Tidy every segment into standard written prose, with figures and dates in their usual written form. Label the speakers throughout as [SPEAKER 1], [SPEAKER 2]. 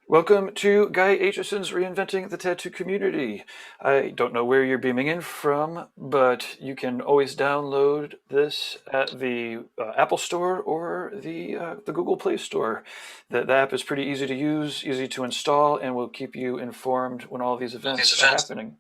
[SPEAKER 1] Welcome to Guy Aitchison's Reinventing the Tattoo Community. I don't know where you're beaming in from, but you can always download this at the Apple Store or the Google Play Store. The app is pretty easy to use, easy to install, and will keep you informed when all these
[SPEAKER 2] All these
[SPEAKER 1] events are
[SPEAKER 2] events.
[SPEAKER 1] happening.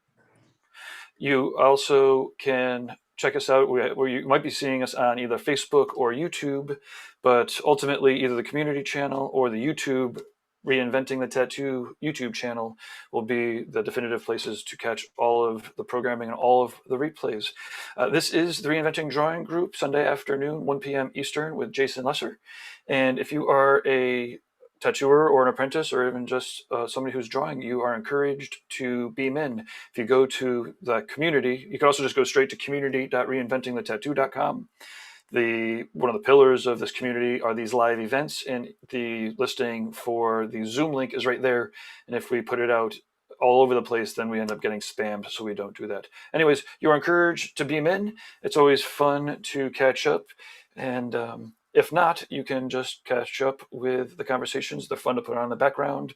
[SPEAKER 1] You also can check us out where you might be seeing us on either Facebook or YouTube, but ultimately either the community channel or the YouTube Reinventing the Tattoo YouTube channel will be the definitive places to catch all of the programming and all of the replays. This is the Reinventing Drawing Group, Sunday afternoon, 1 p.m. Eastern with Jason Leeser. And if you are a tattooer or an apprentice or even just somebody who's drawing, you are encouraged to beam in. If you go to the community, you can also just go straight to community.reinventingthetattoo.com. One of the pillars of this community are these live events, and the listing for the Zoom link is right there. And if we put it out all over the place, then we end up getting spammed, so we don't do that. Anyways, you're encouraged to beam in. It's always fun to catch up, and if not, you can just catch up with the conversations. They're fun to put on in the background,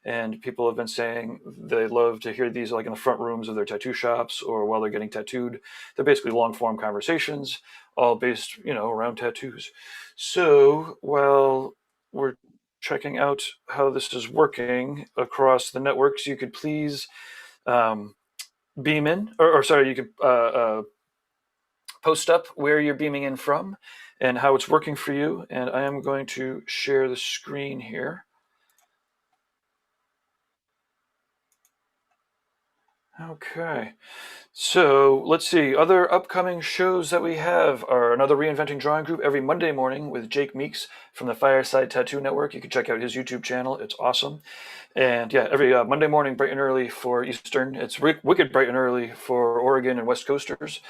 [SPEAKER 1] and people have been saying they love to hear these like in the front rooms of their tattoo shops or while they're getting tattooed. They're basically long form conversations, all based, around tattoos. So while we're checking out how this is working across the networks, you could please um, beam in, or sorry, you could post up where you're beaming in from and how it's working for you. And I am going to share the screen here. Okay. So let's see. Other upcoming shows that we have are another Reinventing Drawing Group every Monday morning with Jake Meeks from the Fireside Tattoo Network. You can check out his YouTube channel. It's awesome. And yeah, every Monday morning, bright and early for Eastern. It's wicked bright and early for Oregon and West Coasters.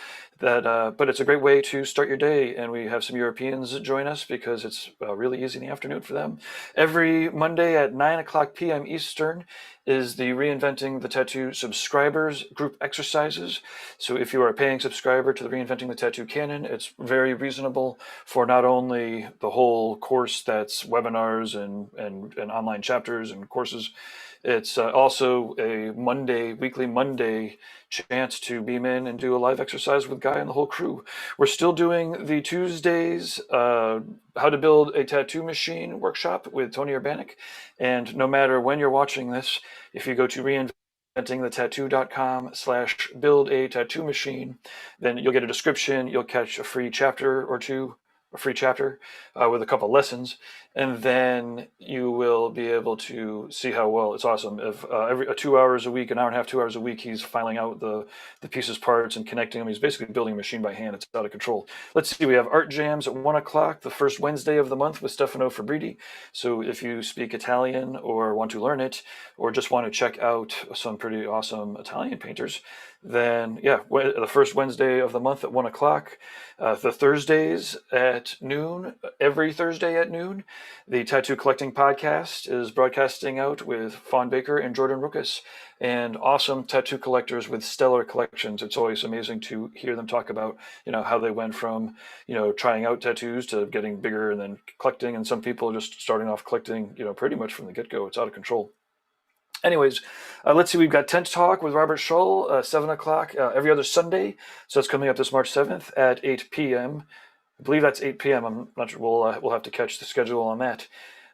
[SPEAKER 1] But it's a great way to start your day. And we have some Europeans join us because it's really easy in the afternoon for them. Every Monday at 9 o'clock p.m. Eastern is the Reinventing the Tattoo subscribers group exercises. So if you are a paying subscriber to the Reinventing the Tattoo canon, it's very reasonable for not only the whole course that's webinars and online chapters and courses. It's also a weekly Monday chance to beam in and do a live exercise with Guy and the whole crew. We're still doing the Tuesdays, how to build a tattoo machine workshop with Tony Urbanik. And no matter when you're watching this, if you go to reinventingthetattoo.com/build a tattoo machine, then you'll get a description, you'll catch a free chapter or two, a free chapter with a couple lessons, and then you will be able to see how well it's awesome. If every 2 hours a week, an hour and a half, 2 hours a week, he's filing out the pieces, parts, and connecting them. He's basically building a machine by hand. It's out of control. Let's see, we have art jams at 1 o'clock, the first Wednesday of the month with Stefano Fabriti. So if you speak Italian or want to learn it, or just want to check out some pretty awesome Italian painters, then yeah, the first Wednesday of the month at 1 o'clock. The Thursdays at noon, every Thursday at noon, the Tattoo Collecting Podcast is broadcasting out with Fawn Baker and Jordan Ruckus, and awesome tattoo collectors with stellar collections. It's always amazing to hear them talk about, how they went from, trying out tattoos to getting bigger and then collecting, and some people just starting off collecting, pretty much from the get-go. It's out of control. Anyways, let's see. We've got Tent Talk with Robert Schull, 7 o'clock every other Sunday. So that's coming up this March 7th at 8 p.m. I believe that's 8 p.m. I'm not sure. We'll have to catch the schedule on that.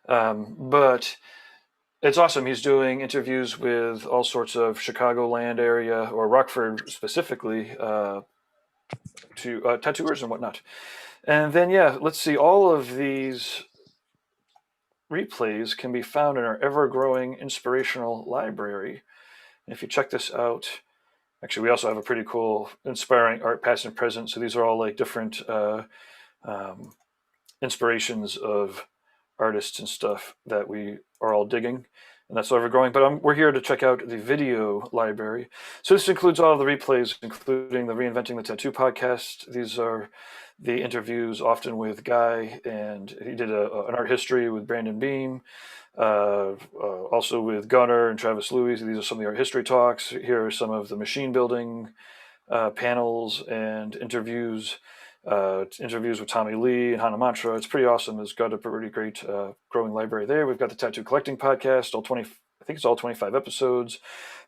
[SPEAKER 1] But it's awesome. He's doing interviews with all sorts of Chicagoland area or Rockford specifically to tattooers and whatnot. And then, yeah, let's see. All of these replays can be found in our ever-growing inspirational library. And if you check this out, actually, we also have a pretty cool inspiring art past and present. So these are all like different inspirations of artists and stuff that we are all digging. And that's ever-growing. But we're here to check out the video library. So this includes all of the replays, including the Reinventing the Tattoo podcast. These are the interviews, often with Guy, and he did an art history with Brandon Beam, also with Gunnar and Travis Louis. These are some of the art history talks. Here are some of the machine building panels and interviews. interviews with Tommy Lee and Hana Mantra. It's pretty awesome. It's got a pretty great growing library there. We've got the Tattoo Collecting Podcast, I think it's all 25 episodes.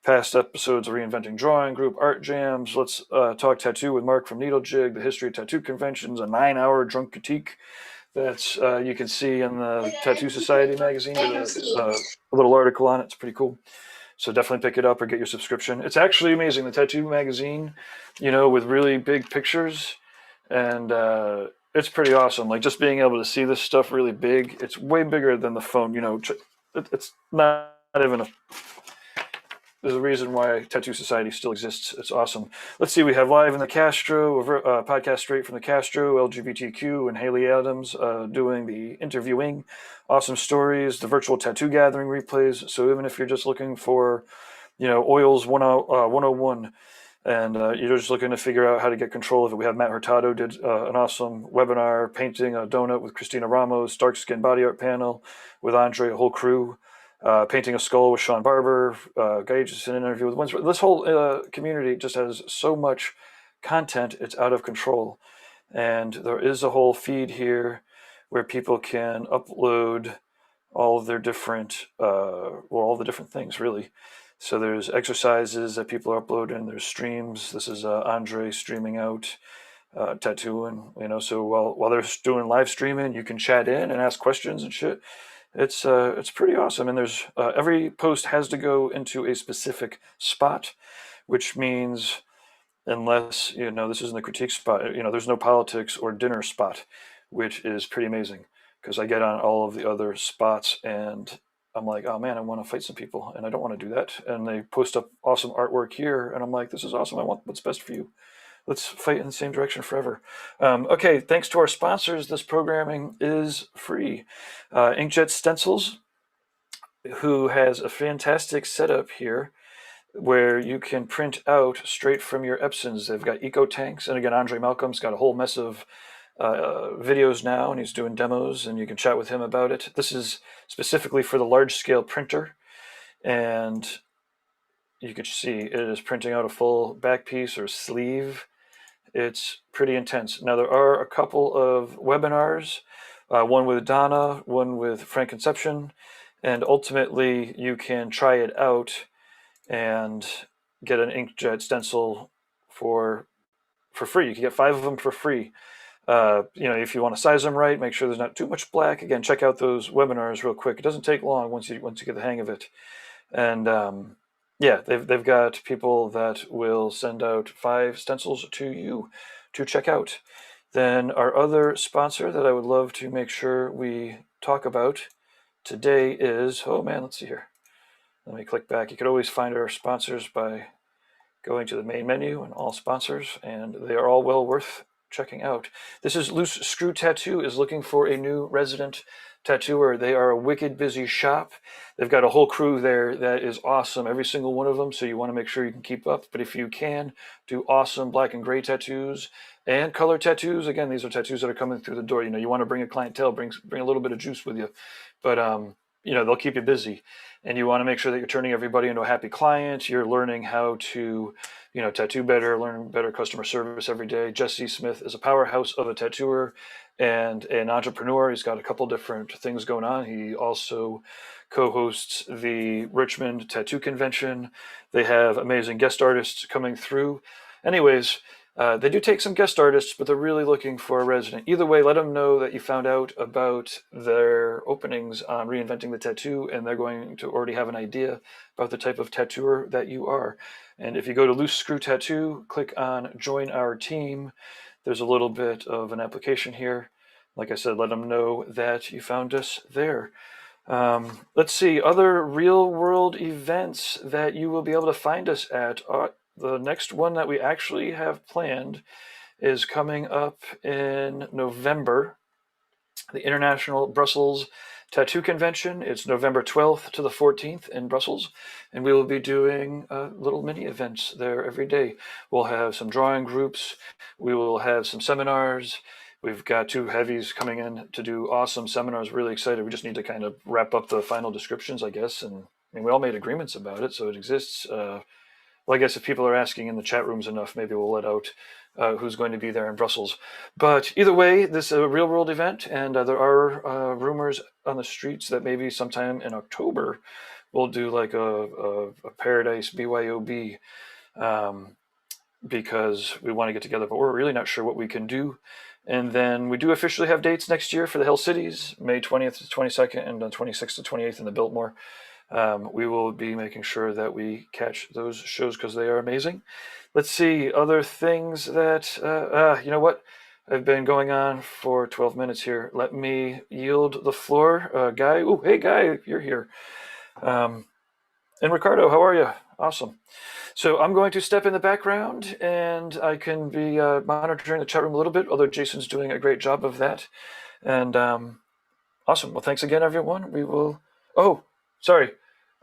[SPEAKER 1] Past episodes of Reinventing Drawing Group, Art Jams, Let's Talk Tattoo with Mark from Needle Jig, the History of Tattoo Conventions, a 9-hour drunk critique that's you can see in the Tattoo Society magazine. A little article on it. It's pretty cool. So definitely pick it up or get your subscription. It's actually amazing. The Tattoo magazine, with really big pictures, and it's pretty awesome. Like just being able to see this stuff really big. It's way bigger than the phone. It's not even there's a reason why Tattoo Society still exists. It's awesome. Let's see. We have Live in the Castro, a podcast straight from the Castro, LGBTQ, and Haley Adams doing the interviewing. Awesome stories, the virtual tattoo gathering replays. So even if you're just looking for, oils 101, and you're just looking to figure out how to get control of it, we have Matt Hurtado did an awesome webinar, painting a donut with Christina Ramos, dark skin body art panel with Andre, a whole crew. Painting a skull with Sean Barber, Guy Aitchison interview with Winsor. This whole community just has so much content, it's out of control. And there is a whole feed here where people can upload all of their different, all the different things, really. So there's exercises that people are uploading, there's streams. This is Andre streaming out, tattooing, so while they're doing live streaming, you can chat in and ask questions and shit. It's pretty awesome, and there's every post has to go into a specific spot, which means unless this isn't the critique spot, there's no politics or dinner spot, which is pretty amazing because I get on all of the other spots and I'm like, oh man, I want to fight some people and I don't want to do that, and they post up awesome artwork here and I'm like, this is awesome. I want what's best for you. Let's fight in the same direction forever. Okay, thanks to our sponsors, this programming is free. Inkjet Stencils, who has a fantastic setup here where you can print out straight from your Epsons. They've got eco tanks, and again, Andre Malcolm's got a whole mess of videos now, and he's doing demos, and you can chat with him about it. This is specifically for the large-scale printer, and you can see it is printing out a full back piece or sleeve. It's pretty intense. Now, there are a couple of webinars, one with Donna, one with Frank Conception, and ultimately you can try it out and get an inkjet stencil for free. You can get 5 of them for free. If you want to size them right, make sure there's not too much black. Again, check out those webinars real quick. It doesn't take long once you get the hang of it. And yeah, they've got people that will send out 5 stencils to you to check out. Then our other sponsor that I would love to make sure we talk about today is, let's see here. Let me click back. You could always find our sponsors by going to the main menu and all sponsors, and they are all well worth checking out. This is Loose Screw Tattoo is looking for a new resident tattooer. They are a wicked busy shop. They've got a whole crew there that is awesome, every single one of them, so you want to make sure you can keep up. But if you can, do awesome black and gray tattoos and color tattoos. Again, these are tattoos that are coming through the door. You want to bring a clientele, bring a little bit of juice with you. But they'll keep you busy, and you want to make sure that you're turning everybody into a happy client. You're learning how to tattoo better, learn better customer service every day. Jesse Smith is a powerhouse of a tattooer and an entrepreneur. He's got a couple different things going on. He also co-hosts the Richmond Tattoo Convention. They have amazing guest artists coming through. Anyways, they do take some guest artists, but they're really looking for a resident. Either way, let them know that you found out about their openings on Reinventing the Tattoo, and they're going to already have an idea about the type of tattooer that you are. And if you go to Loose Screw Tattoo, click on Join Our Team. There's a little bit of an application here. Like I said, let them know that you found us there. Let's see, other real-world events that you will be able to find us at. The next one that we actually have planned is coming up in November, the International Brussels Tattoo Convention. It's November 12th to the 14th in Brussels, and we will be doing little mini events there every day. We'll have some drawing groups. We will have some seminars. We've got 2 heavies coming in to do awesome seminars. Really excited. We just need to kind of wrap up the final descriptions, I guess. And we all made agreements about it, so it exists. Well, I guess if people are asking in the chat rooms enough, maybe we'll let out who's going to be there in Brussels. But either way, this is a real world event, and there are rumors on the streets that maybe sometime in October we'll do like a Paradise BYOB, because we want to get together, but we're really not sure what we can do. And then we do officially have dates next year for the Hell Cities, May 20th to 22nd and 26th to 28th in the Biltmore. We will be making sure that we catch those shows because they are amazing. Let's see, other things that, you know what? I've been going on for 12 minutes here. Let me yield the floor. Guy, oh, hey, Guy, you're here. And Ricardo, how are you? Awesome. So I'm going to step in the background, and I can be monitoring the chat room a little bit, although Jason's doing a great job of that. And awesome. Well, thanks again, everyone. We will... Oh, sorry.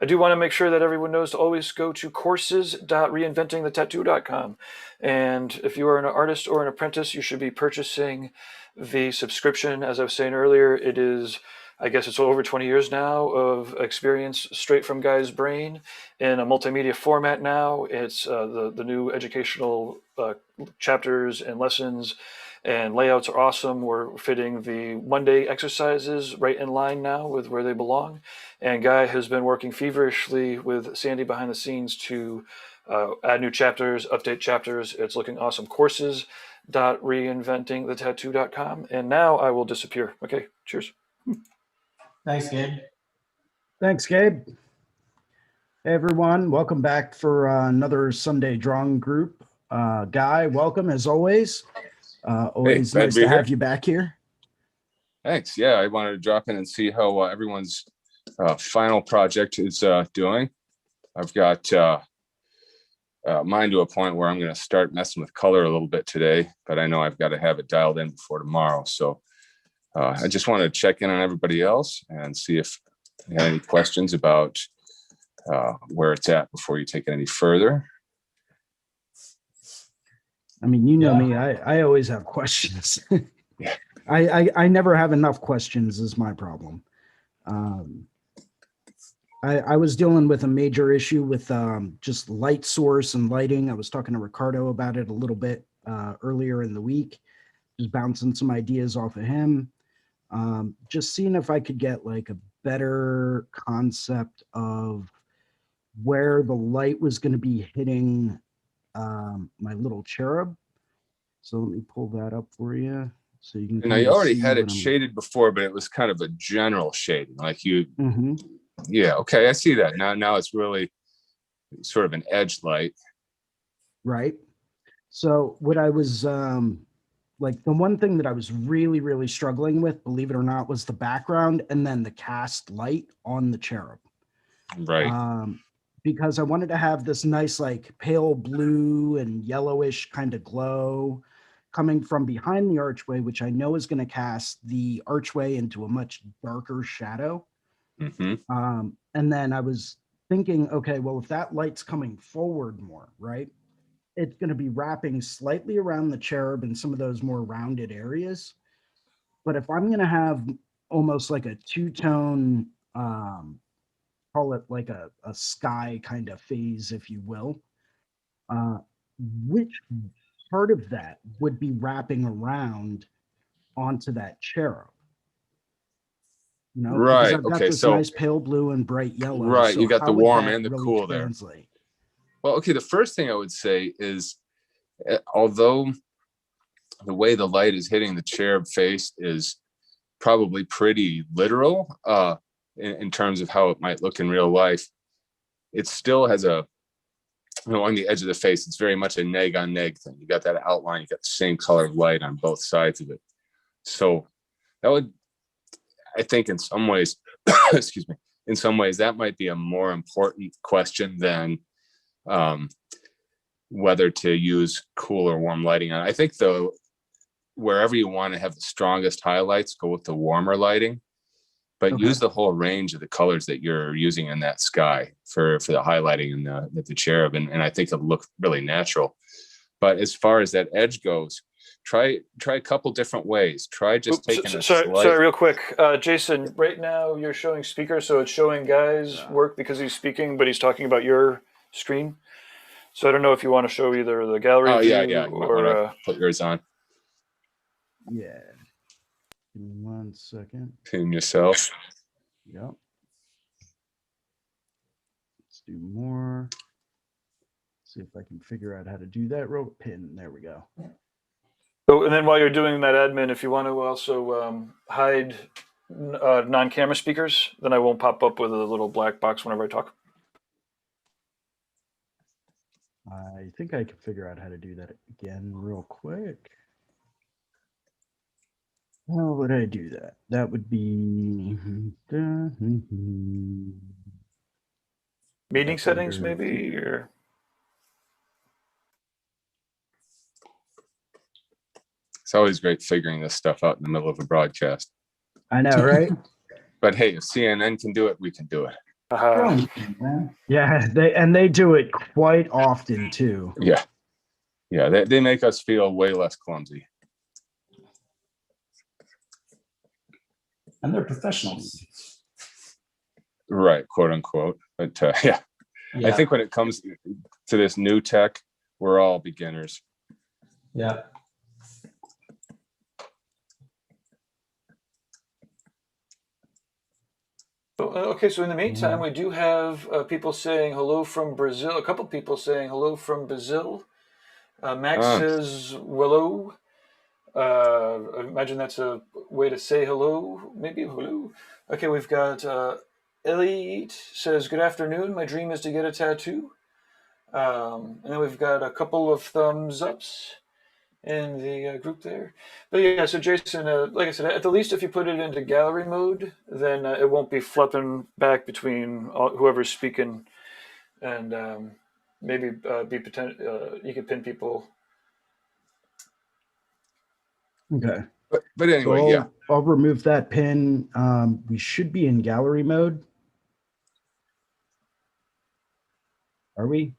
[SPEAKER 1] I do want to make sure that everyone knows to always go to courses.reinventingthetattoo.com. And if you are an artist or an apprentice, you should be purchasing the subscription. As I was saying earlier, it is... I guess it's over 20 years now of experience straight from Guy's brain in a multimedia format now. It's the new educational chapters and lessons and layouts are awesome. We're fitting the Monday exercises right in line now with where they belong. And Guy has been working feverishly with Sandy behind the scenes to add new chapters, update chapters. It's looking awesome. Courses.reinventingthetattoo.com. And now I will disappear. Okay, cheers.
[SPEAKER 2] Thanks, Gabe.
[SPEAKER 3] Thanks, Gabe. Hey, everyone. Welcome back for another Sunday Drawing Group. Guy, welcome as always. Always nice to have you back here.
[SPEAKER 4] Thanks. Yeah, I wanted to drop in and see how everyone's final project is doing. I've got mine to a point where I'm going to start messing with color a little bit today, but I know I've got to have it dialed in before tomorrow. So I just wanted to check in on everybody else and see if you had any questions about where it's at before you take it any further.
[SPEAKER 3] I mean, you know me, I always have questions.
[SPEAKER 4] Yeah.
[SPEAKER 3] I never have enough questions is my problem. I was dealing with a major issue with just light source and lighting. I was talking to Ricardo about it a little bit earlier in the week, just bouncing some ideas off of him. Just seeing if I could get like a better concept of where the light was going to be hitting my little cherub. So let me pull that up for you so you can.
[SPEAKER 4] And I already had it shaded before, but it was kind of a general shading, like you. Mm-hmm. Yeah. Okay, I see that now. It's really sort of an edge light.
[SPEAKER 3] Right. So what I was like, the one thing that I was really, really struggling with, believe it or not, was the background and then the cast light on the cherub.
[SPEAKER 4] Right.
[SPEAKER 3] Because I wanted to have this nice, like pale blue and yellowish kind of glow coming from behind the archway, which I know is going to cast the archway into a much darker shadow. Mm-hmm. And then I was thinking, okay, well, if that light's coming forward more, right? It's going to be wrapping slightly around the cherub in some of those more rounded areas. But if I'm going to have almost like a two-tone, call it like a sky kind of phase, if you will, which part of that would be wrapping around onto that cherub? You know,
[SPEAKER 4] right.
[SPEAKER 3] I've got this nice pale blue and bright yellow.
[SPEAKER 4] Right.
[SPEAKER 3] So
[SPEAKER 4] you got the warm and the
[SPEAKER 3] really
[SPEAKER 4] cool
[SPEAKER 3] translate?
[SPEAKER 4] There. Well, okay. The first thing I would say is, although the way the light is hitting the cherub face is probably pretty literal in terms of how it might look in real life, it still has a, on the edge of the face, it's very much a neg on neg thing. You got that outline, you got the same color of light on both sides of it. So that would, I think in some ways, excuse me, in some ways that might be a more important question than whether to use cool or warm lighting on. I think though, wherever you want to have the strongest highlights, go with the warmer lighting, but use the whole range of the colors that you're using in that sky for the highlighting and the cherub. And I think it'll look really natural. But as far as that edge goes, try a couple different ways. Try just taking a slight...
[SPEAKER 1] Sorry, real quick. Jason, right now you're showing speaker, so it's showing Guy's work because he's speaking, but he's talking about your screen. So I don't know if you want to show either the gallery
[SPEAKER 4] Oh
[SPEAKER 1] view
[SPEAKER 4] yeah, yeah. You might want
[SPEAKER 1] or
[SPEAKER 4] to put yours on.
[SPEAKER 3] Yeah. Give me 1 second.
[SPEAKER 4] Pin yourself.
[SPEAKER 3] Yep. Let's do more. See if I can figure out how to do that. Rope pin. There we go.
[SPEAKER 1] So, and then while you're doing that admin, if you want to also hide non-camera speakers, then I won't pop up with a little black box whenever I talk.
[SPEAKER 3] I think I can figure out how to do that again real quick. How would I do that? That would be
[SPEAKER 1] Meeting
[SPEAKER 3] that's
[SPEAKER 1] settings,
[SPEAKER 3] under-
[SPEAKER 1] maybe, or
[SPEAKER 4] It's always great figuring this stuff out in the middle of a broadcast.
[SPEAKER 3] I know, right?
[SPEAKER 4] But hey, if CNN can do it, we can do it.
[SPEAKER 2] Man.
[SPEAKER 3] Yeah, they do it quite often too.
[SPEAKER 4] Yeah. Yeah, they make us feel way less clumsy.
[SPEAKER 2] And they're professionals.
[SPEAKER 4] Right, quote unquote. But yeah, I think when it comes to this new tech, we're all beginners.
[SPEAKER 2] Yeah.
[SPEAKER 1] Okay, so in the meantime, we do have people saying hello from Brazil. A couple people saying hello from Brazil. Max says hello. I imagine that's a way to say hello. Maybe hello. Okay, we've got Elliot says, good afternoon. My dream is to get a tattoo. And then we've got a couple of thumbs ups in the group there. But yeah, so Jason, like I said, at the least if you put it into gallery mode, then it won't be flipping back between whoever's speaking, and maybe you could pin people.
[SPEAKER 3] Okay.
[SPEAKER 4] But anyway,
[SPEAKER 3] So
[SPEAKER 4] yeah.
[SPEAKER 3] I'll remove that pin. We should be in gallery mode. Are we?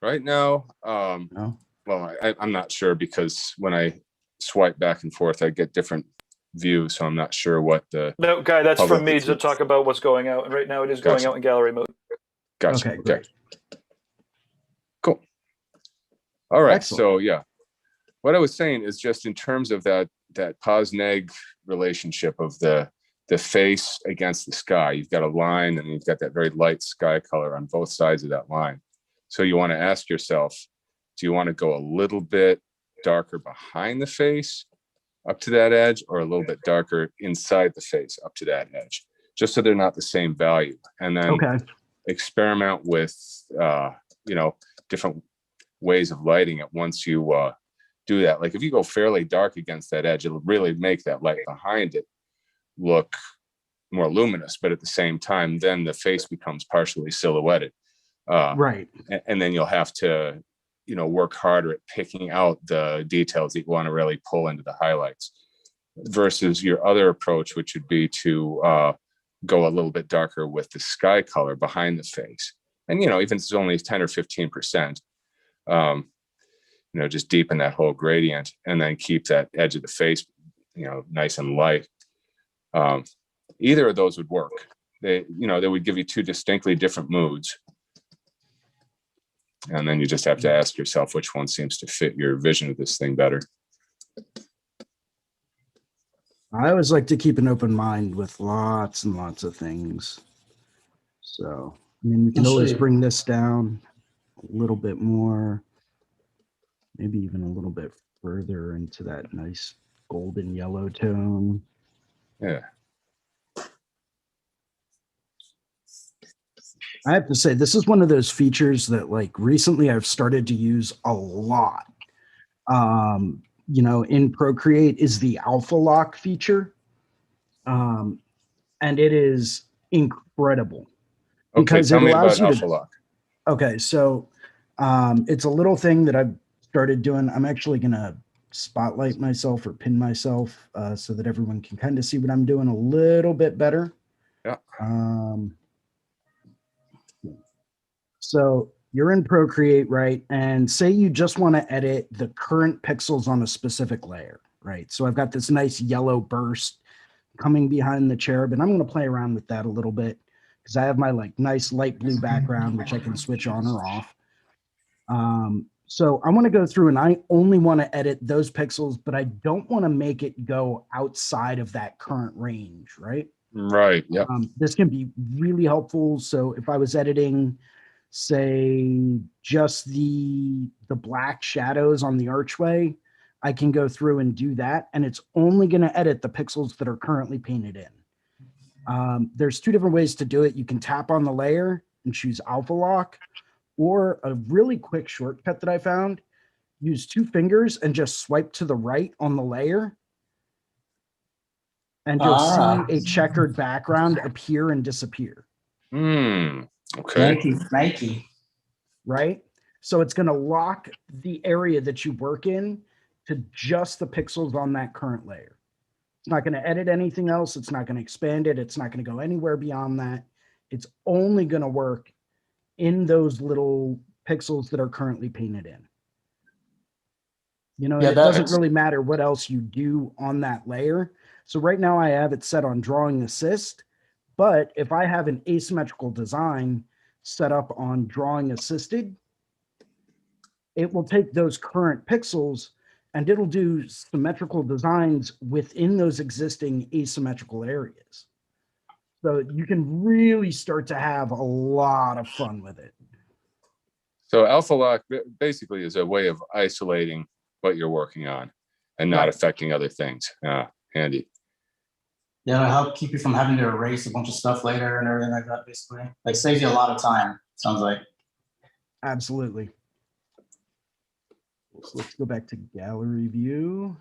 [SPEAKER 4] Right now,
[SPEAKER 3] No.
[SPEAKER 4] well, I'm not sure because when I swipe back and forth, I get different views. So I'm not sure what the.
[SPEAKER 1] No, Guy, that's
[SPEAKER 4] public
[SPEAKER 1] from me
[SPEAKER 4] is.
[SPEAKER 1] to talk about what's going out. And right now it is going
[SPEAKER 4] Gotcha.
[SPEAKER 1] out in gallery mode.
[SPEAKER 4] Gotcha.
[SPEAKER 3] Okay, great.
[SPEAKER 4] Cool. All right.
[SPEAKER 3] Excellent.
[SPEAKER 4] So yeah, what I was saying is just in terms of that pos-neg relationship of the face against the sky, you've got a line and you've got that very light sky color on both sides of that line. So you want to ask yourself, do you want to go a little bit darker behind the face up to that edge, or a little bit darker inside the face up to that edge, just so they're not the same value? And then experiment with, different ways of lighting it once you do that. Like if you go fairly dark against that edge, it'll really make that light behind it look more luminous, but at the same time, then the face becomes partially silhouetted.
[SPEAKER 3] Right.
[SPEAKER 4] And then you'll have to, work harder at picking out the details that you want to really pull into the highlights versus your other approach, which would be to go a little bit darker with the sky color behind the face. And, even if it's only 10 or 15%, just deepen that whole gradient and then keep that edge of the face, nice and light. Either of those would work. They would give you two distinctly different moods. And then you just have to ask yourself which one seems to fit your vision of this thing better.
[SPEAKER 3] I always like to keep an open mind with lots and lots of things. So, we can always bring this down a little bit more, maybe even a little bit further into that nice golden yellow tone.
[SPEAKER 4] Yeah.
[SPEAKER 3] I have to say, this is one of those features that recently I've started to use a lot. In Procreate is the alpha lock feature. And it is incredible.
[SPEAKER 4] Because tell me about alpha lock.
[SPEAKER 3] Okay, so it's a little thing that I've started doing. I'm actually going to spotlight myself or pin myself so that everyone can kind of see what I'm doing a little bit better.
[SPEAKER 4] Yeah.
[SPEAKER 3] So you're in Procreate, right? And say you just want to edit the current pixels on a specific layer, right? So I've got this nice yellow burst coming behind the cherub, and I'm going to play around with that a little bit because I have my nice light blue background, which I can switch on or off. So I want to go through and I only want to edit those pixels, but I don't want to make it go outside of that current range, right?
[SPEAKER 4] Right. Yep.
[SPEAKER 3] This can be really helpful. So if I was editing, say, just the black shadows on the archway, I can go through and do that. And it's only going to edit the pixels that are currently painted in. There's two different ways to do it. You can tap on the layer and choose alpha lock, or a really quick shortcut that I found, use 2 fingers and just swipe to the right on the layer. And you'll see a checkered background appear and disappear.
[SPEAKER 4] Okay.
[SPEAKER 2] Nike.
[SPEAKER 3] Right? So it's going to lock the area that you work in to just the pixels on that current layer. It's not going to edit anything else. It's not going to expand it. It's not going to go anywhere beyond that. It's only going to work in those little pixels that are currently painted in. You know,
[SPEAKER 2] Yeah,
[SPEAKER 3] it doesn't really matter what else you do on that layer. So right now I have it set on drawing assist, but if I have an asymmetrical design set up on drawing assisted, it will take those current pixels and it'll do symmetrical designs within those existing asymmetrical areas. So you can really start to have a lot of fun with it.
[SPEAKER 4] So alpha lock basically is a way of isolating what you're working on and not affecting other things. Handy.
[SPEAKER 2] Yeah, it'll help keep you from having to erase a bunch of stuff later and everything like that, basically. Like, saves you a lot of time, sounds like.
[SPEAKER 3] Absolutely. So let's go back to gallery view.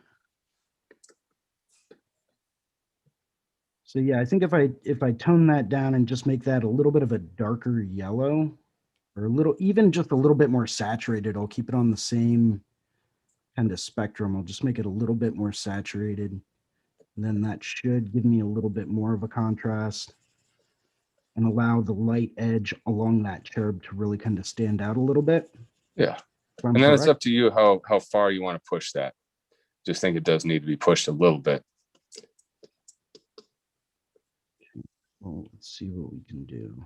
[SPEAKER 3] So yeah, I think if I tone that down and just make that a little bit of a darker yellow, or a little, even just a little bit more saturated, I'll keep it on the same kind of spectrum. I'll just make it a little bit more saturated. And then that should give me a little bit more of a contrast and allow the light edge along that cherub to really kind of stand out a little bit.
[SPEAKER 4] Yeah. And then it's up to you how far you want to push that. Just think it does need to be pushed a little bit.
[SPEAKER 3] Well, let's see what we can do.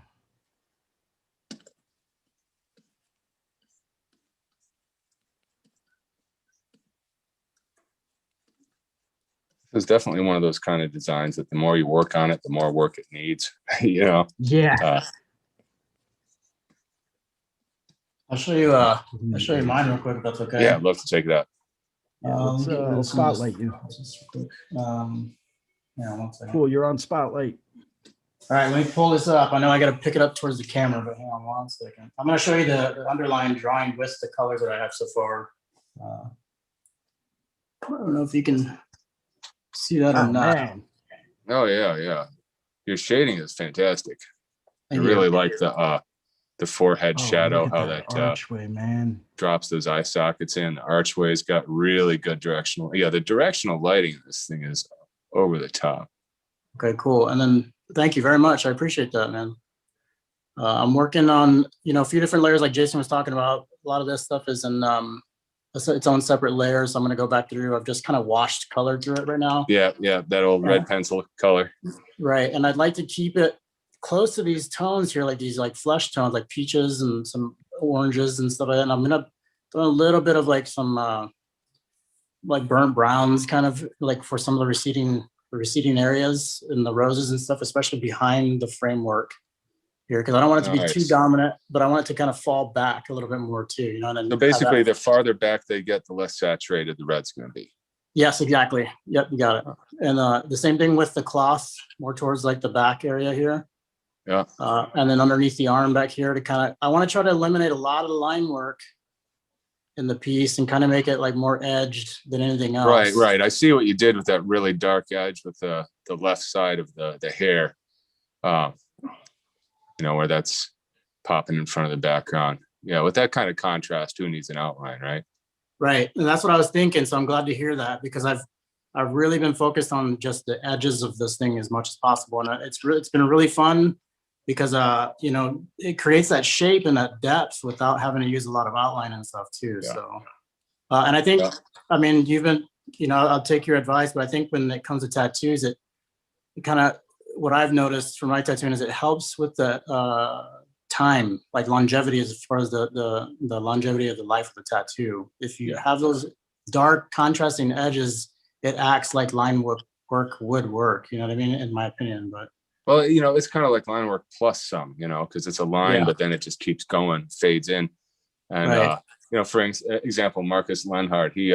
[SPEAKER 4] It's definitely one of those kind of designs that the more you work on it, the more work it needs. You know.
[SPEAKER 3] Yeah.
[SPEAKER 2] I'll show you mine real quick if that's okay.
[SPEAKER 4] Yeah, I'd love to check it out.
[SPEAKER 3] Yeah, I'll spotlight you.
[SPEAKER 2] Just real quick. Yeah, 1 second.
[SPEAKER 3] Cool, you're on spotlight.
[SPEAKER 2] All right, let me pull this up. I know I got to pick it up towards the camera, but hang on 1 second. I'm going to show you the underlying drawing with the colors that I have so far. I don't know if you can see that or not.
[SPEAKER 3] Man.
[SPEAKER 4] Oh yeah. Your shading is fantastic. I
[SPEAKER 2] Thank you.
[SPEAKER 4] really like the forehead shadow,
[SPEAKER 3] look at
[SPEAKER 4] how that
[SPEAKER 3] archway, man.
[SPEAKER 4] drops those eye sockets in. The archway's got really good directional. Yeah, the directional lighting in this thing is over the top.
[SPEAKER 2] Okay, cool. And then thank you very much. I appreciate that, man. I'm working on, a few different layers like Jason was talking about. A lot of this stuff is in its own separate layers. So I'm going to go back through. I've just kind of washed color through it right now.
[SPEAKER 4] Yeah, that old red pencil color.
[SPEAKER 2] Right. And I'd like to keep it close to these tones here, like these like flesh tones, like peaches and some oranges and stuff like that. And I'm going to throw a little bit of like some like burnt browns, kind of like for some of the receding areas in the roses and stuff, especially behind the framework here, because I don't want it to be too dominant, but I want it to kind of fall back a little bit more too. And
[SPEAKER 4] so basically, the farther back they get, the less saturated the red's going to be.
[SPEAKER 2] Yes, exactly. Yep, you got it. And the same thing with the cloth, more towards like the back area here.
[SPEAKER 4] Yeah.
[SPEAKER 2] And then underneath the arm back here to kind of, I want to try to eliminate a lot of the line work in the piece and kind of make it like more edged than anything else.
[SPEAKER 4] Right. I see what you did with that really dark edge with the left side of the hair. Where that's popping in front of the background. Yeah, with that kind of contrast, who needs an outline, right?
[SPEAKER 2] Right, and that's what I was thinking. So I'm glad to hear that, because I've really been focused on just the edges of this thing as much as possible, and it's been really fun because it creates that shape and that depth without having to use a lot of outline and stuff too. Yeah. So, and I think, I mean, you've been, I'll take your advice, but I think when it comes to tattoos, it kind of, what I've noticed from my tattooing is it helps with the time, like longevity, as far as the longevity of the life of the tattoo. If you have those dark contrasting edges, it acts like line work would work. You know what I mean? In my opinion, but.
[SPEAKER 4] Well, you know, it's kind of like line work plus some, you know, because it's a line, but then it just keeps going, fades in. And, you know, for example, Marcus Lenhard, he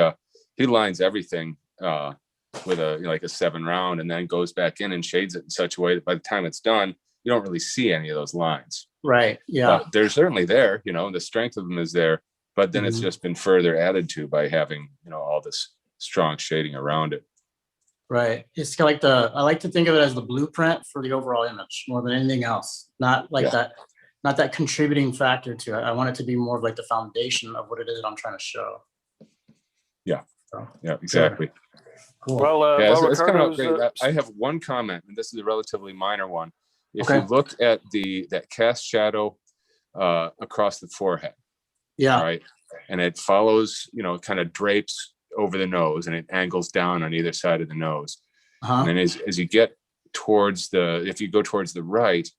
[SPEAKER 4] lines everything with a, you know, like a 7 round, and then goes back in and shades it in such a way that by the time it's done, you don't really see any of those lines.
[SPEAKER 2] Right. Yeah.
[SPEAKER 4] But they're certainly there, you know, the strength of them is there, but then it's just been further added to by having, you know, all this strong shading around it.
[SPEAKER 2] Right. It's kind of like I like to think of it as the blueprint for the overall image more than anything else. Not like not that contributing factor to it. I want it to be more of like the foundation of what it is that I'm trying to show.
[SPEAKER 4] Yeah. So, yeah, exactly.
[SPEAKER 2] Cool.
[SPEAKER 1] Well,
[SPEAKER 4] it's coming out great. I have one comment, and this is a relatively minor one. If you look at that cast shadow across the forehead, right, and it follows, you know, kind of drapes over the nose, and it angles down on either side of the nose. And then as you get towards if you go towards the right,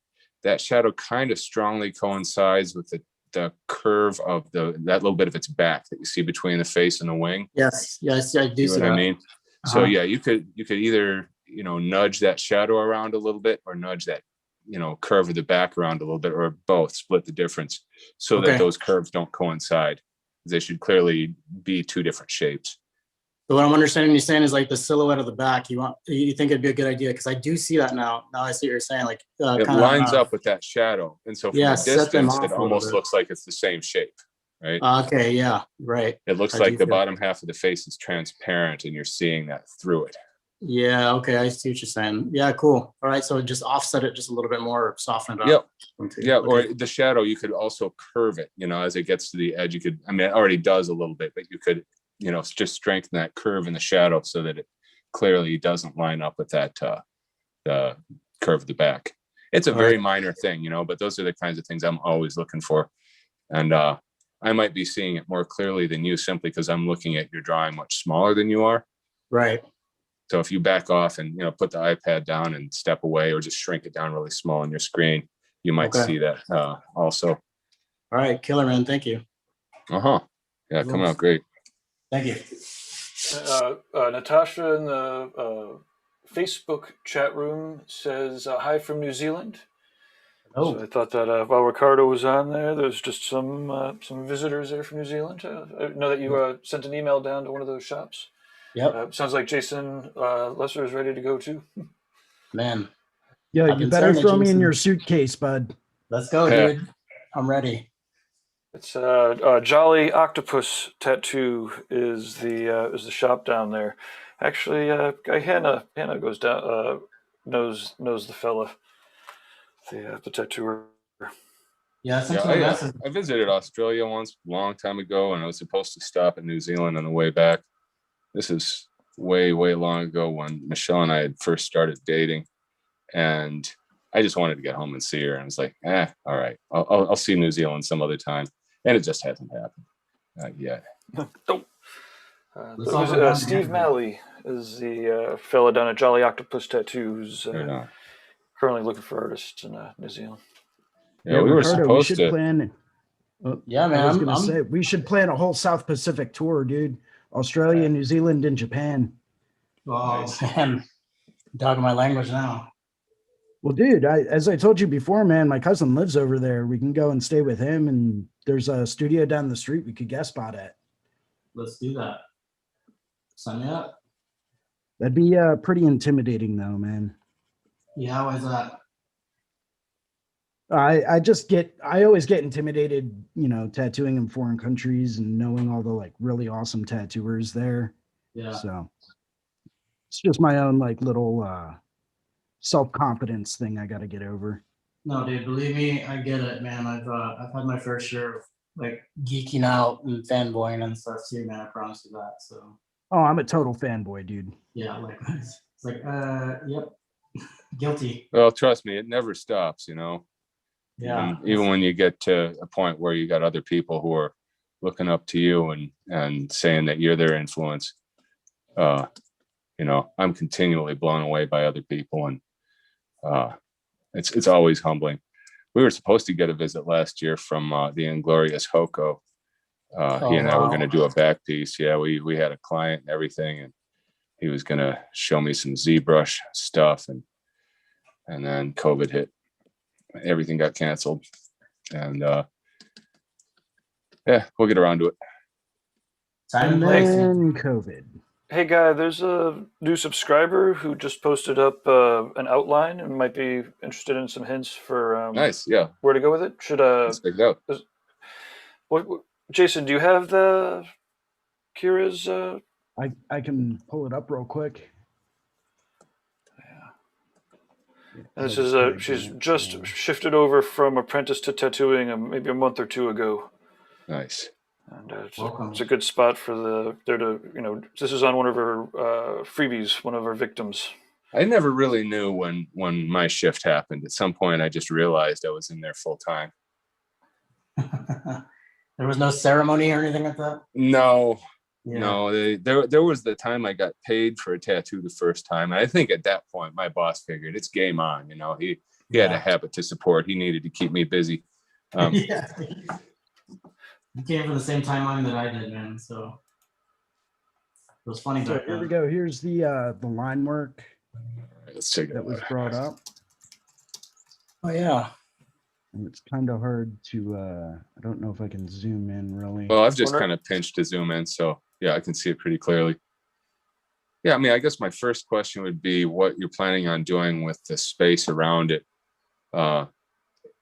[SPEAKER 4] that shadow kind of strongly coincides with the curve of that little bit of its back that you see between the face and the wing.
[SPEAKER 2] Yes, I do see
[SPEAKER 4] what I mean. So yeah, you could either, you know, nudge that shadow around a little bit, or nudge that, you know, curve of the back around a little bit, or both, split the difference so that those curves don't coincide. They should clearly be 2 different shapes.
[SPEAKER 2] So what I'm understanding you're saying is like the silhouette of the back. You think it'd be a good idea, because I do see that now. Now I see what you're saying. Like
[SPEAKER 4] it lines up with that shadow, and so from a distance, it almost looks like it's the same shape, right?
[SPEAKER 2] Okay, yeah, right.
[SPEAKER 4] It looks like the bottom half of the face is transparent, and you're seeing that through it.
[SPEAKER 2] Yeah. Okay, I see what you're saying. Yeah, cool. All right, so just offset it just a little bit more, soften it
[SPEAKER 4] up. Yeah, or the shadow, you could also curve it. You know, as it gets to the edge, you could. I mean, it already does a little bit, but you could, you know, just strengthen that curve in the shadow so that it clearly doesn't line up with that the curve of the back. It's a very minor thing, you know, but those are the kinds of things I'm always looking for. And I might be seeing it more clearly than you, simply because I'm looking at your drawing much smaller than you are.
[SPEAKER 2] Right.
[SPEAKER 4] So if you back off and, you know, put the iPad down and step away, or just shrink it down really small on your screen, you might see that also.
[SPEAKER 2] All right, killer, man. Thank you.
[SPEAKER 4] Yeah, coming out great.
[SPEAKER 2] Thank you.
[SPEAKER 1] Natasha in the Facebook chat room says hi from New Zealand. So I thought that while Ricardo was on there's just some visitors there from New Zealand. I know that you sent an email down to one of those shops.
[SPEAKER 2] Yep.
[SPEAKER 1] Sounds like Jason Leeser is ready to go too.
[SPEAKER 2] Man.
[SPEAKER 3] Yeah, you better throw me in your suitcase, bud.
[SPEAKER 2] Let's go, dude. I'm ready.
[SPEAKER 1] It's Jolly Octopus Tattoo is the shop down there. Actually, Hannah goes down knows the fella, the tattooer.
[SPEAKER 2] Yeah,
[SPEAKER 4] I visited Australia once a long time ago, and I was supposed to stop in New Zealand on the way back. This is way long ago when Michelle and I had first started dating, and I just wanted to get home and see her. And I was like, all right, I'll see New Zealand some other time. And it just hasn't happened yet.
[SPEAKER 1] Steve Malley is the fella down at Jolly Octopus Tattoos, currently looking for artists in New Zealand.
[SPEAKER 4] Yeah, we were supposed to
[SPEAKER 3] plan.
[SPEAKER 2] Yeah, man.
[SPEAKER 3] I was gonna say we should plan a whole South Pacific tour, dude. Australia, New Zealand, and Japan.
[SPEAKER 2] Oh man, I'm talking my language now.
[SPEAKER 3] Well, dude, as I told you before, man, my cousin lives over there. We can go and stay with him, and there's a studio down the street we could guest spot at.
[SPEAKER 2] Let's do that. Sign me up.
[SPEAKER 3] That'd be pretty intimidating, though, man.
[SPEAKER 2] Yeah, why is that?
[SPEAKER 3] I always get intimidated, you know, tattooing in foreign countries and knowing all the like really awesome tattooers there.
[SPEAKER 2] Yeah.
[SPEAKER 3] So it's just my own like little self-confidence thing I got to get over.
[SPEAKER 2] No, dude, believe me, I get it, man. I've had my fair share of like geeking out and fanboying and stuff too, man. I promise you that. So.
[SPEAKER 3] Oh, I'm a total fanboy, dude.
[SPEAKER 2] Yeah, like it's like, yep, guilty.
[SPEAKER 4] Well, trust me, it never stops, you know.
[SPEAKER 2] Yeah.
[SPEAKER 4] Even when you get to a point where you got other people who are looking up to you and saying that you're their influence, you know, I'm continually blown away by other people, and it's always humbling. we were supposed to get a visit last year from the Inglorious Hoko. He and I were going to do a back piece. Yeah, we had a client and everything, and he was going to show me some ZBrush stuff, and then COVID hit. Everything got canceled, and yeah, we'll get around to it.
[SPEAKER 2] Time and
[SPEAKER 3] And
[SPEAKER 2] place.
[SPEAKER 3] then COVID.
[SPEAKER 1] Hey, Guy, there's a new subscriber who just posted up an outline and might be interested in some hints for
[SPEAKER 4] Nice, yeah.
[SPEAKER 1] where to go with it. Should
[SPEAKER 4] Let's check it out.
[SPEAKER 1] what Jason, do you have the Kira's?
[SPEAKER 3] I can pull it up real quick.
[SPEAKER 1] This is she's just shifted over from apprentice to tattooing maybe a month or two ago,
[SPEAKER 4] Nice.
[SPEAKER 1] and
[SPEAKER 2] Welcome.
[SPEAKER 1] it's a good spot for there to this is on one of her freebies, one of her victims.
[SPEAKER 4] I never really knew when my shift happened. At some point, I just realized I was in there full time.
[SPEAKER 2] There was no ceremony or anything like that?
[SPEAKER 4] No,
[SPEAKER 2] Yeah.
[SPEAKER 4] no. There was the time I got paid for a tattoo the first time. And I think at that point, my boss figured it's game on. He had a habit to support. He needed to keep me busy.
[SPEAKER 2] Yeah. You came from the same timeline that I did, man. So it was funny.
[SPEAKER 3] So here we go. Here's the line work
[SPEAKER 4] Let's check it
[SPEAKER 3] that was
[SPEAKER 4] out.
[SPEAKER 3] brought up.
[SPEAKER 2] Oh yeah.
[SPEAKER 3] And it's kind of hard to, I don't know if I can zoom in really.
[SPEAKER 4] Well, I've just kind of pinched to zoom in. So yeah, I can see it pretty clearly. Yeah, I mean, I guess my first question would be what you're planning on doing with the space around it.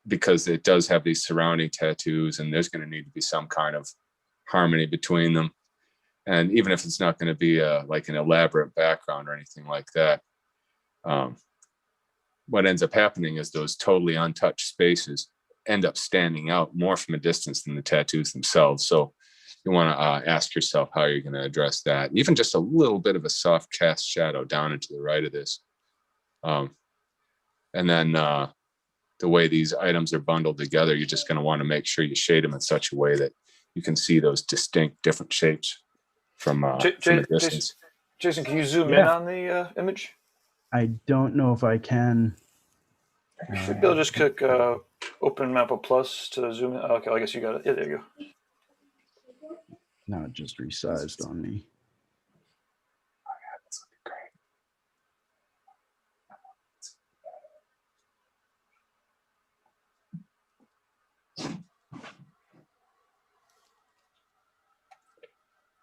[SPEAKER 4] Because it does have these surrounding tattoos, and there's going to need to be some kind of harmony between them. And even if it's not going to be like an elaborate background or anything like that, what ends up happening is those totally untouched spaces end up standing out more from a distance than the tattoos themselves. So you want to ask yourself how you're going to address that. Even just a little bit of a soft cast shadow down into the right of this. And then the way these items are bundled together, you're just going to want to make sure you shade them in such a way that you can see those distinct different shapes from a distance.
[SPEAKER 1] Jason, can you zoom in on the image?
[SPEAKER 3] I don't know if I can.
[SPEAKER 1] You should be able to just click Open Map of Plus to zoom in. Okay, I guess you got it. Yeah, there you go.
[SPEAKER 3] Now it just resized on me.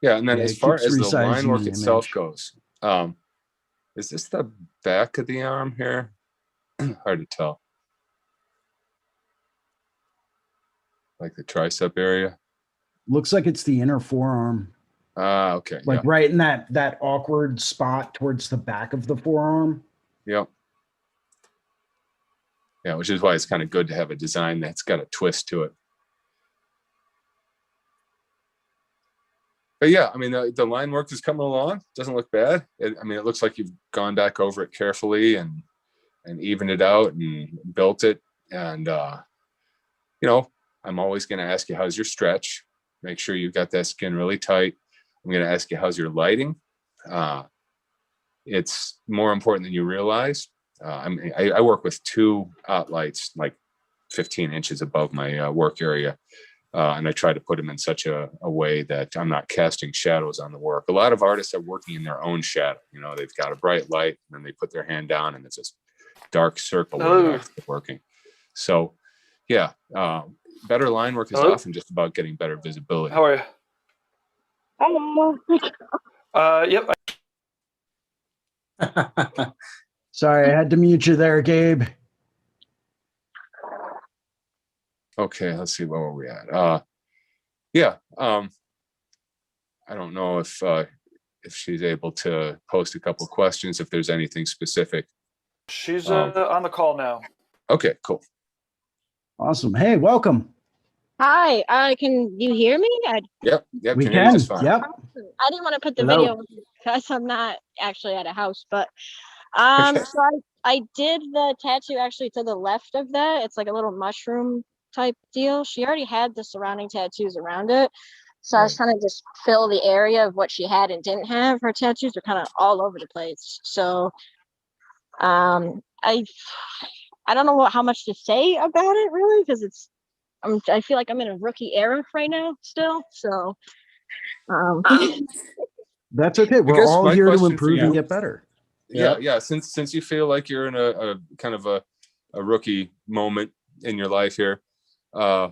[SPEAKER 4] Yeah, and then
[SPEAKER 3] Yeah,
[SPEAKER 4] as
[SPEAKER 3] it
[SPEAKER 4] far
[SPEAKER 3] keeps
[SPEAKER 4] as the
[SPEAKER 3] resizing
[SPEAKER 4] line work
[SPEAKER 3] the
[SPEAKER 4] itself
[SPEAKER 3] image.
[SPEAKER 4] goes, is this the back of the arm here? Hard to tell. Like the tricep area?
[SPEAKER 3] Looks like it's the inner forearm.
[SPEAKER 4] Okay.
[SPEAKER 3] Like right in that awkward spot towards the back of the forearm.
[SPEAKER 4] Yep. Yeah, which is why it's kind of good to have a design that's got a twist to it. But yeah, I mean, the line work is coming along. Doesn't look bad. I mean, it looks like you've gone back over it carefully and evened it out and built it. And, I'm always going to ask you, how's your stretch? Make sure you've got that skin really tight. I'm going to ask you, how's your lighting? It's more important than you realize. I work with two lights, like 15 inches above my work area. And I try to put them in such a way that I'm not casting shadows on the work. A lot of artists are working in their own shadow. They've got a bright light and then they put their hand down and it's this dark circle where they're actually working. So yeah, better line work is often just about getting better visibility.
[SPEAKER 1] How are you?
[SPEAKER 5] Hello.
[SPEAKER 1] Yep.
[SPEAKER 3] Sorry, I had to mute you there, Gabe.
[SPEAKER 4] Okay, let's see, where were we at? I don't know if she's able to post a couple questions, if there's anything specific.
[SPEAKER 1] She's on the call now.
[SPEAKER 4] Okay, cool.
[SPEAKER 3] Awesome. Hey, welcome.
[SPEAKER 5] Hi. Can you hear me?
[SPEAKER 4] Yep,
[SPEAKER 3] We
[SPEAKER 4] can hear you
[SPEAKER 3] can.
[SPEAKER 4] just fine.
[SPEAKER 3] Yep.
[SPEAKER 5] I didn't want to put the
[SPEAKER 2] Hello.
[SPEAKER 5] video because I'm not actually at a house, but so I did the tattoo actually to the left of that. It's like a little mushroom type deal. She already had the surrounding tattoos around it. So I was trying to just fill the area of what she had and didn't have. Her tattoos are kind of all over the place. So I I don't know how much to say about it really, because I feel like I'm in a rookie era right now still. So um,
[SPEAKER 3] That's okay.
[SPEAKER 4] I
[SPEAKER 3] We're
[SPEAKER 4] guess
[SPEAKER 3] all
[SPEAKER 4] my
[SPEAKER 3] here to
[SPEAKER 4] question for
[SPEAKER 3] improve and
[SPEAKER 4] you,
[SPEAKER 3] get better.
[SPEAKER 4] yeah, since you feel like you're in a kind of a rookie moment in your life here, I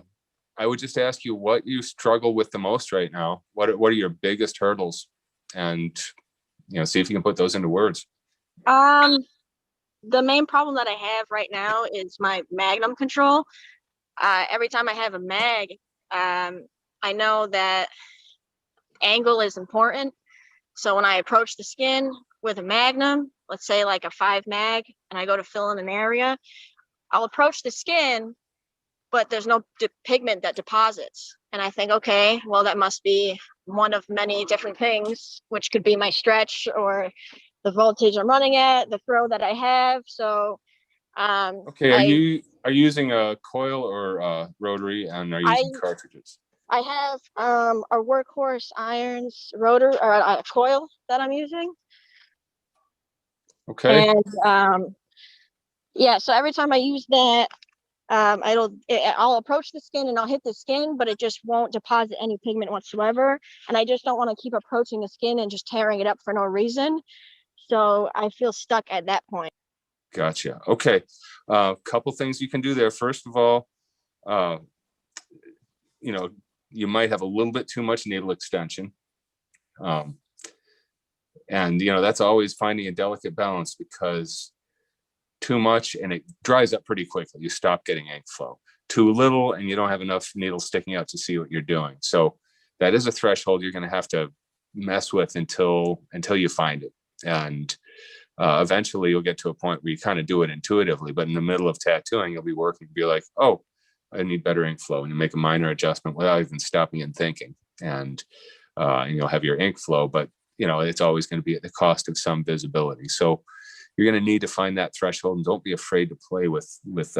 [SPEAKER 4] would just ask you what you struggle with the most right now. What are your biggest hurdles? And, see if you can put those into words.
[SPEAKER 5] the main problem that I have right now is my magnum control. Every time I have a mag, I know that angle is important. So when I approach the skin with a magnum, let's say like a 5 mag, and I go to fill in an area, I'll approach the skin, but there's no pigment that deposits. And I think, okay, well, that must be one of many different things, which could be my stretch or the voltage I'm running at, the throw that I have. So
[SPEAKER 4] Okay, are
[SPEAKER 5] I
[SPEAKER 4] you using a coil or rotary, and are you
[SPEAKER 5] I
[SPEAKER 4] using cartridges?
[SPEAKER 5] I have a workhorse irons rotor or a coil that I'm using.
[SPEAKER 4] Okay.
[SPEAKER 5] And yeah, so every time I use that, I'll approach the skin and I'll hit the skin, but it just won't deposit any pigment whatsoever. And I just don't want to keep approaching the skin and just tearing it up for no reason. So I feel stuck at that point.
[SPEAKER 4] Gotcha. Okay. Couple things you can do there. First of all, uh, you might have a little bit too much needle extension. And, that's always finding a delicate balance, because too much and it dries up pretty quickly. You stop getting ink flow. Too little and you don't have enough needles sticking out to see what you're doing. So that is a threshold you're going to have to mess with until you find it. And eventually you'll get to a point where you kind of do it intuitively, but in the middle of tattooing, you'll be working, be like, oh, I need better ink flow. And you make a minor adjustment without even stopping and thinking. And you'll have your ink flow, but it's always going to be at the cost of some visibility. So you're going to need to find that threshold, and don't be afraid to play with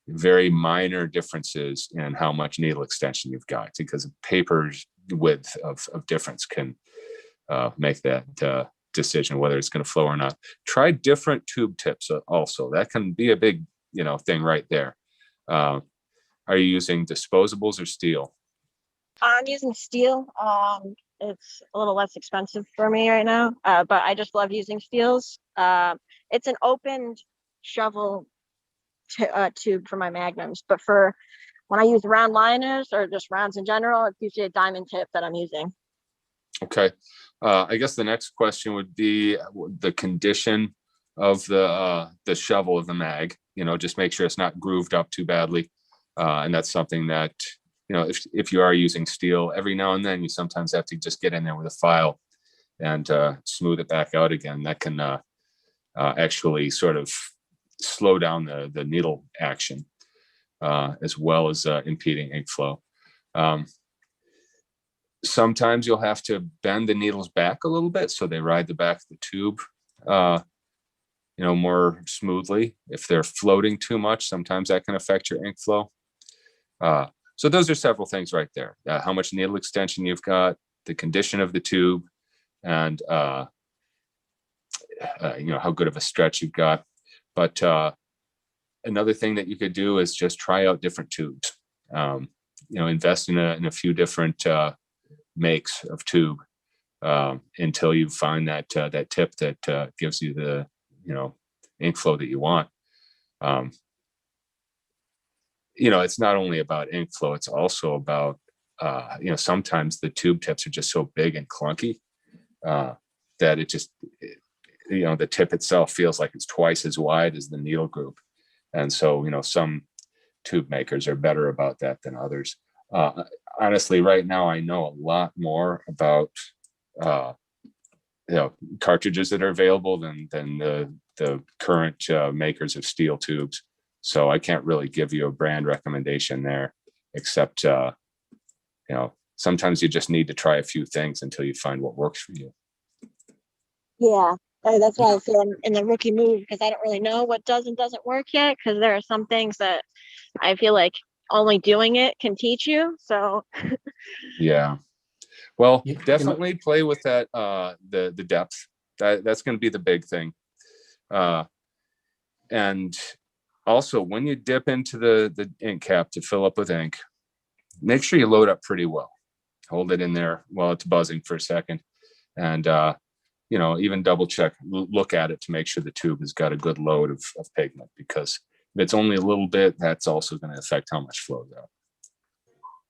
[SPEAKER 4] very minor differences in how much needle extension you've got, because paper's width of difference can make that decision whether it's going to flow or not. Try different tube tips also. That can be a big thing right there. Are you using disposables or steel?
[SPEAKER 5] I'm using steel. It's a little less expensive for me right now, but I just love using steels. It's an open shovel tube for my magnums, but for when I use round liners or just rounds in general, it's usually a diamond tip that I'm using.
[SPEAKER 4] Okay. I guess the next question would be the condition of the shovel of the mag. Just make sure it's not grooved up too badly. And that's something that, if you are using steel, every now and then you sometimes have to just get in there with a file and smooth it back out again. That can actually sort of slow down the needle action, as well as impeding ink flow. Sometimes you'll have to bend the needles back a little bit so they ride the back of the tube more smoothly. If they're floating too much, sometimes that can affect your ink flow. So those are several things right there. How much needle extension you've got, the condition of the tube, and how good of a stretch you've got. But another thing that you could do is just try out different tubes. Invest in a few different makes of tube until you find that tip that gives you the ink flow that you want. It's not only about ink flow, it's also about sometimes the tube tips are just so big and clunky that it just the tip itself feels like it's twice as wide as the needle group. And so some tube makers are better about that than others. Honestly, right now I know a lot more about cartridges that are available than the current makers of steel tubes. So I can't really give you a brand recommendation there, except sometimes you just need to try a few things until you find what works for you.
[SPEAKER 5] Yeah, that's why I feel in the rookie move, because I don't really know what does and doesn't work yet, because there are some things that I feel like only doing it can teach you. So
[SPEAKER 4] yeah, well,
[SPEAKER 2] You-
[SPEAKER 4] definitely play with that the depth. That's going to be the big thing. And Also, when you dip into the ink cap to fill up with ink, make sure you load up pretty well. Hold it in there while it's buzzing for a second. And, even double check, look at it to make sure the tube has got a good load of pigment, because if it's only a little bit, that's also going to affect how much flows out.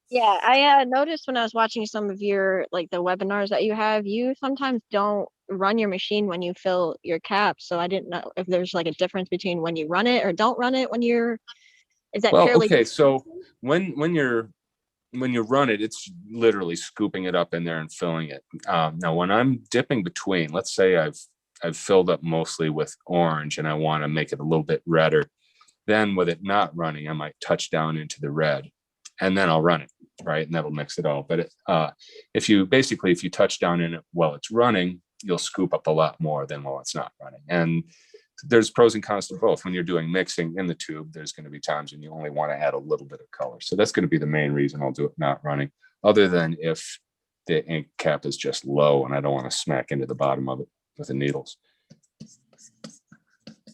[SPEAKER 5] Yeah, I noticed when I was watching some of your the webinars that you sometimes don't run your machine when you fill your cap. So I didn't know if there's a difference between when you run it or don't run it is that
[SPEAKER 4] Well,
[SPEAKER 5] purely?
[SPEAKER 4] okay, so when you run it, it's literally scooping it up in there and filling it. Now, when I'm dipping between, let's say I've filled up mostly with orange and I want to make it a little bit redder, then with it not running, I might touch down into the red, and then I'll run it, right? And that'll mix it all. But if you touch down in it while it's running, you'll scoop up a lot more than while it's not running. And there's pros and cons to both. When you're doing mixing in the tube, there's going to be times when you only want to add a little bit of color. So that's going to be the main reason I'll do it not running, other than if the ink cap is just low and I don't want to smack into the bottom of it with the needles.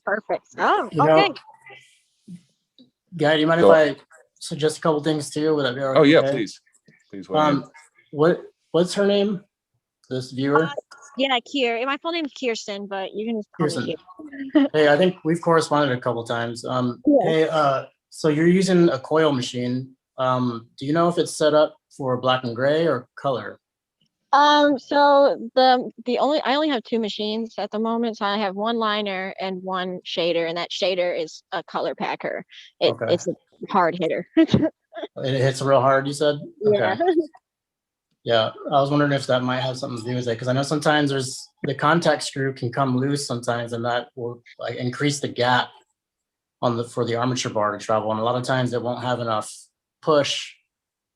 [SPEAKER 5] Perfect. Oh,
[SPEAKER 2] You
[SPEAKER 5] okay.
[SPEAKER 2] know, Guy, do you mind
[SPEAKER 4] So-
[SPEAKER 2] if I suggest a couple things too? Would that be all right?
[SPEAKER 4] Oh yeah,
[SPEAKER 2] Okay?
[SPEAKER 4] please. Weigh in.
[SPEAKER 2] What's her name? This viewer?
[SPEAKER 5] Yeah, my full name is Kirsten, but you can just call me
[SPEAKER 2] Kirsten. Hey, I think we've corresponded a couple times.
[SPEAKER 5] Yeah.
[SPEAKER 2] Hey, so you're using a coil machine. Do you know if it's set up for black and gray or color?
[SPEAKER 5] So I only have two machines at the moment. So I have one liner and one shader, and that shader is a color packer.
[SPEAKER 2] Okay.
[SPEAKER 5] It's a hard hitter.
[SPEAKER 2] It hits real hard, you said?
[SPEAKER 5] Yeah.
[SPEAKER 2] Okay. Yeah, I was wondering if that might have something to do with it, because I know sometimes the contact screw can come loose sometimes, and that will increase the gap for the armature bar to travel, and a lot of times it won't have enough push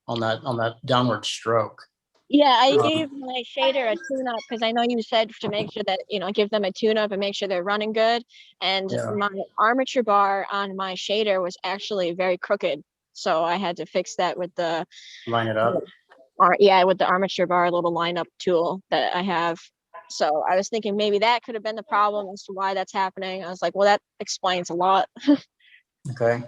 [SPEAKER 2] on that downward stroke.
[SPEAKER 5] Yeah, I gave my shader a tune-up because I know you said to make sure that, give them a tune-up and make sure they're running good. And
[SPEAKER 2] Yeah.
[SPEAKER 5] my armature bar on my shader was actually very crooked. So I had to fix that with the
[SPEAKER 2] Line it up.
[SPEAKER 5] with the armature bar little lineup tool that I have. So I was thinking maybe that could have been the problem as to why that's happening. I was like, well, that explains a lot.
[SPEAKER 2] Okay.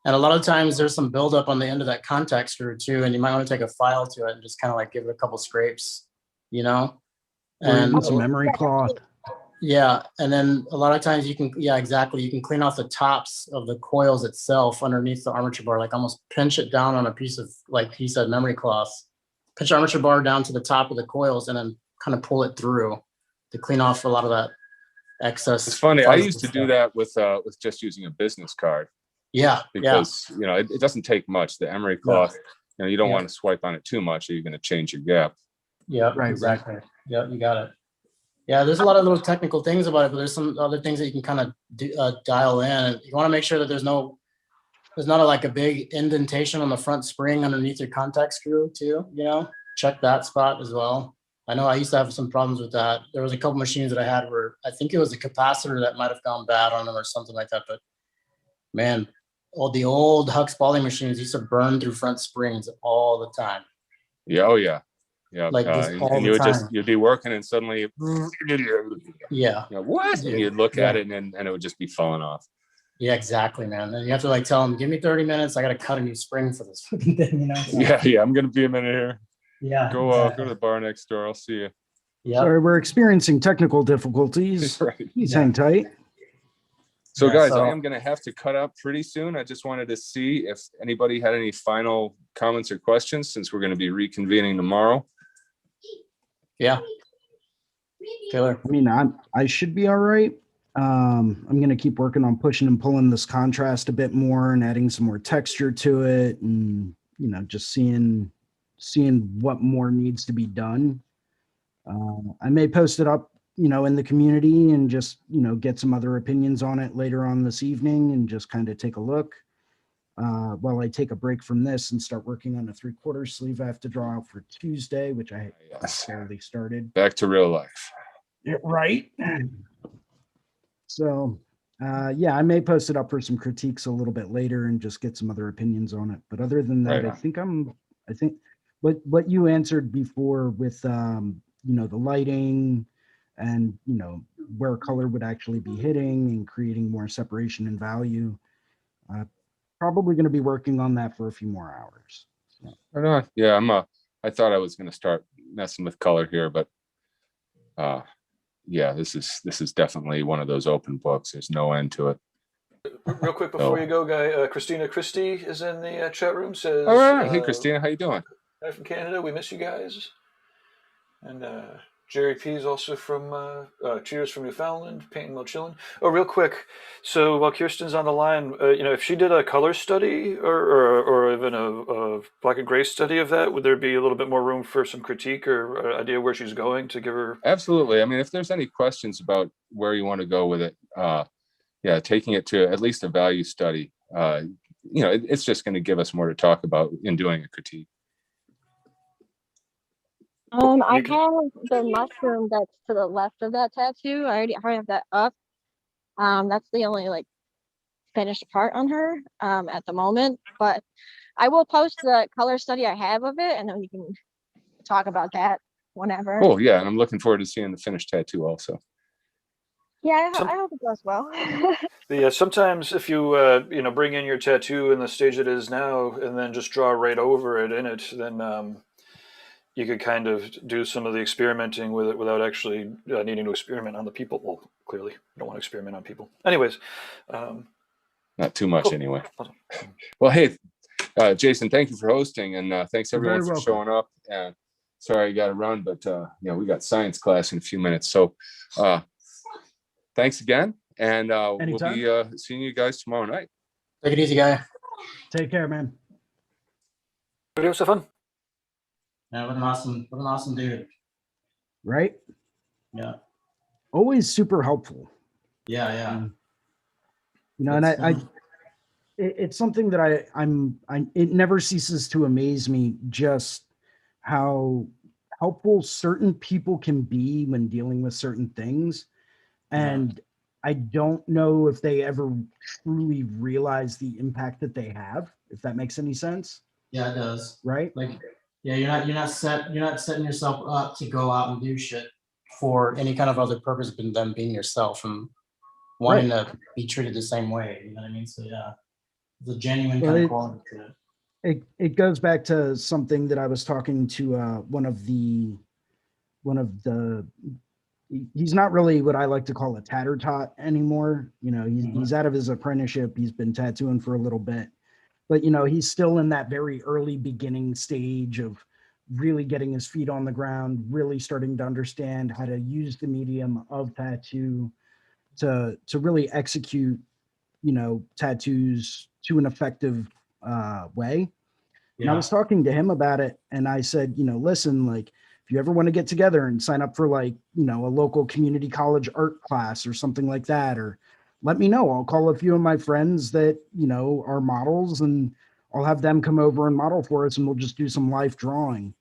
[SPEAKER 2] And a lot of times there's some buildup on the end of that contact screw too, and you might want to take a file to it and just kind of give it a couple scrapes,
[SPEAKER 3] Or
[SPEAKER 2] And
[SPEAKER 3] even some memory cloth.
[SPEAKER 2] yeah, and then a lot of times you can clean off the tops of the coils itself underneath the armature bar, almost pinch it down on a piece of, like he said, memory cloth. Pinch the armature bar down to the top of the coils and then kind of pull it through to clean off a lot of that excess.
[SPEAKER 4] It's funny. I used to do that with just using a business card.
[SPEAKER 2] Yeah,
[SPEAKER 4] because it doesn't take much. The emery cloth, you don't want to swipe on it too much, or you're going to change your gap.
[SPEAKER 2] Yeah, right, exactly. Yeah, you got it. Yeah, there's a lot of little technical things about it, but there's some other things that you can kind of dial in. And you want to make sure that there's not a big indentation on the front spring underneath your contact screw too. Check that spot as well. I know I used to have some problems with that. There was a couple machines that I had where I think it was a capacitor that might have gone bad on them or something like that. But man, the old Huck Spalding machines used to burn through front springs all the time.
[SPEAKER 4] Yeah. Oh yeah. Yeah.
[SPEAKER 2] And
[SPEAKER 4] you'd be working and suddenly,
[SPEAKER 2] yeah.
[SPEAKER 4] What? And you'd look at it and it would just be falling off.
[SPEAKER 2] Yeah, exactly, man. And you have to tell them, give me 30 minutes. I got to cut a new spring for this fucking thing, So,
[SPEAKER 4] Yeah. I'm going to be a minute here.
[SPEAKER 2] Yeah.
[SPEAKER 4] Go to the bar next door. I'll see you.
[SPEAKER 2] Yeah.
[SPEAKER 3] Sorry, we're experiencing technical difficulties.
[SPEAKER 4] Right.
[SPEAKER 3] Please hang tight.
[SPEAKER 4] So
[SPEAKER 2] Yeah,
[SPEAKER 4] guys,
[SPEAKER 2] so-
[SPEAKER 4] I am going to have to cut out pretty soon. I just wanted to see if anybody had any final comments or questions, since we're going to be reconvening tomorrow.
[SPEAKER 2] Yeah. Taylor.
[SPEAKER 3] I mean, I should be all right. I'm going to keep working on pushing and pulling this contrast a bit more and adding some more texture to it, and just seeing what more needs to be done. I may post it up, in the community and just, get some other opinions on it later on this evening and just kind of take a look. While I take a break from this and start working on a 3/4 sleeve I have to draw out for Tuesday, which I barely started.
[SPEAKER 4] Back to real life.
[SPEAKER 3] Yeah, right. So, I may post it up for some critiques a little bit later and just get some other opinions on it. But other than that,
[SPEAKER 4] Right.
[SPEAKER 3] I think what you answered before with, the lighting and, where color would actually be hitting and creating more separation and value. Probably going to be working on that for a few more hours. So.
[SPEAKER 4] Right on. Yeah, I thought I was going to start messing with color here, but yeah, this is definitely one of those open books. There's no end to it.
[SPEAKER 1] Real quick before you go, Guy, Christina Christie is in the chat room. Says,
[SPEAKER 4] all right. Hey, Christina, how you doing?
[SPEAKER 1] Hi from Canada. We miss you guys. And Jerry P is also from Cheers from Newfoundland, painting while chilling. Oh, real quick. So while Kirsten's on the line, if she did a color study or even a black and gray study of that, would there be a little bit more room for some critique or idea where she's going to give her?
[SPEAKER 4] Absolutely. I mean, if there's any questions about where you want to go with it, yeah, taking it to at least a value study, it's just going to give us more to talk about in doing a critique.
[SPEAKER 5] I have the mushroom that's to the left of that tattoo. I already have that up. That's the only like finished part on her at the moment. But I will post the color study I have of it, and then we can talk about that whenever.
[SPEAKER 4] Oh yeah, and I'm looking forward to seeing the finished tattoo also.
[SPEAKER 5] Yeah, I hope it goes well.
[SPEAKER 1] Sometimes if you bring in your tattoo in the stage it is now, and then just draw right over it in it, then you could kind of do some of the experimenting with it without actually needing to experiment on the people. Well, clearly, you don't want to experiment on people. Anyways.
[SPEAKER 4] Not too much,
[SPEAKER 1] cool.
[SPEAKER 4] Anyway. Well, hey, Jason, thank you for hosting, and thanks everyone for showing up. And sorry you got to run, but we got science class in a few minutes. So thanks again, and we'll be seeing you guys tomorrow night.
[SPEAKER 2] Take it easy, Guy.
[SPEAKER 3] Take care, man.
[SPEAKER 1] Video so fun.
[SPEAKER 2] Yeah, what an awesome dude.
[SPEAKER 3] Right?
[SPEAKER 2] Yeah.
[SPEAKER 3] Always super helpful.
[SPEAKER 2] Yeah.
[SPEAKER 3] And it's something that it never ceases to amaze me just how helpful certain people can be when dealing with certain things. And I don't know if they ever truly realize the impact that they have, if that makes any sense.
[SPEAKER 2] Yeah, it does.
[SPEAKER 3] Right?
[SPEAKER 2] Like, yeah, you're not setting yourself up to go out and do shit for any kind of other purpose than being yourself and wanting to be treated the same way. You know what I mean? So yeah, it's a genuine kind of quality to it.
[SPEAKER 3] It goes back to something that I was talking to one of the he's not really what I like to call a tatter tot anymore. He's out of his apprenticeship. He's been tattooing for a little bit, but he's still in that very early beginning stage of really getting his feet on the ground, really starting to understand how to use the medium of tattoo to really execute, tattoos to an effective way. And I was talking to him about it, and I said, listen, like, if you ever want to get together and sign up for a local community college art class or something like that, or let me know. I'll call a few of my friends that, are models, and I'll have them come over and model for us, and we'll just do some life drawing,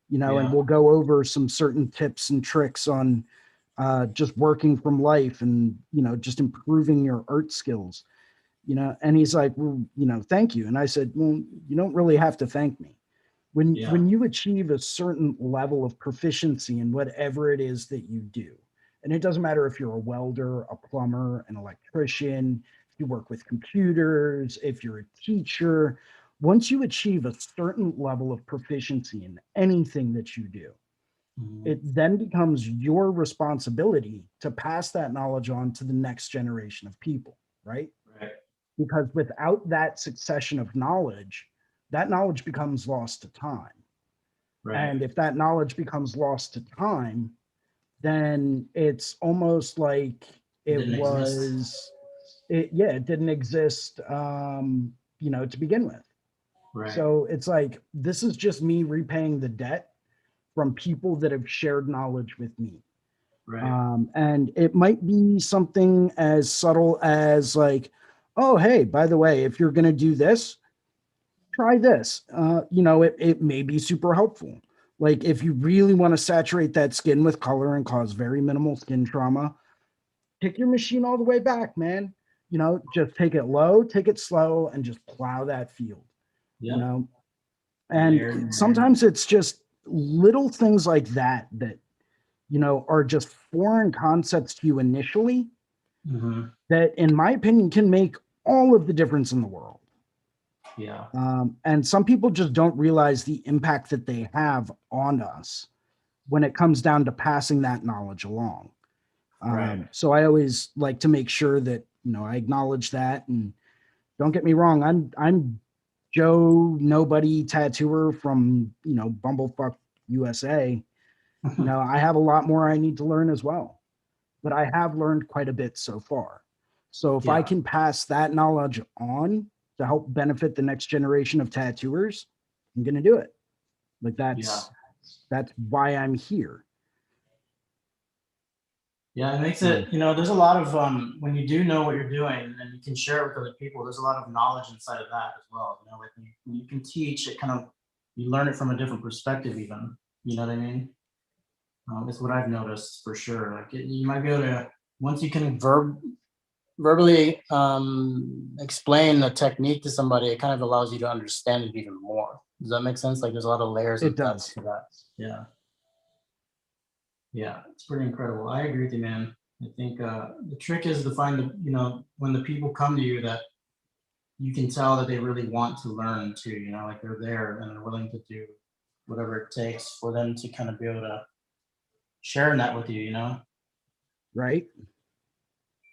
[SPEAKER 3] and we'll go over some certain tips and tricks on just working from life and, just improving your art skills, and he's like, well, thank you. And I said, well, you don't really have to thank me. When you achieve a certain level of proficiency in whatever it is that you do, and it doesn't matter if you're a welder, a plumber, an electrician, if you work with computers, if you're a teacher, once you achieve a certain level of proficiency in anything that you do, it then becomes your responsibility to pass that knowledge on to the next generation of people, right?
[SPEAKER 2] Right.
[SPEAKER 3] Because without that succession of knowledge, that knowledge becomes lost to time. Right. And if that knowledge becomes lost to time, then it's almost like it didn't exist, to begin with. Right. So it's like, this is just me repaying the debt from people that have shared knowledge with me. Right. And it might be something as subtle as like, oh, hey, by the way, if you're going to do this, try this. It may be super helpful. Like, if you really want to saturate that skin with color and cause very minimal skin trauma, pick your machine all the way back, man. Just take it low, take it slow, and just plow that field. Yeah. And sometimes it's just little things like that are just foreign concepts to you initially, that, in my opinion, can make all of the difference in the world.
[SPEAKER 2] Yeah.
[SPEAKER 3] And some people just don't realize the impact that they have on us when it comes down to passing that knowledge along.
[SPEAKER 2] Right.
[SPEAKER 3] So I always like to make sure that, you know, I acknowledge that. And don't get me wrong, I'm Joe Nobody tattooer from, you know, Bumblefuck USA. You know, I have a lot more I need to learn as well, but I have learned quite a bit so far. So if I
[SPEAKER 2] Yeah.
[SPEAKER 3] can pass that knowledge on to help benefit the next generation of tattooers, I'm going to do it. Like that's why I'm here.
[SPEAKER 2] Yeah, it makes it, you know, there's a lot of, when you do know what you're doing and you can share it with other people, there's a lot of knowledge inside of that as well. You know, like when you can teach, it kind of, you learn it from a different perspective even, you know what I mean? It's what I've noticed for sure. Like you might be able to, once you can verbally explain the technique to somebody, it kind of allows you to understand it even more. Does that make sense? Like there's a lot of layers
[SPEAKER 3] It
[SPEAKER 2] of depth
[SPEAKER 3] does.
[SPEAKER 2] to that. Yeah. Yeah, it's pretty incredible. I agree with you, man. I think the trick is to find the, you know, when the people come to you that you can tell that they really want to learn too, you know, like they're there and they're willing to do whatever it takes for them to kind of be able to share that with you, you know?
[SPEAKER 3] Right.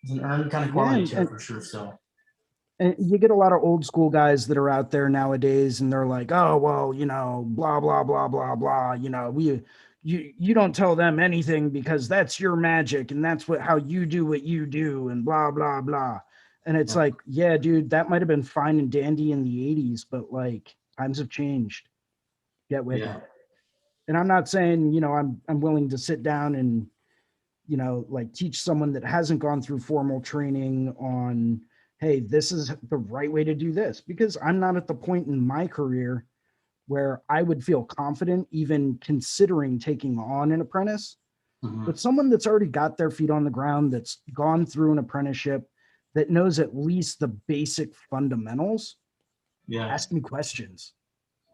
[SPEAKER 2] It's an earned kind of
[SPEAKER 3] Yeah,
[SPEAKER 2] quality to it for sure. So
[SPEAKER 3] and you get a lot of old school guys that are out there nowadays and they're like, oh, well, you know, blah, blah, blah, blah, blah. You know, you don't tell them anything because that's your magic and that's how you do what you do and blah, blah, blah. And it's like, yeah, dude, that might have been fine and dandy in the 80s, but like times have changed. Get with it. And I'm not saying, you know, I'm willing to sit down and, you know, like teach someone that hasn't gone through formal training on, hey, this is the right way to do this, because I'm not at the point in my career where I would feel confident even considering taking on an apprentice. But someone that's already got their feet on the ground, that's gone through an apprenticeship, that knows at least the basic fundamentals, ask me questions.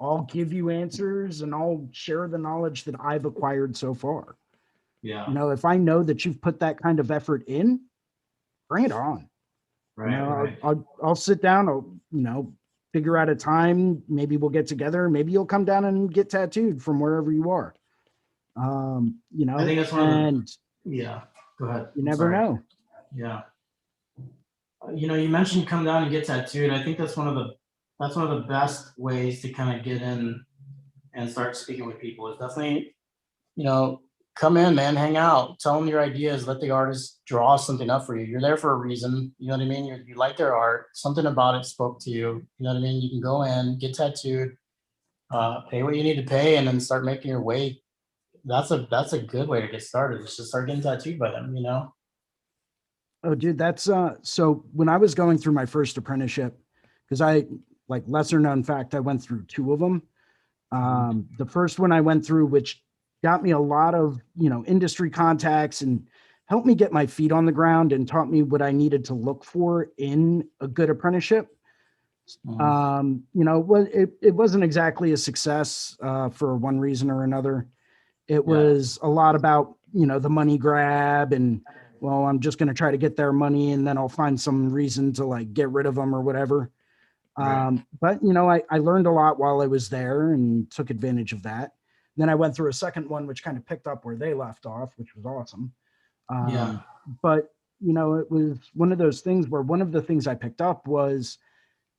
[SPEAKER 3] I'll give you answers and I'll share the knowledge that I've acquired so far.
[SPEAKER 2] yeah.
[SPEAKER 3] You know, if I know that you've put that kind of effort in, bring it on.
[SPEAKER 2] Right.
[SPEAKER 3] You know,
[SPEAKER 2] Right.
[SPEAKER 3] I'll sit down, I'll, you know, figure out a time, maybe we'll get together, maybe you'll come down and get tattooed from wherever you are. You know,
[SPEAKER 2] I think that's yeah. Go ahead.
[SPEAKER 3] You never know.
[SPEAKER 2] Yeah. You know, you mentioned come down and get tattooed. I think that's one of the best ways to kind of get in and start speaking with people. It's definitely, you know, come in, man, hang out, tell them your ideas, let the artist draw something up for you. You're there for a reason. You know what I mean? You like their art, something about it spoke to you. You know what I mean? You can go in, get tattooed, pay what you need to pay, and then start making your way. That's a good way to get started. Is just start getting tattooed by them, you know?
[SPEAKER 3] Oh, dude, that's so when I was going through my first apprenticeship, because I, like, lesser known fact, I went through two of them. The first one I went through, which got me a lot of, you know, industry contacts and helped me get my feet on the ground and taught me what I needed to look for in a good apprenticeship. You know, it wasn't exactly a success for one reason or another. It was a lot about, you know, the money grab and, well, I'm just going to try to get their money and then I'll find some reason to like get rid of them or whatever. But, you know, I learned a lot while I was there and took advantage of that. Then I went through a second one, which kind of picked up where they left off, which was awesome. But, you know, it was one of those things where one of the things I picked up was,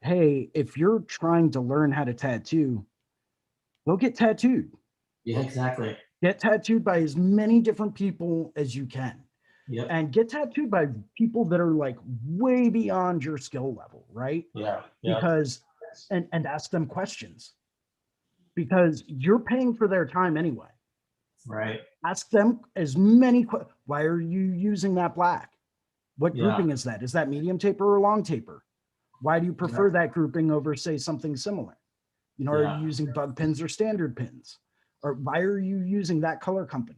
[SPEAKER 3] hey, if you're trying to learn how to tattoo, go get tattooed.
[SPEAKER 2] Yeah, exactly.
[SPEAKER 3] Get tattooed by as many different people as you can.
[SPEAKER 2] Yep.
[SPEAKER 3] And get tattooed by people that are like way beyond your skill level, right?
[SPEAKER 2] Yeah.
[SPEAKER 3] Because and ask them questions, because you're paying for their time anyway.
[SPEAKER 2] Right.
[SPEAKER 3] Ask them as many why are you using that black? What grouping is that? Is that medium taper or long taper? Why do you prefer that grouping over, say, something similar? You know, are you using bug pins or standard pins? Or why are you using that color company?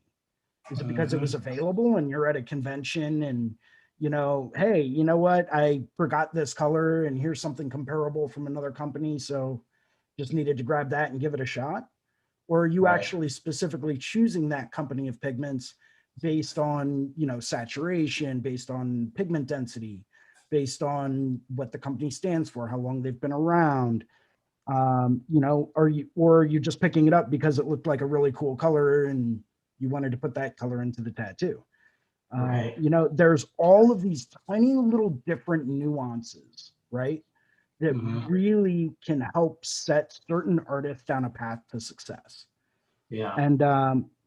[SPEAKER 3] Is it because it was available and you're at a convention and, you know, hey, you know what? I forgot this color and here's something comparable from another company. So just needed to grab that and give it a shot. Or are you actually specifically choosing that company of pigments based on, you know, saturation, based on pigment density, based on what the company stands for, how long they've been around. You know, or are you just picking it up because it looked like a really cool color and you wanted to put that color into the tattoo?
[SPEAKER 2] Right.
[SPEAKER 3] You know, there's all of these tiny little different nuances, right? That
[SPEAKER 2] Mhm.
[SPEAKER 3] really can help set certain artists down a path to success.
[SPEAKER 2] Yeah.
[SPEAKER 3] And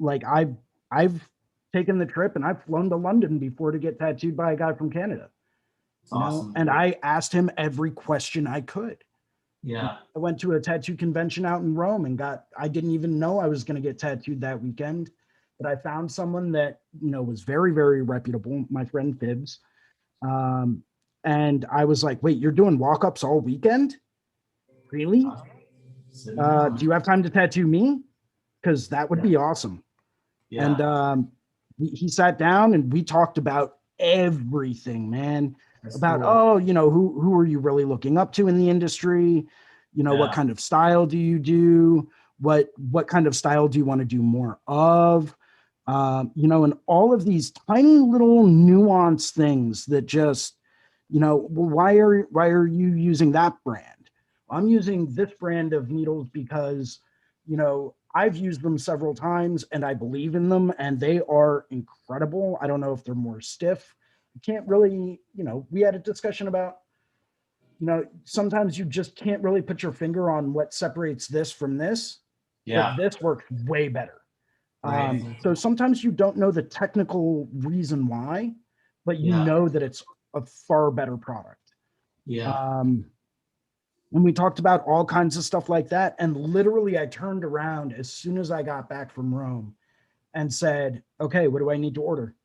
[SPEAKER 3] like I've taken the trip and I've flown to London before to get tattooed by a guy from Canada.
[SPEAKER 2] It's
[SPEAKER 3] You know,
[SPEAKER 2] awesome.
[SPEAKER 3] and
[SPEAKER 2] dude.
[SPEAKER 3] I asked him every question I could.
[SPEAKER 2] Yeah.
[SPEAKER 3] I went to a tattoo convention out in Rome and I didn't even know I was going to get tattooed that weekend, but I found someone that, you know, was very, very reputable, my friend Tibbs. Um, and I was like, wait, you're doing walk-ups all weekend? Really?
[SPEAKER 2] Sitting down.
[SPEAKER 3] Do you have time to tattoo me? Because that would be awesome.
[SPEAKER 2] Yeah.
[SPEAKER 3] And he sat down and we talked about everything, man.
[SPEAKER 2] That's
[SPEAKER 3] About,
[SPEAKER 2] cool.
[SPEAKER 3] oh, you know, who are you really looking up to in the industry? You know, what
[SPEAKER 2] Yeah.
[SPEAKER 3] kind of style do you do? What kind of style do you want to do more of? You know, and all of these tiny little nuance things that just, you know, well, why are you using that brand? I'm using this brand of needles because, you know, I've used them several times and I believe in them and they are incredible. I don't know if they're more stiff. You can't really, you know, we had a discussion about, you know, sometimes you just can't really put your finger on what separates this from this,
[SPEAKER 2] Yeah.
[SPEAKER 3] but this works way better.
[SPEAKER 2] Right.
[SPEAKER 3] So sometimes you don't know the technical reason why, but you
[SPEAKER 2] Yeah.
[SPEAKER 3] know that it's a far better product.
[SPEAKER 2] Yeah.
[SPEAKER 3] And we talked about all kinds of stuff like that. And literally, I turned around as soon as I got back from Rome and said, okay, what do I need to order?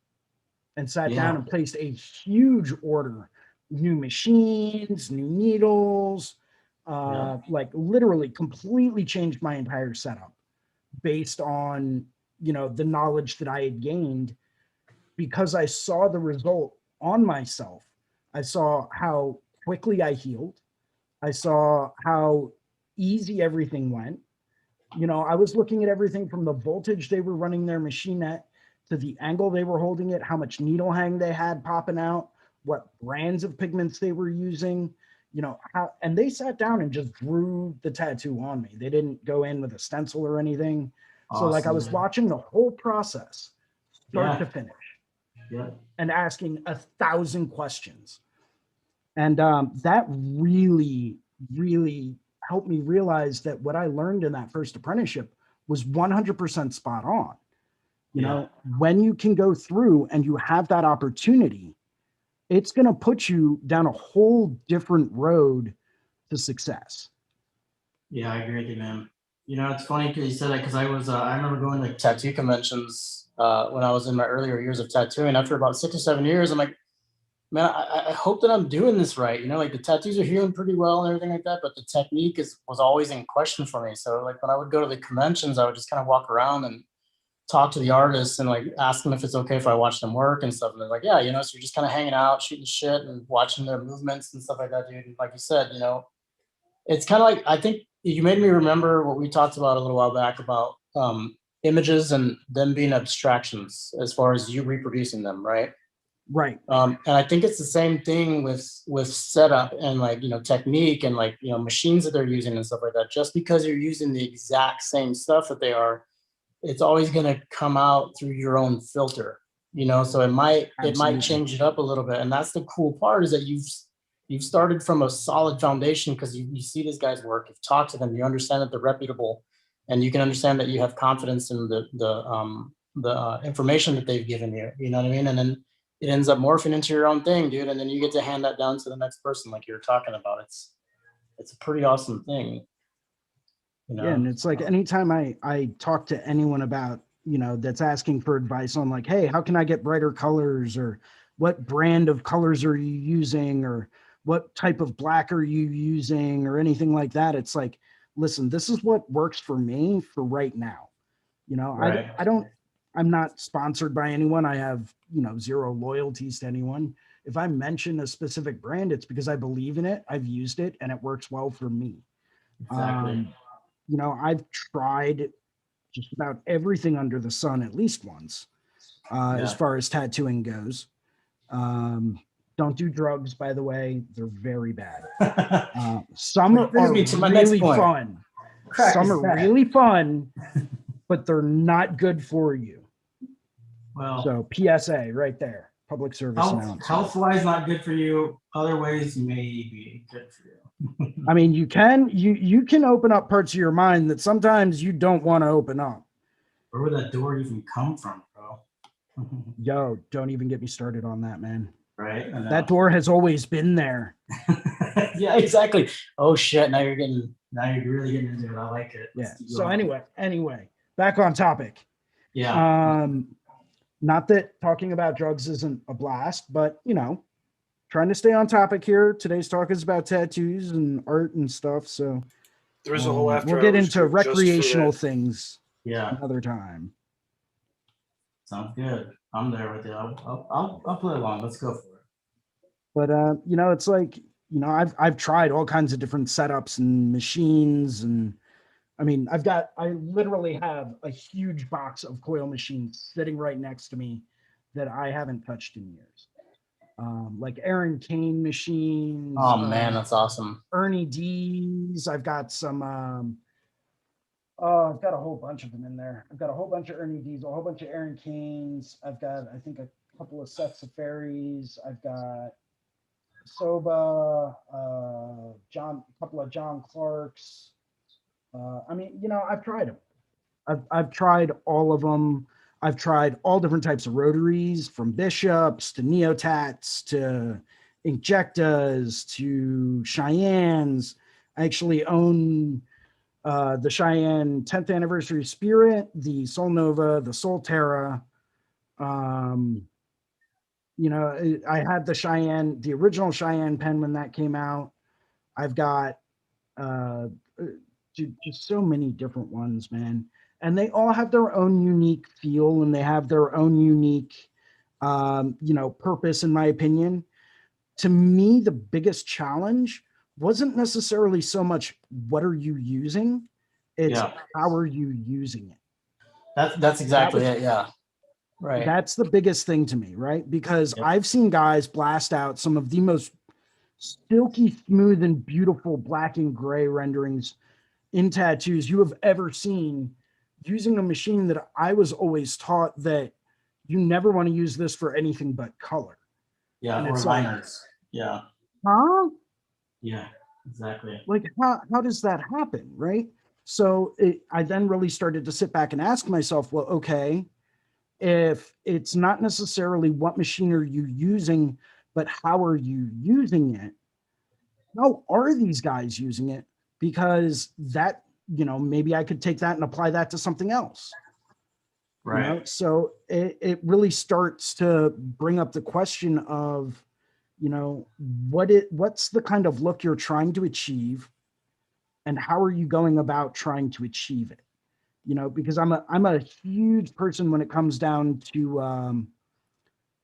[SPEAKER 3] And sat down
[SPEAKER 2] Yeah.
[SPEAKER 3] and placed a huge order, new machines, new needles,
[SPEAKER 2] Yeah.
[SPEAKER 3] like literally completely changed my entire setup based on, you know, the knowledge that I had gained because I saw the result on myself. I saw how quickly I healed. I saw how easy everything went. You know, I was looking at everything from the voltage they were running their machine at to the angle they were holding it, how much needle hang they had popping out, what brands of pigments they were using, you know, how, and they sat down and just drew the tattoo on me. They didn't go in with a stencil or anything. So like I was
[SPEAKER 2] Awesome.
[SPEAKER 3] watching the whole process start
[SPEAKER 2] Yeah.
[SPEAKER 3] to finish
[SPEAKER 2] Yeah.
[SPEAKER 3] and asking 1,000 questions. And that really, really helped me realize that what I learned in that first apprenticeship was 100% spot on. You
[SPEAKER 2] Yeah.
[SPEAKER 3] know, when you can go through and you have that opportunity, it's going to put you down a whole different road to success.
[SPEAKER 2] Yeah, I agree with you, man. You know, it's funny because you said that because I remember going to tattoo conventions when I was in my earlier years of tattooing. After about 6 or 7 years, I'm like, man, I hope that I'm doing this right. You know, like the tattoos are healing pretty well and everything like that, but the technique was always in question for me. So like when I would go to the conventions, I would just kind of walk around and talk to the artists and like ask them if it's okay if I watch them work and stuff. And they're like, yeah, you know, so you're just kind of hanging out, shooting shit and watching their movements and stuff like that, dude. And like you said, you know, it's kind of like, I think you made me remember what we talked about a little while back about images and them being abstractions as far as you reproducing them, right?
[SPEAKER 3] Right.
[SPEAKER 2] And I think it's the same thing with setup and like, you know, technique and like, you know, machines that they're using and stuff like that. Just because you're using the exact same stuff that they are, it's always going to come out through your own filter, you know. So it might
[SPEAKER 3] Absolutely.
[SPEAKER 2] change it up a little bit, and that's the cool part is that you've started from a solid foundation because you see these guys work, you've talked to them, you understand that they're reputable, and you can understand that you have confidence in the information that they've given you. You know what I mean? And then it ends up morphing into your own thing, dude. And then you get to hand that down to the next person, like you were talking about. It's a pretty awesome thing. You know?
[SPEAKER 3] Yeah, and it's like anytime I talk to anyone about, you know, that's asking for advice on like, hey, how can I get brighter colors, or what brand of colors are you using, or what type of black are you using, or anything like that, it's like, listen, this is what works for me for right now. You know,
[SPEAKER 2] Right.
[SPEAKER 3] I'm not sponsored by anyone. I have, you know, zero loyalties to anyone. If I mention a specific brand, it's because I believe in it, I've used it, and it works well for me.
[SPEAKER 2] Exactly.
[SPEAKER 3] You know, I've tried just about everything under the sun at least once, as
[SPEAKER 2] Yeah.
[SPEAKER 3] far as tattooing goes. Don't do drugs, by the way. They're very bad. Some
[SPEAKER 2] Which brings
[SPEAKER 3] are
[SPEAKER 2] me to my next
[SPEAKER 3] really
[SPEAKER 2] point.
[SPEAKER 3] fun.
[SPEAKER 2] Crack
[SPEAKER 3] Some
[SPEAKER 2] is
[SPEAKER 3] are
[SPEAKER 2] bad.
[SPEAKER 3] really fun, but they're not good for you.
[SPEAKER 2] Well,
[SPEAKER 3] So PSA right there, public service announcement.
[SPEAKER 2] health-wise, not good for you. Other ways may be good for you.
[SPEAKER 3] I mean, you can open up parts of your mind that sometimes you don't want to open up.
[SPEAKER 2] Where would that door even come from, bro?
[SPEAKER 3] Yo, don't even get me started on that, man.
[SPEAKER 2] Right? I know.
[SPEAKER 3] That door has always been there.
[SPEAKER 2] Yeah, exactly. Oh shit! Now you're really getting into it. I like it.
[SPEAKER 3] Yeah.
[SPEAKER 2] Let's keep
[SPEAKER 3] So
[SPEAKER 2] going.
[SPEAKER 3] anyway, back on topic.
[SPEAKER 2] Yeah.
[SPEAKER 3] Not that talking about drugs isn't a blast, but trying to stay on topic here. Today's talk is about tattoos and art and stuff. So
[SPEAKER 1] There's a whole after
[SPEAKER 3] we'll get
[SPEAKER 1] hours
[SPEAKER 3] into
[SPEAKER 1] group just for
[SPEAKER 3] recreational
[SPEAKER 1] that.
[SPEAKER 3] things
[SPEAKER 2] Yeah.
[SPEAKER 3] another time.
[SPEAKER 2] Sounds good. I'm there with you. I'll play along. Let's go for it.
[SPEAKER 3] But it's like, I've tried all kinds of different setups and machines, and I mean, I literally have a huge box of coil machines sitting right next to me that I haven't touched in years. Like Aaron Kane machines.
[SPEAKER 2] Oh man, that's awesome.
[SPEAKER 3] Ernie D's. I've got some. I've got a whole bunch of them in there. I've got a whole bunch of Ernie D's, a whole bunch of Aaron Kanes. I've got, I think, a couple of sets of fairies. I've got Soba, a couple of John Clarks. I mean, I've tried them. I've tried all of them. I've tried all different types of rotaries, from Bishops to Neotats to Inkjectas to Cheyennes. I actually own the Cheyenne 10th Anniversary Spirit, the Sol Nova, the Sol Terra. I had the original Cheyenne pen when that came out. I've got just so many different ones, man. And they all have their own unique feel, and they have their own unique, purpose, in my opinion. To me, the biggest challenge wasn't necessarily so much what are you using, it's how are you using it.
[SPEAKER 2] That's exactly it. Yeah. Right.
[SPEAKER 3] That's the biggest thing to me, right? Because I've seen guys blast out some of the most silky smooth and beautiful black and gray renderings in tattoos you have ever seen, using a machine that I was always taught that you never want to use this for anything but color.
[SPEAKER 2] Yeah,
[SPEAKER 3] and
[SPEAKER 2] or
[SPEAKER 3] it's
[SPEAKER 2] liners. Yeah.
[SPEAKER 3] Huh?
[SPEAKER 2] Yeah, exactly.
[SPEAKER 3] Like, how does that happen, right? So I then really started to sit back and ask myself, well, okay, if it's not necessarily what machine are you using, but how are you using it? How are these guys using it? Because that, maybe I could take that and apply that to something else.
[SPEAKER 2] Right.
[SPEAKER 3] So it really starts to bring up the question of, what's the kind of look you're trying to achieve, and how are you going about trying to achieve it? Because I'm a huge person when it comes down to,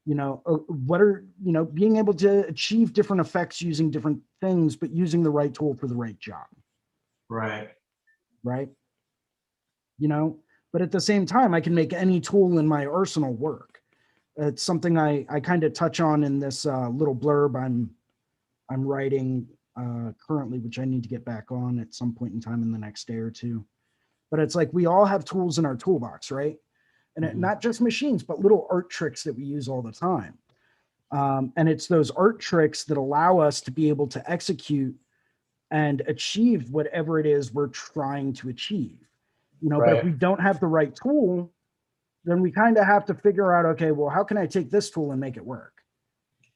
[SPEAKER 3] what are, being able to achieve different effects using different things, but using the right tool for the right job.
[SPEAKER 2] Right.
[SPEAKER 3] Right. But at the same time, I can make any tool in my arsenal work. It's something I kind of touch on in this little blurb I'm writing currently, which I need to get back on at some point in time in the next day or two. But it's like, we all have tools in our toolbox, right? And not just machines, but little art tricks that we use all the time. And it's those art tricks that allow us to be able to execute and achieve whatever it is we're trying to achieve. But if we don't have the right tool, then we kind of have to figure out, okay, well, how can I take this tool and make it work?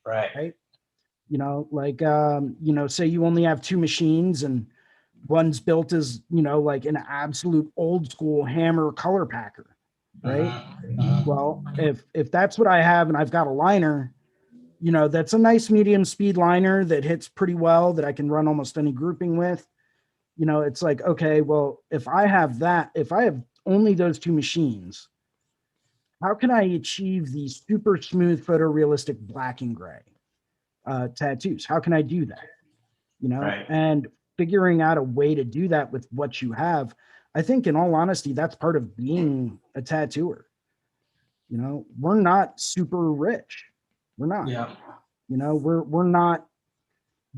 [SPEAKER 2] Right.
[SPEAKER 3] Say you only have two machines, and one's built as, like an absolute old school hammer color packer, right? Well, if that's what I have, and I've got a liner, that's a nice medium speed liner that hits pretty well, that I can run almost any grouping with. It's like, okay, well, if I have only those two machines, how can I achieve these super smooth photorealistic black and gray tattoos? How can I do that?
[SPEAKER 2] Right.
[SPEAKER 3] And figuring out a way to do that with what you have, I think, in all honesty, that's part of being a tattooer. We're not super rich. We're not.
[SPEAKER 2] Yeah.
[SPEAKER 3] You know, we're not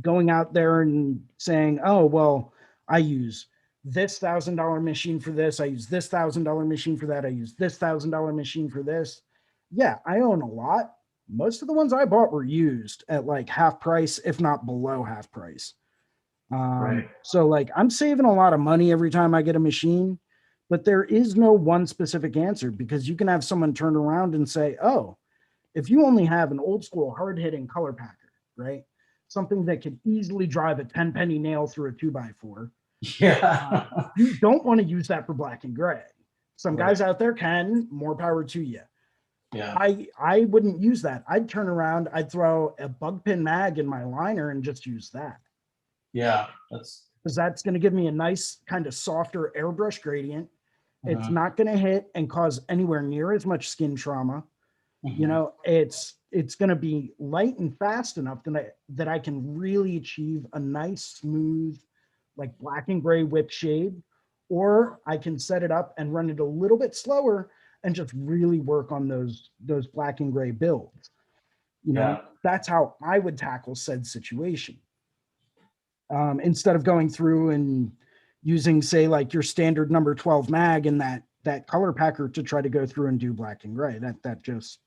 [SPEAKER 3] going out there and saying, oh, well, I use this $1,000 machine for this. I use this $1,000 machine for that. I use this $1,000 machine for this. Yeah, I own a lot. Most of the ones I bought were used at like half price, if not below half price.
[SPEAKER 6] Right.
[SPEAKER 3] So like I'm saving a lot of money every time I get a machine, but there is no one specific answer, because you can have someone turn around and say, oh, if you only have an old school hard hitting color packer, right? Something that could easily drive a 10 penny nail through a 2x4.
[SPEAKER 6] Yeah.
[SPEAKER 3] You don't want to use that for black and gray. Some
[SPEAKER 6] Right.
[SPEAKER 3] guys out there can, more power to you.
[SPEAKER 6] Yeah.
[SPEAKER 3] I wouldn't use that. I'd turn around, I'd throw a bug pin mag in my liner and just use that.
[SPEAKER 6] Yeah. That's
[SPEAKER 3] Because that's going to give me a nice kind of softer airbrush gradient. It's not going to hit and cause anywhere near as much skin trauma. You know, it's going to be light and fast enough that I can really achieve a nice, smooth, like black and gray whip shade, or I can set it up and run it a little bit slower and just really work on those black and gray builds. You know,
[SPEAKER 6] Yeah.
[SPEAKER 3] that's how I would tackle said situation. Instead of going through and using, say, like your standard number 12 mag and that color packer to try to go through and do black and gray. That just,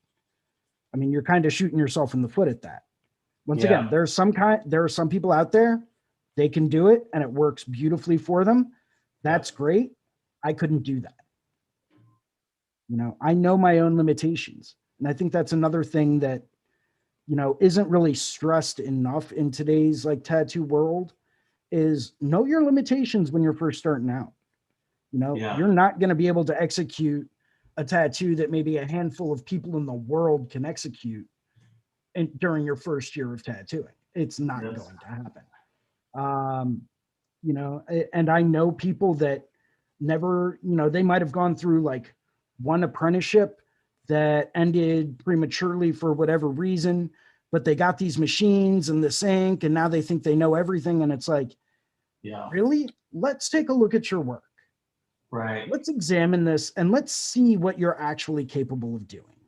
[SPEAKER 3] I mean, you're kind of shooting yourself in the foot at that. Once
[SPEAKER 6] Yeah.
[SPEAKER 3] again, there are some people out there, they can do it and it works beautifully for them. That's great. I couldn't do that. You know, I know my own limitations. And I think that's another thing that, you know, isn't really stressed enough in today's like tattoo world, is know your limitations when you're first starting out. You know,
[SPEAKER 6] Yeah.
[SPEAKER 3] you're not going to be able to execute a tattoo that maybe a handful of people in the world can execute during your first year of tattooing. It's not
[SPEAKER 6] Yes.
[SPEAKER 3] going to happen. You know, and I know people that never, you know, they might have gone through like one apprenticeship that ended prematurely for whatever reason, but they got these machines and this ink and now they think they know everything. And it's like,
[SPEAKER 6] Yeah.
[SPEAKER 3] really? Let's take a look at your work.
[SPEAKER 6] Right.
[SPEAKER 3] Let's examine this and let's see what you're actually capable of doing.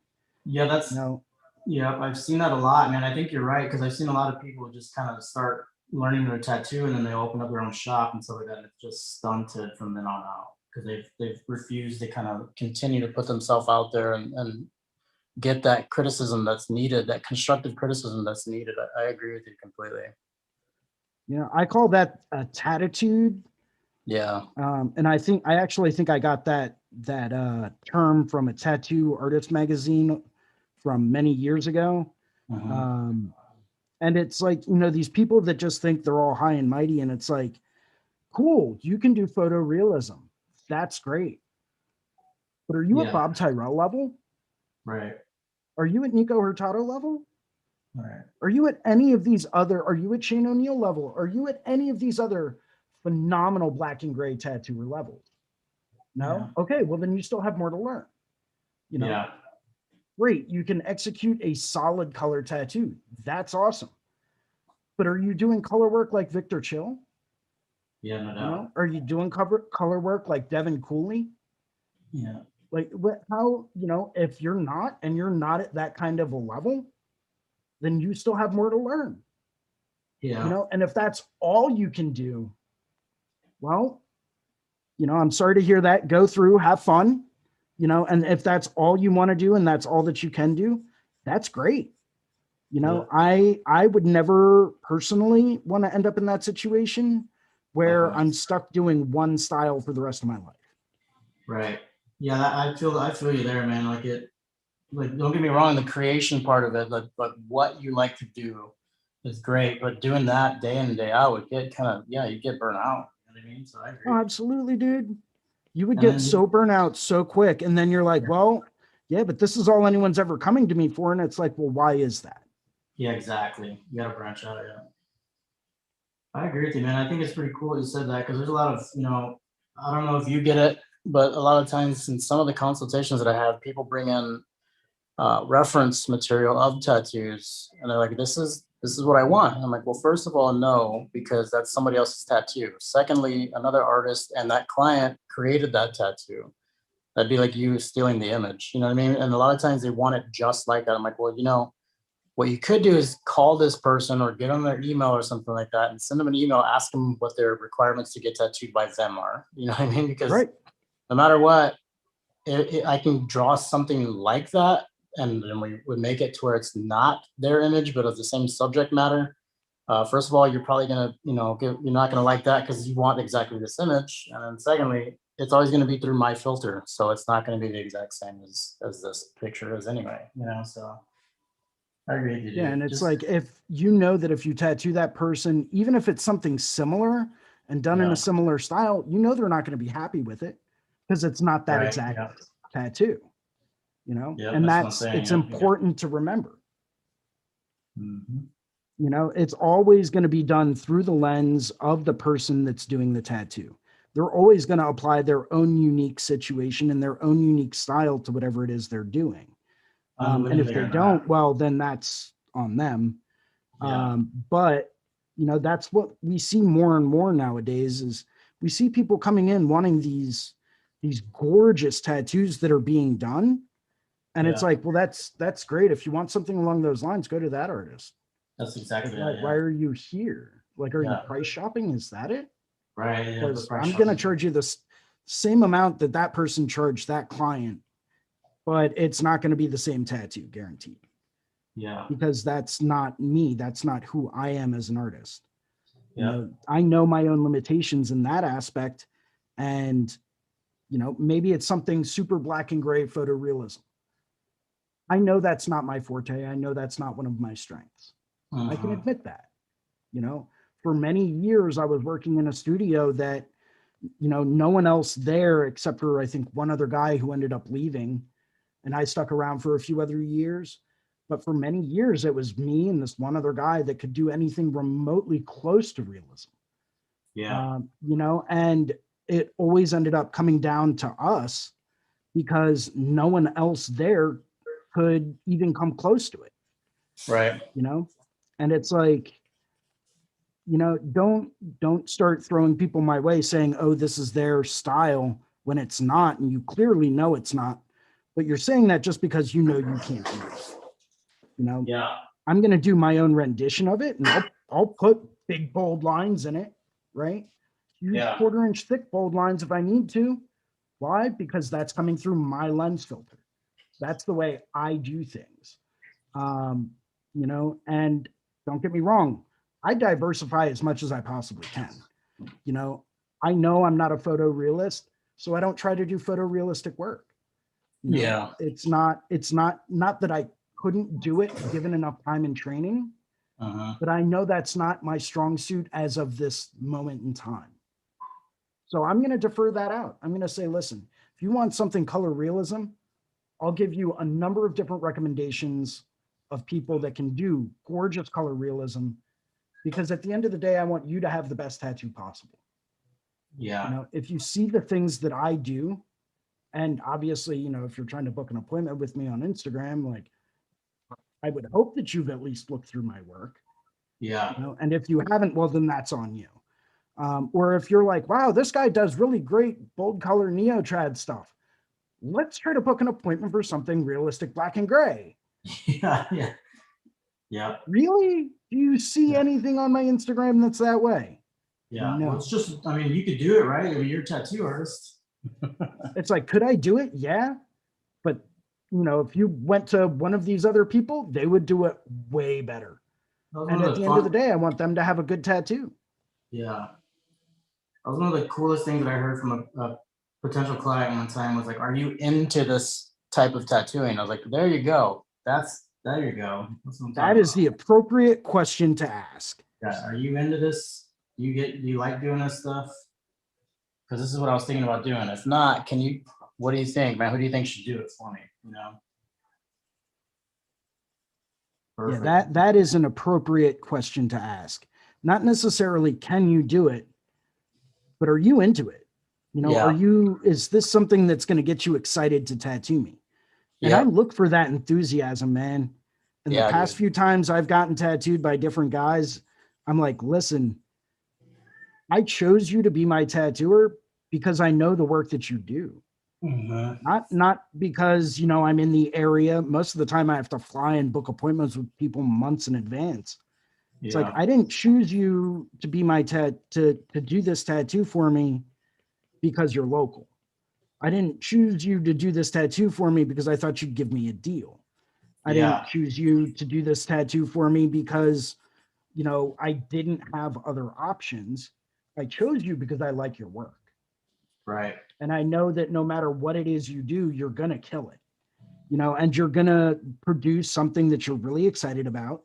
[SPEAKER 6] Yeah. That's,
[SPEAKER 3] You know,
[SPEAKER 6] yeah, I've seen that a lot, man. I think you're right, because I've seen a lot of people just kind of start learning their tattoo and then they open up their own shop and stuff like that. And it's just stunted from then on out, because they've refused to kind of continue to put themselves out there and get that criticism that's needed, that constructive criticism that's needed. I agree with you completely.
[SPEAKER 3] you know, I call that a tattitude.
[SPEAKER 6] Yeah.
[SPEAKER 3] And I actually think I got that term from a tattoo artist magazine from many years ago.
[SPEAKER 6] Mhm.
[SPEAKER 3] And it's like, you know, these people that just think they're all high and mighty, and it's like, cool, you can do photorealism. That's great. But are you
[SPEAKER 6] Yeah.
[SPEAKER 3] at Bob Tyrell level?
[SPEAKER 6] Right.
[SPEAKER 3] Are you at Nico Hurtado level?
[SPEAKER 6] Right.
[SPEAKER 3] Are you at any of these other, are you at Shane O'Neill level? Are you at any of these other phenomenal black and gray tattooer levels? No? Okay, well then you still have more to learn. You know,
[SPEAKER 6] Yeah.
[SPEAKER 3] great, you can execute a solid color tattoo. That's awesome. But are you doing color work like Victor Chill?
[SPEAKER 6] Yeah. No
[SPEAKER 3] You
[SPEAKER 6] doubt.
[SPEAKER 3] know, are you doing color work like Devin Cooley?
[SPEAKER 6] Yeah.
[SPEAKER 3] Like how, you know, if you're not, and you're not at that kind of a level, then you still have more to learn.
[SPEAKER 6] Yeah.
[SPEAKER 3] You know, and if that's all you can do, well, you know, I'm sorry to hear that. Go through, have fun, you know, and if that's all you want to do and that's all that you can do, that's great. You know, I would never personally want to end up in that situation where I'm stuck doing one style for the rest of my life.
[SPEAKER 6] Right. Yeah. I feel you there, man. Like, don't get me wrong, the creation part of it, but what you like to do is great. But doing that day in and day out would get kind of, yeah, you get burnt out. You know what I mean? So I agree.
[SPEAKER 3] Oh, absolutely, dude. You would
[SPEAKER 6] And
[SPEAKER 3] get
[SPEAKER 6] then-
[SPEAKER 3] so burnt out so quick. And then you're like, well, yeah, but this is all anyone's ever coming to me for. And it's like, well, why is that?
[SPEAKER 6] Yeah, exactly. You gotta branch out. Yeah. I agree with you, man. I think it's pretty cool that you said that, because there's a lot of, you know, I don't know if you get it, but a lot of times in some of the consultations that I have, people bring in reference material of tattoos, and they're like, this is what I want. And I'm like, well, first of all, no, because that's somebody else's tattoo. Secondly, another artist and that client created that tattoo. That'd be like you stealing the image. You know what I mean? And a lot of times they want it just like that. I'm like, well, you know, what you could do is call this person or get on their email or something like that and send them an email, ask them what their requirements to get tattooed by them are. You know what I mean? Because
[SPEAKER 3] Right.
[SPEAKER 6] no matter what, I can draw something like that, and then we would make it to where it's not their image, but of the same subject matter. First of all, you're probably gonna, you're not gonna like that because you want exactly this image, and then secondly, it's always gonna be through my filter, so it's not gonna be the exact same as this picture is anyway. So I agree with you.
[SPEAKER 3] Yeah,
[SPEAKER 6] dude.
[SPEAKER 3] and it's
[SPEAKER 6] Just-
[SPEAKER 3] like, if you know that if you tattoo that person, even if it's something similar and done in
[SPEAKER 6] Yeah.
[SPEAKER 3] a similar style, they're not going to be happy with it because it's not that
[SPEAKER 6] Right,
[SPEAKER 3] exact
[SPEAKER 6] yeah.
[SPEAKER 3] tattoo,
[SPEAKER 6] Yeah,
[SPEAKER 3] and
[SPEAKER 6] that's what I'm
[SPEAKER 3] that's
[SPEAKER 6] saying,
[SPEAKER 3] it's
[SPEAKER 6] yeah.
[SPEAKER 3] important to remember.
[SPEAKER 6] Mhm.
[SPEAKER 3] It's always going to be done through the lens of the person that's doing the tattoo. They're always going to apply their own unique situation and their own unique style to whatever it is they're doing. And if
[SPEAKER 6] Believe it
[SPEAKER 3] they
[SPEAKER 6] or
[SPEAKER 3] don't,
[SPEAKER 6] not.
[SPEAKER 3] well, then that's on them.
[SPEAKER 6] Yeah.
[SPEAKER 3] But that's what we see more and more nowadays, is we see people coming in wanting these gorgeous tattoos that are being done. And it's
[SPEAKER 6] Yeah.
[SPEAKER 3] like, well, that's great. If you want something along those lines, go to that artist.
[SPEAKER 6] That's exactly
[SPEAKER 3] Why,
[SPEAKER 6] it.
[SPEAKER 3] why are you here? Like, are you
[SPEAKER 6] Yeah.
[SPEAKER 3] price shopping? Is that it?
[SPEAKER 6] Right. Yeah,
[SPEAKER 3] Because
[SPEAKER 6] the price
[SPEAKER 3] I'm going to
[SPEAKER 6] shopping.
[SPEAKER 3] charge you the same amount that person charged that client, but it's not going to be the same tattoo, guaranteed.
[SPEAKER 6] Yeah.
[SPEAKER 3] Because that's not me. That's not who I am as an artist.
[SPEAKER 6] Yeah.
[SPEAKER 3] I know my own limitations in that aspect. And, maybe it's something super black and gray photorealism. I know that's not my forte. I know that's not one of my strengths. I can
[SPEAKER 6] Mhm.
[SPEAKER 3] admit that. For many years, I was working in a studio that, no one else there except for, I think, one other guy who ended up leaving. And I stuck around for a few other years. But for many years, it was me and this one other guy that could do anything remotely close to realism.
[SPEAKER 6] Yeah.
[SPEAKER 3] And it always ended up coming down to us because no one else there could even come close to it.
[SPEAKER 6] Right.
[SPEAKER 3] And it's like, don't start throwing people my way saying, oh, this is their style, when it's not, and you clearly know it's not. But you're saying that just because you can't do it.
[SPEAKER 6] Yeah.
[SPEAKER 3] I'm going to do my own rendition of it, and I'll put big bold lines in it, right? Use
[SPEAKER 6] Yeah.
[SPEAKER 3] 1/4-inch thick bold lines if I need to. Why? Because that's coming through my lens filter. That's the way I do things. And don't get me wrong, I diversify as much as I possibly can. I know I'm not a photorealist, so I don't try to do photorealistic work.
[SPEAKER 6] Yeah.
[SPEAKER 3] It's not that I couldn't do it given enough time and training,
[SPEAKER 6] Uh-huh.
[SPEAKER 3] but I know that's not my strong suit as of this moment in time. So I'm going to defer that out. I'm going to say, listen, if you want something color realism, I'll give you a number of different recommendations of people that can do gorgeous color realism, because at the end of the day, I want you to have the best tattoo possible.
[SPEAKER 6] Yeah.
[SPEAKER 3] If you see the things that I do, and obviously, if you're trying to book an appointment with me on Instagram, like, I would hope that you've at least looked through my work.
[SPEAKER 6] Yeah.
[SPEAKER 3] And if you haven't, well, then that's on you. Or if you're like, wow, this guy does really great bold color neo-trad stuff, let's try to book an appointment for something realistic black and gray.
[SPEAKER 6] Yeah. Yeah. Yeah.
[SPEAKER 3] Really? Do you see
[SPEAKER 6] Yeah.
[SPEAKER 3] anything on my Instagram that's that way?
[SPEAKER 6] Yeah.
[SPEAKER 3] No.
[SPEAKER 6] Well, it's just, you could do it, right? You're a tattoo artist.
[SPEAKER 3] It's like, could I do it? Yeah. But, if you went to one of these other people, they would do it way better.
[SPEAKER 6] That was
[SPEAKER 3] And
[SPEAKER 6] one
[SPEAKER 3] at the end of the day, I want them to have a good tattoo.
[SPEAKER 6] Yeah. That was one of the coolest things that I heard from a potential client one time was like, are you into this type of tattooing? I was like, there you go. There you go. That's what I'm
[SPEAKER 3] That
[SPEAKER 6] talking
[SPEAKER 3] is the appropriate question to ask.
[SPEAKER 6] about. Yeah. Are you into this? Do you like doing this stuff? Because this is what I was thinking about doing. If not, what do you think, man? Who do you think should do it for me? Perfect.
[SPEAKER 3] Yeah, that is an appropriate question to ask. Not necessarily can you do it, but are you into it?
[SPEAKER 6] Yeah.
[SPEAKER 3] Is this something that's going to get you excited to tattoo me? And I
[SPEAKER 6] Yep.
[SPEAKER 3] look for that enthusiasm, man. And
[SPEAKER 6] Yeah,
[SPEAKER 3] the past
[SPEAKER 6] dude.
[SPEAKER 3] few times I've gotten tattooed by different guys, I'm like, listen, I chose you to be my tattooer because I know the work that you do.
[SPEAKER 6] Mhm.
[SPEAKER 3] Not because, you know, I'm in the area. Most of the time I have to fly and book appointments with people months in advance. It's like,
[SPEAKER 6] Yeah.
[SPEAKER 3] I didn't choose you to be my to do this tattoo for me because you're local. I didn't choose you to do this tattoo for me because I thought you'd give me a deal. I didn't
[SPEAKER 6] Yeah.
[SPEAKER 3] choose you to do this tattoo for me because, you know, I didn't have other options. I chose you because I like your work.
[SPEAKER 6] Right.
[SPEAKER 3] And I know that no matter what it is you do, you're going to kill it, you know, and you're going to produce something that you're really excited about,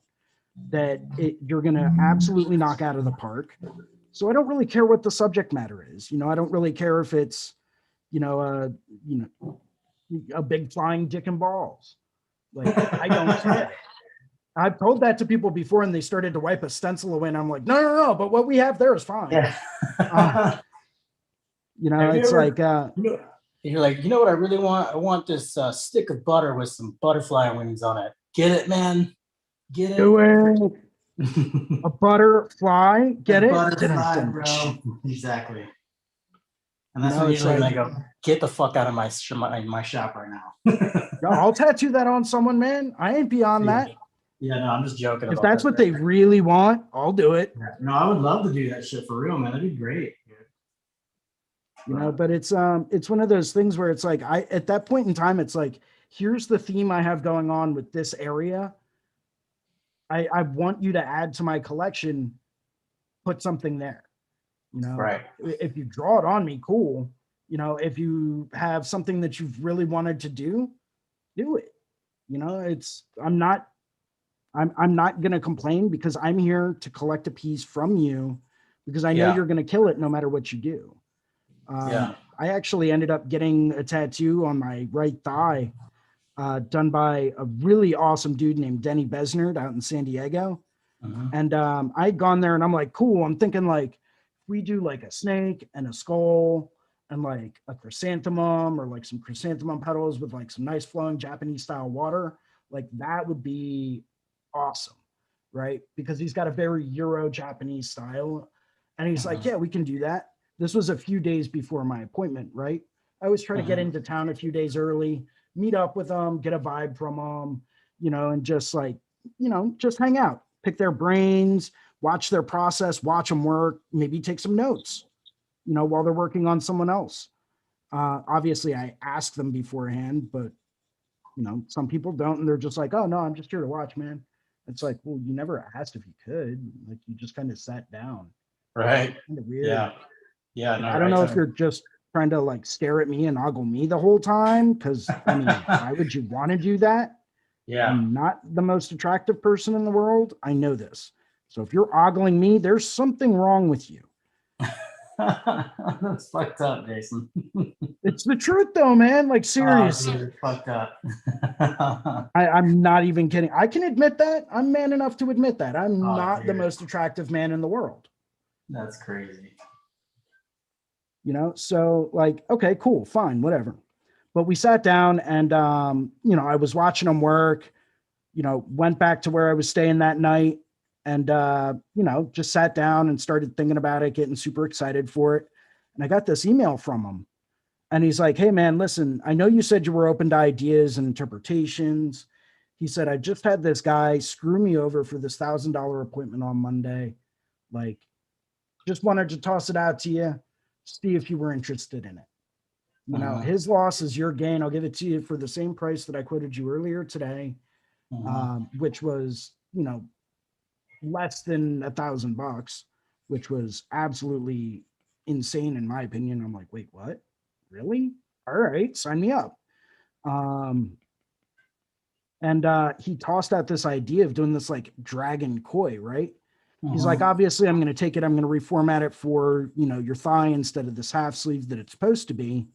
[SPEAKER 3] you're going to absolutely knock out of the park. So I don't really care what the subject matter is. You know, I don't really care if it's, you know, a big flying dick and balls. Like, I don't care. I've told that to people before and they started to wipe a stencil away. And I'm like, no, but what we have there is fine.
[SPEAKER 6] Yeah.
[SPEAKER 3] You know,
[SPEAKER 6] Have you
[SPEAKER 3] it's
[SPEAKER 6] ever-
[SPEAKER 3] like,
[SPEAKER 6] You're like, you know what I really want? I want this stick of butter with some butterfly wings on it. Get it, man? Get it?
[SPEAKER 3] do it. A butterfly, get
[SPEAKER 6] A
[SPEAKER 3] it?
[SPEAKER 6] butterfly,
[SPEAKER 3] Dun-dun-dun.
[SPEAKER 6] bro. Exactly. And that's
[SPEAKER 3] No,
[SPEAKER 6] when
[SPEAKER 3] it's
[SPEAKER 6] usually
[SPEAKER 3] like-
[SPEAKER 6] when I go, get the fuck out of my shop right now.
[SPEAKER 3] Yo, I'll tattoo that on someone, man. I ain't beyond that.
[SPEAKER 6] Yeah, no, I'm just joking.
[SPEAKER 3] If
[SPEAKER 6] about
[SPEAKER 3] that's
[SPEAKER 6] that.
[SPEAKER 3] what they really want, I'll do it.
[SPEAKER 6] Yeah. No, I would love to do that shit for real, man. That'd be great.
[SPEAKER 3] You know, but it's one of those things where it's like, at that point in time, it's like, here's the theme I have going on with this area. I want you to add to my collection, put something there. You know,
[SPEAKER 6] Right.
[SPEAKER 3] if you draw it on me, cool. You know, if you have something that you've really wanted to do it. You know, I'm not going to complain because I'm here to collect a piece from you because I know
[SPEAKER 6] Yeah.
[SPEAKER 3] you're going to kill it no matter what you do.
[SPEAKER 6] Yeah.
[SPEAKER 3] I actually ended up getting a tattoo on my right thigh done by a really awesome dude named Denny Besnard out in San Diego.
[SPEAKER 6] Mhm.
[SPEAKER 3] And I'd gone there and I'm like, cool. I'm thinking like, we do like a snake and a skull and like a chrysanthemum or like some chrysanthemum petals with like some nice flowing Japanese style water. Like that would be awesome. Right. Because he's got a very Euro Japanese style. And he's like, yeah, we can do that. This was a few days before my appointment. Right. I always try to get into town a few days early, meet up with them, get a vibe from them, you know, and just like, you know, just hang out, pick their brains, watch their process, watch them work, maybe take some notes, you know, while they're working on someone else. Obviously, I ask them beforehand, but, you know, some people don't, and they're just like, oh, no, I'm just here to watch, man. It's like, well, you never asked if you could. Like, you just kind of sat down.
[SPEAKER 6] Right.
[SPEAKER 3] Kind of weird.
[SPEAKER 6] Yeah. Yeah. No,
[SPEAKER 3] I don't know if you're just trying to like stare at me and ogle me the whole time, because, I mean, why would you want to do that?
[SPEAKER 6] Yeah.
[SPEAKER 3] I'm not the most attractive person in the world. I know this. So if you're ogling me, there's something wrong with you.
[SPEAKER 6] That's fucked up, Jason.
[SPEAKER 3] It's the truth though, man. Like seriously.
[SPEAKER 6] Oh, dude, it's fucked up.
[SPEAKER 3] I'm not even kidding. I can admit that. I'm man enough to admit that. I'm
[SPEAKER 6] Oh,
[SPEAKER 3] not the
[SPEAKER 6] dude.
[SPEAKER 3] most attractive man in the world.
[SPEAKER 6] That's crazy.
[SPEAKER 3] You know, so like, okay, cool, fine, whatever. But we sat down and, you know, I was watching them work, you know, went back to where I was staying that night and, you know, just sat down and started thinking about it, getting super excited for it. And I got this email from him and he's like, hey man, listen, I know you said you were open to ideas and interpretations. He said, I just had this guy screw me over for this $1,000 appointment on Monday. Like, just wanted to toss it out to you, see if you were interested in it. You know, his loss is your gain. I'll give it to you for the same price that I quoted you earlier today, which was, you know, less than $1,000, which was absolutely insane in my opinion. I'm like, wait, what? Really? All right, sign me up. And he tossed out this idea of doing this like dragon koi, right? He's like, obviously, I'm going to take it. I'm going to reformat it for, you know, your thigh instead of this half sleeve that it's supposed to be.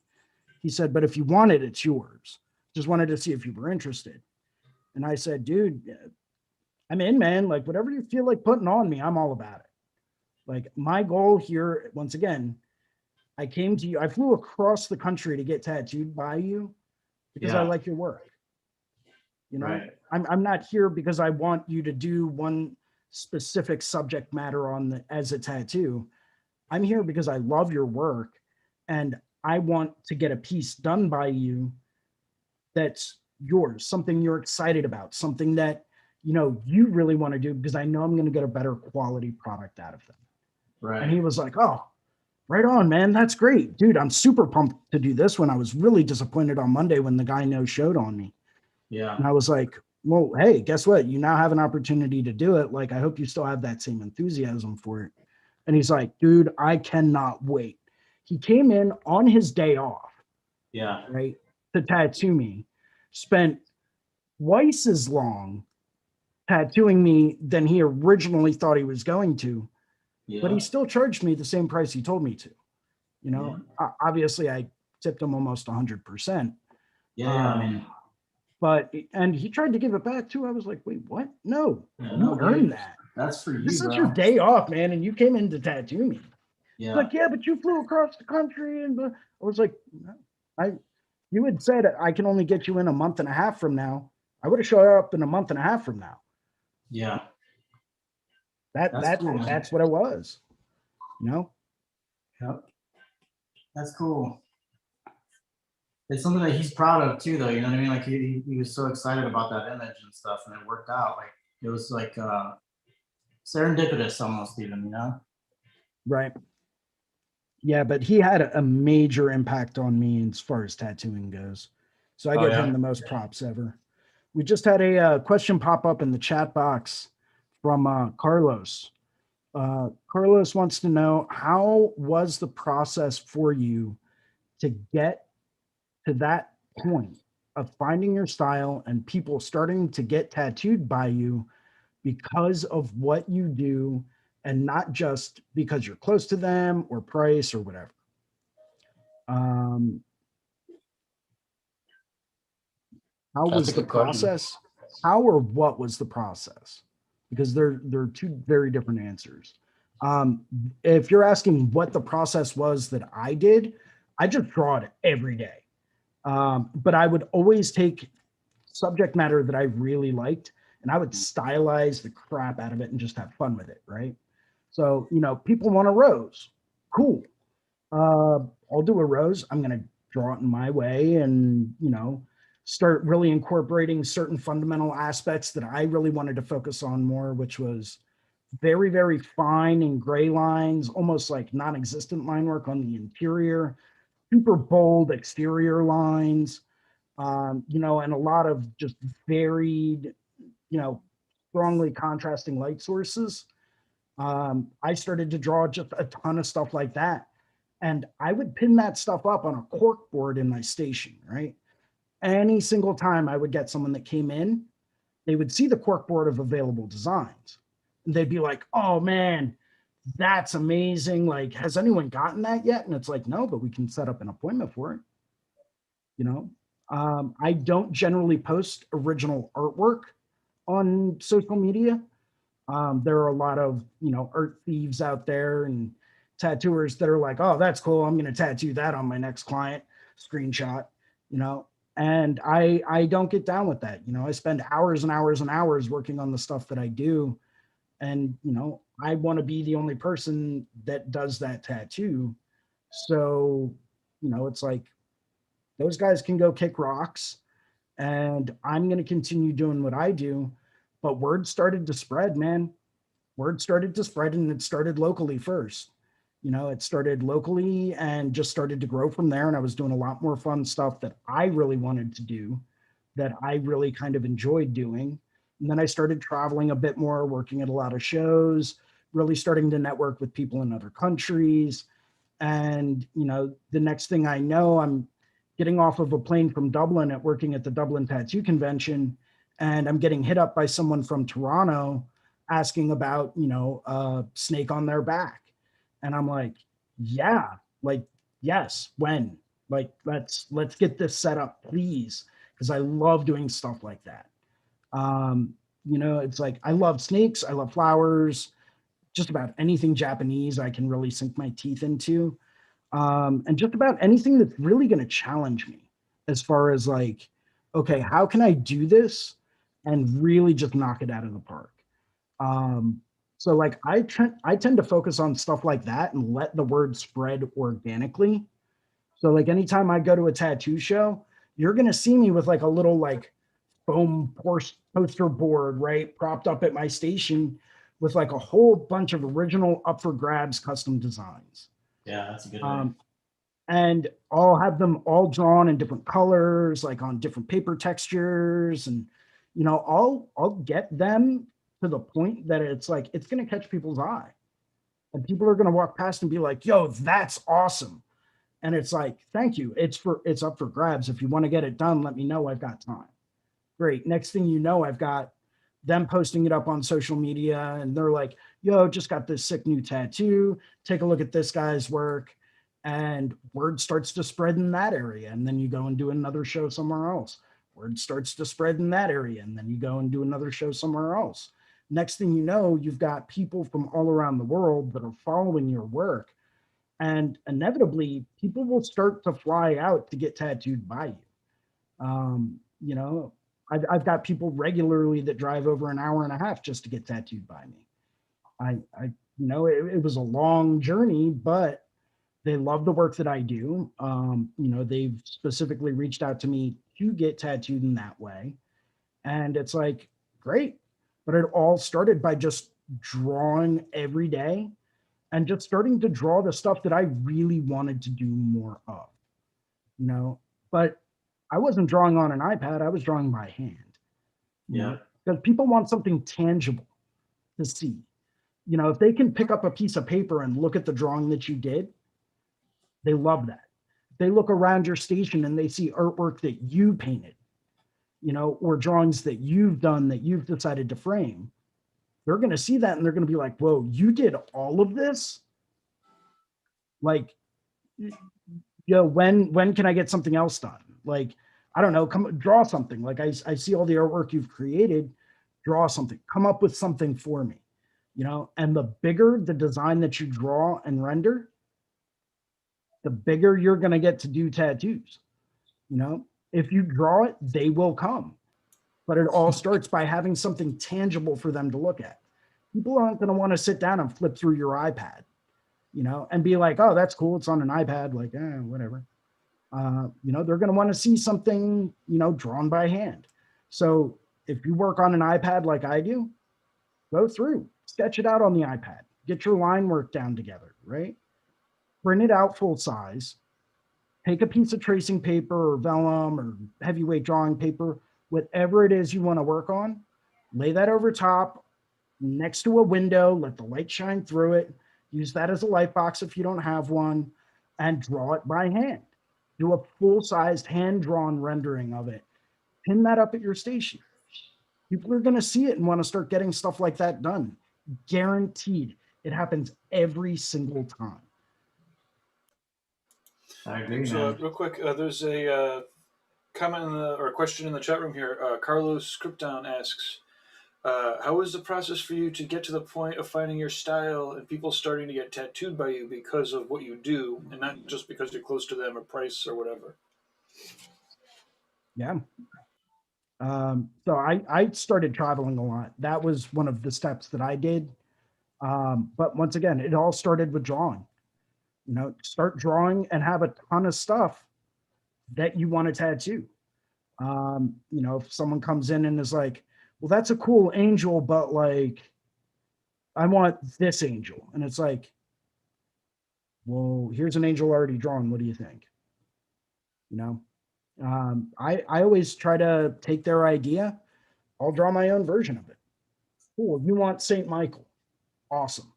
[SPEAKER 3] He said, but if you want it, it's yours. Just wanted to see if you were interested. And I said, dude, I'm in, man. Like, whatever you feel like putting on me, I'm all about it. Like, my goal here, once again, I came to you. I flew across the country to get tattooed by you because I like your work. You know,
[SPEAKER 6] Right.
[SPEAKER 3] I'm not here because I want you to do one specific subject matter on as a tattoo. I'm here because I love your work and I want to get a piece done by you that's yours, something you're excited about, something that, you know, you really want to do, because I know I'm going to get a better quality product out of them. And he
[SPEAKER 6] Right.
[SPEAKER 3] was like, oh, right on, man. That's great. Dude, I'm super pumped to do this one. I was really disappointed on Monday when the guy no showed on me.
[SPEAKER 6] Yeah.
[SPEAKER 3] And I was like, well, hey, guess what? You now have an opportunity to do it. Like, I hope you still have that same enthusiasm for it. And he's like, dude, I cannot wait. He came in on his day off,
[SPEAKER 6] Yeah.
[SPEAKER 3] right, to tattoo me, spent twice as long tattooing me than he originally thought he was going to, but
[SPEAKER 6] Yeah.
[SPEAKER 3] he still charged me the same price he told me to. You know, obviously I tipped him almost 100%.
[SPEAKER 6] Yeah. Yeah. I mean,
[SPEAKER 3] But, and he tried to give it back too. I was like, wait, what? No,
[SPEAKER 6] yeah,
[SPEAKER 3] you
[SPEAKER 6] no, dude,
[SPEAKER 3] earned that.
[SPEAKER 6] that's for you,
[SPEAKER 3] This is
[SPEAKER 6] bro.
[SPEAKER 3] your day off, man, and you came in to tattoo me.
[SPEAKER 6] Yeah.
[SPEAKER 3] Like, yeah, but you flew across the country, and I was like, no, you had said I can only get you in a month and a half from now. I would have showed up in a month and a half from now.
[SPEAKER 6] Yeah. That's cool, man.
[SPEAKER 3] That's what it was. You know?
[SPEAKER 6] Yep. That's cool. It's something that he's proud of too, though. You know what I mean? Like he was so excited about that image and stuff, and it worked out. Like it was like serendipitous almost, even, you know?
[SPEAKER 3] Right. Yeah, but he had a major impact on me as far as tattooing goes. So I
[SPEAKER 6] Oh,
[SPEAKER 3] give
[SPEAKER 6] yeah?
[SPEAKER 3] him the most props ever. We just had a question pop up in the chat box from Carlos. Carlos wants to know, how was the process for you to get to that point of finding your style and people starting to get tattooed by you because of what you do, and not just because you're close to them or price or whatever? How
[SPEAKER 6] That's
[SPEAKER 3] was
[SPEAKER 6] a
[SPEAKER 3] the
[SPEAKER 6] good question.
[SPEAKER 3] process? How or what was the process? Because they're two very different answers. If you're asking what the process was that I did, I just draw it every day. But I would always take subject matter that I really liked, and I would stylize the crap out of it and just have fun with it, right? So, you know, people want a rose. Cool. I'll do a rose. I'm going to draw it in my way and, you know, start really incorporating certain fundamental aspects that I really wanted to focus on more, which was very, very fine and gray lines, almost like non-existent line work on the interior, super bold exterior lines, you know, and a lot of just varied, you know, strongly contrasting light sources. I started to draw just a ton of stuff like that. And I would pin that stuff up on a cork board in my station, right? Any single time I would get someone that came in, they would see the cork board of available designs. And they'd be like, oh man, that's amazing. Like, has anyone gotten that yet? And it's like, no, but we can set up an appointment for it. You know, I don't generally post original artwork on social media. There are a lot of, you know, art thieves out there and tattooers that are like, oh, that's cool, I'm going to tattoo that on my next client, screenshot, you know. And I don't get down with that. You know, I spend hours and hours and hours working on the stuff that I do. And, you know, I want to be the only person that does that tattoo. So, you know, it's like, those guys can go kick rocks, and I'm going to continue doing what I do. But word started to spread, man. Word started to spread, and it started locally first. You know, it started locally and just started to grow from there. And I was doing a lot more fun stuff that I really wanted to do, that I really kind of enjoyed doing. And then I started traveling a bit more, working at a lot of shows, really starting to network with people in other countries. And, you know, the next thing I know, I'm getting off of a plane from Dublin at working at the Dublin Tattoo Convention. And I'm getting hit up by someone from Toronto asking about, you know, a snake on their back. And I'm like, yeah, like, yes, when? Like, let's get this set up, please. Because I love doing stuff like that. You know, it's like, I love snakes, I love flowers, just about anything Japanese I can really sink my teeth into. And just about anything that's really going to challenge me as far as like, okay, how can I do this and really just knock it out of the park? So like I tend to focus on stuff like that and let the word spread organically. So like anytime I go to a tattoo show, you're going to see me with like a little like foam poster board, right? Propped up at my station with like a whole bunch of original up for grabs custom designs.
[SPEAKER 6] Yeah, that's a good way.
[SPEAKER 3] And I'll have them all drawn in different colors, like on different paper textures. And, you know, I'll get them to the point that it's like, it's going to catch people's eye. And people are going to walk past and be like, yo, that's awesome. And it's like, thank you. It's up for grabs. If you want to get it done, let me know. I've got time. Great. Next thing you know, I've got them posting it up on social media and they're like, yo, just got this sick new tattoo. Take a look at this guy's work. And word starts to spread in that area. And then you go and do another show somewhere else. Word starts to spread in that area. And then you go and do another show somewhere else. Next thing you know, you've got people from all around the world that are following your work. And inevitably, people will start to fly out to get tattooed by you. You know, I've got people regularly that drive over an hour and a half just to get tattooed by me. You know, it was a long journey, but they love the work that I do. You know, they've specifically reached out to me to get tattooed in that way. And it's like, great. But it all started by just drawing every day and just starting to draw the stuff that I really wanted to do more of, you know, but I wasn't drawing on an iPad. I was drawing by hand.
[SPEAKER 6] Yeah.
[SPEAKER 3] Because people want something tangible to see. You know, if they can pick up a piece of paper and look at the drawing that you did, they love that. If they look around your station and they see artwork that you painted, you know, or drawings that you've done that you've decided to frame, they're going to see that and they're going to be like, whoa, you did all of this? Like, you know, when can I get something else done? Like, I don't know, come draw something. Like I see all the artwork you've created, draw something, come up with something for me, you know, and the bigger the design that you draw and render, the bigger you're going to get to do tattoos. You know, if you draw it, they will come. But it all starts by having something tangible for them to look at. People aren't going to want to sit down and flip through your iPad, you know, and be like, oh, that's cool. It's on an iPad. Like, whatever. You know, they're going to want to see something, you know, drawn by hand. So if you work on an iPad like I do, go through, sketch it out on the iPad, get your line work down together, right? Print it out full size, take a piece of tracing paper or vellum or heavyweight drawing paper, whatever it is you want to work on, lay that over top next to a window, let the light shine through it, use that as a light box if you don't have one, and draw it by hand. Do a full-sized hand-drawn rendering of it. Pin that up at your station. People are going to see it and want to start getting stuff like that done. Guaranteed. It happens every single time.
[SPEAKER 6] I agree,
[SPEAKER 1] So,
[SPEAKER 6] man.
[SPEAKER 1] real quick, there's a comment or a question in the chat room here. Carlos Scripton asks, how is the process for you to get to the point of finding your style and people starting to get tattooed by you because of what you do and not just because you're close to them or price or whatever?
[SPEAKER 3] Yeah. So I started traveling a lot. That was one of the steps that I did. But once again, it all started with drawing. You know, start drawing and have a ton of stuff that you want to tattoo. You know, if someone comes in and is like, well, that's a cool angel, but like, I want this angel. And it's like, well, here's an angel already drawn. What do you think? You know, I always try to take their idea. I'll draw my own version of it. Cool. You want St. Michael. Awesome.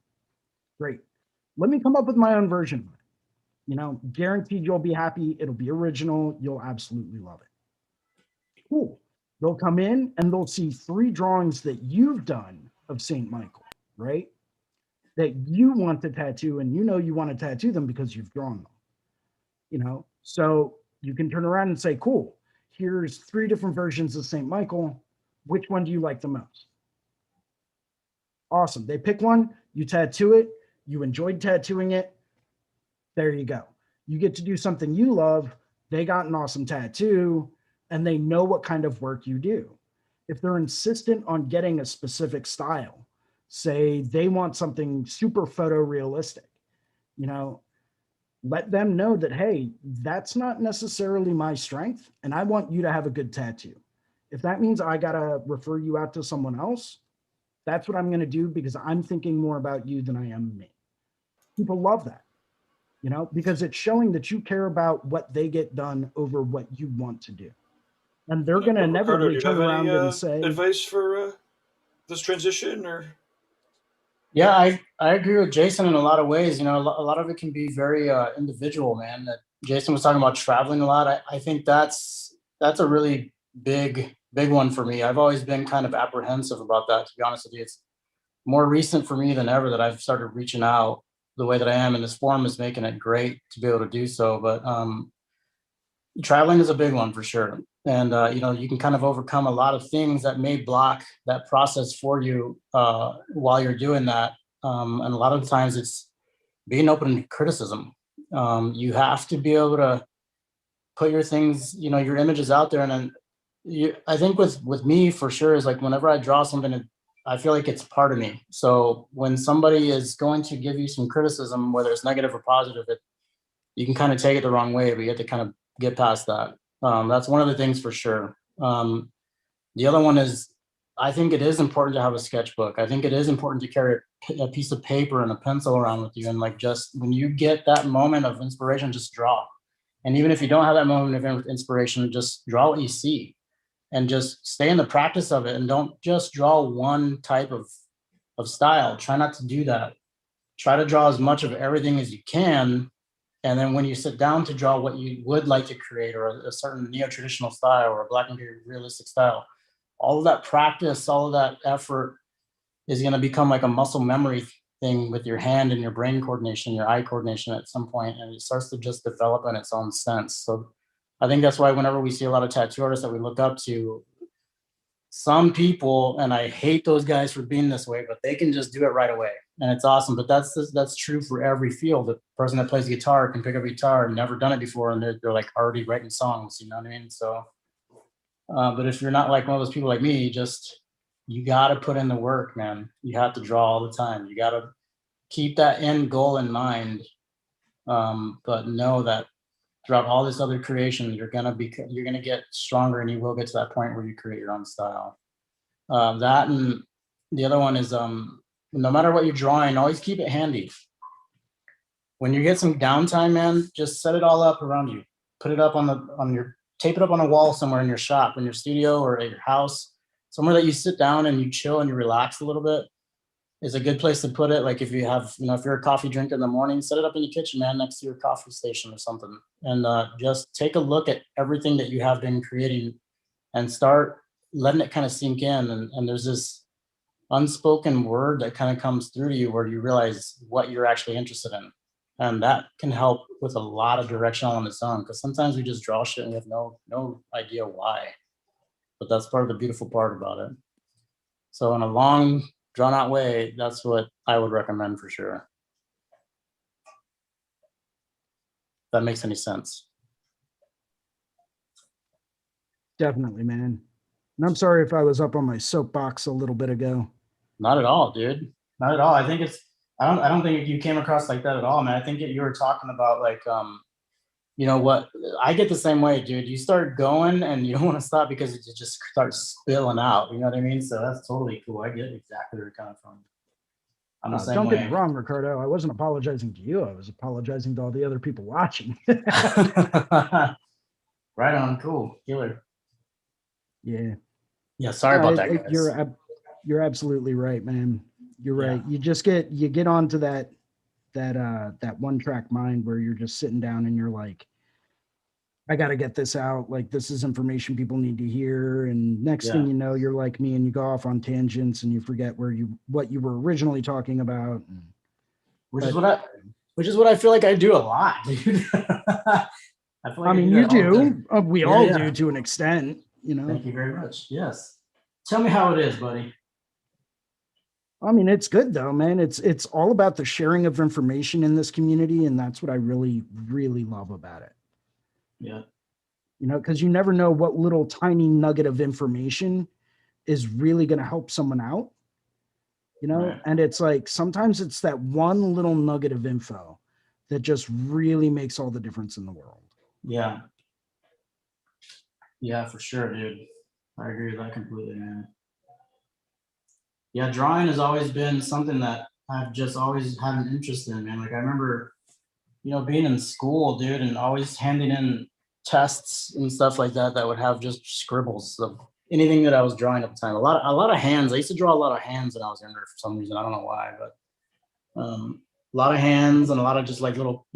[SPEAKER 3] Great. Let me come up with my own version of it. You know, guaranteed you'll be happy. It'll be original. You'll absolutely love it. Cool. They'll come in and they'll see 3 drawings that you've done of St. Michael, right? That you want to tattoo, and you know you want to tattoo them because you've drawn them. You know, so you can turn around and say, cool, here's 3 different versions of St. Michael. Which one do you like the most? Awesome. They pick one, you tattoo it, you enjoyed tattooing it. There you go. You get to do something you love. They got an awesome tattoo and they know what kind of work you do. If they're insistent on getting a specific style, say they want something super photorealistic, you know, let them know that, hey, that's not necessarily my strength, and I want you to have a good tattoo. If that means I gotta refer you out to someone else, that's what I'm going to do, because I'm thinking more about you than I am me. People love that, because it's showing that you care about what they get done over what you want to do. And they're going to
[SPEAKER 1] Ricardo, do
[SPEAKER 3] inevitably
[SPEAKER 1] you
[SPEAKER 3] turn
[SPEAKER 1] have any
[SPEAKER 3] around and say,
[SPEAKER 1] advice for this transition, or?
[SPEAKER 6] Yeah, I agree with Jason in a lot of ways. You know, a lot of it can be very individual, man. That Jason was talking about traveling a lot. I think that's a really big one for me. I've always been kind of apprehensive about that, to be honest with you. It's more recent for me than ever that I've started reaching out the way that I am, and this forum is making it great to be able to do so. But traveling is a big one for sure. And you know, you can kind of overcome a lot of things that may block that process for you while you're doing that. And a lot of times it's being open to criticism. You have to be able to put your things, you know, your images out there. And then I think with me for sure is like, whenever I draw something, I feel like it's part of me. So when somebody is going to give you some criticism, whether it's negative or positive, you can kind of take it the wrong way, but you have to kind of get past that. That's one of the things for sure. The other one is, I think it is important to have a sketchbook. I think it is important to carry a piece of paper and a pencil around with you. And like, just when you get that moment of inspiration, just draw. And even if you don't have that moment of inspiration, just draw what you see and just stay in the practice of it. And don't just draw one type of style. Try not to do that. Try to draw as much of everything as you can. And then when you sit down to draw what you would like to create, or a certain neo-traditional style or a black and white realistic style, all of that practice, all of that effort is going to become like a muscle memory thing with your hand and your brain coordination, your eye coordination at some point, and it starts to just develop in its own sense. So I think that's why whenever we see a lot of tattoo artists that we look up to, some people, and I hate those guys for being this way, but they can just do it right away. And it's awesome. But that's true for every field. The person that plays guitar can pick up a guitar and never done it before, and they're like already writing songs, you know what I mean? So, but if you're not like one of those people like me, you got to put in the work, man. You have to draw all the time. You got to keep that end goal in mind. But know that throughout all this other creation, you're gonna get stronger, and you will get to that point where you create your own style. That, and the other one is no matter what you're drawing, always keep it handy. When you get some downtime, man, just set it all up around you. Put it up tape it up on a wall somewhere in your shop, in your studio, or at your house, somewhere that you sit down and you chill and you relax a little bit is a good place to put it. Like if you have, you know, if you're a coffee drinker in the morning, set it up in your kitchen, man, next to your coffee station or something. And just take a look at everything that you have been creating and start letting it kind of sink in. And there's this unspoken word that kind of comes through to you where you realize what you're actually interested in. And that can help with a lot of direction on its own, because sometimes we just draw shit and we have no idea why. But that's part of the beautiful part about it. So in a long, drawn out way, that's what I would recommend for sure. If that makes any sense.
[SPEAKER 3] definitely, man. And I'm sorry if I was up on my soapbox a little bit ago.
[SPEAKER 6] Not at all, dude. Not at all. I think I don't think you came across like that at all, man. I think you were talking about like, you know what, I get the same way, dude. You start going and you don't want to stop because it just starts spilling out. You know what I mean? So that's totally cool. I get exactly where you're coming from. I'm the same
[SPEAKER 3] Don't
[SPEAKER 6] way.
[SPEAKER 3] get me wrong, Ricardo. I wasn't apologizing to you. I was apologizing to all the other people watching.
[SPEAKER 6] Right on. Cool. Killer.
[SPEAKER 3] Yeah.
[SPEAKER 6] Yeah. Sorry about that, guys.
[SPEAKER 3] You're absolutely right, man. You're right.
[SPEAKER 6] Yeah.
[SPEAKER 3] You get onto that one track mind where you're just sitting down and you're like, I got to get this out. Like, this is information people need to hear. And next thing you know, you're like me and you go off on tangents and you forget what you were originally talking about.
[SPEAKER 6] Which is what I feel like I do a lot, dude.
[SPEAKER 3] I mean, you do. We all do to an extent, you know.
[SPEAKER 6] Thank you very much. Yes. Tell me how it is, buddy.
[SPEAKER 3] I mean, it's good though, man. It's all about the sharing of information in this community, and that's what I really, really love about it.
[SPEAKER 6] Yeah.
[SPEAKER 3] You know, because you never know what little tiny nugget of information is really going to help someone out. You know, and it's like sometimes it's that one little nugget of info that just really makes all the difference in the world.
[SPEAKER 6] Yeah. Yeah, for sure, dude. I agree with that completely, man. Yeah, drawing has always been something that I've just always had an interest in, man. Like I remember, being in school, dude, and always handing in tests and stuff like that that would have just scribbles of anything that I was drawing at the time. A lot of hands. I used to draw a lot of hands when I was younger for some reason. I don't know why, but a lot of hands and a lot of just like little,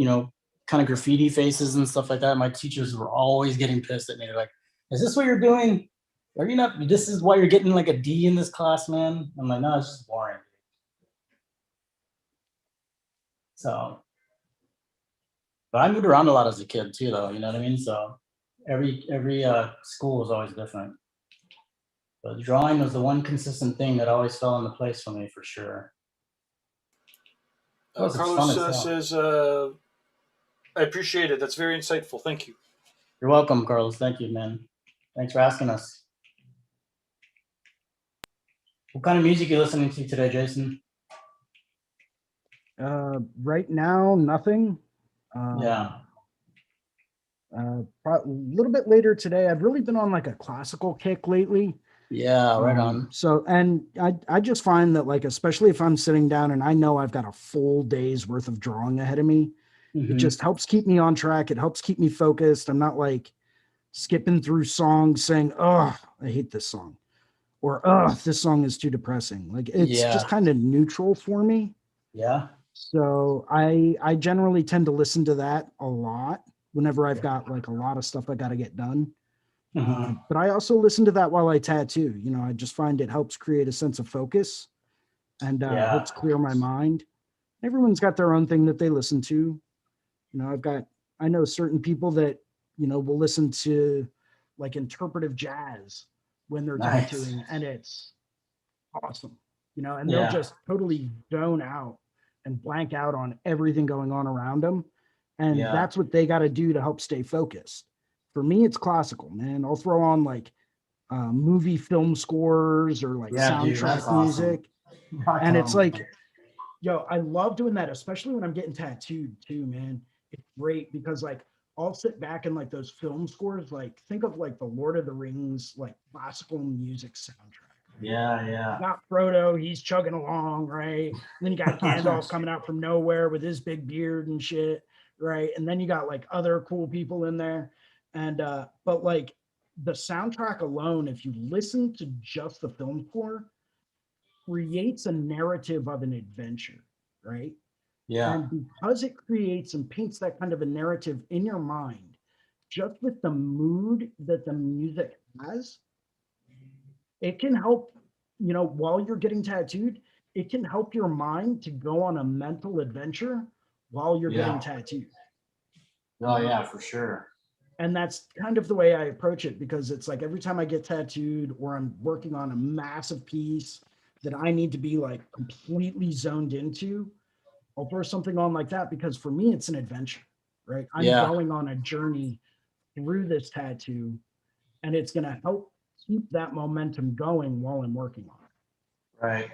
[SPEAKER 6] kind of graffiti faces and stuff like that. My teachers were always getting pissed at me. They're like, "Is this what you're doing? Are you not? This is why you're getting like a D in this class, man." I'm like, "No, it's just boring." So, but I moved around a lot as a kid too, though. You know what I mean? So every school was always different. But drawing was the one consistent thing that always fell into place for me, for sure. Plus, it's fun
[SPEAKER 1] Carlos
[SPEAKER 6] as hell.
[SPEAKER 1] says, I appreciate it. That's very insightful. Thank you.
[SPEAKER 6] You're welcome, Carlos. Thank you, man. Thanks for asking us. What kind of music are you listening to today, Jason?
[SPEAKER 3] Right now, nothing.
[SPEAKER 6] Yeah.
[SPEAKER 3] A little bit later today, I've really been on like a classical kick lately.
[SPEAKER 6] Yeah, right on.
[SPEAKER 3] So, and I just find that like, especially if I'm sitting down and I know I've got a full day's worth of drawing ahead of me, it just helps keep me on track. It helps keep me focused. I'm not like skipping through songs saying, "Oh, I hate this song," or "Oh, this song is too depressing." Like it's just kind of neutral for me.
[SPEAKER 6] Yeah.
[SPEAKER 3] So I generally tend to listen to that a lot whenever I've got like a lot of stuff I got to get done. But I also listen to that while I tattoo. I just find it helps create a sense of focus and helps clear my mind. Everyone's got their own thing that they listen to. I know certain people that, will listen to like interpretive jazz when they're tattooing, and it's awesome, and they'll just totally zone out and blank out on everything going on around them. And that's what they got to do to help stay focused. For me, it's classical, man. I'll throw on like movie film scores or like soundtrack music. And it's like, yo, I love doing that, especially when I'm getting tattooed too, man. It's great because like I'll sit back and like those film scores, like think of like the Lord of the Rings, like classical music soundtrack.
[SPEAKER 6] Yeah.
[SPEAKER 3] You got Frodo, he's chugging along, right? And then you got Gandalf coming out from nowhere with his big beard and shit, right? And then you got like other cool people in there. And but like the soundtrack alone, if you listen to just the film score, creates a narrative of an adventure, right?
[SPEAKER 6] Yeah.
[SPEAKER 3] And because it creates and paints that kind of a narrative in your mind, just with the mood that the music has, it can help, while you're getting tattooed, it can help your mind to go on a mental adventure while you're getting tattooed.
[SPEAKER 6] Oh, yeah, for sure.
[SPEAKER 3] And that's kind of the way I approach it, because it's like every time I get tattooed or I'm working on a massive piece that I need to be like completely zoned into, I'll throw something on like that, because for me, it's an adventure, right? I'm going on a journey through this tattoo, and it's going to help keep that momentum going while I'm working on it.
[SPEAKER 6] Right.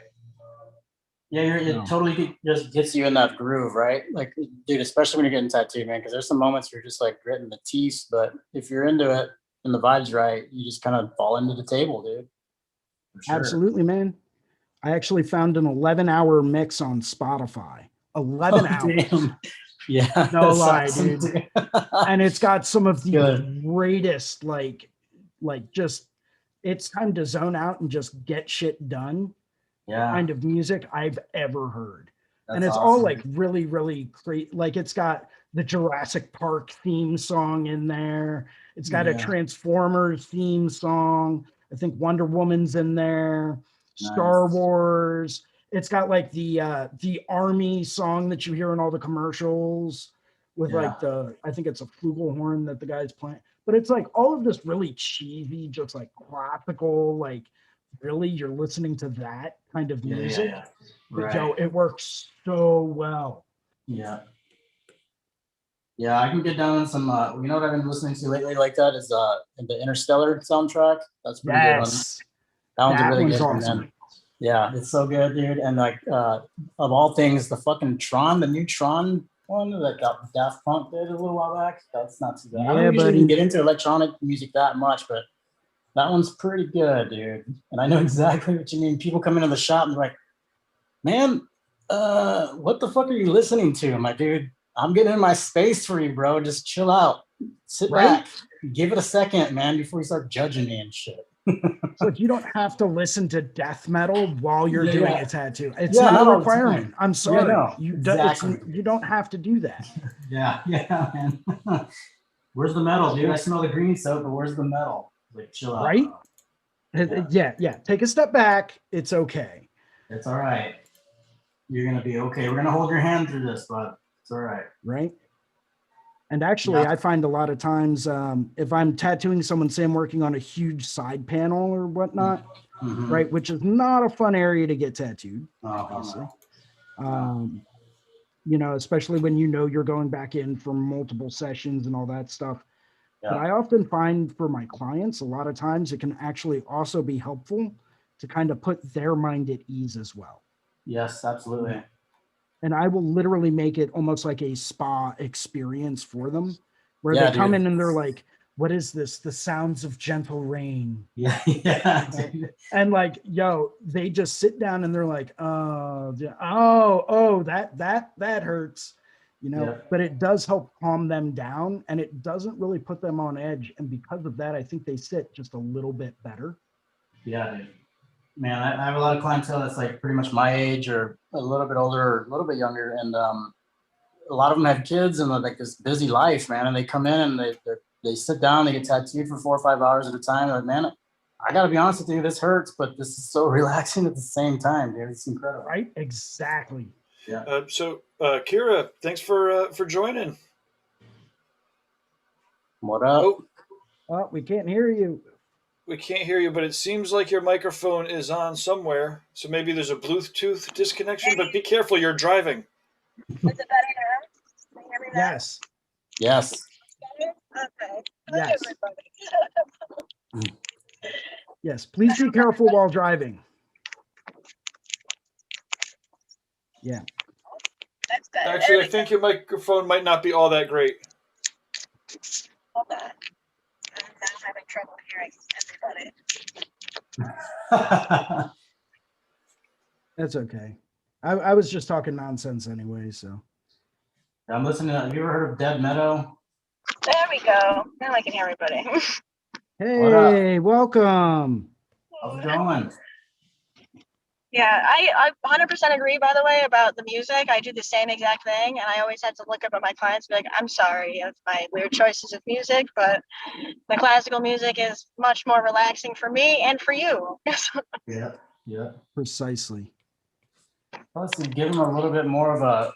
[SPEAKER 6] Yeah, it totally just gets you in that groove, right? Like, dude, especially when you're getting tattooed, man, because there's some moments where you're just like gritting the teeth, but if you're into it and the vibe's right, you just kind of fall into the table, dude.
[SPEAKER 3] Sure. Absolutely, man. I actually found an 11-hour mix on Spotify. 11 hours.
[SPEAKER 6] Damn. Yeah.
[SPEAKER 3] No lie, awesome, dude. And it's got some of the greatest, like just, it's time to zone out and just get shit done. Kind of music I've ever heard. And it's awesome. All like really, really great. Like it's got the Jurassic Park theme song in there. It's got a Transformers theme song. I think Wonder Woman's in there. Nice. Star Wars. It's got like the Army song that you hear in all the commercials with like I think it's a flugelhorn that the guy's playing. But it's like all of this really cheesy, just like classical, like really you're listening to that kind of music. Right. Yo, it works so well.
[SPEAKER 6] Yeah, I can get down on some you know what I've been listening to lately like that is the Interstellar soundtrack. That's pretty good one. That one's a really good one, awesome. Man. Yeah, it's so good, dude. And like of all things, the fucking Tron, the new Tron one that Daft Punk did a little while back. That's not too bad. I
[SPEAKER 3] Yeah,
[SPEAKER 6] don't usually
[SPEAKER 3] buddy.
[SPEAKER 6] get into electronic music that much, but that one's pretty good, dude. And I know exactly what you mean. People come into the shop and they're like, man, what the fuck are you listening to? I'm like, dude, I'm getting in my space for you, bro. Just chill out. Sit
[SPEAKER 3] Right?
[SPEAKER 6] back. Give it a second, man, before you start judging me and shit.
[SPEAKER 3] It's like you don't have to listen to death metal while you're
[SPEAKER 6] Yeah,
[SPEAKER 3] doing
[SPEAKER 6] yeah.
[SPEAKER 3] a tattoo. It's
[SPEAKER 6] Yeah,
[SPEAKER 3] not
[SPEAKER 6] not
[SPEAKER 3] a
[SPEAKER 6] all the
[SPEAKER 3] requirement.
[SPEAKER 6] time.
[SPEAKER 3] I'm sorry.
[SPEAKER 6] no,
[SPEAKER 3] you
[SPEAKER 6] exactly.
[SPEAKER 3] you don't have to do that.
[SPEAKER 6] Yeah, man. Where's the metal, dude? I smell the green soap, but where's the metal? Like, chill out.
[SPEAKER 3] Right?
[SPEAKER 6] bro.
[SPEAKER 3] Yeah. Take a step back. It's okay.
[SPEAKER 6] It's all right. You're gonna be okay. We're gonna hold your hand through this, bud. It's all right.
[SPEAKER 3] Right? And actually,
[SPEAKER 6] Yeah.
[SPEAKER 3] I find a lot of times if I'm tattooing someone, say I'm working on a huge side panel or whatnot,
[SPEAKER 6] Mhm.
[SPEAKER 3] right, which is not a fun area to get tattooed,
[SPEAKER 6] Oh,
[SPEAKER 3] obviously.
[SPEAKER 6] no.
[SPEAKER 3] You know, especially when you know you're going back in for multiple sessions and all that stuff. But
[SPEAKER 6] Yeah.
[SPEAKER 3] I often find for my clients, a lot of times it can actually also be helpful to kind of put their mind at ease as well.
[SPEAKER 6] Yes, absolutely.
[SPEAKER 3] And I will literally make it almost like a spa experience for them, where
[SPEAKER 6] Yeah,
[SPEAKER 3] they come
[SPEAKER 6] dude.
[SPEAKER 3] in and they're like, what is this? The sounds of gentle rain.
[SPEAKER 6] Yeah, yeah. Dude.
[SPEAKER 3] And like, yo, they just sit down and they're like, that hurts, you know,
[SPEAKER 6] Yeah.
[SPEAKER 3] but it does help calm them down and it doesn't really put them on edge. And because of that, I think they sit just a little bit better.
[SPEAKER 6] Yeah, dude. Man, I have a lot of clientele that's like pretty much my age or a little bit older or a little bit younger. And a lot of them have kids and like this busy life, man. And they come in and they sit down, they get tattooed for 4 or 5 hours at a time. They're like, man, I gotta be honest with you, this hurts, but this is so relaxing at the same time, dude. It's incredible.
[SPEAKER 3] Right? Exactly.
[SPEAKER 6] Yeah.
[SPEAKER 1] Kira, thanks for joining.
[SPEAKER 6] What up?
[SPEAKER 3] Oh, we can't hear you.
[SPEAKER 1] We can't hear you, but it seems like your microphone is on somewhere. So maybe there's a Bluetooth disconnection, but be careful, you're driving.
[SPEAKER 7] Is it better now? Can you hear me now?
[SPEAKER 3] Yes.
[SPEAKER 6] Yes.
[SPEAKER 7] Okay.
[SPEAKER 3] Yes.
[SPEAKER 7] Everybody.
[SPEAKER 3] Yes. Please be careful while driving. Yeah.
[SPEAKER 7] That's better.
[SPEAKER 1] Actually, I think your microphone might not be all that great.
[SPEAKER 7] Hold on. I'm now having trouble hearing everybody.
[SPEAKER 3] That's okay. I was just talking nonsense anyway, so.
[SPEAKER 6] I'm listening to, have you ever heard of Dead Meadow?
[SPEAKER 7] There we go. Now I can hear everybody.
[SPEAKER 3] Hey, welcome.
[SPEAKER 6] How's it going?
[SPEAKER 7] Yeah, I 100% agree, by the way, about the music. I do the same exact thing, and I always have to look up at my clients and be like, I'm sorry of my weird choices of music, but the classical music is much more relaxing for me and for you.
[SPEAKER 6] Yeah.
[SPEAKER 3] Precisely.
[SPEAKER 6] Plus, give them a little bit more of a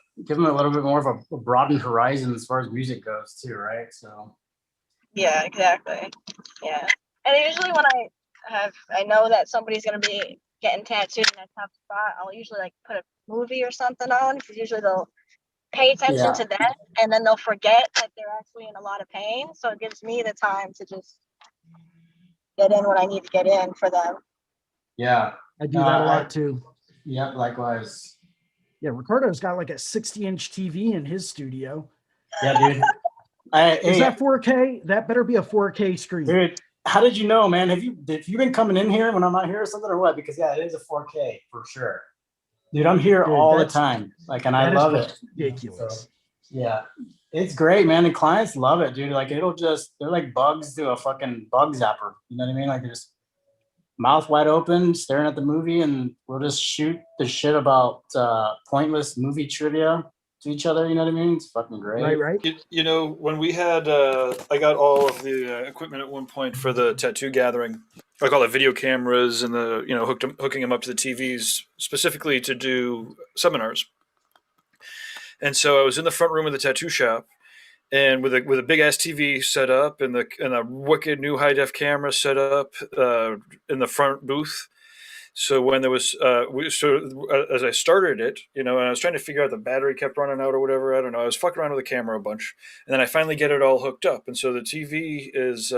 [SPEAKER 6] broadened horizon as far as music goes too, right? So
[SPEAKER 7] Yeah, exactly. Yeah. And usually when I know that somebody's gonna be getting tattooed in a tough spot, I'll usually like put a movie or something on because usually they'll pay attention to that and then they'll forget that they're actually in a lot of pain. So it gives me the time to just get in what I need to get in for them.
[SPEAKER 6] yeah,
[SPEAKER 3] I do that a lot too.
[SPEAKER 6] Yep, likewise.
[SPEAKER 3] Yeah, Ricardo's got like a 60-inch TV in his studio.
[SPEAKER 6] Yeah, dude.
[SPEAKER 3] Is that 4K? That better be a 4K screen.
[SPEAKER 6] Dude, how did you know, man? Have you been coming in here when I'm not here or something or what? Because yeah, it is a 4K for sure. Dude, I'm here all the time. Like, and I love it.
[SPEAKER 3] Ridiculous.
[SPEAKER 6] So, yeah. It's great, man. The clients love it, dude. Like they're like bugs to a fucking bug zapper. You know what I mean? Like they're just mouth wide open, staring at the movie, and we'll just shoot the shit about pointless movie trivia to each other. You know what I mean? It's fucking great.
[SPEAKER 3] Right.
[SPEAKER 1] You know, when we had, I got all of the equipment at one point for the tattoo gathering, like all the video cameras and the, you know, hooking them up to the TVs specifically to do seminars. And so I was in the front room of the tattoo shop, and with a big ass TV set up and a wicked new high def camera set up in the front booth. So when there was as I started it, you know, and I was trying to figure out the battery kept running out or whatever. I don't know. I was fucking around with the camera a bunch, and then I finally get it all hooked up. And so the TV is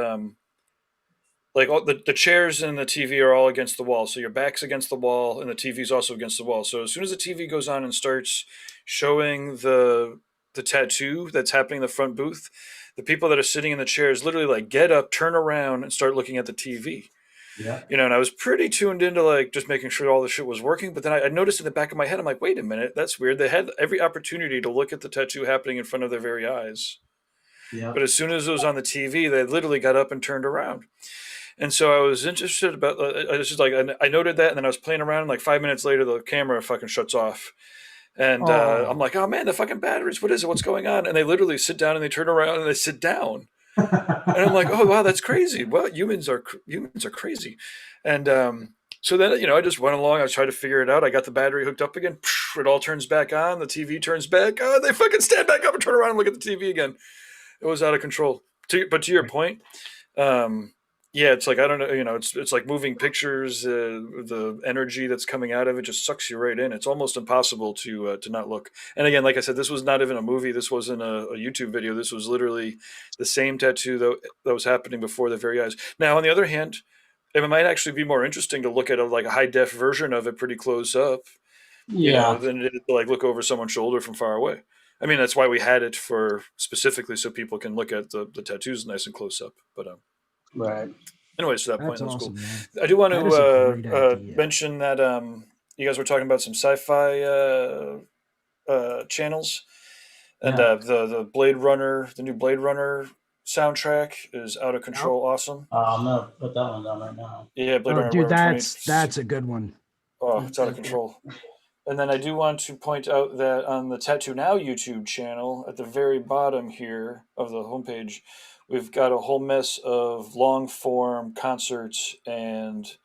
[SPEAKER 1] like all the chairs and the TV are all against the wall. So your back's against the wall, and the TV's also against the wall. So as soon as the TV goes on and starts showing the the tattoo that's happening in the front booth, the people that are sitting in the chairs literally like get up, turn around, and start looking at the TV.
[SPEAKER 6] Yeah.
[SPEAKER 1] You know, and I was pretty tuned into like just making sure all the shit was working. But then I noticed in the back of my head, I'm like, wait a minute, that's weird. They had every opportunity to look at the tattoo happening in front of their very eyes.
[SPEAKER 6] Yeah.
[SPEAKER 1] But as soon as it was on the TV, they literally got up and turned around. And so I was interested about. I was just like, I noted that, and then I was playing around. And like 5 minutes later, the camera fucking shuts off, and
[SPEAKER 3] Oh.
[SPEAKER 1] I'm like, oh man, the fucking batteries. What is it? What's going on? And they literally sit down and they turn around and they sit down. And I'm like, oh wow, that's crazy. Well, humans are crazy. And so then, you know, I just went along. I tried to figure it out. I got the battery hooked up again. It all turns back on. The TV turns back on. They fucking stand back up and turn around and look at the TV again. It was out of control. But to your point, yeah, it's like, I don't know, you know, it's like moving pictures. The energy that's coming out of it just sucks you right in. It's almost impossible to not look. And again, like I said, this was not even a movie. This wasn't a YouTube video. This was literally the same tattoo that was happening before their very eyes. Now, on the other hand, it might actually be more interesting to look at like a high def version of it pretty close up, you know,
[SPEAKER 2] Yeah.
[SPEAKER 1] than it is to like look over someone's shoulder from far away. I mean, that's why we had it for specifically so people can look at the tattoos nice and close up. But
[SPEAKER 2] Right.
[SPEAKER 1] anyways, to that point,
[SPEAKER 3] That's
[SPEAKER 1] that was
[SPEAKER 3] awesome,
[SPEAKER 1] cool.
[SPEAKER 3] man.
[SPEAKER 1] I do want
[SPEAKER 3] That is a great
[SPEAKER 1] to
[SPEAKER 3] idea.
[SPEAKER 1] mention that you guys were talking about some sci-fi channels, and
[SPEAKER 6] Yeah.
[SPEAKER 1] the Blade Runner, the new Blade Runner soundtrack is out of control. Awesome.
[SPEAKER 6] I'm gonna put that one down right now.
[SPEAKER 1] Yeah, Blade
[SPEAKER 3] Oh,
[SPEAKER 1] Runner.
[SPEAKER 3] dude,
[SPEAKER 1] whatever,
[SPEAKER 3] that's a good one.
[SPEAKER 1] oh, it's out of control. And then I do want to point out that on the Tattoo Now YouTube channel, at the very bottom here of the homepage, we've got a whole mess of long form concerts and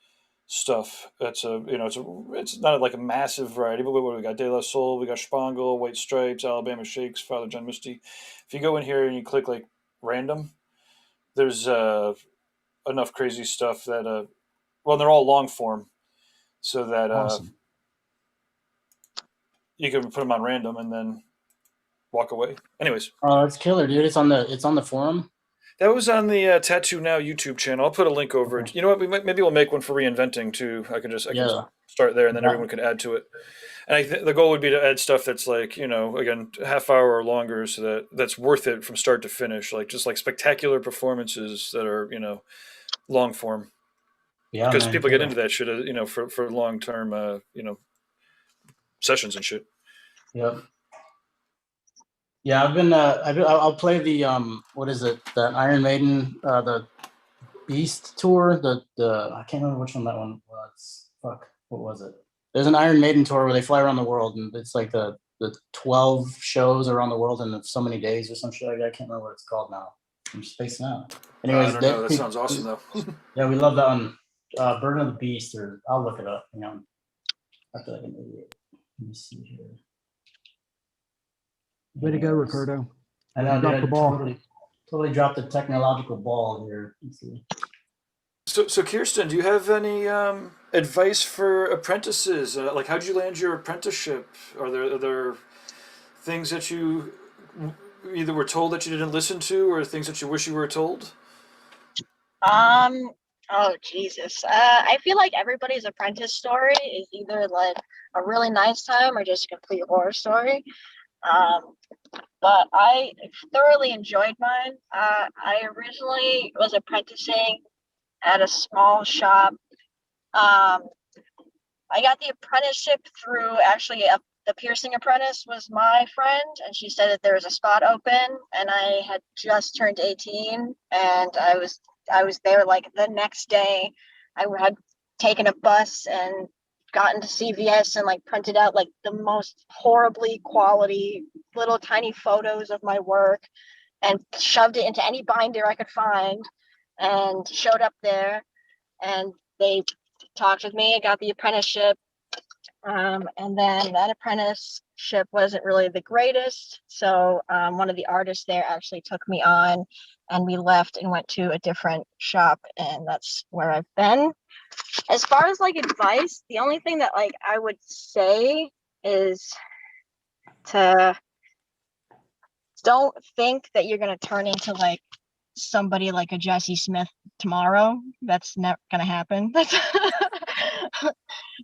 [SPEAKER 1] stuff. That's it's not like a massive variety, but what do we got? De La Soul, we got Spangle, White Stripes, Alabama Shakes, Father John Misty. If you go in here and you click like random, there's enough crazy stuff that well, they're all long form, so that
[SPEAKER 3] Awesome.
[SPEAKER 1] you can put them on random and then walk away. Anyways,
[SPEAKER 6] Oh, it's killer, dude. It's on the forum.
[SPEAKER 1] that was on the Tattoo Now YouTube channel. I'll put a link over it.
[SPEAKER 6] Okay.
[SPEAKER 1] You know what? Maybe we'll make one for Reinventing too. I can
[SPEAKER 6] Yeah.
[SPEAKER 1] start there, and then
[SPEAKER 6] Yeah.
[SPEAKER 1] everyone can add to it. And the goal would be to add stuff that's like, you know, again, half hour or longer, so that's worth it from start to finish. Like just like spectacular performances that are, you know, long form.
[SPEAKER 6] Yeah,
[SPEAKER 1] Because
[SPEAKER 6] man,
[SPEAKER 1] people get
[SPEAKER 6] killer.
[SPEAKER 1] into that shit, you know, for long term, you know, sessions and shit.
[SPEAKER 6] Yep. Yeah, I'll play the what is it? The Iron Maiden, the Beast tour. The I can't remember which one that one was. Fuck, what was it? There's an Iron Maiden tour where they fly around the world, and it's like the 12 shows around the world in so many days or some shit like that. I can't remember what it's called now. I'm spacing out. Anyways,
[SPEAKER 1] I don't know. That sounds awesome though.
[SPEAKER 6] Yeah, we love that one. Burden of the Beast, or I'll look it up. You know, I feel like an idiot. Let me see here.
[SPEAKER 3] Way to go,
[SPEAKER 6] Anyways.
[SPEAKER 3] Ricardo.
[SPEAKER 6] I know,
[SPEAKER 3] Dropped
[SPEAKER 6] dude,
[SPEAKER 3] the ball.
[SPEAKER 6] totally dropped the technological ball here. Let's see.
[SPEAKER 1] So Kirsten, do you have any advice for apprentices? Like, how'd you land your apprenticeship? Are there things that you either were told that you didn't listen to, or things that you wish you were told?
[SPEAKER 7] Oh Jesus. I feel like everybody's apprentice story is either like a really nice time or just a complete horror story. But I thoroughly enjoyed mine. I originally was apprenticing at a small shop. I got the apprenticeship through actually the piercing apprentice was my friend, and she said that there was a spot open, and I had just turned 18, and I was there like the next day. I had taken a bus and gotten to CVS and like printed out like the most horribly quality little tiny photos of my work and shoved it into any binder I could find and showed up there, and they talked with me. I got the apprenticeship. And then that apprenticeship wasn't really the greatest. So one of the artists there actually took me on, and we left and went to a different shop, and that's where I've been. As far as like advice, the only thing that like I would say is to don't think that you're going to turn into like somebody like a Jesse Smith tomorrow. That's never going to happen.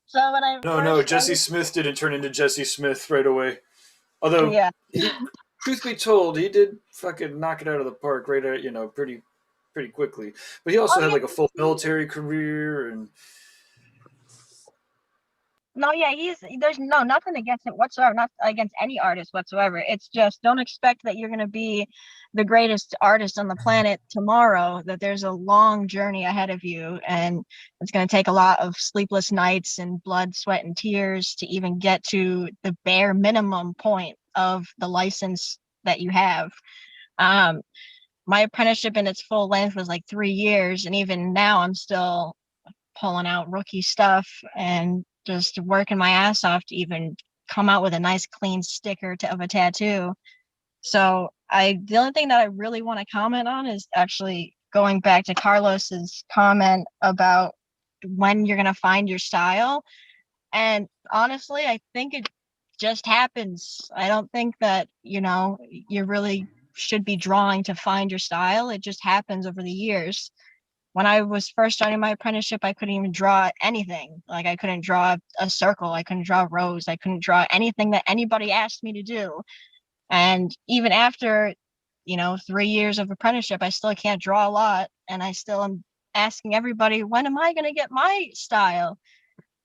[SPEAKER 7] So when I
[SPEAKER 1] No, Jesse Smith didn't turn into Jesse Smith right away. Although
[SPEAKER 7] yeah,
[SPEAKER 1] truth be told, he did fucking knock it out of the park right at, pretty quickly. But he also
[SPEAKER 7] Oh
[SPEAKER 1] had
[SPEAKER 7] yeah,
[SPEAKER 1] like a full military career, and
[SPEAKER 7] no, yeah, there's no nothing against it whatsoever, not against any artist whatsoever. It's just don't expect that you're gonna be the greatest artist on the planet tomorrow, that there's a long journey ahead of you, and it's gonna take a lot of sleepless nights and blood, sweat, and tears to even get to the bare minimum point of the license that you have. Um, my apprenticeship in its full length was like 3 years, and even now I'm still pulling out rookie stuff and just working my ass off to even come out with a nice clean sticker of a tattoo. So the only thing that I really want to comment on is actually going back to Carlos's comment about when you're going to find your style. And honestly, I think it just happens. I don't think that, you really should be drawing to find your style. It just happens over the years. When I was first starting my apprenticeship, I couldn't even draw anything. Like I couldn't draw a circle, I couldn't draw rows, I couldn't draw anything that anybody asked me to do. And even after, 3 years of apprenticeship, I still can't draw a lot. And I still am asking everybody, when am I going to get my style?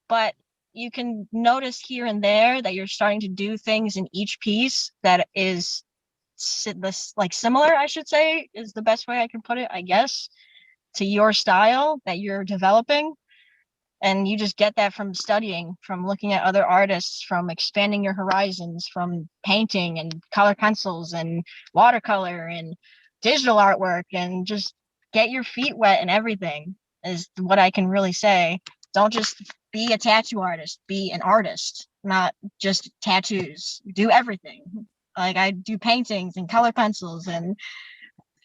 [SPEAKER 7] But you can notice here and there that you're starting to do things in each piece that is this like similar, I should say, is the best way I can put it, I guess, to your style that you're developing. And you just get that from studying, from looking at other artists, from expanding your horizons, from painting and color pencils and watercolor and digital artwork, and just get your feet wet and everything is what I can really say. Don't just be a tattoo artist, be an artist, not just tattoos. Do everything. Like I do paintings and color pencils and,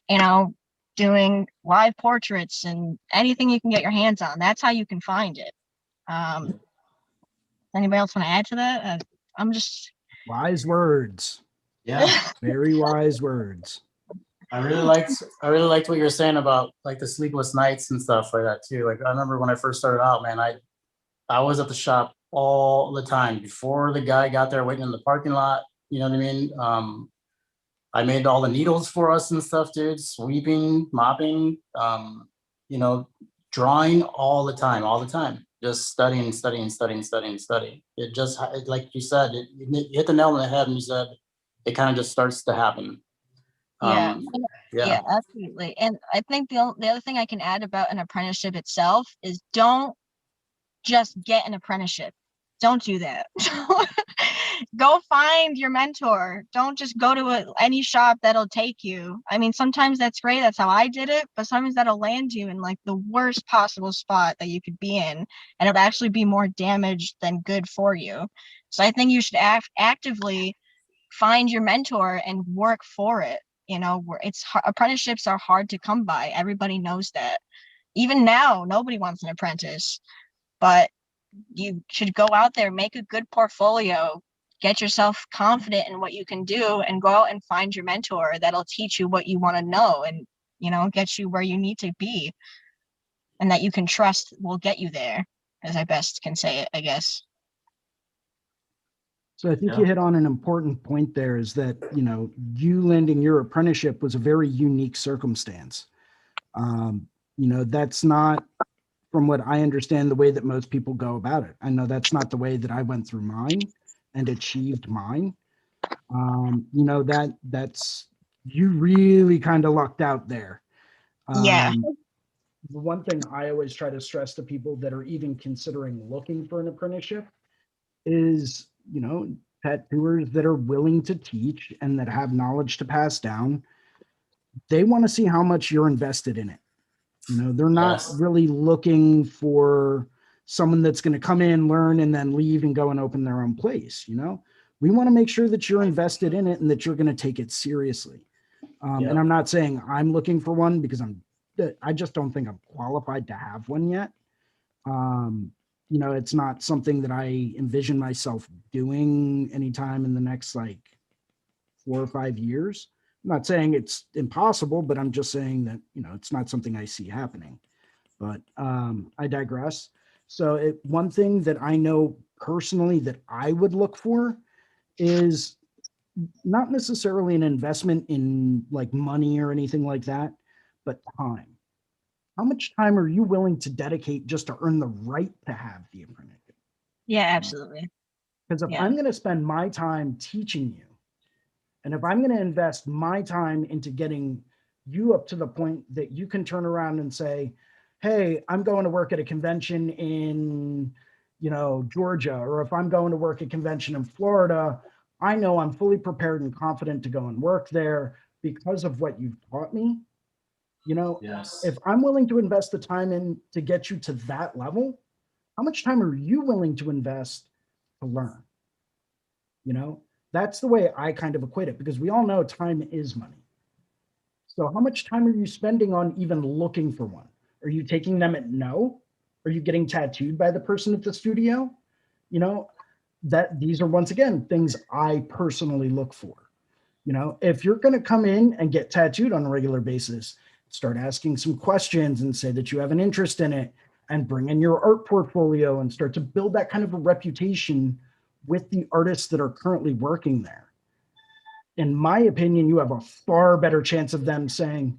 [SPEAKER 7] you know, doing live portraits and anything you can get your hands on. That's how you can find it. Anybody else want to add to that? I'm just
[SPEAKER 3] Wise words.
[SPEAKER 6] Yeah.
[SPEAKER 3] Very wise words.
[SPEAKER 6] I really liked what you were saying about like the sleepless nights and stuff like that too. Like I remember when I first started out, man, I was at the shop all the time before the guy got there waiting in the parking lot. You know what I mean? I made all the needles for us and stuff, dude, sweeping, mopping, you know, drawing all the time, just studying, studying, studying, studying, studying. Like you said, you hit the nail on the head and you said, it kind of just starts to happen.
[SPEAKER 5] Yeah.
[SPEAKER 6] Yeah.
[SPEAKER 5] Yeah, absolutely. And I think the other thing I can add about an apprenticeship itself is don't just get an apprenticeship. Don't do that. Go find your mentor. Don't just go to any shop that'll take you. I mean, sometimes that's great. That's how I did it. But sometimes that'll land you in like the worst possible spot that you could be in. And it'll actually be more damage than good for you. So I think you should actively find your mentor and work for it. Apprenticeships are hard to come by. Everybody knows that. Even now, nobody wants an apprentice, but you should go out there, make a good portfolio, get yourself confident in what you can do, and go out and find your mentor that'll teach you what you want to know and, get you where you need to be, and that you can trust will get you there, as I best can say it, I guess.
[SPEAKER 3] So I think you hit on an important point there, is that, you landing your apprenticeship was a very unique circumstance. That's not, from what I understand, the way that most people go about it. I know that's not the way that I went through mine and achieved mine. That's, you really kind of lucked out there.
[SPEAKER 5] Yeah.
[SPEAKER 3] The one thing I always try to stress to people that are even considering looking for an apprenticeship is, tattooers that are willing to teach and that have knowledge to pass down, they want to see how much you're invested in it. They're not really looking for someone that's going to come in, learn, and then leave and go and open their own place. We want to make sure that you're invested in it and that you're going to take it seriously. And I'm not saying I'm looking for one, because I just don't think I'm qualified to have one yet. It's not something that I envision myself doing anytime in the next like 4 or 5 years. I'm not saying it's impossible, but I'm just saying that, it's not something I see happening. But I digress. So one thing that I know personally that I would look for is not necessarily an investment in like money or anything like that, but time. How much time are you willing to dedicate just to earn the right to have the apprenticeship?
[SPEAKER 5] Yeah, absolutely.
[SPEAKER 3] Because if
[SPEAKER 5] Yeah.
[SPEAKER 3] I'm going to spend my time teaching you, and if I'm going to invest my time into getting you up to the point that you can turn around and say, hey, I'm going to work at a convention in, Georgia, or if I'm going to work at a convention in Florida, I know I'm fully prepared and confident to go and work there because of what you've taught me.
[SPEAKER 6] Yes.
[SPEAKER 3] If I'm willing to invest the time in to get you to that level, how much time are you willing to invest to learn? That's the way I kind of equate it, because we all know time is money. So how much time are you spending on even looking for one? Are you taking them at no? Are you getting tattooed by the person at the studio? That these are, once again, things I personally look for. If you're going to come in and get tattooed on a regular basis, start asking some questions and say that you have an interest in it, and bring in your art portfolio and start to build that kind of a reputation with the artists that are currently working there. In my opinion, you have a far better chance of them saying,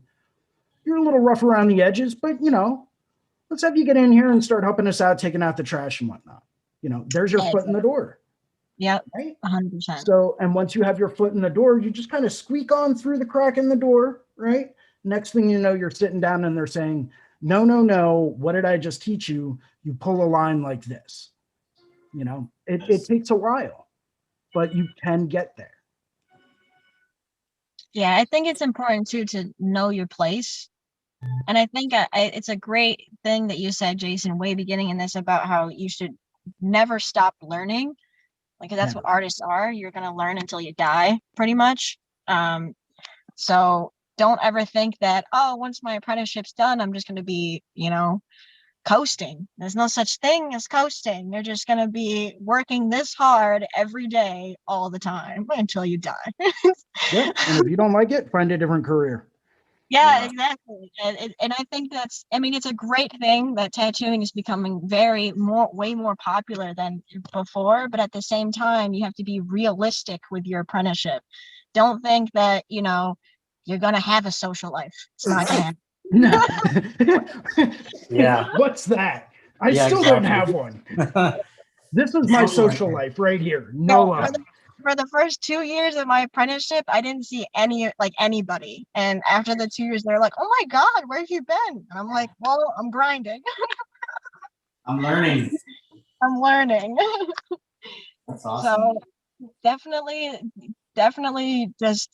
[SPEAKER 3] you're a little rough around the edges, but let's have you get in here and start helping us out, taking out the trash and whatnot. There's your foot in the door.
[SPEAKER 5] Yep.
[SPEAKER 3] Right?
[SPEAKER 5] 100%.
[SPEAKER 3] So, and once you have your foot in the door, you just kind of squeak on through the crack in the door, right? Next thing you know, you're sitting down and they're saying, no, no, no. What did I just teach you? You pull a line like this. It takes a while, but you can get there.
[SPEAKER 5] Yeah, I think it's important too to know your place. And I think it's a great thing that you said, Jason, way beginning in this, about how you should never stop learning. Like, that's what artists are. You're going to learn until you die, pretty much. So don't ever think that, oh, once my apprenticeship's done, I'm just going to be, coasting. There's no such thing as coasting. You're just going to be working this hard every day, all the time, until you die.
[SPEAKER 3] Yep. And if you don't like it, find a different career.
[SPEAKER 5] Yeah, exactly. And I think it's a great thing that tattooing is becoming way more popular than before. But at the same time, you have to be realistic with your apprenticeship. Don't think that, you're going to have a social life. It's not going to happen.
[SPEAKER 3] No.
[SPEAKER 6] Yeah.
[SPEAKER 3] What's that? I still don't have one. This is my social life right here. No.
[SPEAKER 5] For the first 2 years of my apprenticeship, I didn't see anybody. And after the 2 years, they're like, "Oh my God, where have you been?" And I'm like, "Well, I'm grinding."
[SPEAKER 6] I'm learning.
[SPEAKER 5] I'm learning.
[SPEAKER 6] That's awesome.
[SPEAKER 5] So definitely just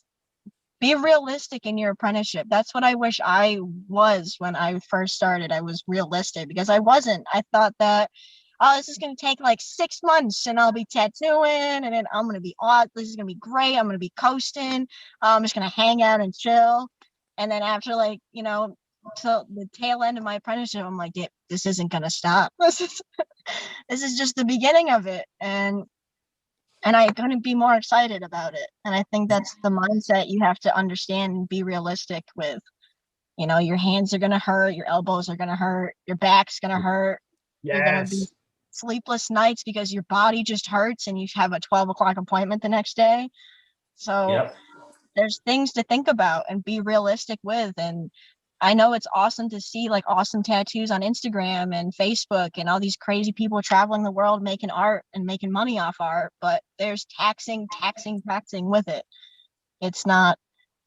[SPEAKER 5] be realistic in your apprenticeship. That's what I wish I was when I first started. I was realistic, because I wasn't. I thought that, oh, this is going to take like 6 months and I'll be tattooing, and then I'm going to be this is going to be great. I'm going to be coasting. I'm just going to hang out and chill. And then after till the tail end of my apprenticeship, I'm like, this isn't going to stop. This is just the beginning of it. And I'm going to be more excited about it. And I think that's the mindset you have to understand and be realistic with. Your hands are going to hurt. Your elbows are going to hurt. Your back's going to hurt.
[SPEAKER 3] Yes.
[SPEAKER 5] You're going to be sleepless nights because your body just hurts and you have a 12 o'clock appointment the next day. So there's things to think about and be realistic with. And I know it's awesome to see like awesome tattoos on Instagram and Facebook and all these crazy people traveling the world making art and making money off art, but there's taxing with it. It's not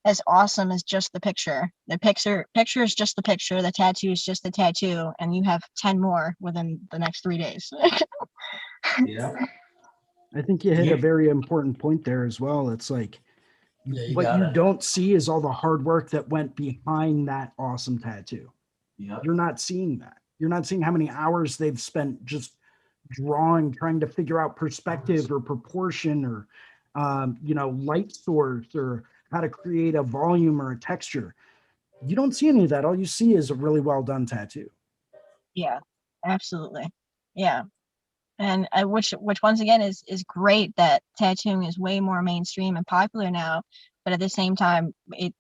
[SPEAKER 5] as awesome as just the picture. The picture is just the picture. The tattoo is just the tattoo, and you have 10 more within the next 3 days.
[SPEAKER 6] Yeah.
[SPEAKER 3] I think you hit a very important point there as well. It's like, what you don't see is all the hard work that went behind that awesome tattoo.
[SPEAKER 6] Yep.
[SPEAKER 3] You're not seeing that. You're not seeing how many hours they've spent just drawing, trying to figure out perspective or proportion or, light source, or how to create a volume or a texture. You don't see any of that. All you see is a really well done tattoo.
[SPEAKER 5] Yeah, absolutely. Yeah. And which once again is great that tattooing is way more mainstream and popular now, but at the same time,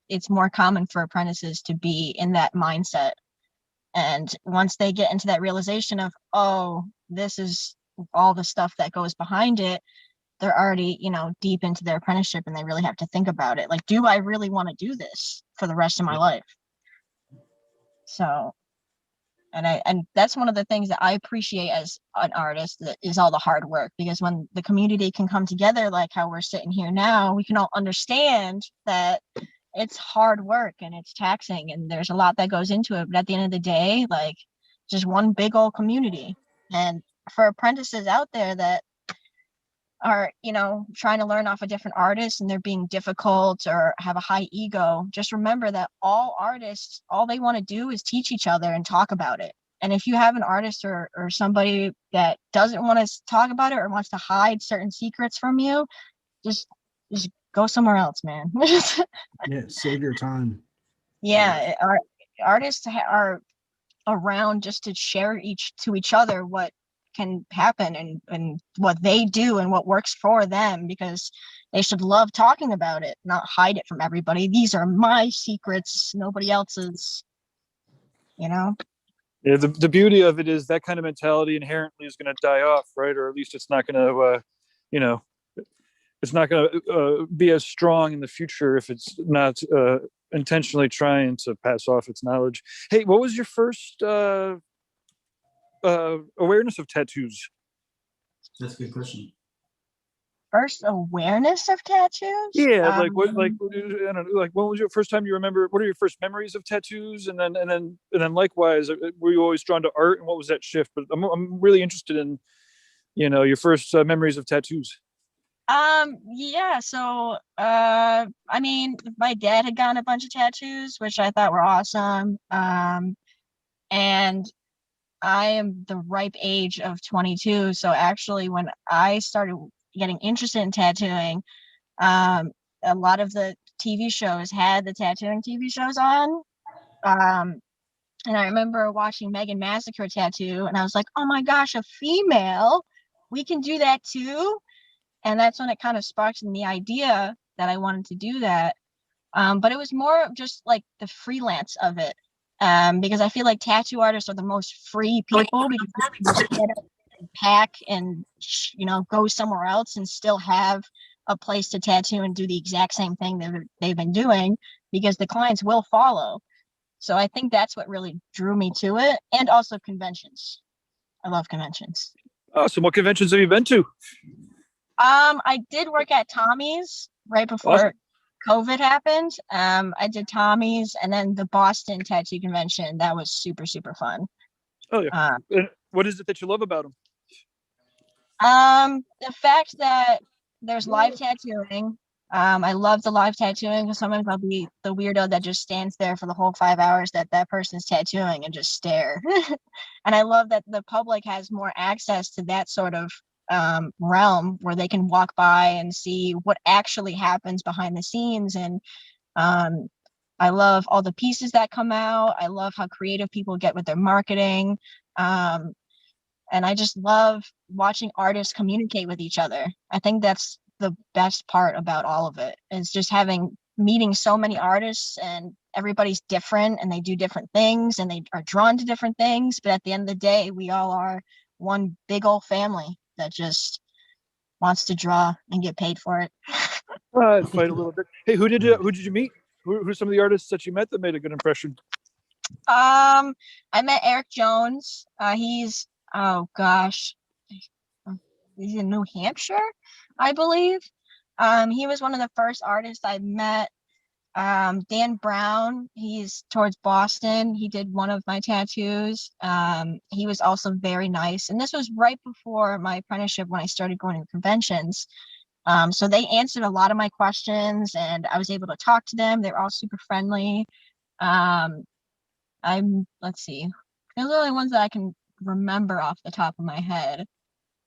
[SPEAKER 5] it's more common for apprentices to be in that mindset. And once they get into that realization of, oh, this is all the stuff that goes behind it, they're already, you know, deep into their apprenticeship and they really have to think about it. Like, do I really want to do this for the rest of my life? So, and that's one of the things that I appreciate as an artist, that is all the hard work, because when the community can come together, like how we're sitting here now, we can all understand that it's hard work and it's taxing and there's a lot that goes into it. But at the end of the day, like, just one big old community. And for apprentices out there that are, you know, trying to learn off of different artists and they're being difficult or have a high ego, just remember that all artists, all they want to do is teach each other and talk about it. And if you have an artist or somebody that doesn't want to talk about it or wants to hide certain secrets from you, just go somewhere else, man.
[SPEAKER 3] Yeah, save your time.
[SPEAKER 5] Yeah, artists are around just to share to each other what can happen and what they do and what works for them, because they should love talking about it, not hide it from everybody. These are my secrets, nobody else's, you know?
[SPEAKER 1] Yeah, the beauty of it is that kind of mentality inherently is going to die off, right? Or at least it's not going to, you know, it's not going to be as strong in the future if it's not intentionally trying to pass off its knowledge. Hey, what was your first awareness of tattoos?
[SPEAKER 6] That's a good question.
[SPEAKER 5] First awareness of tattoos?
[SPEAKER 1] Yeah, like what, like I don't know, like when was your first time you remember? What are your first memories of tattoos? And then likewise, were you always drawn to art? And what was that shift? But I'm really interested in, you know, your first memories of tattoos.
[SPEAKER 5] Yeah, so I mean, my dad had gotten a bunch of tattoos, which I thought were awesome. And I am the ripe age of 22. So actually, when I started getting interested in tattooing, a lot of the TV shows had the tattooing TV shows on. And I remember watching Megan Massacre tattoo, and I was like, oh my gosh, a female, we can do that too. And that's when it kind of sparked in the idea that I wanted to do that. But it was more of just like the freelance of it. Because I feel like tattoo artists are the most free people, because they can just get up and pack and, you know, go somewhere else and still have a place to tattoo and do the exact same thing that they've been doing, because the clients will follow. So I think that's what really drew me to it. And also conventions. I love conventions.
[SPEAKER 1] Awesome. What conventions have you been to?
[SPEAKER 5] I did work at Tommy's right before
[SPEAKER 1] Awesome.
[SPEAKER 5] COVID happened. I did Tommy's and then the Boston Tattoo Convention. That was super, super fun.
[SPEAKER 1] Oh yeah. What is it that you love about them?
[SPEAKER 5] The fact that there's live tattooing. I love the live tattooing, because sometimes I'll be the weirdo that just stands there for the whole 5 hours that person's tattooing and just stare. And I love that the public has more access to that sort of realm where they can walk by and see what actually happens behind the scenes. And I love all the pieces that come out. I love how creative people get with their marketing. And I just love watching artists communicate with each other. I think that's the best part about all of it, is just meeting so many artists, and everybody's different and they do different things and they are drawn to different things. But at the end of the day, we all are one big old family that just wants to draw and get paid for it.
[SPEAKER 1] Fight a little bit. Hey, who did you meet? Who's some of the artists that you met that made a good impression?
[SPEAKER 5] I met Eric Jones. He's, oh gosh, he's in New Hampshire, I believe. He was one of the first artists I met. Dan Brown, he's towards Boston. He did one of my tattoos. He was also very nice. And this was right before my apprenticeship, when I started going to conventions. So they answered a lot of my questions and I was able to talk to them. They're all super friendly. Let's see. Those are the only ones that I can remember off the top of my head.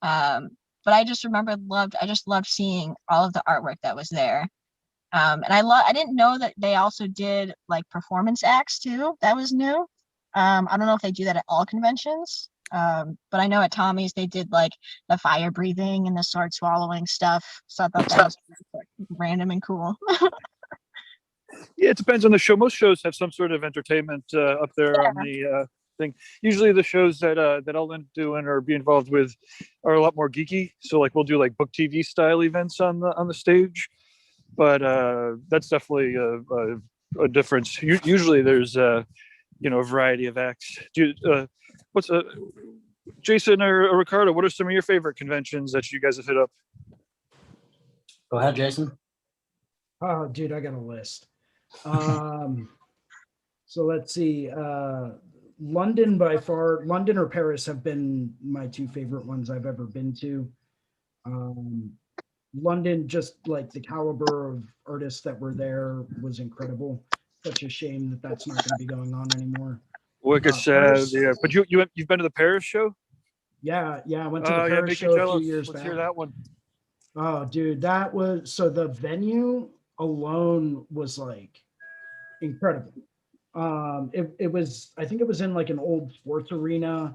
[SPEAKER 5] But I just loved seeing all of the artwork that was there. And I didn't know that they also did like performance acts too. That was new. I don't know if they do that at all conventions. But I know at Tommy's they did like the fire breathing and the sword swallowing stuff. So I thought that was random and cool.
[SPEAKER 1] Yeah, it depends on the show. Most shows have some sort of entertainment up there on the thing. Usually the shows that I'll end up doing or be involved with are a lot more geeky. So like we'll do like book TV style events on the stage, but that's definitely a difference. Usually there's a variety of acts. What's Jason or Ricardo? What are some of your favorite conventions that you guys have hit up?
[SPEAKER 6] Go ahead, Jason.
[SPEAKER 3] Oh, dude, I got a list. So let's see. London by far, London or Paris have been my two favorite ones I've ever been to. London, just like the caliber of artists that were there was incredible. Such a shame that that's not going to be going on anymore.
[SPEAKER 1] Wicked sad.
[SPEAKER 3] Paris,
[SPEAKER 1] Yeah, but you've been to the Paris show?
[SPEAKER 3] yeah, I went to the
[SPEAKER 1] Yeah,
[SPEAKER 3] Paris
[SPEAKER 1] make me
[SPEAKER 3] show a few
[SPEAKER 1] jealous.
[SPEAKER 3] years
[SPEAKER 1] Let's
[SPEAKER 3] back.
[SPEAKER 1] hear that one.
[SPEAKER 3] Oh, dude, that was so the venue alone was like incredible. It was, I think it was in like an old sports arena.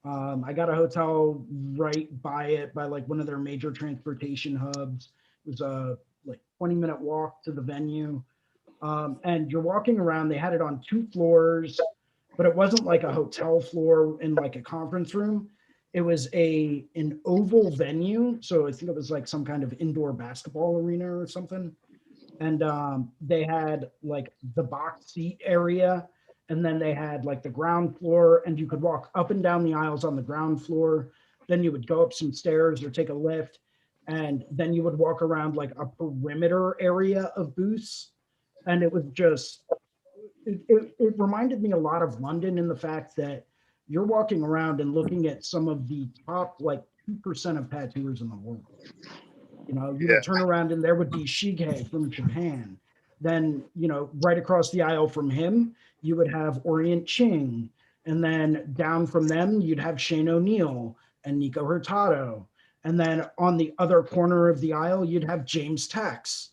[SPEAKER 3] I got a hotel right by it, by like one of their major transportation hubs. It was a like 20-minute walk to the venue. And you're walking around, they had it on 2 floors, but it wasn't like a hotel floor in like a conference room. It was an oval venue. So I think it was like some kind of indoor basketball arena or something. And they had like the box seat area, and then they had like the ground floor, and you could walk up and down the aisles on the ground floor. Then you would go up some stairs or take a lift, and then you would walk around like a perimeter area of booths. And it was just, it reminded me a lot of London in the fact that you're walking around and looking at some of the top like 2% of tattooers in the world. You would turn around and there would be Shige from Japan. Then, right across the aisle from him, you would have Orient Ching. And then down from them, you'd have Shane O'Neill and Nico Hurtado. And then on the other corner of the aisle, you'd have James Tex.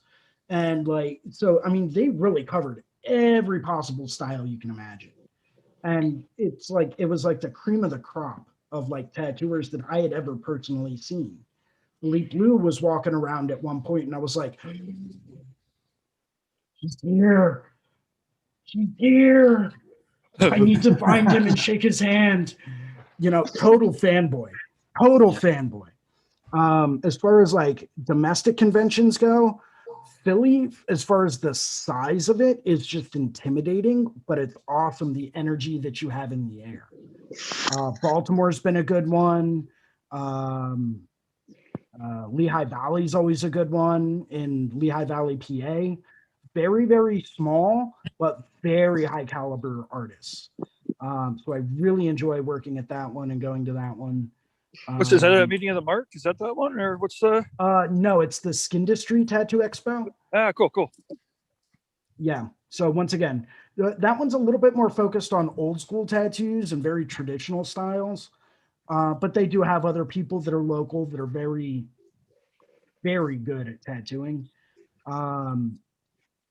[SPEAKER 3] And like, so, I mean, they really covered every possible style you can imagine. And it's like, it was like the cream of the crop of like tattooers that I had ever personally seen. Leap Blue was walking around at one point, and I was like, he's here. He's here. I need to find him and shake his hand. Total fanboy. Total fanboy. As far as like domestic conventions go, Philly, as far as the size of it, is just intimidating, but it's awesome the energy that you have in the air. Baltimore's been a good one. Lehigh Valley is always a good one in Lehigh Valley, PA. Very, very small, but very high caliber artists. So I really enjoy working at that one and going to that one.
[SPEAKER 1] Is that a meeting of the Mark? Is that one, or what's the?
[SPEAKER 3] No, it's the Skindustry Tattoo Expo.
[SPEAKER 1] Cool.
[SPEAKER 3] Yeah. So once again, that one's a little bit more focused on old school tattoos and very traditional styles. But they do have other people that are local that are very, very good at tattooing. And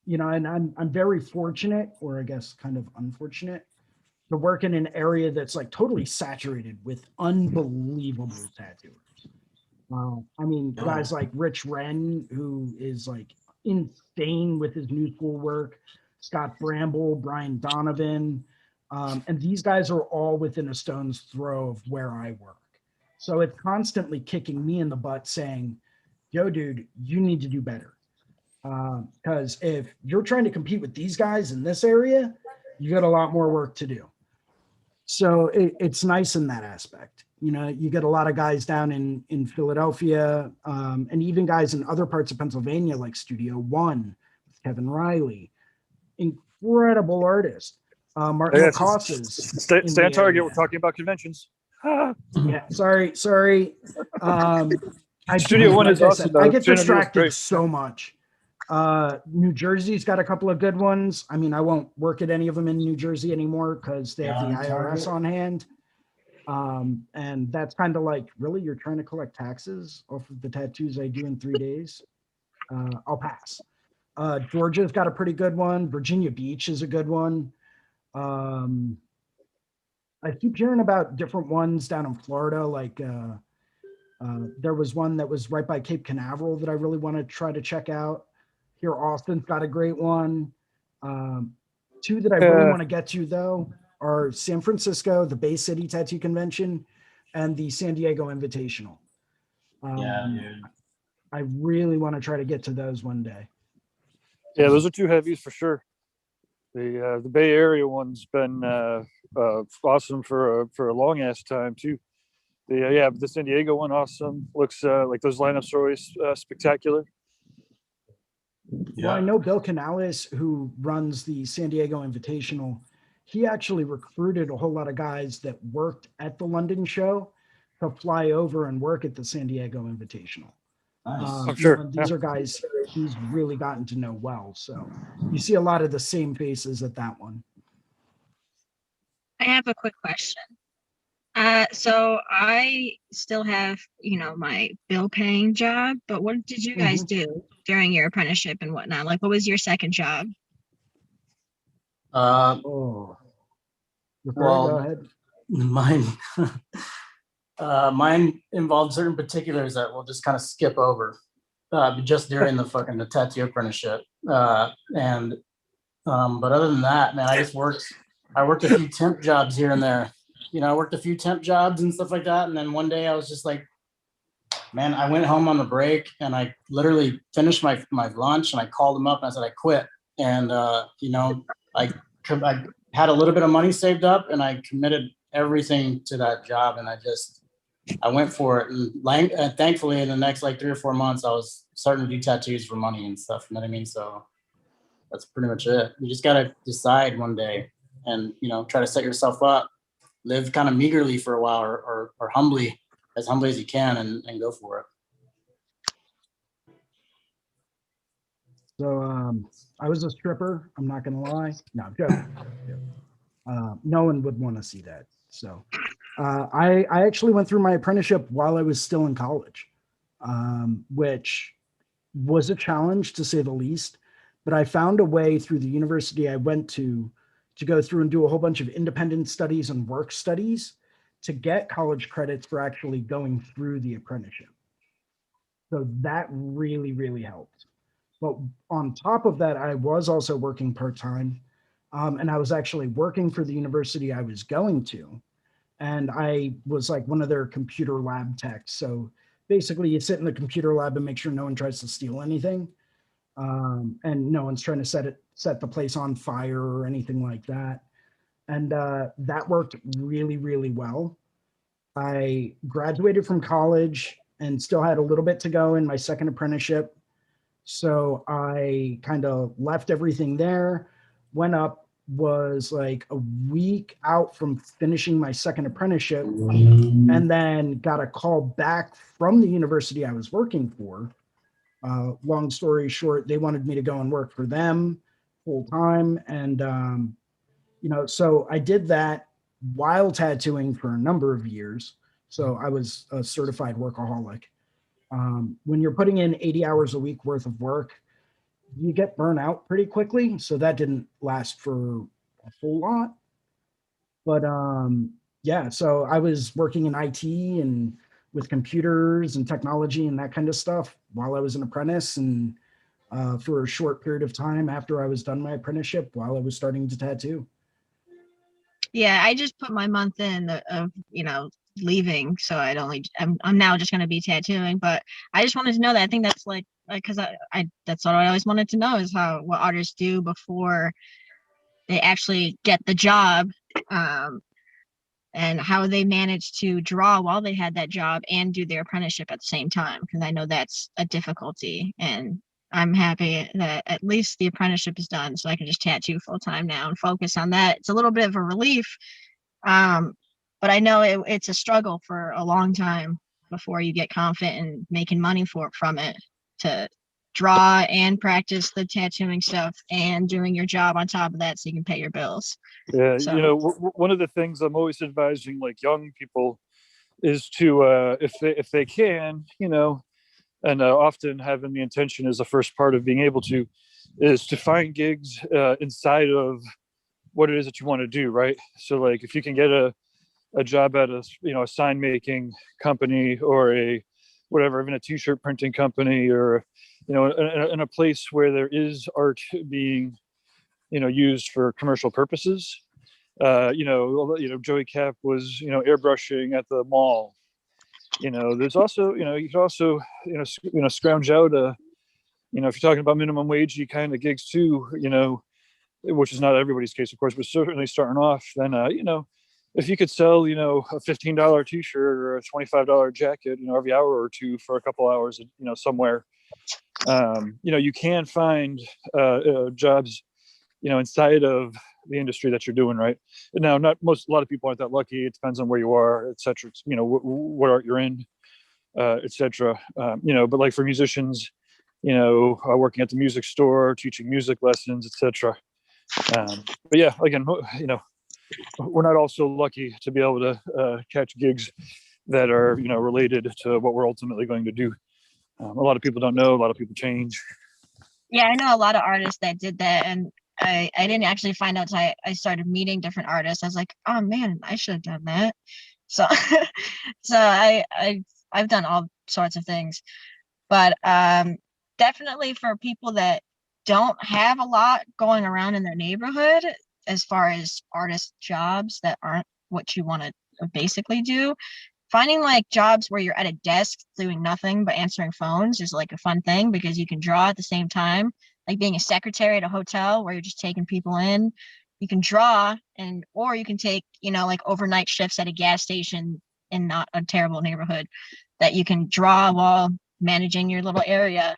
[SPEAKER 3] I'm very fortunate, or I guess kind of unfortunate, to work in an area that's like totally saturated with unbelievable tattooers. I mean, guys like Rich Wren, who is like insane with his new school work, Scott Bramble, Brian Donovan. And these guys are all within a stone's throw of where I work. So it's constantly kicking me in the butt saying, yo, dude, you need to do better. Because if you're trying to compete with these guys in this area, you got a lot more work to do. So it's nice in that aspect. You get a lot of guys down in Philadelphia, and even guys in other parts of Pennsylvania, like Studio One with Kevin Riley, incredible artist. Martin Lacosse's.
[SPEAKER 1] Stay on target. We're talking about conventions.
[SPEAKER 3] Yeah, sorry.
[SPEAKER 1] Studio One is awesome.
[SPEAKER 3] I get distracted so much. New Jersey's got a couple of good ones. I mean, I won't work at any of them in New Jersey anymore because they have the IRS on hand. And that's kind of like, really, you're trying to collect taxes off of the tattoos I do in 3 days? I'll pass. Georgia's got a pretty good one. Virginia Beach is a good one. I keep hearing about different ones down in Florida. Like there was one that was right by Cape Canaveral that I really want to try to check out. Here, Austin's got a great one. Two that I really want to get to, though, are San Francisco, the Bay City Tattoo Convention, and the San Diego Invitational.
[SPEAKER 6] Yeah, dude.
[SPEAKER 3] I really want to try to get to those one day.
[SPEAKER 1] Yeah, those are two heavies for sure. The Bay Area one's been awesome for a long ass time too. The San Diego one awesome. Looks like those lineups are always spectacular.
[SPEAKER 3] Well, I know Bill Canales, who runs the San Diego Invitational, he actually recruited a whole lot of guys that worked at the London show to fly over and work at the San Diego Invitational.
[SPEAKER 6] Nice.
[SPEAKER 1] I'm sure.
[SPEAKER 3] And these are guys he's really gotten to know well. So you see a lot of the same faces at that one.
[SPEAKER 8] I have a quick question. So I still have, my bill paying job, but what did you guys do during your apprenticeship and whatnot? Like, what was your second job?
[SPEAKER 3] Go
[SPEAKER 6] Well,
[SPEAKER 3] ahead.
[SPEAKER 6] mine, mine involved certain particulars that we'll just kind of skip over, just during the tattoo apprenticeship. But other than that, man, I worked a few temp jobs here and there. I worked a few temp jobs and stuff like that. And then one day I was just like, man, I went home on the break and I literally finished my lunch and I called them up and I said, I quit. And, I had a little bit of money saved up and I committed everything to that job. And I went for it. And thankfully in the next like 3 or 4 months, I was starting to do tattoos for money and stuff. You know what I mean? So that's pretty much it. You just got to decide one day and, try to set yourself up. Live kind of meagerly for a while or humbly as you can and go for it.
[SPEAKER 3] So I was a stripper. I'm not going to lie. No, I'm joking. No one would want to see that. So I actually went through my apprenticeship while I was still in college, which was a challenge to say the least. But I found a way through the university I went to go through and do a whole bunch of independent studies and work studies to get college credits for actually going through the apprenticeship. So that really, really helped. But on top of that, I was also working part-time, and I was actually working for the university I was going to. And I was like one of their computer lab techs. So basically you sit in the computer lab and make sure no one tries to steal anything. And no one's trying to set the place on fire or anything like that. And that worked really, really well. I graduated from college and still had a little bit to go in my second apprenticeship. So I kind of left everything there, went up, was like a week out from finishing my second apprenticeship, and then got a call back from the university I was working for. Long story short, they wanted me to go and work for them full time. And, so I did that while tattooing for a number of years. So I was a certified workaholic. When you're putting in 80 hours a week worth of work, you get burnt out pretty quickly. So that didn't last for a whole lot. But so I was working in IT and with computers and technology and that kind of stuff while I was an apprentice, and for a short period of time after I was done my apprenticeship while I was starting to tattoo.
[SPEAKER 8] Yeah, I just put my month in of leaving, so I'm now just going to be tattooing. But I just wanted to know that. I think that's because I that's what I always wanted to know is what artists do before they actually get the job, and how they managed to draw while they had that job and do their apprenticeship at the same time, because I know that's a difficulty. And I'm happy that at least the apprenticeship is done, so I can just tattoo full time now and focus on that. It's a little bit of a relief, but I know it's a struggle for a long time before you get confident in making money from it, to draw and practice the tattooing stuff and doing your job on top of that so you can pay your bills.
[SPEAKER 1] Yeah,
[SPEAKER 8] So,
[SPEAKER 1] one of the things I'm always advising like young people is to if they can, and often having the intention as the first part of being able to, is to find gigs inside of what it is that you want to do, right? So like if you can get a job at a sign making company or even a t-shirt printing company, or in a place where there is art being used for commercial purposes, Joey Cap was, airbrushing at the mall. There's also, you can also, scrounge out if you're talking about minimum wage kind of gigs too, which is not everybody's case, of course, but certainly starting off, then, if you could sell, a $15 t-shirt or a $25 jacket, every hour or two for a couple hours, somewhere, you can find jobs, inside of the industry that you're doing, right? Now, a lot of people aren't that lucky. It depends on where you are, et cetera. What art you're in, et cetera. But like for musicians, working at the music store, teaching music lessons, et cetera. But yeah, again, we're not also lucky to be able to catch gigs that are, related to what we're ultimately going to do. A lot of people don't know. A lot of people change.
[SPEAKER 8] Yeah, I know a lot of artists that did that, and I didn't actually find out until I started meeting different artists. I was like, oh man, I should have done that. So, so I've done all sorts of things, but definitely for people that don't have a lot going around in their neighborhood, as far as artist jobs that aren't what you want to basically do, finding like jobs where you're at a desk doing nothing but answering phones is like a fun thing, because you can draw at the same time. Like being a secretary at a hotel where you're just taking people in, you can draw, or you can take, like overnight shifts at a gas station in not a terrible neighborhood that you can draw while managing your little area.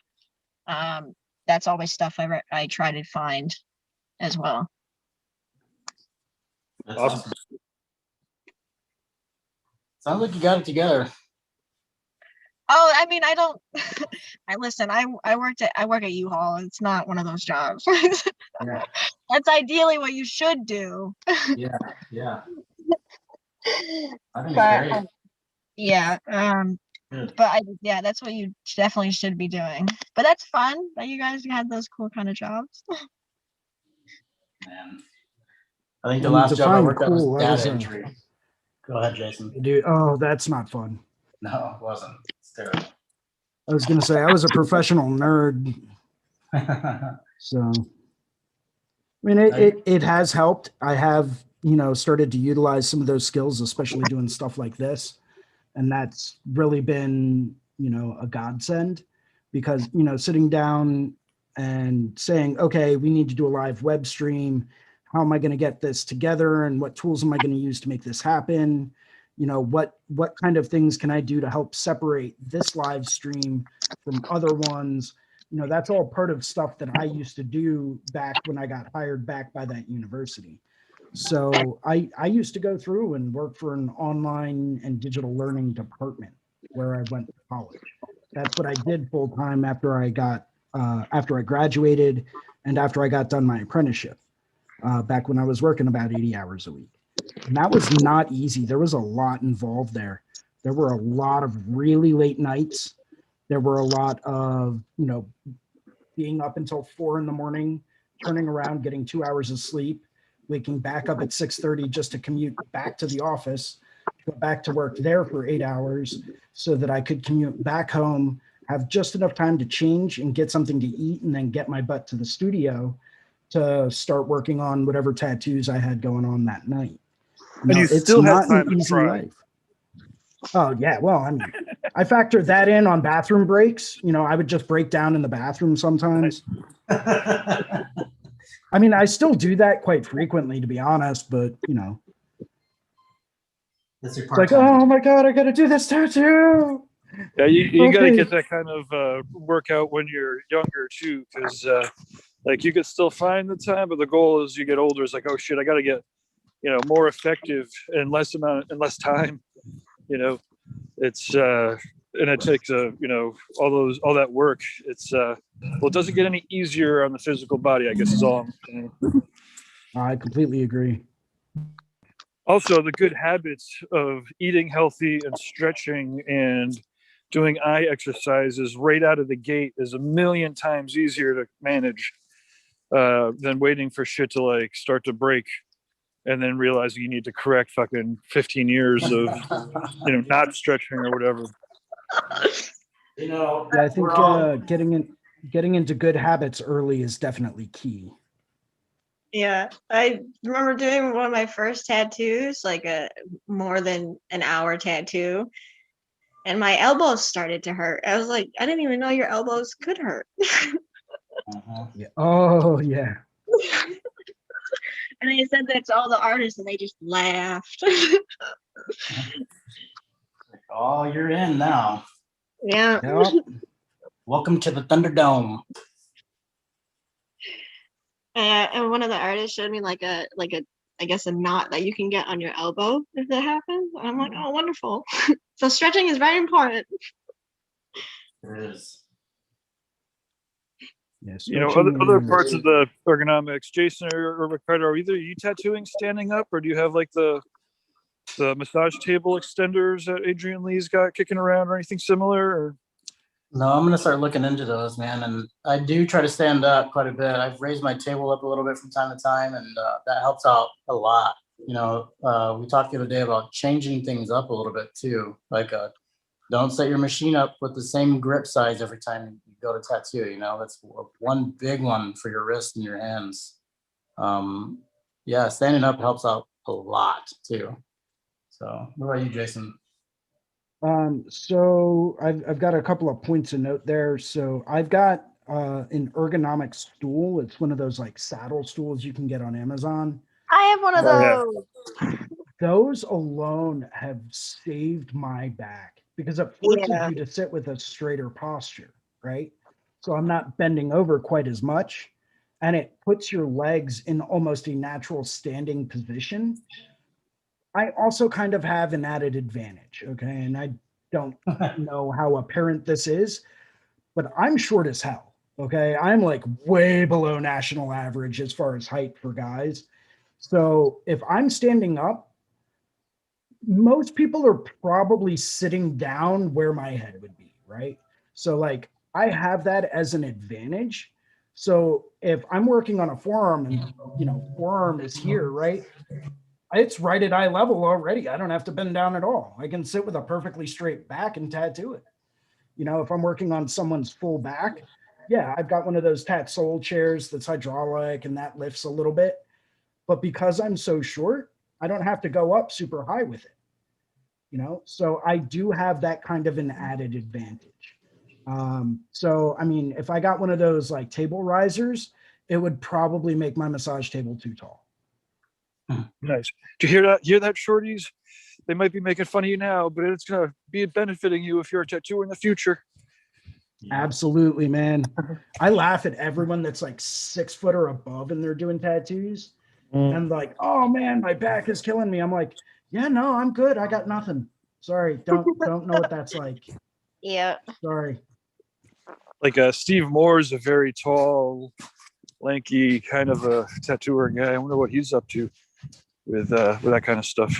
[SPEAKER 8] That's always stuff I try to find as well.
[SPEAKER 6] That's awesome. Sounds like you got it together.
[SPEAKER 8] Oh, I mean, I don't. I work at U-Haul. It's not one of those jobs.
[SPEAKER 6] Yeah.
[SPEAKER 8] That's ideally what you should do.
[SPEAKER 6] Yeah. I think
[SPEAKER 8] But,
[SPEAKER 6] it's great.
[SPEAKER 8] yeah. But that's what you definitely should be doing. But that's fun that you guys had those cool kind of jobs.
[SPEAKER 6] Man. I think the
[SPEAKER 3] And
[SPEAKER 6] last job I
[SPEAKER 3] define
[SPEAKER 6] worked at was
[SPEAKER 3] cool,
[SPEAKER 6] data entry. Go ahead, Jason.
[SPEAKER 3] Dude, oh, that's not fun.
[SPEAKER 6] No, it wasn't. It's terrible.
[SPEAKER 3] I was gonna say I was a professional nerd, so I mean it has helped. I have started to utilize some of those skills, especially doing stuff like this, and that's really been a godsend, because sitting down and saying, okay, we need to do a live web stream. How am I going to get this together, and what tools am I going to use to make this happen? What kind of things can I do to help separate this live stream from other ones? That's all part of stuff that I used to do back when I got hired back by that university. So I used to go through and work for an online and digital learning department where I went to college. That's what I did full time after I graduated and after I got done my apprenticeship, back when I was working about 80 hours a week. And that was not easy. There was a lot involved there. There were a lot of really late nights. There were a lot of, being up until 4 a.m, turning around, getting 2 hours of sleep, waking back up at 6:30 just to commute back to the office, go back to work there for 8 hours so that I could commute back home, have just enough time to change and get something to eat, and then get my butt to the studio to start working on whatever tattoos I had going on that night.
[SPEAKER 1] And you still had time to try.
[SPEAKER 3] Oh yeah, well, I mean, I factored that in on bathroom breaks. I would just break down in the bathroom sometimes. I mean, I still do that quite frequently, to be honest, but
[SPEAKER 6] That's your
[SPEAKER 3] it's like, oh my God, I got to do this tattoo.
[SPEAKER 1] Yeah, you got to get that kind of workout when you're younger too, because like you could still find the time, but the goal as you get older is like, oh shit, I got to get more effective in less time. It's and it takes all that work. It's it doesn't get any easier on the physical body, I guess is all I'm saying.
[SPEAKER 3] I completely agree.
[SPEAKER 1] Also, the good habits of eating healthy and stretching and doing eye exercises right out of the gate is a million times easier to manage than waiting for shit to like start to break and then realizing you need to correct fucking 15 years of not stretching or whatever.
[SPEAKER 3] Yeah, I think getting into good habits early is definitely key.
[SPEAKER 8] Yeah, I remember doing one of my first tattoos, like a more than an hour tattoo, and my elbows started to hurt. I was like, I didn't even know your elbows could hurt.
[SPEAKER 3] Yeah. Oh yeah.
[SPEAKER 8] And I said that to all the artists, and they just laughed.
[SPEAKER 6] Oh, you're in now.
[SPEAKER 8] Yeah.
[SPEAKER 3] Yep.
[SPEAKER 2] Welcome to the Thunderdome.
[SPEAKER 8] And one of the artists showed me like a I guess a knot that you can get on your elbow if that happens. And I'm like, oh, wonderful. So stretching is very important.
[SPEAKER 6] It is.
[SPEAKER 3] Yeah,
[SPEAKER 1] You know,
[SPEAKER 3] stretching
[SPEAKER 1] other
[SPEAKER 3] is-
[SPEAKER 1] parts of the ergonomics, Jason or Ricardo, are either you tattooing standing up, or do you have like the massage table extenders that Adrian Lee's got kicking around, or anything similar? Or
[SPEAKER 2] No, I'm gonna start looking into those, man. And I do try to stand up quite a bit. I've raised my table up a little bit from time to time, and that helps out a lot. You know, we talked the other day about changing things up a little bit too. Like, don't set your machine up with the same grip size every time you go to tattoo. You know, that's one big one for your wrist and your hands. Yeah, standing up helps out a lot too. So, what about you, Jason?
[SPEAKER 3] So I've got a couple of points of note there. So I've got an ergonomic stool. It's one of those like saddle stools you can get on Amazon.
[SPEAKER 5] I have one of
[SPEAKER 1] Oh, yeah.
[SPEAKER 5] those.
[SPEAKER 3] Those alone have saved my back because it forces
[SPEAKER 5] Yeah.
[SPEAKER 3] you to sit with a straighter posture, right? So I'm not bending over quite as much, and it puts your legs in almost a natural standing position. I also kind of have an added advantage, okay? And I don't know how apparent this is, but I'm short as hell, okay? I'm like way below national average as far as height for guys. So if I'm standing up, most people are probably sitting down where my head would be, right? So like I have that as an advantage. So if I'm working on a forearm and forearm is here, right? It's right at eye level already. I don't have to bend down at all. I can sit with a perfectly straight back and tattoo it. If I'm working on someone's full back, yeah, I've got one of those Tatsol chairs that's hydraulic and that lifts a little bit. But because I'm so short, I don't have to go up super high with it. So I do have that kind of an added advantage. So, I mean, if I got one of those like table risers, it would probably make my massage table too tall.
[SPEAKER 1] Nice. Do you hear that? Hear that, shorties? They might be making fun of you now, but it's gonna be benefiting you if you're a tattooer in the future.
[SPEAKER 3] Absolutely, man. I laugh at everyone that's like 6 foot or above and they're doing tattoos. And like, oh man, my back is killing me. I'm like, yeah, no, I'm good. I got nothing. Sorry, don't know what that's like.
[SPEAKER 5] Yeah.
[SPEAKER 3] Sorry.
[SPEAKER 1] Like Steve Moore is a very tall, lanky kind of a tattooer guy. I wonder what he's up to with that kind of stuff.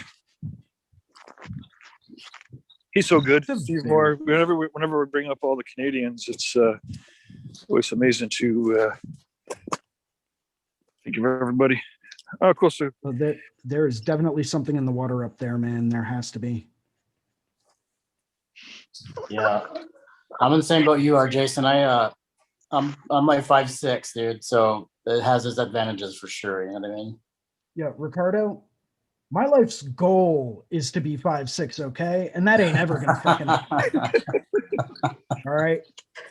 [SPEAKER 1] He's so good, Steve Moore. Whenever we bring up all the Canadians, it's always amazing to think of everybody. Oh, cool. So
[SPEAKER 3] there is definitely something in the water up there, man. There has to be.
[SPEAKER 2] Yeah, I'm in the same boat you are, Jason. I'm like 5'6", dude. So it has its advantages for sure. You know what I mean?
[SPEAKER 3] Yeah, Ricardo, my life's goal is to be 5'6", okay? And that ain't ever gonna fucking happen. All right.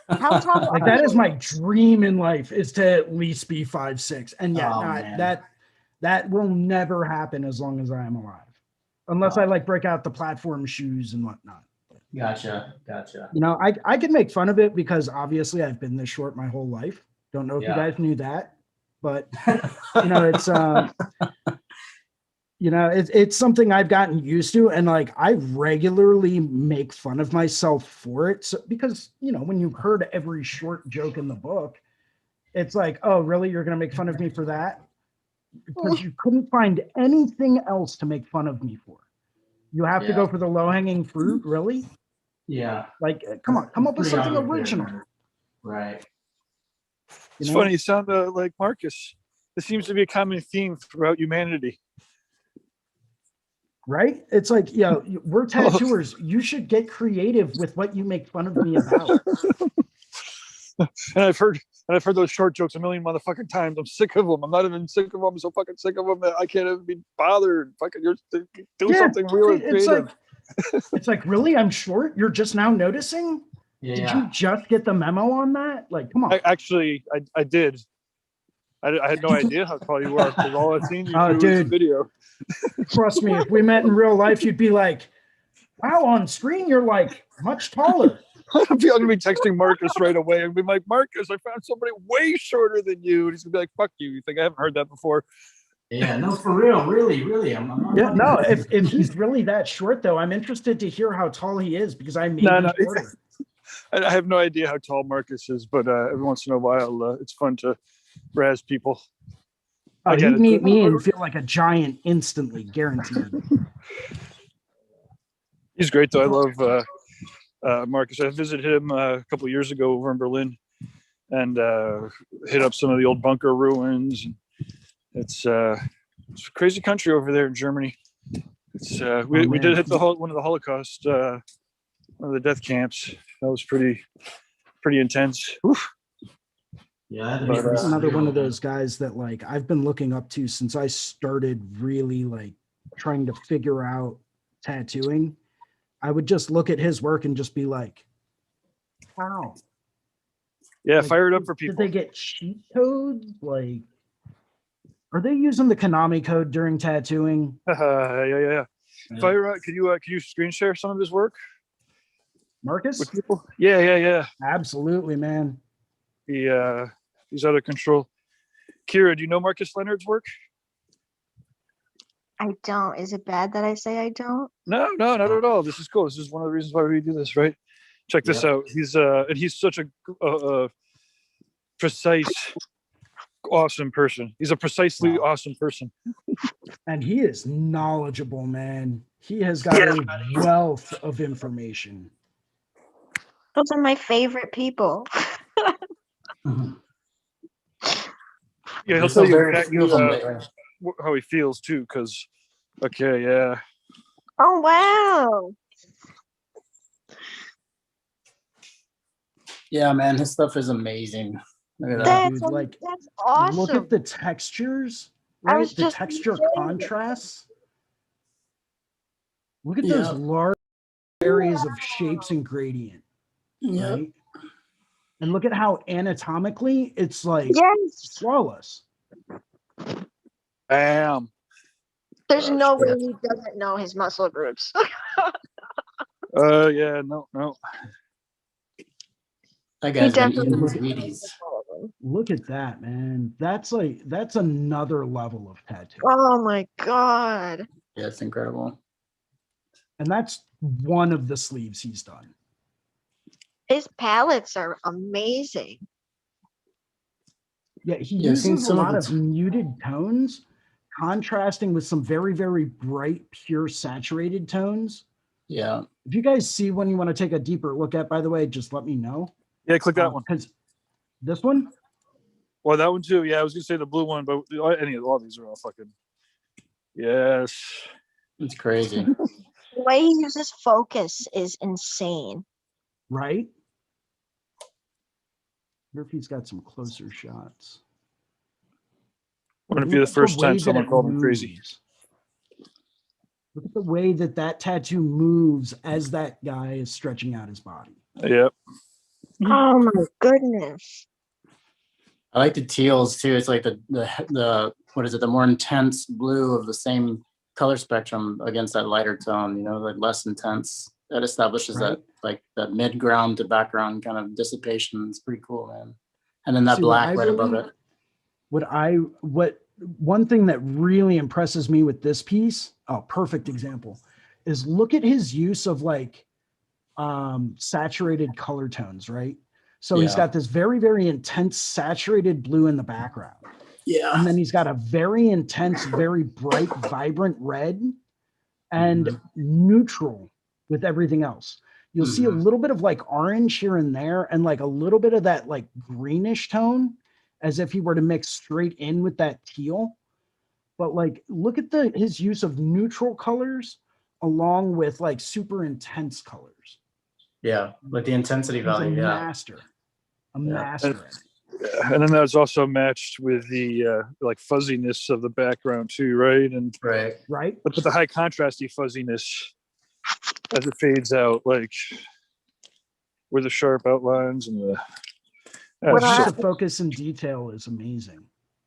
[SPEAKER 5] How tall
[SPEAKER 3] Like
[SPEAKER 5] are
[SPEAKER 3] that
[SPEAKER 5] you?
[SPEAKER 3] is my dream in life, is to at least be 5'6". And yeah,
[SPEAKER 2] Oh, man.
[SPEAKER 3] that will never happen as long as I am alive. Unless I like break out the platform shoes and whatnot.
[SPEAKER 2] Gotcha.
[SPEAKER 3] I can make fun of it because obviously I've been this short my whole life. Don't know if you guys knew that, but it's it's something I've gotten used to, and like I regularly make fun of myself for it. So, because when you've heard every short joke in the book, it's like, oh, really? You're gonna make fun of me for that? Because you couldn't find anything else to make fun of me for. You have to go for the low-hanging fruit, really?
[SPEAKER 2] Yeah.
[SPEAKER 3] Like, come on, come up with something original.
[SPEAKER 2] Right.
[SPEAKER 1] it's funny. You sound like Marcus. This seems to be a common theme throughout humanity.
[SPEAKER 3] Right? It's like, we're tattooers. You should get creative with what you make fun of me about.
[SPEAKER 1] And I've heard And I've heard those short jokes a million motherfucking times. I'm sick of them. I'm not even sick of them. I'm so fucking sick of them that I can't even be bothered. Fucking, do something real creative.
[SPEAKER 3] It's like, really? I'm short? You're just now noticing?
[SPEAKER 6] Yeah.
[SPEAKER 3] Did you just get the memo on that? Like, come on.
[SPEAKER 1] I did. I had no idea how tall you were because all I've seen you
[SPEAKER 3] Oh,
[SPEAKER 1] do is
[SPEAKER 3] dude.
[SPEAKER 1] a video.
[SPEAKER 3] Trust me, if we met in real life, you'd be like, wow, on screen, you're like much taller.
[SPEAKER 1] I'm gonna be texting Marcus right away and be like, Marcus, I found somebody way shorter than you. And he's gonna be like, fuck you. You think I haven't heard that before?
[SPEAKER 6] Yeah, no, for real, really. I'm not
[SPEAKER 3] Yeah, no,
[SPEAKER 6] fucking-
[SPEAKER 3] if he's really that short, though, I'm interested to hear how tall he is because I may
[SPEAKER 1] No,
[SPEAKER 3] be shorter.
[SPEAKER 1] I have no idea how tall Marcus is, but every once in a while, it's fun to razz people.
[SPEAKER 3] Oh,
[SPEAKER 1] get
[SPEAKER 3] he'd
[SPEAKER 1] it.
[SPEAKER 3] meet me and feel like a giant instantly, guaranteed.
[SPEAKER 1] He's great, though. I love Marcus. I visited him a couple of years ago over in Berlin and hit up some of the old bunker ruins. It's a crazy country over there in Germany. It's we did hit one of the Holocaust, one of the death camps. That was pretty intense. Oof.
[SPEAKER 6] Yeah,
[SPEAKER 1] But,
[SPEAKER 3] He's another one of those guys that like I've been looking up to since I started really like trying to figure out tattooing. I would just look at his work and just be like, wow.
[SPEAKER 1] Yeah,
[SPEAKER 3] Like,
[SPEAKER 1] fire it up for
[SPEAKER 3] Did
[SPEAKER 1] people.
[SPEAKER 3] they get cheat codes? Like, are they using the Konami code during tattooing?
[SPEAKER 1] Yeah. Fire up. Can you screen share some of his work
[SPEAKER 3] Marcus?
[SPEAKER 1] with people? Yeah.
[SPEAKER 3] Absolutely, man.
[SPEAKER 1] He's out of control. Kira, do you know Marcus Leonard's work?
[SPEAKER 5] I don't. Is it bad that I say I don't?
[SPEAKER 1] No, not at all. This is cool. This is one of the reasons why we do this, right? Check this out. He's such a precise, awesome person. He's a precisely awesome person.
[SPEAKER 3] And he is knowledgeable, man. He has got a wealth of information.
[SPEAKER 5] Those are my favorite people.
[SPEAKER 1] Yeah, he'll
[SPEAKER 6] There's
[SPEAKER 1] tell
[SPEAKER 6] some
[SPEAKER 1] you
[SPEAKER 6] very
[SPEAKER 1] exactly,
[SPEAKER 6] few of them lately.
[SPEAKER 1] how he feels too. Because, okay, yeah.
[SPEAKER 5] Oh wow.
[SPEAKER 6] Yeah, man, his stuff is amazing. Look at that.
[SPEAKER 5] That's,
[SPEAKER 3] dude, like,
[SPEAKER 5] that's awesome.
[SPEAKER 3] Look at the textures,
[SPEAKER 5] I
[SPEAKER 3] right?
[SPEAKER 5] was
[SPEAKER 3] The
[SPEAKER 5] just
[SPEAKER 3] texture
[SPEAKER 5] saying it.
[SPEAKER 3] contrasts. Look at those large areas of shapes and gradient, right? And look at how anatomically it's like
[SPEAKER 5] Yes.
[SPEAKER 3] flawless.
[SPEAKER 1] Bam.
[SPEAKER 5] There's no way he doesn't know his muscle groups.
[SPEAKER 1] Yeah, no.
[SPEAKER 6] That
[SPEAKER 5] He
[SPEAKER 6] guy's been
[SPEAKER 5] definitely
[SPEAKER 6] eating his
[SPEAKER 5] knows
[SPEAKER 6] Wheaties.
[SPEAKER 5] all of them.
[SPEAKER 3] Look at that, man. That's another level of tattoo.
[SPEAKER 5] Oh my god.
[SPEAKER 6] Yeah, it's incredible.
[SPEAKER 3] And that's one of the sleeves he's done.
[SPEAKER 5] His palettes are amazing.
[SPEAKER 3] Yeah, he
[SPEAKER 6] Yeah, I've seen
[SPEAKER 3] uses a
[SPEAKER 6] some of
[SPEAKER 3] lot
[SPEAKER 6] it.
[SPEAKER 3] of muted tones, contrasting with some very, very bright, pure saturated tones.
[SPEAKER 6] Yeah.
[SPEAKER 3] If you guys see one you want to take a deeper look at, by the way, just let me know.
[SPEAKER 1] Yeah, click that one.
[SPEAKER 3] Because this one,
[SPEAKER 1] Well, that one too. Yeah, I was gonna say the blue one, but all these are all fucking. Yes.
[SPEAKER 6] It's crazy.
[SPEAKER 5] The way he uses focus is insane.
[SPEAKER 3] right? Wonder if he's got some closer shots.
[SPEAKER 1] Wouldn't it be the
[SPEAKER 3] Look at
[SPEAKER 1] first
[SPEAKER 3] way
[SPEAKER 1] time
[SPEAKER 3] that
[SPEAKER 1] someone
[SPEAKER 3] it
[SPEAKER 1] called me crazy?
[SPEAKER 3] moves. Look at the way that tattoo moves as that guy is stretching out his body.
[SPEAKER 1] Yep.
[SPEAKER 5] Oh my goodness.
[SPEAKER 6] I like the teals too. It's like the what is it? The more intense blue of the same color spectrum against that lighter tone. You know, like less intense. That establishes
[SPEAKER 3] Right.
[SPEAKER 6] that like that mid ground to background kind of dissipation. It's pretty cool, man. And then that
[SPEAKER 3] See, what
[SPEAKER 6] black
[SPEAKER 3] I
[SPEAKER 6] right above
[SPEAKER 3] really-
[SPEAKER 6] it.
[SPEAKER 3] One thing that really impresses me with this piece, perfect example, is look at his use of like saturated color tones, right? So he's
[SPEAKER 6] Yeah.
[SPEAKER 3] got this very, very intense saturated blue in the background.
[SPEAKER 6] Yeah.
[SPEAKER 3] And then he's got a very intense, very bright, vibrant red and neutral with everything else. You'll see a little bit of like orange here and there and like a little bit of that like greenish tone as if he were to mix straight in with that teal. But like, look at his use of neutral colors along with like super intense colors.
[SPEAKER 6] Yeah. With the intensity
[SPEAKER 3] He's
[SPEAKER 6] value.
[SPEAKER 3] a
[SPEAKER 6] Yeah.
[SPEAKER 3] master. A
[SPEAKER 6] Yeah.
[SPEAKER 3] master.
[SPEAKER 1] And then that's also matched with the like fuzziness of the background too, right? And
[SPEAKER 6] Right.
[SPEAKER 3] Right.
[SPEAKER 1] but the high contrasty fuzziness as it fades out, like with the sharp outlines and the
[SPEAKER 7] What
[SPEAKER 3] Just
[SPEAKER 7] I-
[SPEAKER 3] the focus and detail is amazing.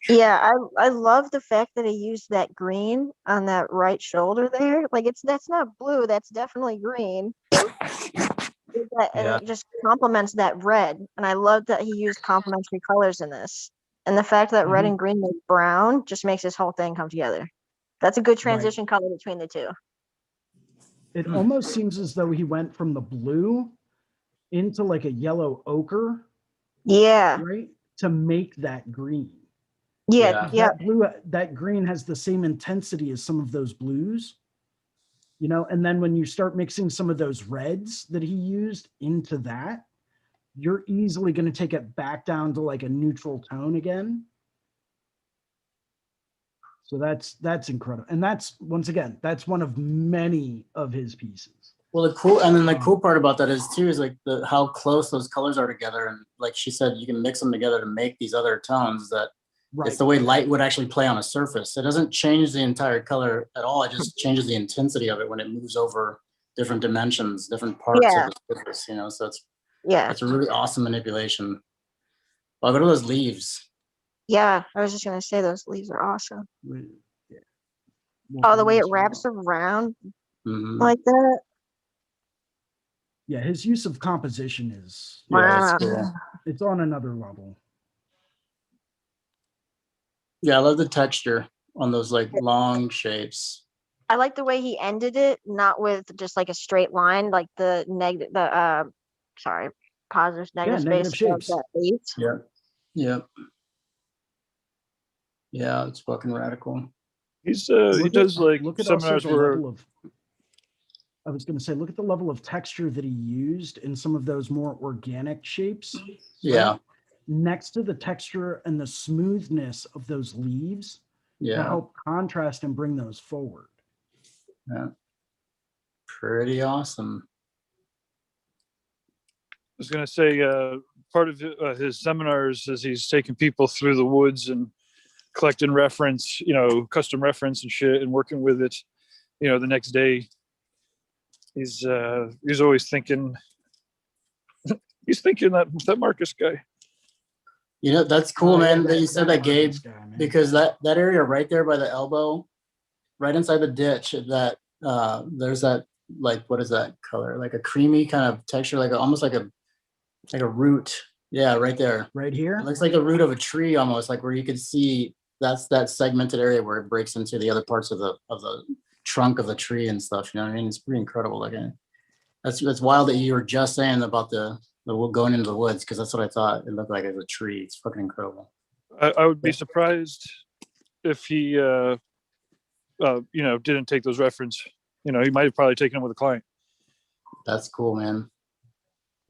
[SPEAKER 5] Yeah, I love the fact that he used that green on that right shoulder there. Like that's not blue, that's definitely green. And
[SPEAKER 6] Yeah.
[SPEAKER 5] it just complements that red. And I love that he used complementary colors in this. And the fact that red
[SPEAKER 3] Mhm.
[SPEAKER 5] and green make brown just makes this whole thing come together. That's a good transition color between the two.
[SPEAKER 3] It almost seems as though he went from the blue into like a yellow ochre,
[SPEAKER 5] Yeah.
[SPEAKER 3] right? To make that green.
[SPEAKER 5] Yeah. Yeah.
[SPEAKER 3] That blue, that green has the same intensity as some of those blues, you know, and then when you start mixing some of those reds that he used into that, you're easily going to take it back down to like a neutral tone again. So that's incredible. And that's, once again, that's one of many of his pieces.
[SPEAKER 6] Well, the cool part about that is too, is like how close those colors are together. And like she said, you can mix them together to make these other tones that it's the way light would actually play on a surface. It doesn't change the entire color at all. It just changes the intensity of it when it moves over different dimensions, different parts of the surface, you know, so it's a really awesome manipulation. Well, look at those leaves.
[SPEAKER 5] Yeah. I was just gonna say those leaves are awesome.
[SPEAKER 3] Yeah.
[SPEAKER 5] Oh, the way it wraps around
[SPEAKER 6] Mhm.
[SPEAKER 5] like that.
[SPEAKER 3] Yeah, his use of composition is,
[SPEAKER 5] Wow.
[SPEAKER 3] it's on another level.
[SPEAKER 6] Yeah, I love the texture on those like long shapes.
[SPEAKER 5] I like the way he ended it, not with just like a straight line, like the positive negative
[SPEAKER 3] negative
[SPEAKER 5] space of
[SPEAKER 3] shapes.
[SPEAKER 5] that eight.
[SPEAKER 6] Yeah. Yeah. Yeah, it's fucking radical.
[SPEAKER 1] He's he does like
[SPEAKER 3] look at also
[SPEAKER 1] seminars
[SPEAKER 3] the
[SPEAKER 1] where
[SPEAKER 3] level of, I was going to say, look at the level of texture that he used in some of those more organic shapes.
[SPEAKER 6] Yeah.
[SPEAKER 3] right? Next to the texture and the smoothness of those leaves to
[SPEAKER 6] Yeah.
[SPEAKER 3] help contrast and bring those forward.
[SPEAKER 6] Yeah. Pretty awesome.
[SPEAKER 1] I was going to say part of his seminars is he's taking people through the woods and collecting reference, you know, custom reference and shit, and working with it, you know, the next day. He's always thinking. He's thinking that Marcus guy.
[SPEAKER 6] You know, that's cool, man, that you said that, Gabe,
[SPEAKER 3] Marcus guy, man.
[SPEAKER 6] because that area right there by the elbow, right inside the ditch, that there's that, like, what is that color? Like a creamy kind of texture, like almost like a root. Yeah, right there.
[SPEAKER 3] Right here.
[SPEAKER 6] It looks like the root of a tree almost, like where you could see that's that segmented area where it breaks into the other parts of the trunk of the tree and stuff. You know what I mean? It's pretty incredible looking. That's wild that you were just saying about the going into the woods, because that's what I thought it looked like as a tree. It's fucking incredible.
[SPEAKER 1] I would be surprised if he, you know, didn't take those reference. You know, he might have probably taken them with a client.
[SPEAKER 6] That's cool, man.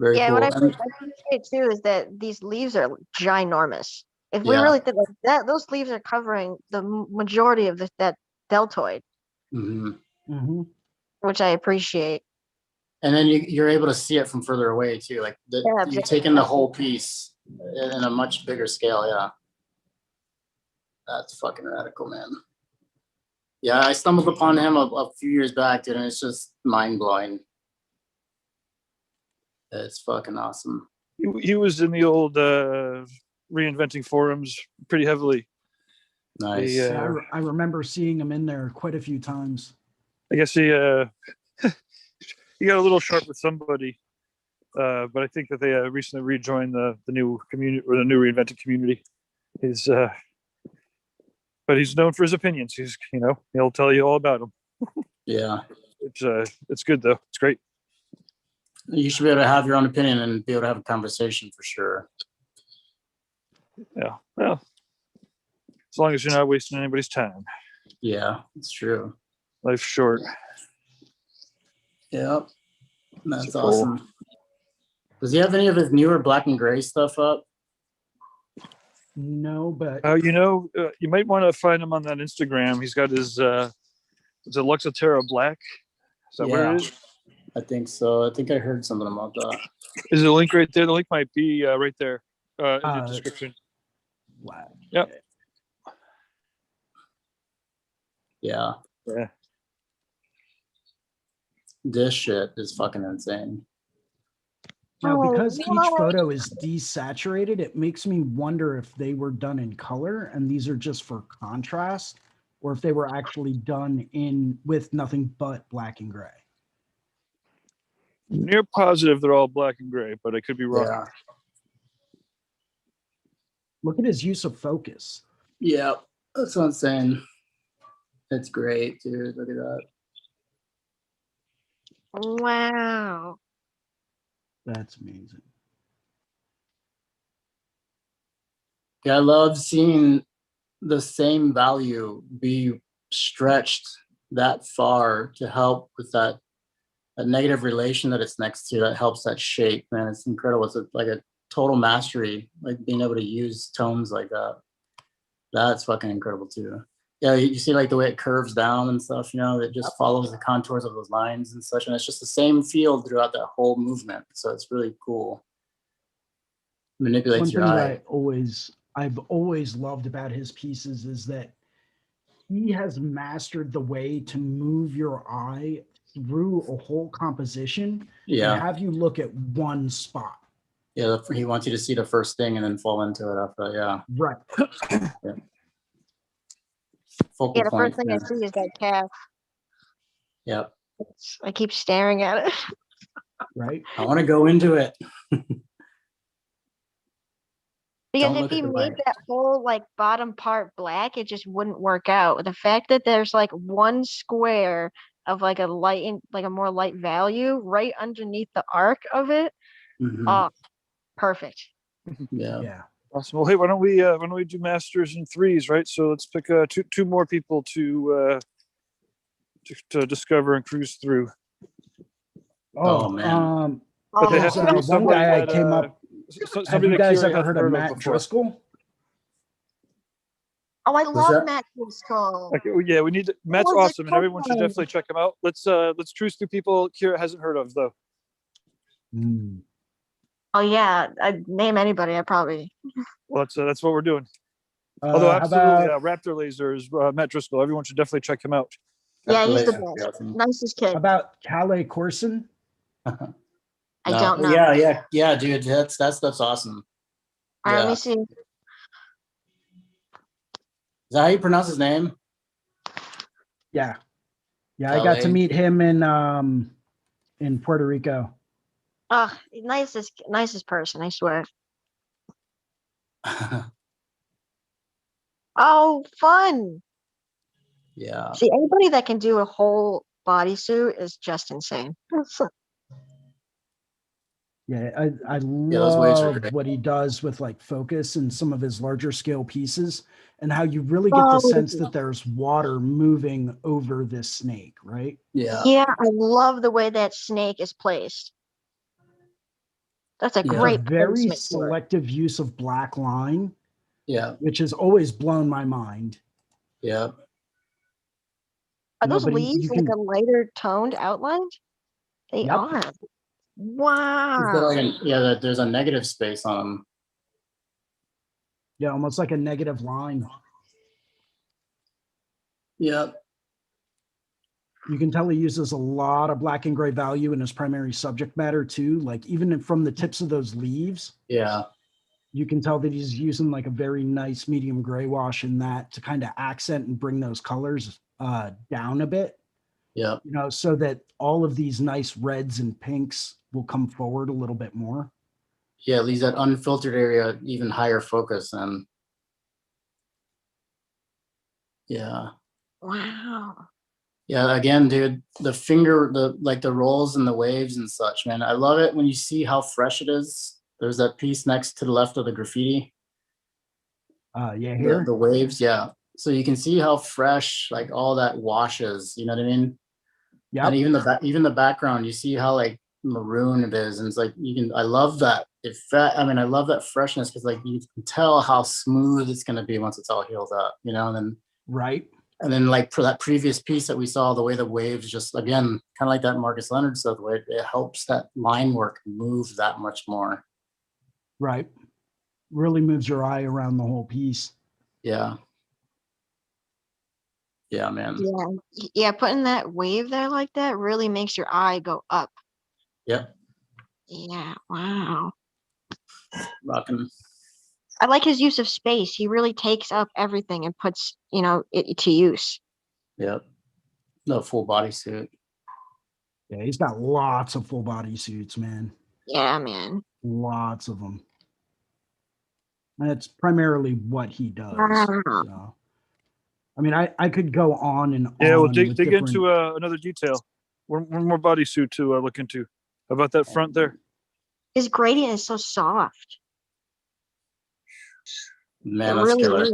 [SPEAKER 6] Very
[SPEAKER 5] Yeah,
[SPEAKER 6] cool.
[SPEAKER 5] what I appreciate too is that these leaves are ginormous. If we
[SPEAKER 6] Yeah.
[SPEAKER 5] really think like that, those leaves are covering the majority of that deltoid,
[SPEAKER 6] Mm-hmm.
[SPEAKER 5] which I appreciate.
[SPEAKER 6] And then you're able to see it from further away too. Like you're
[SPEAKER 5] exactly.
[SPEAKER 6] taking the whole piece in a much bigger scale. Yeah. That's fucking radical, man. Yeah, I stumbled upon him a few years back, dude, and it's just mind blowing. It's fucking awesome.
[SPEAKER 1] He was in the old Reinventing forums pretty heavily.
[SPEAKER 6] Nice.
[SPEAKER 3] Yeah, I remember seeing him in there quite a few times.
[SPEAKER 1] I guess he he got a little sharp with somebody, but I think that they recently rejoined the new community, or the new Reinventing community. He's but he's known for his opinions. He's, you know, he'll tell you all about them.
[SPEAKER 6] Yeah.
[SPEAKER 1] It's good though. It's great.
[SPEAKER 6] You should be able to have your own opinion and be able to have a conversation for sure.
[SPEAKER 1] Yeah. Well, as long as you're not wasting anybody's time.
[SPEAKER 6] Yeah, it's true.
[SPEAKER 1] Life's short.
[SPEAKER 6] Yep. That's
[SPEAKER 1] Cool.
[SPEAKER 6] awesome. Does he have any of his newer black and gray stuff up?
[SPEAKER 3] No, but
[SPEAKER 1] You know, you might want to find him on that Instagram. He's got his is it Luxotera Black? Is that what it is?
[SPEAKER 6] I think so. I think I heard something about that.
[SPEAKER 1] Is there a link right there? The link might be right there. in the
[SPEAKER 3] Uh,
[SPEAKER 1] description.
[SPEAKER 3] Black.
[SPEAKER 1] Yep.
[SPEAKER 2] Yeah,
[SPEAKER 1] Yeah.
[SPEAKER 2] this shit is fucking insane.
[SPEAKER 3] Now,
[SPEAKER 5] Oh,
[SPEAKER 3] because each
[SPEAKER 5] no.
[SPEAKER 3] photo is desaturated, it makes me wonder if they were done in color and these are just for contrast, or if they were actually done in with nothing but black and gray.
[SPEAKER 1] Near positive they're all black and gray, but I could be wrong.
[SPEAKER 2] Yeah,
[SPEAKER 3] Look at his use of focus.
[SPEAKER 2] yeah, that's what I'm saying. It's great, dude. Look at that.
[SPEAKER 5] Wow.
[SPEAKER 3] That's amazing.
[SPEAKER 2] Yeah, I love seeing the same value be stretched that far to help with that negative relation that it's next to that helps that shape, man. It's incredible. It's like a total mastery, like being able to use tones like that. That's fucking incredible too. Yeah, you see like the way it curves down and stuff, you know, it just follows the contours of those lines and such. And it's just the same feel throughout that whole movement. So it's really cool. Manipulates
[SPEAKER 3] One
[SPEAKER 2] your
[SPEAKER 3] thing
[SPEAKER 2] eye.
[SPEAKER 3] that I've always loved about his pieces is that he has mastered the way to move your eye through a whole composition and
[SPEAKER 2] Yeah.
[SPEAKER 3] have you look at one spot.
[SPEAKER 2] Yeah, he wants you to see the first thing and then fall into it after that. Yeah.
[SPEAKER 3] Right.
[SPEAKER 2] Yeah. Focal
[SPEAKER 5] Yeah, the
[SPEAKER 2] point.
[SPEAKER 5] first thing
[SPEAKER 2] Yeah.
[SPEAKER 5] I see is that calf.
[SPEAKER 2] Yep.
[SPEAKER 5] I keep staring at it.
[SPEAKER 3] Right.
[SPEAKER 2] I want to go into it.
[SPEAKER 5] Because
[SPEAKER 2] Don't
[SPEAKER 5] if
[SPEAKER 2] look at
[SPEAKER 5] you
[SPEAKER 2] the
[SPEAKER 5] made
[SPEAKER 2] light.
[SPEAKER 5] that whole like bottom part black, it just wouldn't work out. The fact that there's like one square of like a light, like a more light value right underneath the arc of it.
[SPEAKER 2] Mhm.
[SPEAKER 5] Oh, perfect.
[SPEAKER 2] Yeah.
[SPEAKER 3] Yeah.
[SPEAKER 1] Awesome. Well, hey, why don't we do masters and threes, right? So let's pick two more people to discover and cruise through.
[SPEAKER 2] Oh, man.
[SPEAKER 1] But they have
[SPEAKER 3] There's
[SPEAKER 1] to be
[SPEAKER 3] one
[SPEAKER 1] somebody
[SPEAKER 3] guy I
[SPEAKER 1] that
[SPEAKER 3] came up. Have
[SPEAKER 1] somebody
[SPEAKER 3] you
[SPEAKER 1] that
[SPEAKER 3] guys
[SPEAKER 1] Kira
[SPEAKER 3] ever
[SPEAKER 1] hadn't
[SPEAKER 3] heard of Matt
[SPEAKER 1] before.
[SPEAKER 3] Driscoll?
[SPEAKER 5] Oh, I
[SPEAKER 2] Who's
[SPEAKER 5] love
[SPEAKER 2] that?
[SPEAKER 5] Matt Driscoll.
[SPEAKER 1] Okay, well, yeah, we need to, Matt's
[SPEAKER 5] was a
[SPEAKER 1] awesome, and everyone should
[SPEAKER 5] good one.
[SPEAKER 1] definitely check him out. Let's cruise through people Kira hasn't heard of though.
[SPEAKER 3] Hmm.
[SPEAKER 5] Oh yeah, I'd name anybody. I probably.
[SPEAKER 1] Well, that's what we're doing. Although
[SPEAKER 3] How
[SPEAKER 1] absolutely,
[SPEAKER 3] about
[SPEAKER 1] Raptor Laser is Matt Driscoll. Everyone should definitely check him out.
[SPEAKER 5] Yeah, he's the
[SPEAKER 2] Absolutely.
[SPEAKER 5] best. Nicest kid.
[SPEAKER 3] how about Calais Corson?
[SPEAKER 5] I
[SPEAKER 2] No.
[SPEAKER 5] don't know.
[SPEAKER 2] Yeah, dude. That's awesome.
[SPEAKER 5] All right, let
[SPEAKER 2] Yeah.
[SPEAKER 5] me
[SPEAKER 2] Is
[SPEAKER 5] see.
[SPEAKER 2] that how you pronounce his name?
[SPEAKER 3] Yeah. Yeah, I got to
[SPEAKER 2] Calais.
[SPEAKER 3] meet him in Puerto Rico.
[SPEAKER 5] Oh, nicest person. I swear. Oh, fun.
[SPEAKER 2] Yeah.
[SPEAKER 5] See, anybody that can do a whole bodysuit is just insane.
[SPEAKER 3] Yeah, I
[SPEAKER 2] those waves are
[SPEAKER 3] love
[SPEAKER 2] great.
[SPEAKER 3] what he does with like focus and some of his larger scale pieces and how you really get the
[SPEAKER 5] Oh,
[SPEAKER 3] sense that there's water moving over this snake, right?
[SPEAKER 2] Yeah.
[SPEAKER 5] yeah, I love the way that snake is placed. That's a
[SPEAKER 2] Yeah.
[SPEAKER 3] It's a
[SPEAKER 5] great
[SPEAKER 3] very
[SPEAKER 5] placement for it.
[SPEAKER 3] selective use of black line,
[SPEAKER 2] Yeah.
[SPEAKER 3] which has always blown my mind.
[SPEAKER 2] Yeah.
[SPEAKER 5] Are
[SPEAKER 3] No,
[SPEAKER 5] those
[SPEAKER 3] but
[SPEAKER 5] leaves
[SPEAKER 3] you
[SPEAKER 5] like
[SPEAKER 3] can,
[SPEAKER 5] a lighter toned outline? They
[SPEAKER 3] Yep.
[SPEAKER 5] are.
[SPEAKER 2] Is that
[SPEAKER 5] Wow.
[SPEAKER 2] like that there's a negative space on them.
[SPEAKER 3] yeah, almost like a negative line.
[SPEAKER 2] Yeah.
[SPEAKER 3] You can tell he uses a lot of black and gray value in his primary subject matter too. Like even from the tips of those leaves,
[SPEAKER 2] Yeah.
[SPEAKER 3] you can tell that he's using like a very nice medium gray wash in that to kind of accent and bring those colors down a bit,
[SPEAKER 2] Yeah.
[SPEAKER 3] you know, so that all of these nice reds and pinks will come forward a little bit more.
[SPEAKER 2] Yeah. Leaves that unfiltered area even higher focus and yeah.
[SPEAKER 5] Wow.
[SPEAKER 2] Yeah, again, dude, the rolls and the waves and such, man. I love it when you see how fresh it is. There's that piece next to the left of the graffiti,
[SPEAKER 3] Yeah, here.
[SPEAKER 2] the waves, yeah. So you can see how fresh like all that washes, you know what I mean?
[SPEAKER 3] Yep.
[SPEAKER 2] And even the background, you see how like maroon it is, and it's like I love that effect. I mean, I love that freshness because like you can tell how smooth it's gonna be once it's all healed up, you know,
[SPEAKER 3] Right.
[SPEAKER 2] and then like for that previous piece that we saw, the way the waves just again, kind of like that Marcus Leonard stuff, the way it helps that line work move that much more.
[SPEAKER 3] Right. really moves your eye around the whole piece.
[SPEAKER 2] Yeah. Yeah, man.
[SPEAKER 8] Yeah, putting that wave there like that really makes your eye go up.
[SPEAKER 2] Yep.
[SPEAKER 8] Yeah, wow.
[SPEAKER 2] Rocking.
[SPEAKER 8] I like his use of space. He really takes up everything and puts, it to use.
[SPEAKER 2] Yep. The full body suit.
[SPEAKER 3] Yeah, he's got lots of full body suits, man.
[SPEAKER 8] Yeah, man.
[SPEAKER 3] Lots of them. And it's primarily what he does.
[SPEAKER 8] Wow.
[SPEAKER 3] So, I mean, I could go on and
[SPEAKER 1] Yeah,
[SPEAKER 3] on.
[SPEAKER 1] well, dig
[SPEAKER 3] with
[SPEAKER 1] into
[SPEAKER 3] different-
[SPEAKER 1] another detail. One more bodysuit to look into. How about that front there?
[SPEAKER 8] His gradient is so soft.
[SPEAKER 2] Man,
[SPEAKER 8] It
[SPEAKER 2] that's
[SPEAKER 8] really
[SPEAKER 2] killer.
[SPEAKER 8] is.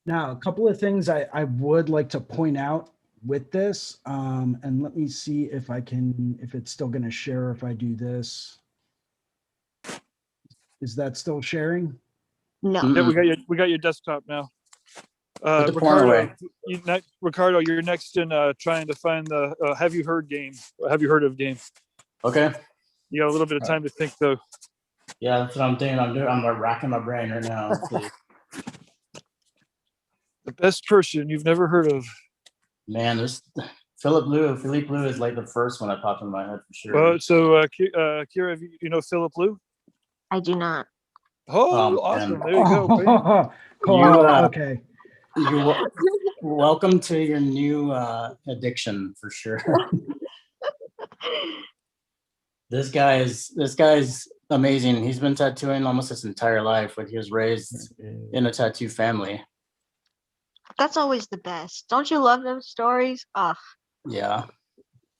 [SPEAKER 3] Now, a couple of things I would like to point out with this, and let me see if it's still going to share if I do this. Is that still sharing?
[SPEAKER 8] No.
[SPEAKER 1] Yeah, we got your desktop now.
[SPEAKER 2] Put the porn away.
[SPEAKER 1] Ricardo, you're next in trying to find the Have You Heard game. Have you heard of game?
[SPEAKER 2] Okay.
[SPEAKER 1] You got a little bit of time to think though.
[SPEAKER 6] Yeah, that's what I'm doing. I'm racking my brain right now. Let's see.
[SPEAKER 1] The best person you've never heard of.
[SPEAKER 6] Man, this Philippe Lou is like the first one that popped in my head for sure.
[SPEAKER 1] Well, so Kira, you know Philip Liu?
[SPEAKER 8] I do not.
[SPEAKER 1] Oh, awesome! There you go. Bam.
[SPEAKER 3] Cool. Okay.
[SPEAKER 6] You're welcome to your new addiction for sure. This guy's amazing. He's been tattooing almost his entire life. Like he was raised in a tattoo family.
[SPEAKER 8] That's always the best. Don't you love those stories? Ugh.
[SPEAKER 6] Yeah.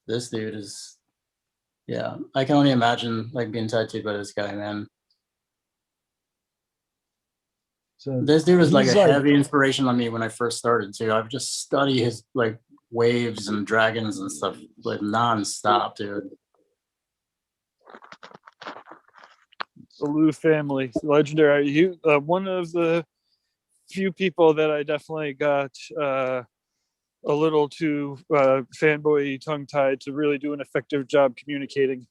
[SPEAKER 6] This dude is, yeah. I can only imagine like being tattooed by this guy, man.
[SPEAKER 3] So
[SPEAKER 6] This dude was like a
[SPEAKER 3] he's like-
[SPEAKER 6] heavy inspiration on me when I first started too. I've just studied his like waves and dragons and stuff like nonstop, dude.
[SPEAKER 1] The Liu family, legendary. You, one of the few people that I definitely got a little too fanboy tongue-tied to really do an effective job communicating.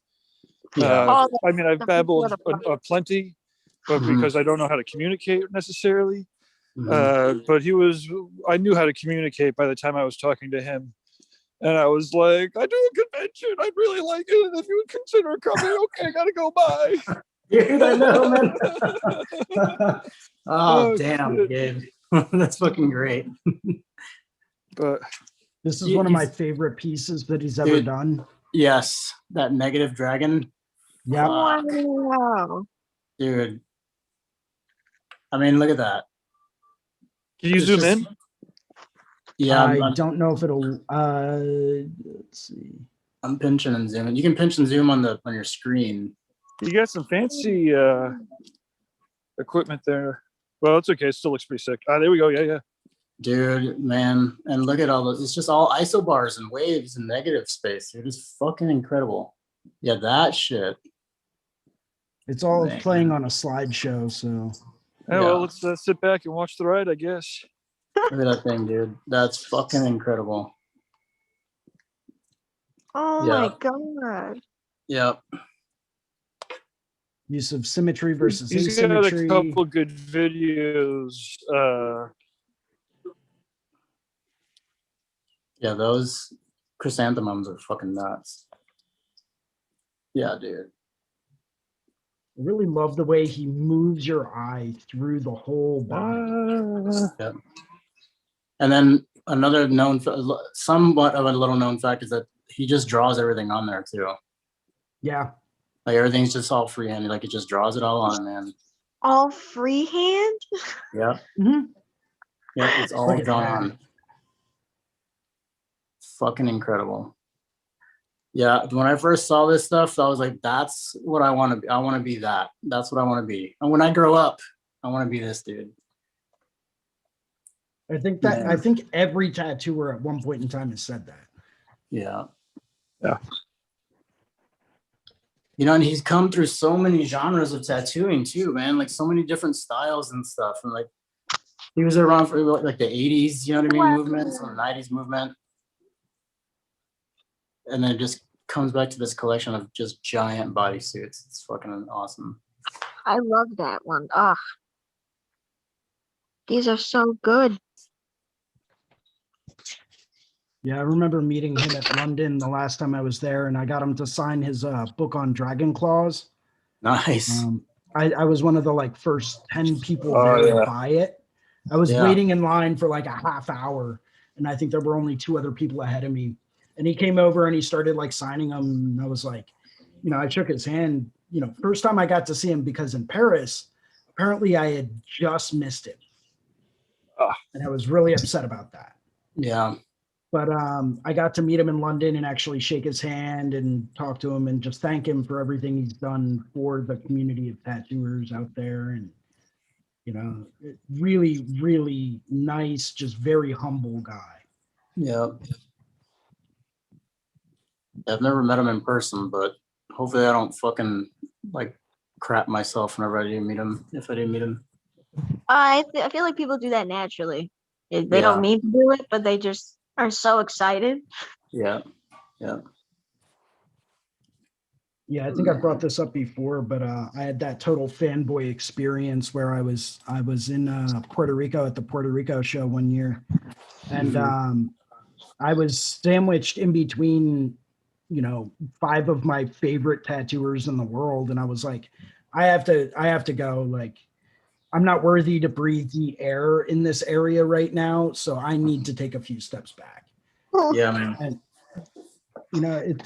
[SPEAKER 6] Yeah.
[SPEAKER 1] I mean, I've
[SPEAKER 8] the
[SPEAKER 1] babbled
[SPEAKER 8] people that-
[SPEAKER 1] plenty, but
[SPEAKER 6] Mhm.
[SPEAKER 1] because I don't know how to communicate necessarily.
[SPEAKER 6] Mhm.
[SPEAKER 1] But I knew how to communicate by the time I was talking to him. And I was like, I do a convention. I'd really like it. And if you would consider coming, okay, gotta go by.
[SPEAKER 6] Dude, I know, man.
[SPEAKER 1] Oh,
[SPEAKER 6] Damn,
[SPEAKER 1] shit.
[SPEAKER 6] Gabe. That's fucking great.
[SPEAKER 1] But
[SPEAKER 3] This is
[SPEAKER 6] You-
[SPEAKER 3] one of
[SPEAKER 6] you-
[SPEAKER 3] my favorite pieces that he's ever
[SPEAKER 6] Dude.
[SPEAKER 3] done.
[SPEAKER 6] Yes, that negative dragon.
[SPEAKER 3] Yeah.
[SPEAKER 6] Fuck,
[SPEAKER 8] Wow.
[SPEAKER 6] dude. I mean, look at that.
[SPEAKER 1] can you
[SPEAKER 6] It's
[SPEAKER 1] zoom
[SPEAKER 6] just-
[SPEAKER 1] in?
[SPEAKER 6] Yeah,
[SPEAKER 3] I
[SPEAKER 6] I'm
[SPEAKER 3] don't know if it'll let's see.
[SPEAKER 6] I'm pinching and zooming. You can pinch and zoom on your screen.
[SPEAKER 1] You got some fancy equipment there. Well, it's okay. It still looks pretty sick. There we go. Yeah.
[SPEAKER 6] Dude, man. And look at all those. It's just all isobars and waves and negative space. Dude, it's fucking incredible. Yeah, that shit.
[SPEAKER 3] It's all
[SPEAKER 6] Man.
[SPEAKER 3] playing on a slideshow, so
[SPEAKER 1] Oh,
[SPEAKER 6] Yeah.
[SPEAKER 1] well, let's sit back and watch the ride, I guess.
[SPEAKER 6] Look at that thing, dude. That's fucking incredible.
[SPEAKER 8] Oh
[SPEAKER 6] Yeah.
[SPEAKER 8] my god.
[SPEAKER 6] Yep.
[SPEAKER 3] use of symmetry versus
[SPEAKER 1] He's got a
[SPEAKER 3] asymmetry.
[SPEAKER 1] couple good videos.
[SPEAKER 6] Yeah, those chrysanthemums are fucking nuts. Yeah, dude.
[SPEAKER 3] I really love the way he moves your eye through the whole body.
[SPEAKER 6] Yep. And then another somewhat of a little known fact is that he just draws everything on there too.
[SPEAKER 3] Yeah.
[SPEAKER 6] Like everything's just all freehand. Like it just draws it all on, man.
[SPEAKER 8] All freehand?
[SPEAKER 6] Yep.
[SPEAKER 3] Mhm.
[SPEAKER 6] Yep. It's all
[SPEAKER 3] Look at
[SPEAKER 6] drawn
[SPEAKER 3] that.
[SPEAKER 6] on. Fucking incredible. Yeah. When I first saw this stuff, I was like, that's what I want to be. I want to be that. That's what I want to be. And when I grow up, I want to be this dude.
[SPEAKER 3] I think
[SPEAKER 6] Man.
[SPEAKER 3] every tattooer at one point in time has said that.
[SPEAKER 6] Yeah.
[SPEAKER 1] Yeah.
[SPEAKER 6] You know, and he's come through so many genres of tattooing too, man. Like so many different styles and stuff. And like he was around for like the 80s, you know what I mean, movement, some 90s movement. And then it just comes back to this collection of just giant bodysuits. It's fucking awesome.
[SPEAKER 8] I love that one. Ah,
[SPEAKER 5] These are so good.
[SPEAKER 3] Yeah, I remember meeting him at London the last time I was there, and I got him to sign his book on dragon claws.
[SPEAKER 2] Nice.
[SPEAKER 3] I was one of the like first 10 people
[SPEAKER 1] Oh,
[SPEAKER 3] there to
[SPEAKER 1] yeah.
[SPEAKER 3] buy it. I was
[SPEAKER 2] Yeah.
[SPEAKER 3] waiting in line for like a half hour, and I think there were only 2 other people ahead of me. And he came over and he started like signing them. And I was like, I shook his hand. First time I got to see him, because in Paris, apparently I had just missed him.
[SPEAKER 1] Ah.
[SPEAKER 3] And I was really upset about that.
[SPEAKER 2] Yeah.
[SPEAKER 3] But I got to meet him in London and actually shake his hand and talk to him and just thank him for everything he's done for the community of tattooers out there. And, really, really nice, just very humble guy.
[SPEAKER 2] Yeah. I've never met him in person, but hopefully I don't fucking like crap myself whenever I do meet him, if I do meet him.
[SPEAKER 5] I feel like people do that naturally. They
[SPEAKER 2] Yeah.
[SPEAKER 5] don't mean to do it, but they just are so excited.
[SPEAKER 2] Yeah. Yeah.
[SPEAKER 3] Yeah, I think I brought this up before, but I had that total fanboy experience where I was in Puerto Rico at the Puerto Rico show one year, and I was sandwiched in between, 5 of my favorite tattooers in the world, and I was like, I have to go. Like, I'm not worthy to breathe the air in this area right now, so I need to take a few steps back.
[SPEAKER 2] Yeah, man.
[SPEAKER 3] And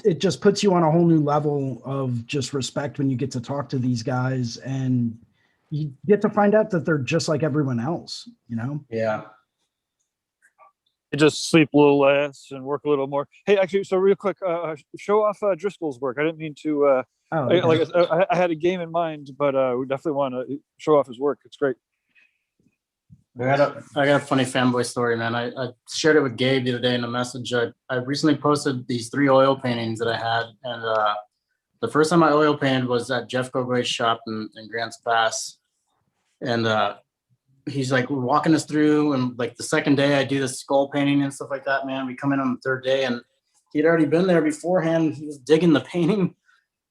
[SPEAKER 3] it just puts you on a whole new level of just respect when you get to talk to these guys, and you get to find out that they're just like everyone else,
[SPEAKER 2] Yeah.
[SPEAKER 1] You just sleep a little less and work a little more. Hey, actually, so real quick, show off Driscoll's work. I didn't mean to. I had a game in mind, but we definitely want to show off his work. It's great.
[SPEAKER 2] I got a funny fanboy story, man. I shared it with Gabe the other day in a message. I recently posted these 3 oil paintings that I had, and the first time I oil painted was at Jeff Gogoy's shop in Grants Pass, and he's like walking us through, and like the second day I do the skull painting and stuff like that, man. We come in on the 3rd day, and he'd already been there beforehand. He was digging the painting,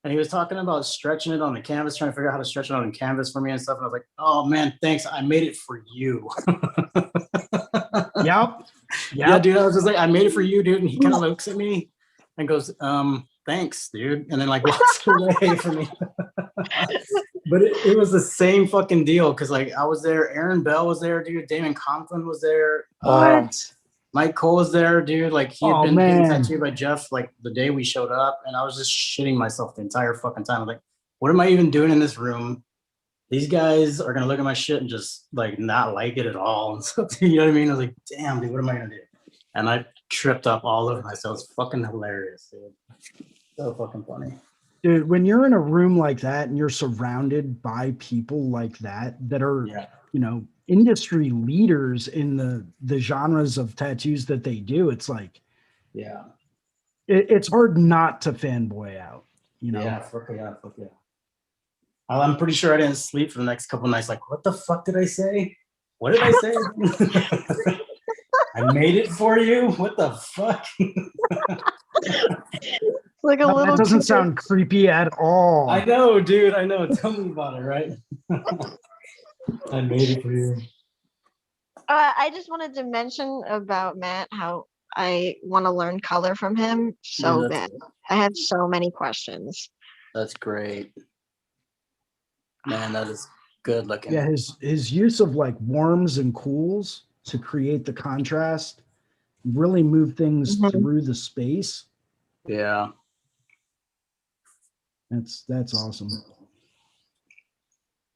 [SPEAKER 2] and he was talking about stretching it on the canvas, trying to figure out how to stretch it on the canvas for me and stuff. And I was like, oh man, thanks. I made it for you.
[SPEAKER 3] Yep.
[SPEAKER 2] Yeah, dude. I was just like, I made it for you, dude. And he kind of looks at me and goes, thanks, dude. And then like walks away from me. But it was the same fucking deal. Cause like I was there, Aaron Bell was there, dude. Damon Conklin was there. Mike Cole was there, dude. Like he had been getting tattooed by Jeff like the day we showed up, and I was just shitting myself the entire fucking time. I'm like, what am I even doing in this room? These guys are gonna look at my shit and just like not like it at all. And so, you know what I mean? I was like, damn, dude, what am I gonna do? And I tripped up all over myself. It's fucking hilarious, dude. So fucking funny.
[SPEAKER 3] Dude, when you're in a room like that and you're surrounded by people like that are, industry leaders in the genres of tattoos that they do, it's like,
[SPEAKER 2] yeah,
[SPEAKER 3] it's hard not to fanboy out,
[SPEAKER 2] Yeah, fuck yeah. I'm pretty sure I didn't sleep for the next couple nights. Like, what the fuck did I say? What did I say? I made it for you. What the fuck?
[SPEAKER 5] Like a little.
[SPEAKER 3] That doesn't sound creepy at all.
[SPEAKER 2] I know, dude. I know. Tell me about it, right? I made it for you.
[SPEAKER 5] I just wanted to mention about Matt how I want to learn color from him so bad. I have so many questions.
[SPEAKER 2] That's great. Man, that is good looking.
[SPEAKER 3] Yeah, his use of like warms and cools to create the contrast really move things through the space.
[SPEAKER 2] Yeah.
[SPEAKER 3] That's awesome.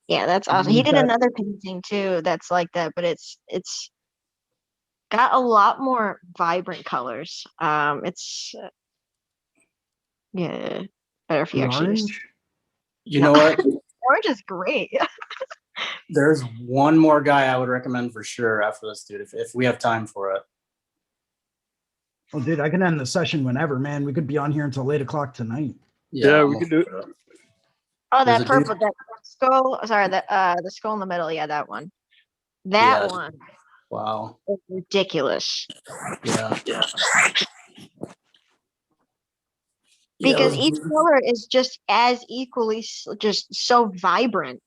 [SPEAKER 5] Yeah, that's awesome. He did another painting too that's like that, but it's got a lot more vibrant colors. It's better if you actually just,
[SPEAKER 2] You know what?
[SPEAKER 5] orange is great.
[SPEAKER 2] There's one more guy I would recommend for sure after this, dude, if we have time for it.
[SPEAKER 3] Well, dude, I can end the session whenever, man. We could be on here until 8 o'clock tonight.
[SPEAKER 1] Yeah, we can do it.
[SPEAKER 5] Oh, that purple, that skull. Sorry, the skull in the middle. Yeah, that one. That one.
[SPEAKER 2] Wow.
[SPEAKER 5] Is ridiculous.
[SPEAKER 2] Yeah.
[SPEAKER 5] Because each color is just as equally just so vibrant.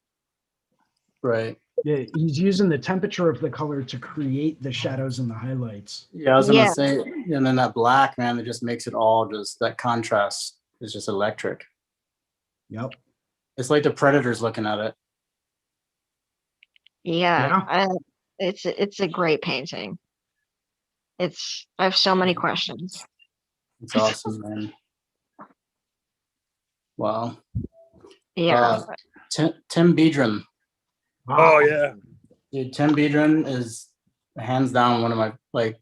[SPEAKER 2] Right.
[SPEAKER 3] Yeah, he's using the temperature of the color to create the shadows and the highlights.
[SPEAKER 2] Yeah, I was
[SPEAKER 8] Yeah.
[SPEAKER 2] gonna say, and then that black, man, that just makes it all just that contrast is just electric.
[SPEAKER 3] Yep.
[SPEAKER 2] It's like the Predators looking at it.
[SPEAKER 8] Yeah,
[SPEAKER 3] Yeah.
[SPEAKER 8] it's a great painting. I have so many questions.
[SPEAKER 2] It's awesome, man. Wow.
[SPEAKER 8] Yeah.
[SPEAKER 2] Tim Biedron.
[SPEAKER 1] Oh yeah.
[SPEAKER 2] Dude, Tim Biedron is hands down one of my like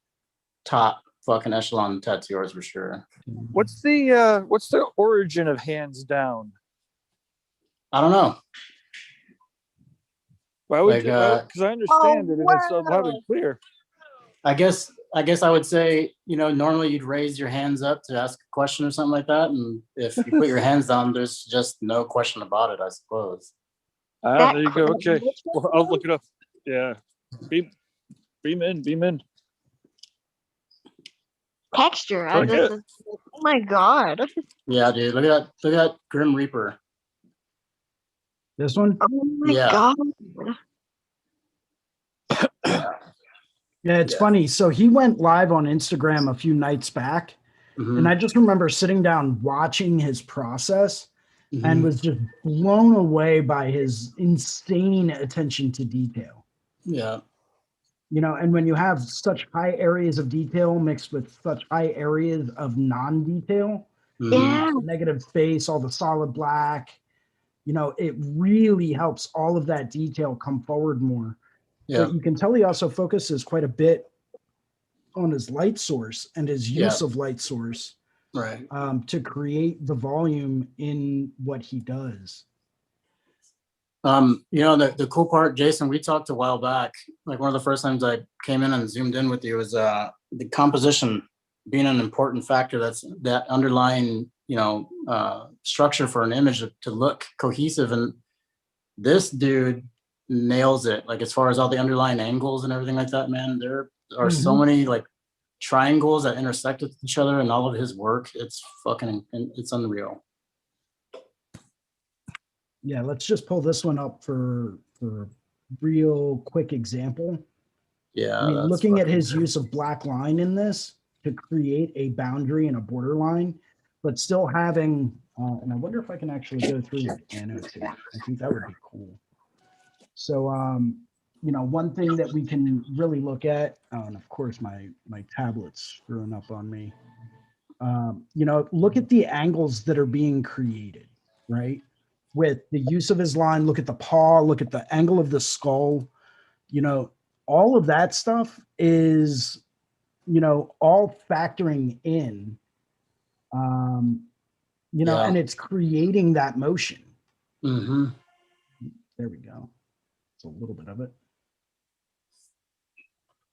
[SPEAKER 2] top fucking echelon tattooers for sure.
[SPEAKER 1] What's the origin of hands down?
[SPEAKER 2] I don't know.
[SPEAKER 1] Why would
[SPEAKER 2] Like,
[SPEAKER 1] because I understand
[SPEAKER 8] Oh,
[SPEAKER 1] it and it's loud and
[SPEAKER 8] wow.
[SPEAKER 1] clear.
[SPEAKER 2] I guess I would say, normally you'd raise your hands up to ask a question or something like that. And if you put your hands down, there's just no question about it, I suppose.
[SPEAKER 1] Ah, there you go. Okay. Well, I'll look it up. Yeah. Beam in.
[SPEAKER 8] Texture.
[SPEAKER 1] Okay.
[SPEAKER 8] Oh my god.
[SPEAKER 2] Yeah, dude. Look at that Grim Reaper.
[SPEAKER 3] This one?
[SPEAKER 8] Oh my
[SPEAKER 2] Yeah.
[SPEAKER 8] god.
[SPEAKER 3] Yeah, it's funny. So he went live on Instagram a few nights back,
[SPEAKER 2] Mhm.
[SPEAKER 3] and I just remember sitting down watching his process and
[SPEAKER 2] Mhm.
[SPEAKER 3] was just blown away by his insane attention to detail.
[SPEAKER 2] Yeah.
[SPEAKER 3] And when you have such high areas of detail mixed with such high areas of non-detail,
[SPEAKER 2] Mhm.
[SPEAKER 8] Yeah.
[SPEAKER 3] the negative space, all the solid black, it really helps all of that detail come forward more.
[SPEAKER 2] Yeah.
[SPEAKER 3] But you can tell he also focuses quite a bit on his light source and his use of light source
[SPEAKER 2] Right.
[SPEAKER 3] to create the volume in what he does.
[SPEAKER 2] The cool part, Jason, we talked a while back, like one of the first times I came in and zoomed in with you was the composition being an important factor. That's that underlying, structure for an image to look cohesive. And this dude nails it. Like as far as all the underlying angles and everything like that, man, there are so many like triangles that intersect with each other and all of his work. It's unreal.
[SPEAKER 3] Yeah, let's just pull this one up for a real quick example.
[SPEAKER 2] Yeah.
[SPEAKER 3] I mean,
[SPEAKER 2] that's
[SPEAKER 3] looking at
[SPEAKER 2] fucking
[SPEAKER 3] his
[SPEAKER 2] good.
[SPEAKER 3] use of black line in this to create a boundary and a borderline, but still having, and I wonder if I can actually go through your notes here. I think that would be cool. So, one thing that we can really look at, and of course my tablet's screwing up on me. Look at the angles that are being created, right? With the use of his line, look at the paw, look at the angle of the skull, all of that stuff is, all factoring in,
[SPEAKER 2] Yeah.
[SPEAKER 3] and it's creating that motion.
[SPEAKER 2] Mm-hmm.
[SPEAKER 3] There we go. It's a little bit of it.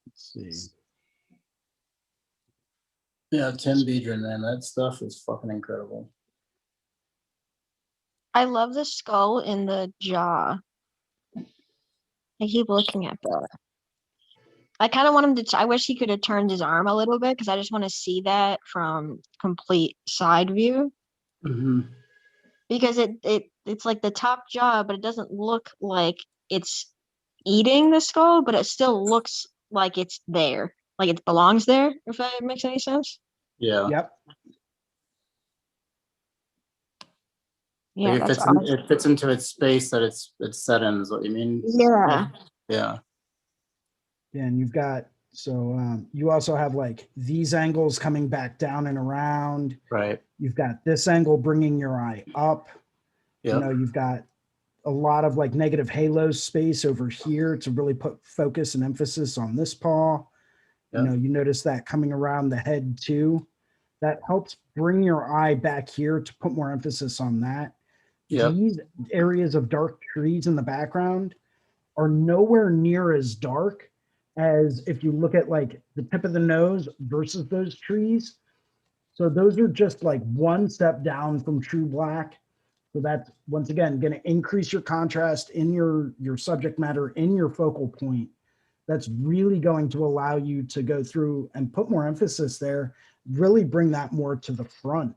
[SPEAKER 3] Let's see.
[SPEAKER 2] Yeah, Tim Biedron, man, that stuff is fucking incredible.
[SPEAKER 8] I love the skull in the jaw. I keep looking at that. I kind of want him to. I wish he could have turned his arm a little bit because I just want to see that from complete side view.
[SPEAKER 2] Mm-hmm.
[SPEAKER 8] Because it's like the top jaw, but it doesn't look like it's eating the skull, but it still looks like it's there, like it belongs there. If that makes any sense.
[SPEAKER 2] Yeah.
[SPEAKER 3] Yep.
[SPEAKER 8] Yeah,
[SPEAKER 2] Like
[SPEAKER 8] that's awesome.
[SPEAKER 2] it fits into its space that it's set in, is what you mean?
[SPEAKER 8] Yeah.
[SPEAKER 2] Yeah.
[SPEAKER 3] And you've got, you also have like these angles coming back down and around.
[SPEAKER 2] Right.
[SPEAKER 3] You've got this angle bringing your eye up.
[SPEAKER 2] Yeah.
[SPEAKER 3] You've got a lot of like negative halo space over here to really put focus and emphasis on this paw.
[SPEAKER 2] Yep.
[SPEAKER 3] You notice that coming around the head too. That helps bring your eye back here to put more emphasis on that.
[SPEAKER 2] Yep.
[SPEAKER 3] These areas of dark trees in the background are nowhere near as dark as if you look at like the tip of the nose versus those trees. So those are just like one step down from true black. So that's once again going to increase your contrast in your subject matter, in your focal point. That's really going to allow you to go through and put more emphasis there, really bring that more to the front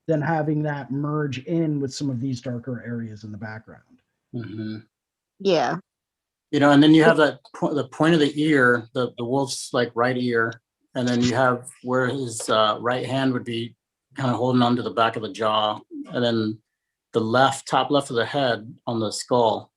[SPEAKER 3] than having that merge in with some of these darker areas in the background.
[SPEAKER 2] Mm-hmm.
[SPEAKER 8] Yeah.
[SPEAKER 2] You know, and then you have that the point of the ear, the wolf's like right ear, and then you have where his right hand would be kind of holding onto the back of the jaw, and then the top left of the head on the skull.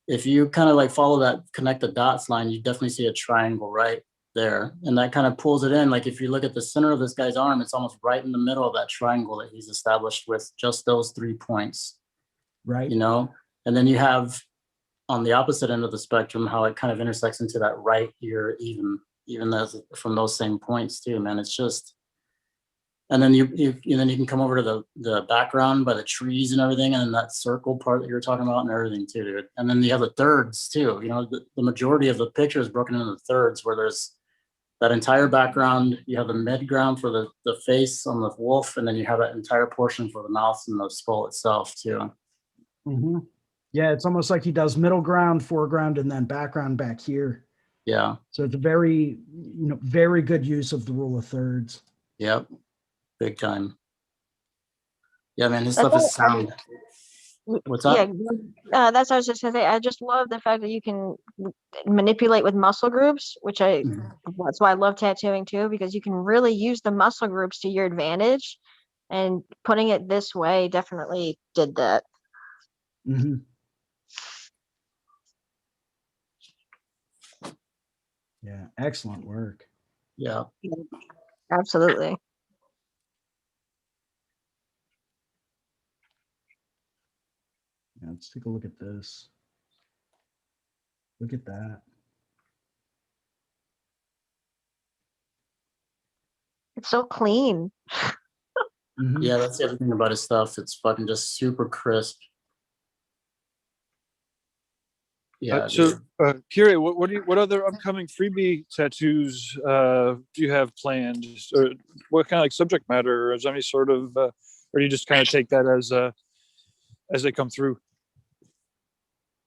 [SPEAKER 2] If you kind of like follow that connect the dots line, you definitely see a triangle right there, and that kind of pulls it in. Like if you look at the center of this guy's arm, it's almost right in the middle of that triangle that he's established with just those 3 points.
[SPEAKER 3] Right.
[SPEAKER 2] You know, and then you have on the opposite end of the spectrum how it kind of intersects into that right ear, even as from those same points too, man. It's just, and then you can come over to the background by the trees and everything, and then that circle part that you're talking about and everything too, dude. And then you have the thirds too. You know, the majority of the picture is broken into thirds, where there's that entire background. You have the midground for the face on the wolf, and then you have that entire portion for the mouth and the skull itself too.
[SPEAKER 3] Mm-hmm. Yeah, it's almost like he does middle ground, foreground, and then background back here.
[SPEAKER 2] Yeah.
[SPEAKER 3] So it's a very, very good use of the rule of thirds.
[SPEAKER 2] Yep. Big time. Yeah, man, his
[SPEAKER 5] That's
[SPEAKER 2] stuff is
[SPEAKER 5] what-
[SPEAKER 2] sound. What's up?
[SPEAKER 5] Yeah, that's what I was just gonna say. I just love the fact that you can manipulate with muscle groups, which that's why I love tattooing too, because you can really use the muscle groups to your advantage, and putting it this way definitely did that.
[SPEAKER 3] Mm-hmm. Yeah, excellent work.
[SPEAKER 2] Yeah.
[SPEAKER 5] Absolutely.
[SPEAKER 3] Yeah, let's take a look at this. Look at that.
[SPEAKER 5] It's so clean.
[SPEAKER 3] Mm-hmm.
[SPEAKER 2] Yeah, that's the other thing about his stuff. It's fucking just super crisp. Yeah.
[SPEAKER 1] Kiri, what other upcoming freebie tattoos do you have planned? Or what kind of like subject matter? Or is there any sort of, or do you just kind of take that as they come through?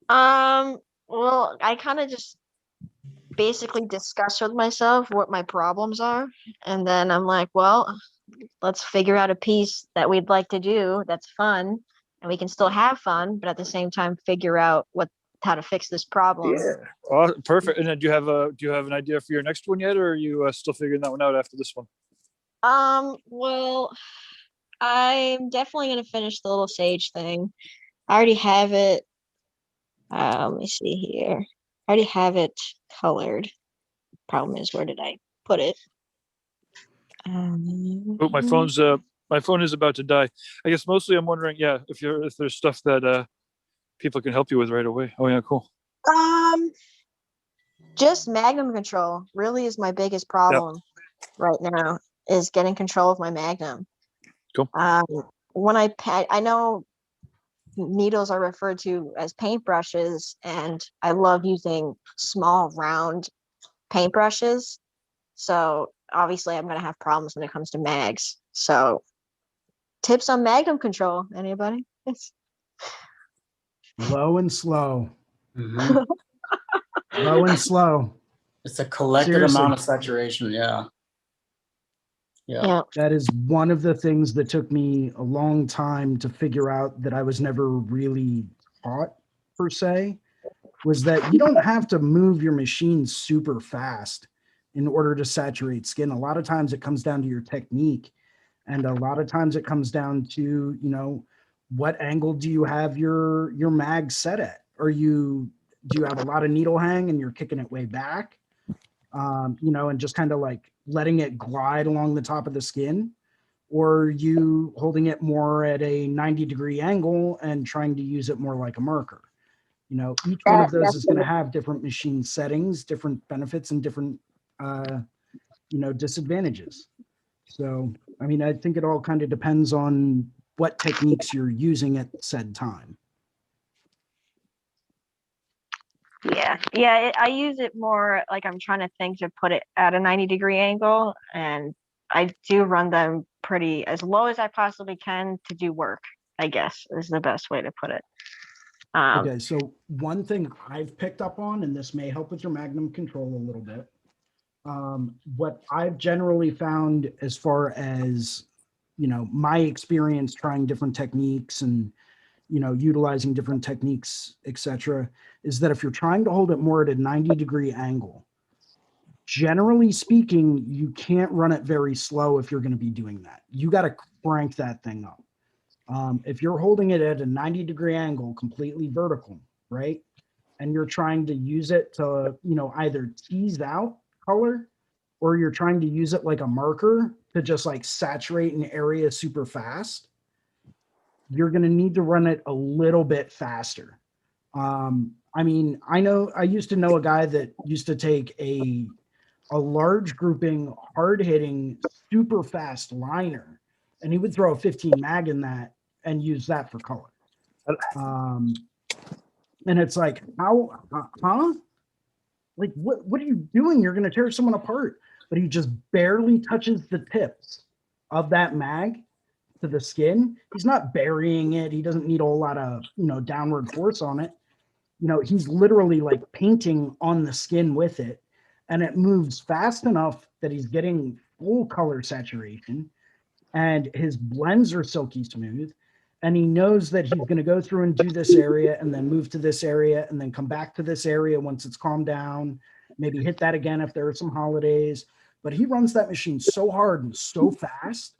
[SPEAKER 5] Well, I kind of just basically discuss with myself what my problems are, and then I'm like, well, let's figure out a piece that we'd like to do that's fun, and we can still have fun, but at the same time figure out how to fix this problem.
[SPEAKER 1] Yeah. Oh, perfect. And then do you have an idea for your next one yet, or are you still figuring that one out after this one?
[SPEAKER 5] Well, I'm definitely gonna finish the little sage thing. I already have it. Let me see here. I already have it colored. Problem is, where did I put it?
[SPEAKER 1] Oh, my phone is about to die. I guess mostly I'm wondering, yeah, if there's stuff that people can help you with right away. Oh yeah, cool.
[SPEAKER 5] Just magnum control really is my biggest problem right now, is getting control of my magnum.
[SPEAKER 1] Cool.
[SPEAKER 5] When I know needles are referred to as paintbrushes, and I love using small round paintbrushes. So obviously I'm going to have problems when it comes to mags. So tips on magnum control, anybody?
[SPEAKER 3] Low and slow.
[SPEAKER 2] Mhm.
[SPEAKER 3] Low and slow.
[SPEAKER 2] It's a collected
[SPEAKER 3] Seriously.
[SPEAKER 2] amount of saturation. Yeah.
[SPEAKER 5] Yeah.
[SPEAKER 3] That is one of the things that took me a long time to figure out, that I was never really taught per se, was that you don't have to move your machine super fast in order to saturate skin. A lot of times it comes down to your technique. And a lot of times it comes down to, what angle do you have your mag set at? Do you have a lot of needle hang and you're kicking it way back? And just kind of like letting it glide along the top of the skin, or you holding it more at a 90-degree angle and trying to use it more like a marker. Each one of those is going to have different machine settings, different benefits, and different, disadvantages. So, I think it all kind of depends on what techniques you're using at said time.
[SPEAKER 5] Yeah, I use it more like I'm trying to think to put it at a 90-degree angle, and I do run them pretty as low as I possibly can to do work, I guess is the best way to put it.
[SPEAKER 3] Okay, so one thing I've picked up on, and this may help with your magnum control a little bit, what I've generally found as far as, my experience trying different techniques and, utilizing different techniques, etc., is that if you're trying to hold it more at a 90-degree angle, generally speaking, you can't run it very slow if you're going to be doing that. You got to crank that thing up. If you're holding it at a 90-degree angle, completely vertical, right? And you're trying to use it to, either tease out color, or you're trying to use it like a marker to just like saturate an area super fast, you're going to need to run it a little bit faster. I mean, I used to know a guy that used to take a large grouping, hard hitting, super fast liner, and he would throw a 15 mag in that and use that for color. And it's like, huh? Like, what are you doing? You're going to tear someone apart. But he just barely touches the tips of that mag to the skin. He's not burying it. He doesn't need a whole lot of, downward force on it. He's literally like painting on the skin with it, and it moves fast enough that he's getting full color saturation, and his blends are silky smooth, and he knows that he's going to go through and do this area and then move to this area and then come back to this area once it's calmed down, maybe hit that again if there are some holidays. But he runs that machine so hard and so fast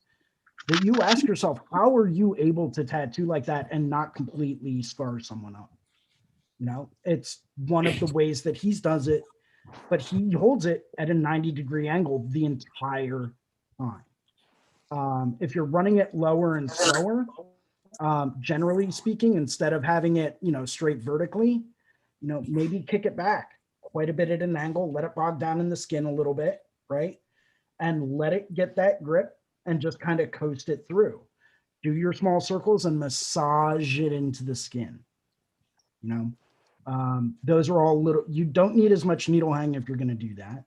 [SPEAKER 3] that you ask yourself, how are you able to tattoo like that and not completely scar someone up? It's one of the ways that he does it, but he holds it at a 90-degree angle the entire time. If you're running it lower and slower, generally speaking, instead of having it, straight vertically, maybe kick it back quite a bit at an angle, let it bog down in the skin a little bit, right? And let it get that grip and just kind of coast it through. Do your small circles and massage it into the skin. Those are all little, you don't need as much needle hang if you're going to do that.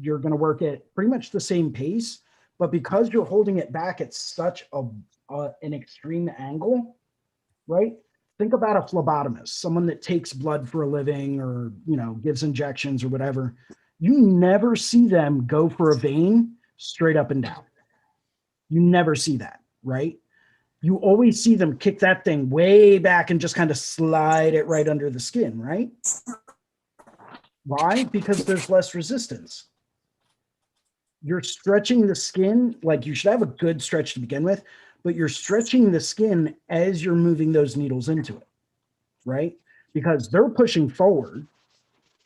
[SPEAKER 3] You're going to work at pretty much the same pace, but because you're holding it back at such an extreme angle, right? Think about a phlebotomist, someone that takes blood for a living or, gives injections or whatever. You never see them go for a vein straight up and down. You never see that, right? You always see them kick that thing way back and just kind of slide it right under the skin, right? Why? Because there's less resistance. You're stretching the skin, like you should have a good stretch to begin with, but you're stretching the skin as you're moving those needles into it, right? Because they're pushing forward.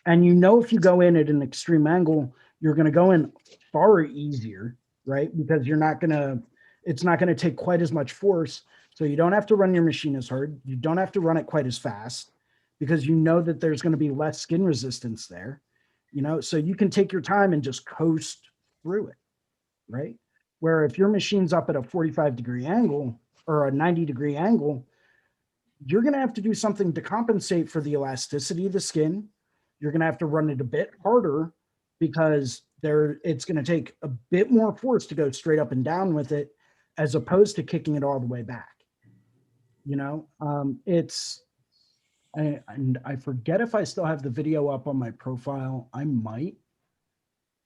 [SPEAKER 3] And if you go in at an extreme angle, you're going to go in far easier, right? Because it's not going to take quite as much force. So you don't have to run your machine as hard. You don't have to run it quite as fast because that there's going to be less skin resistance there, so you can take your time and just coast through it, right? Where if your machine's up at a 45-degree angle or a 90-degree angle, you're going to have to do something to compensate for the elasticity of the skin. You're going to have to run it a bit harder because it's going to take a bit more force to go straight up and down with it, as opposed to kicking it all the way back. And I forget if I still have the video up on my profile. I might.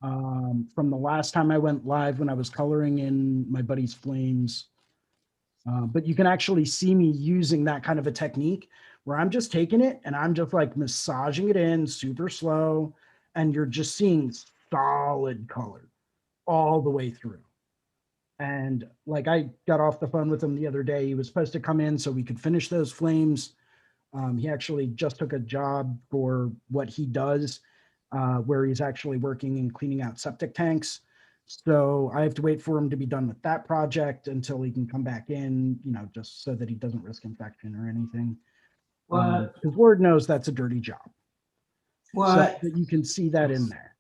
[SPEAKER 3] From the last time I went live when I was coloring in my buddy's flames. But you can actually see me using that kind of a technique where I'm just taking it and I'm just like massaging it in super slow, and you're just seeing solid color all the way through. And like I got off the phone with him the other day. He was supposed to come in so we could finish those flames. He actually just took a job for what he does, where he's actually working and cleaning out septic tanks. So I have to wait for him to be done with that project until he can come back in, just so that he doesn't risk infection or anything. Because Lord knows that's a dirty job.
[SPEAKER 6] What?
[SPEAKER 3] So you can see that in there.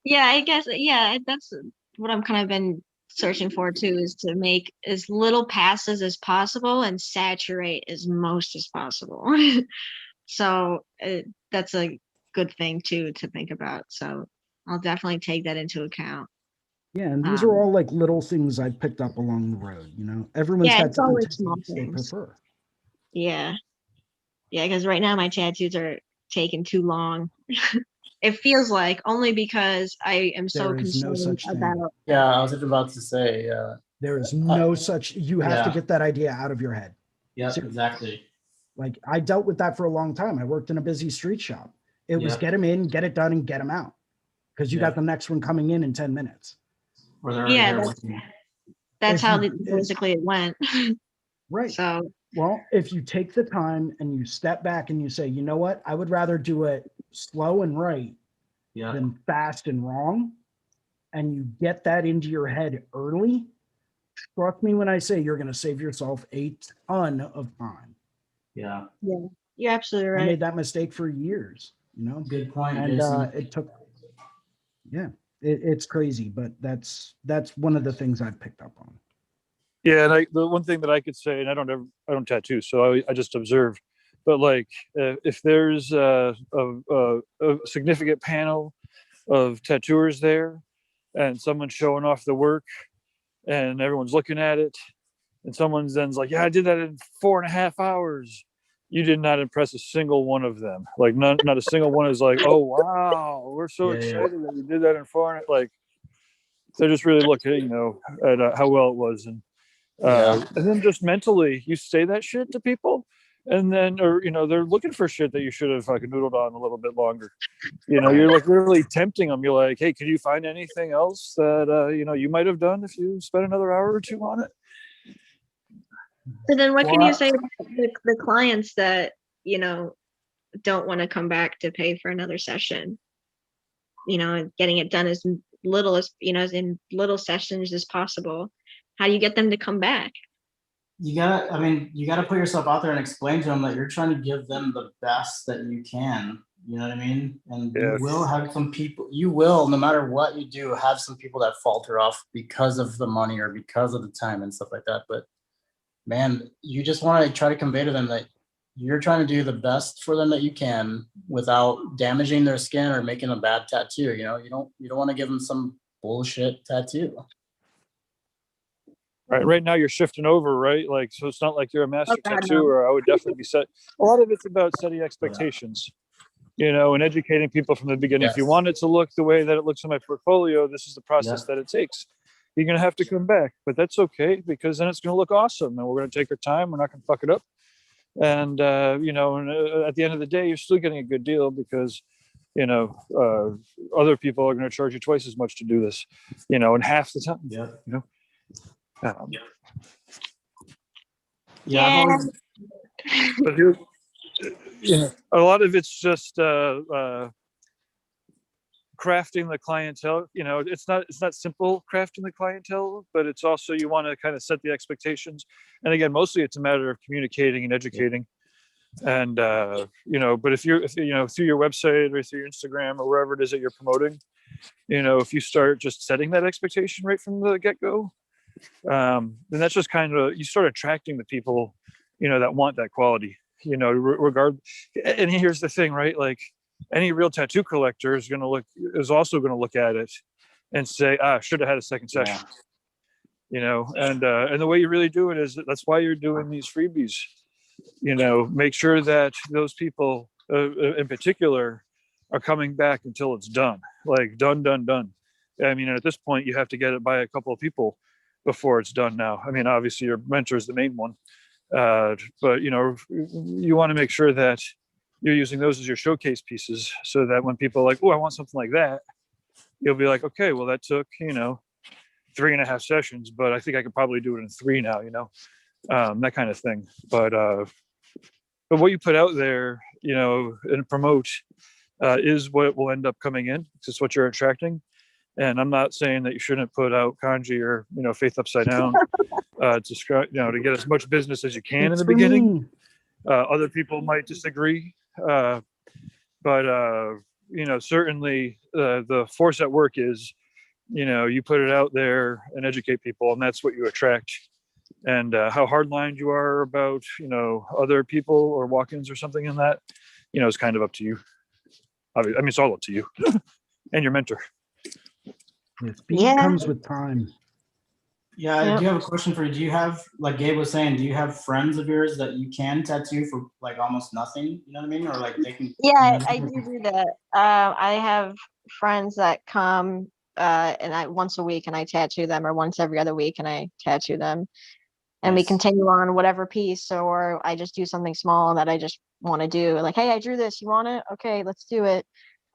[SPEAKER 8] Yeah, I guess, yeah, that's what I'm kind of been searching for too, is to make as little passes as possible and saturate as most as possible. So that's a good thing too to think about. So I'll definitely take that into account.
[SPEAKER 3] Yeah, and these are all like little things I've picked up along the road. Everyone's got
[SPEAKER 8] it's always
[SPEAKER 3] different
[SPEAKER 8] small
[SPEAKER 3] techniques they
[SPEAKER 8] things.
[SPEAKER 3] prefer.
[SPEAKER 8] Yeah, because right now my tattoos are taking too long. It feels like, only because I am so
[SPEAKER 3] There is no
[SPEAKER 8] concerned
[SPEAKER 3] such thing.
[SPEAKER 8] about.
[SPEAKER 6] Yeah, I was just about to say,
[SPEAKER 3] There is no such, you have to
[SPEAKER 6] Yeah.
[SPEAKER 3] get that idea out of your head.
[SPEAKER 6] Yeah,
[SPEAKER 3] Seriously.
[SPEAKER 6] exactly.
[SPEAKER 3] Like I dealt with that for a long time. I worked in a busy street shop. It was
[SPEAKER 6] Yeah.
[SPEAKER 3] get them in, get it done, and get them out. Because you
[SPEAKER 6] Yeah.
[SPEAKER 3] got the next one coming in 10 minutes.
[SPEAKER 6] Or they're already
[SPEAKER 8] Yeah,
[SPEAKER 6] there
[SPEAKER 8] that's,
[SPEAKER 6] with you.
[SPEAKER 8] that's
[SPEAKER 3] If
[SPEAKER 8] how
[SPEAKER 3] you-
[SPEAKER 8] basically it went.
[SPEAKER 3] Right.
[SPEAKER 8] So
[SPEAKER 3] Well, if you take the time and you step back and you say, you know what, I would rather do it slow and right
[SPEAKER 6] Yeah.
[SPEAKER 3] than fast and wrong, and you get that into your head early, trust me when I say you're going to save yourself a ton of time.
[SPEAKER 6] Yeah.
[SPEAKER 8] yeah, you're absolutely
[SPEAKER 3] I
[SPEAKER 8] right.
[SPEAKER 3] made that mistake for years, you know,
[SPEAKER 6] Good point,
[SPEAKER 3] and
[SPEAKER 6] Jason.
[SPEAKER 3] it took, yeah, it's crazy, but that's one of the things I've picked up on.
[SPEAKER 1] Yeah, and the one thing that I could say, and I don't tattoo, so I just observe. But like, if there's a significant panel of tattooers there, and someone's showing off the work, and everyone's looking at it, and someone's then's like, "Yeah, I did that in 4.5 hours." You did not impress a single one of them. Like, not a single one is like, "Oh wow, we're so
[SPEAKER 6] Yeah, yeah.
[SPEAKER 1] excited that you did that in 4." Like, they're just really looking, at how well it was,
[SPEAKER 6] Yeah.
[SPEAKER 1] and then just mentally, you say that shit to people, and then, or they're looking for shit that you should have fucking noodled on a little bit longer. You're like literally tempting them. You're like, "Hey, can you find anything else that you might have done if you spent another hour or two on it?"
[SPEAKER 8] So then what can
[SPEAKER 6] Well,
[SPEAKER 8] you say about the clients that, don't want to come back to pay for another session? And getting it done as little as, as in little sessions as possible. How do you get them to come back?
[SPEAKER 6] you gotta put yourself out there and explain to them that you're trying to give them the best that you can. You know what I mean? And
[SPEAKER 1] Yeah.
[SPEAKER 6] you will have some people, no matter what you do, have some people that falter off because of the money or because of the time and stuff like that. But man, you just want to try to convey to them that you're trying to do the best for them that you can without damaging their skin or making a bad tattoo. You don't want to give them some bullshit tattoo.
[SPEAKER 1] Right now you're shifting over, right? Like, so it's not like you're a master
[SPEAKER 8] God, no.
[SPEAKER 1] tattooer. I would definitely be set. A lot of it's about setting expectations, and educating people from the beginning. If you
[SPEAKER 6] Yes.
[SPEAKER 1] want it to look the way that it looks in my portfolio, this is the process that it takes. You're going to have to come back, but that's okay, because then it's going to look awesome, and we're going to take our time. We're not going to fuck it up. And, at the end of the day, you're still getting a good deal, because, other people are going to charge you twice as much to do this, in half the time.
[SPEAKER 6] Yeah.
[SPEAKER 8] Yeah.
[SPEAKER 6] I've always,
[SPEAKER 1] But a lot of it's just crafting the clientele. It's not simple crafting the clientele, but it's also, you want to kind of set the expectations. And again, mostly it's a matter of communicating and educating. And but if through your website or through your Instagram or wherever it is that you're promoting, if you start just setting that expectation right from the get-go, then that's just kind of, you start attracting the people that want that quality, regard. And here's the thing, right? Like, any real tattoo collector is also going to look at it and say, should have had a second session. And the way you really do it is, that's why you're doing these freebies. Make sure that those people in particular are coming back until it's done, like done. I mean, at this point, you have to get it by a couple of people before it's done now. I mean, obviously your mentor is the main one, but you want to make sure that you're using those as your showcase pieces, so that when people are like, "Oh, I want something like that," you'll be like, "Okay, well, that took 3.5 sessions, but I think I could probably do it in 3 now," that kind of thing. But what you put out there, and promote, is what will end up coming in. It's what you're attracting. And I'm not saying that you shouldn't put out kanji or faith upside down to get as much business as you can in the beginning. Other people might disagree, but certainly the force at work is, you put it out there and educate people, and that's what you attract. And how hard-lined you are about other people or walk-ins or something in that, is kind of up to you. I mean, it's all up to you and your mentor.
[SPEAKER 3] Speed comes with time.
[SPEAKER 6] Yeah, I do have a question for you. Do you have, like Gabe was saying, do you have friends of yours that you can tattoo for like almost nothing? You know what I mean? Or like they can.
[SPEAKER 5] Yeah, I do that. I have friends that come and I once a week and I tattoo them, or once every other week and I tattoo them. And we
[SPEAKER 6] Nice.
[SPEAKER 5] continue on whatever piece, or I just do something small that I just want to do. Like, hey, I drew this. You want it? Okay, let's do it,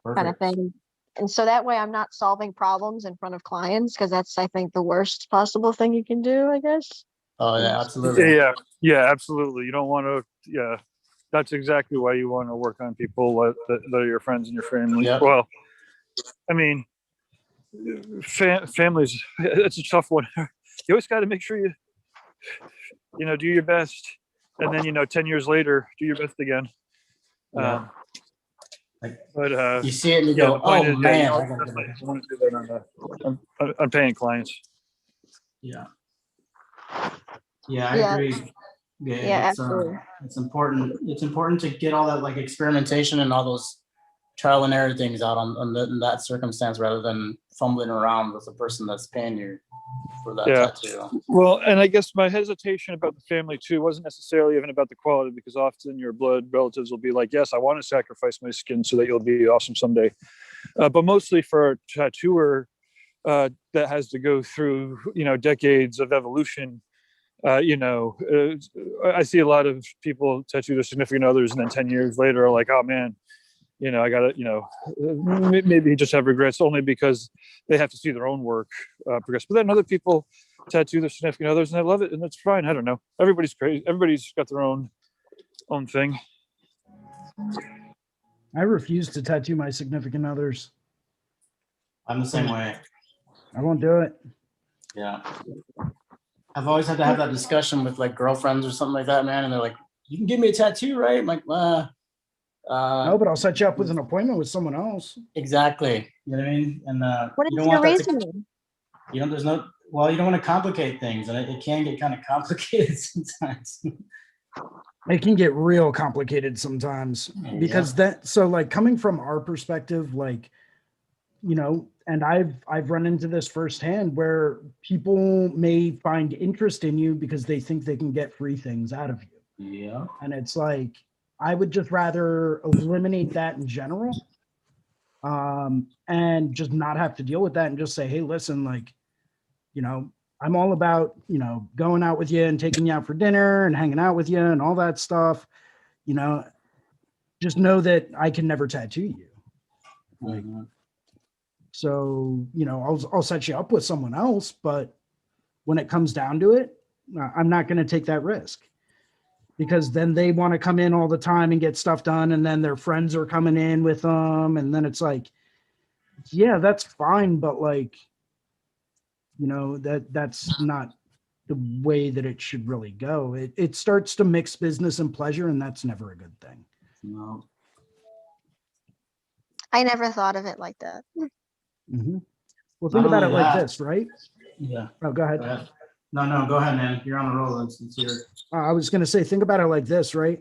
[SPEAKER 5] kind of
[SPEAKER 6] Perfect.
[SPEAKER 5] thing. And so that way I'm not solving problems in front of clients, because that's, I think, the worst possible thing you can do, I guess.
[SPEAKER 6] Oh yeah, absolutely.
[SPEAKER 1] Yeah, absolutely. You don't want to. Yeah, that's exactly why you want to work on people that are your friends and your family.
[SPEAKER 6] Yep.
[SPEAKER 1] Well, I mean, families. It's a tough one. You always got to make sure you do your best, and then 10 years later, do your best again.
[SPEAKER 6] Yeah. Like,
[SPEAKER 1] But
[SPEAKER 6] you see it and you
[SPEAKER 1] yeah,
[SPEAKER 6] go,
[SPEAKER 1] the point
[SPEAKER 6] oh
[SPEAKER 1] is,
[SPEAKER 6] man,
[SPEAKER 1] you
[SPEAKER 6] I gotta
[SPEAKER 1] definitely
[SPEAKER 6] get it.
[SPEAKER 1] want to do that on paying clients.
[SPEAKER 6] Yeah. Yeah, I
[SPEAKER 5] Yeah.
[SPEAKER 6] agree. Yeah,
[SPEAKER 5] Yeah, absolutely.
[SPEAKER 6] it's important. It's important to get all that like experimentation and all those trial and error things out in that circumstance, rather than fumbling around with the person that's paying you for that
[SPEAKER 1] Yeah.
[SPEAKER 6] tattoo.
[SPEAKER 1] Well, and I guess my hesitation about the family too wasn't necessarily even about the quality, because often your blood relatives will be like, yes, I want to sacrifice my skin so that you'll be awesome someday. But mostly for a tattooer that has to go through, decades of evolution. I see a lot of people tattoo their significant others, and then 10 years later are like, oh man, I gotta, maybe just have regrets, only because they have to see their own work progress. But then other people tattoo their significant others and they love it, and that's fine. I don't know. Everybody's crazy. Everybody's got their own thing.
[SPEAKER 3] I refuse to tattoo my significant others.
[SPEAKER 6] I'm the same way.
[SPEAKER 3] I won't do it.
[SPEAKER 6] Yeah. I've always had to have that discussion with like girlfriends or something like that, man. And they're like, you can give me a tattoo, right? I'm like,
[SPEAKER 3] No, but I'll set you up with an appointment with someone else.
[SPEAKER 6] exactly. You know what I mean? And
[SPEAKER 5] What
[SPEAKER 6] you
[SPEAKER 5] is
[SPEAKER 6] don't
[SPEAKER 5] your
[SPEAKER 6] want that to,
[SPEAKER 5] reasoning?
[SPEAKER 6] you know, there's no, well, you don't want to complicate things, and it can get kind of complicated sometimes.
[SPEAKER 3] It can get real complicated sometimes, because so like coming from our perspective, like, and I've run into this firsthand, where people may find interest in you because they think they can get free things out of you.
[SPEAKER 6] Yeah.
[SPEAKER 3] And it's like, I would just rather eliminate that in general, and just not have to deal with that, and just say, hey, listen, like, I'm all about, going out with you and taking you out for dinner and hanging out with you and all that stuff. Just know that I can never tattoo you. Like, so, I'll set you up with someone else, but when it comes down to it, I'm not going to take that risk, because then they want to come in all the time and get stuff done. And then their friends are coming in with them. And then it's like, yeah, that's fine. But like, that's not the way that it should really go. It starts to mix business and pleasure, and that's never a good thing.
[SPEAKER 6] No.
[SPEAKER 5] I never thought of it like that.
[SPEAKER 3] Mm-hmm. Well, think
[SPEAKER 6] Not
[SPEAKER 3] about it
[SPEAKER 6] only
[SPEAKER 3] like
[SPEAKER 6] that-
[SPEAKER 3] this, right?
[SPEAKER 6] Yeah.
[SPEAKER 3] Oh, go ahead.
[SPEAKER 6] Go ahead. No, go ahead, man. You're on the roll. It's your.
[SPEAKER 3] I was going to say, think about it like this, right?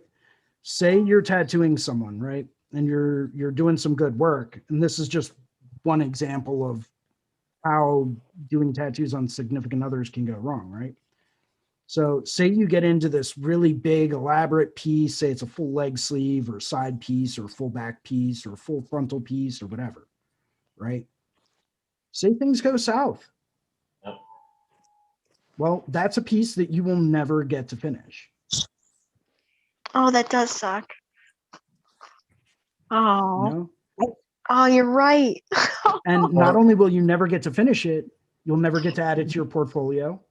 [SPEAKER 3] Say you're tattooing someone, right? And you're doing some good work. And this is just one example of how doing tattoos on significant others can go wrong, right? So say you get into this really big, elaborate piece, say it's a full leg sleeve or side piece or full back piece or full frontal piece or whatever, right? Say things go south.
[SPEAKER 6] Yep.
[SPEAKER 3] Well, that's a piece that you will never get to finish.
[SPEAKER 5] Oh, that does suck. Oh, oh, you're right.
[SPEAKER 3] And not only will you never get to finish it, you'll never get to add it to your portfolio.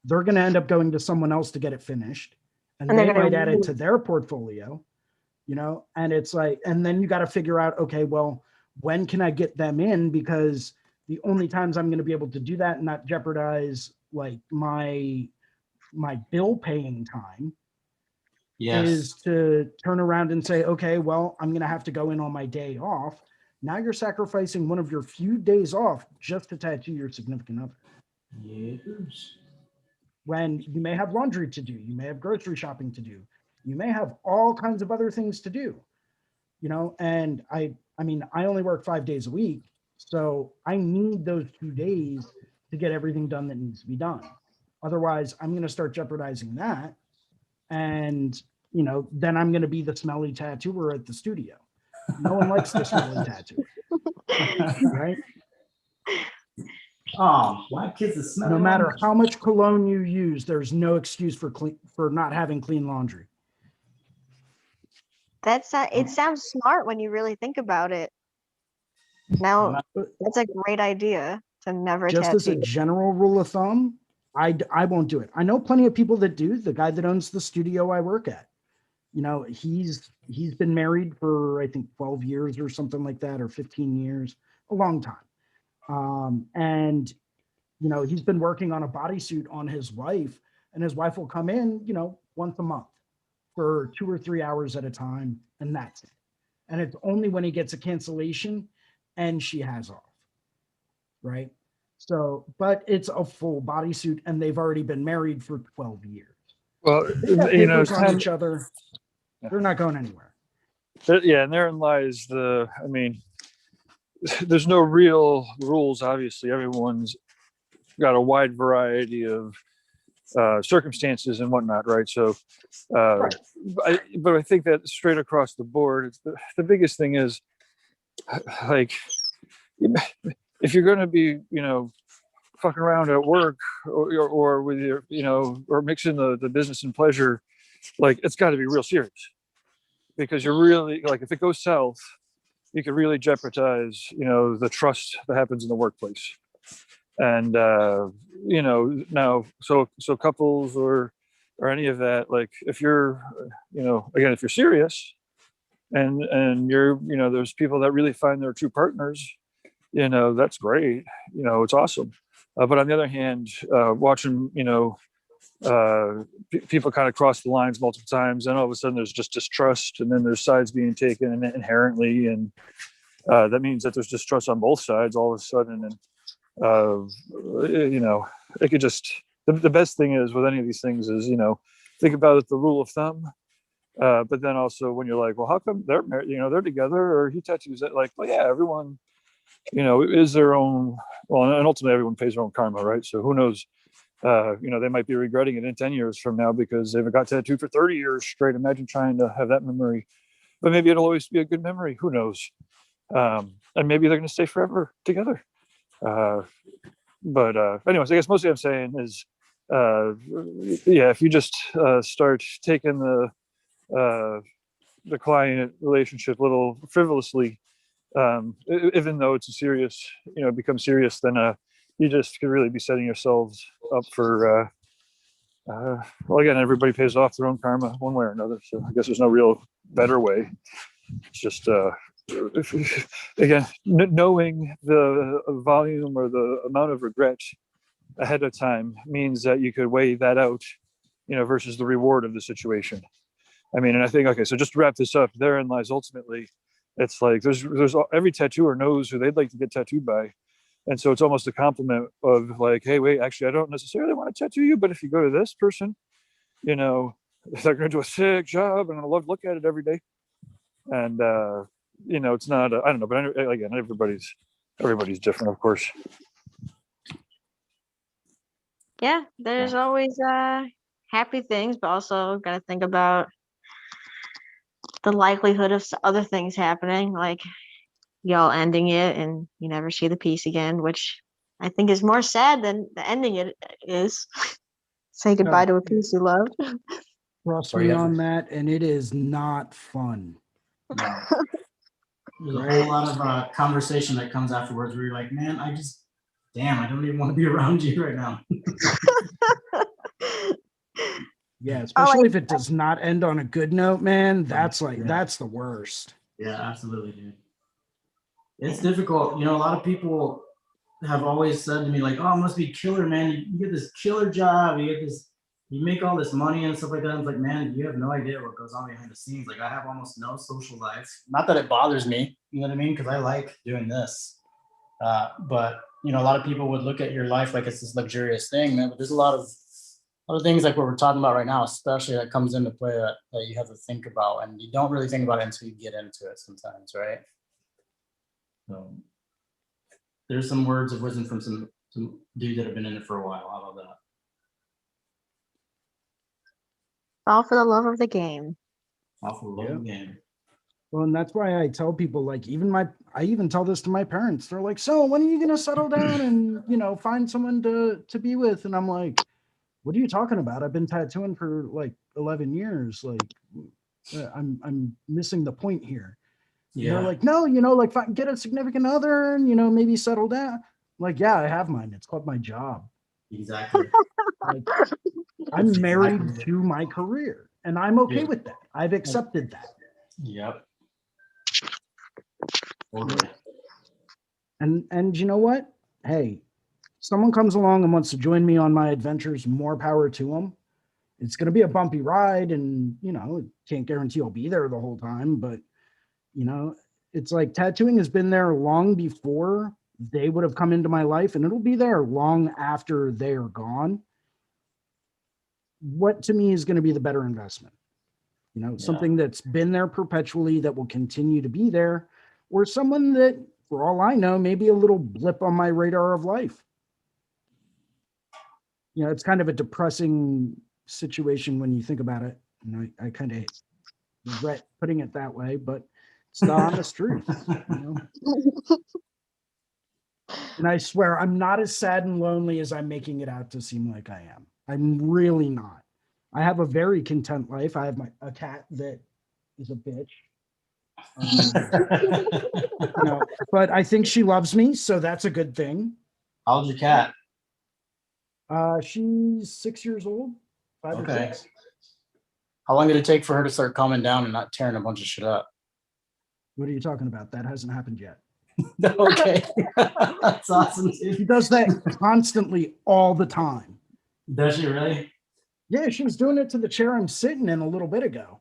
[SPEAKER 3] They're going to end up going to someone else to get it finished, and they might add it to their portfolio, and it's like, and then you got to figure out, okay, well, when can I get them in? Because the only times I'm going to be able to do that and not jeopardize like my bill paying time is to turn around and say, okay, well, I'm going to have to go in on my day off. Now you're sacrificing one of your few days off just to tattoo your significant other.
[SPEAKER 6] Yes.
[SPEAKER 3] When you may have laundry to do, you may have grocery shopping to do, you may have all kinds of other things to do, and I mean, I only work 5 days a week, so I need those 2 days to get everything done that needs to be done. Otherwise, I'm going to start jeopardizing that. And, then I'm going to be the smelly tattooer at the studio. No one likes the smelly tattoo. Right?
[SPEAKER 6] Oh, black kids is smelly.
[SPEAKER 3] No matter how much cologne you use, there's no excuse for not having clean laundry.
[SPEAKER 5] That's not, it sounds smart when you really think about it. Now, that's a great idea to never
[SPEAKER 3] Just as a
[SPEAKER 5] tattoo.
[SPEAKER 3] general rule of thumb, I won't do it. I know plenty of people that do. The guy that owns the studio I work at, he's been married for I think 12 years or something like that, or 15 years, a long time. And he's been working on a bodysuit on his wife, and his wife will come in, once a month for 2 or 3 hours at a time, and that's it. And it's only when he gets a cancellation and she has off, right? So, but it's a full bodysuit, and they've already been married for 12 years.
[SPEAKER 1] Well,
[SPEAKER 3] They got
[SPEAKER 1] you know,
[SPEAKER 3] papers on each other. They're not going anywhere.
[SPEAKER 1] yeah, and therein lies there's no real rules. Obviously, everyone's got a wide variety of circumstances and whatnot, right? So,
[SPEAKER 6] Right.
[SPEAKER 1] but I think that straight across the board, it's the biggest thing is like, if you're going to be, fucking around at work or with your, or mixing the business and pleasure, like it's got to be real serious, because you're really like, if it goes south, you could really jeopardize, the trust that happens in the workplace. And now, so couples or any of that, like if you're, again, if you're serious and you're, there's people that really find their true partners, that's great, it's awesome. But on the other hand, watching, people kind of cross the lines multiple times, and all of a sudden there's just distrust, and then there's sides being taken inherently, and that means that there's distrust on both sides all of a sudden. And it could just, the best thing is with any of these things is, think about it, the rule of thumb. But then also when you're like, well, how come they're married, they're together, or he tattoos it, like, well, yeah, everyone, is their own, well, and ultimately everyone pays their own karma, right? So who knows, they might be regretting it in 10 years from now because they've got tattooed for 30 years straight. Imagine trying to have that memory, but maybe it'll always be a good memory. Who knows? And maybe they're going to stay forever together. But anyways, I guess mostly I'm saying is, if you just start taking the client relationship a little frivolously, even though it's a serious, becomes serious, then you just could really be setting yourselves up for, well, again, everybody pays off their own karma one way or another. So I guess there's no real better way. It's just, again, knowing the volume or the amount of regret ahead of time means that you could weigh that out, versus the reward of the situation. I mean, and I think, okay, so just to wrap this up, therein lies ultimately, it's like there's every tattooer knows who they'd like to get tattooed by. And so it's almost a compliment of like, hey, wait, actually, I don't necessarily want to tattoo you, but if you go to this person, they're going to do a sick job and I love to look at it every day. And, it's not, I don't know, but again, everybody's different, of course.
[SPEAKER 5] Yeah, there's always happy things, but also got to think about the likelihood of other things happening, like y'all ending it and you never see the piece again, which I think is more sad than the ending it is. Say goodbye to a piece you loved.
[SPEAKER 3] Trust me on that, and it is not fun.
[SPEAKER 6] No. There's a whole lot of conversation that comes afterwards where you're like, man, I don't even want to be around you right now.
[SPEAKER 3] Yeah, especially if it does not end on a good note, man. That's that's the worst.
[SPEAKER 6] Yeah, absolutely, dude. It's difficult. A lot of people have always said to me, like, oh, it must be killer, man. You get this killer job, you make all this money and stuff like that. I'm like, man, you have no idea what goes on behind the scenes. Like, I have almost no social life. Not that it bothers me, you know what I mean? Because I like doing this. But a lot of people would look at your life like it's this luxurious thing, man. But there's a lot of other things like what we're talking about right now, especially that comes into play that you have to think about, and you don't really think about it until you get into it sometimes, right? So there's some words of wisdom from some dudes that have been in it for a while. How about that?
[SPEAKER 5] All for the love of the game.
[SPEAKER 6] All for the love of the game.
[SPEAKER 3] Well, and that's why I tell people, like, I even tell this to my parents. They're like, so when are you going to settle down and, find someone to be with? And I'm like, what are you talking about? I've been tattooing for like 11 years. Like, I'm missing the point here. And they're like, no, like get a significant other and, maybe settle down. I'm like, yeah, I have mine. It's called my job.
[SPEAKER 6] Exactly.
[SPEAKER 3] Like, I'm married to my career and I'm okay with that. I've accepted that.
[SPEAKER 6] Yep.
[SPEAKER 3] And you know what? Hey, someone comes along and wants to join me on my adventures, more power to them. It's going to be a bumpy ride and, can't guarantee I'll be there the whole time, but it's like tattooing has been there long before they would have come into my life, and it'll be there long after they are gone. What to me is going to be the better investment? Something that's been there perpetually that will continue to be there, or someone that, for all I know, maybe a little blip on my radar of life. It's kind of a depressing situation when you think about it. And I kind of regret putting it that way, but it's the honest truth. And I swear, I'm not as sad and lonely as I'm making it out to seem like I am. I'm really not. I have a very content life. I have a cat that is a bitch. But I think she loves me, so that's a good thing.
[SPEAKER 6] How old's your cat?
[SPEAKER 3] She's 6 years old, 5 or 6.
[SPEAKER 6] How long did it take for her to start calming down and not tearing a bunch of shit up?
[SPEAKER 3] What are you talking about? That hasn't happened yet.
[SPEAKER 6] Okay. That's awesome.
[SPEAKER 3] She does that constantly all the time.
[SPEAKER 6] Does she really?
[SPEAKER 3] Yeah, she was doing it to the chair I'm sitting in a little bit ago.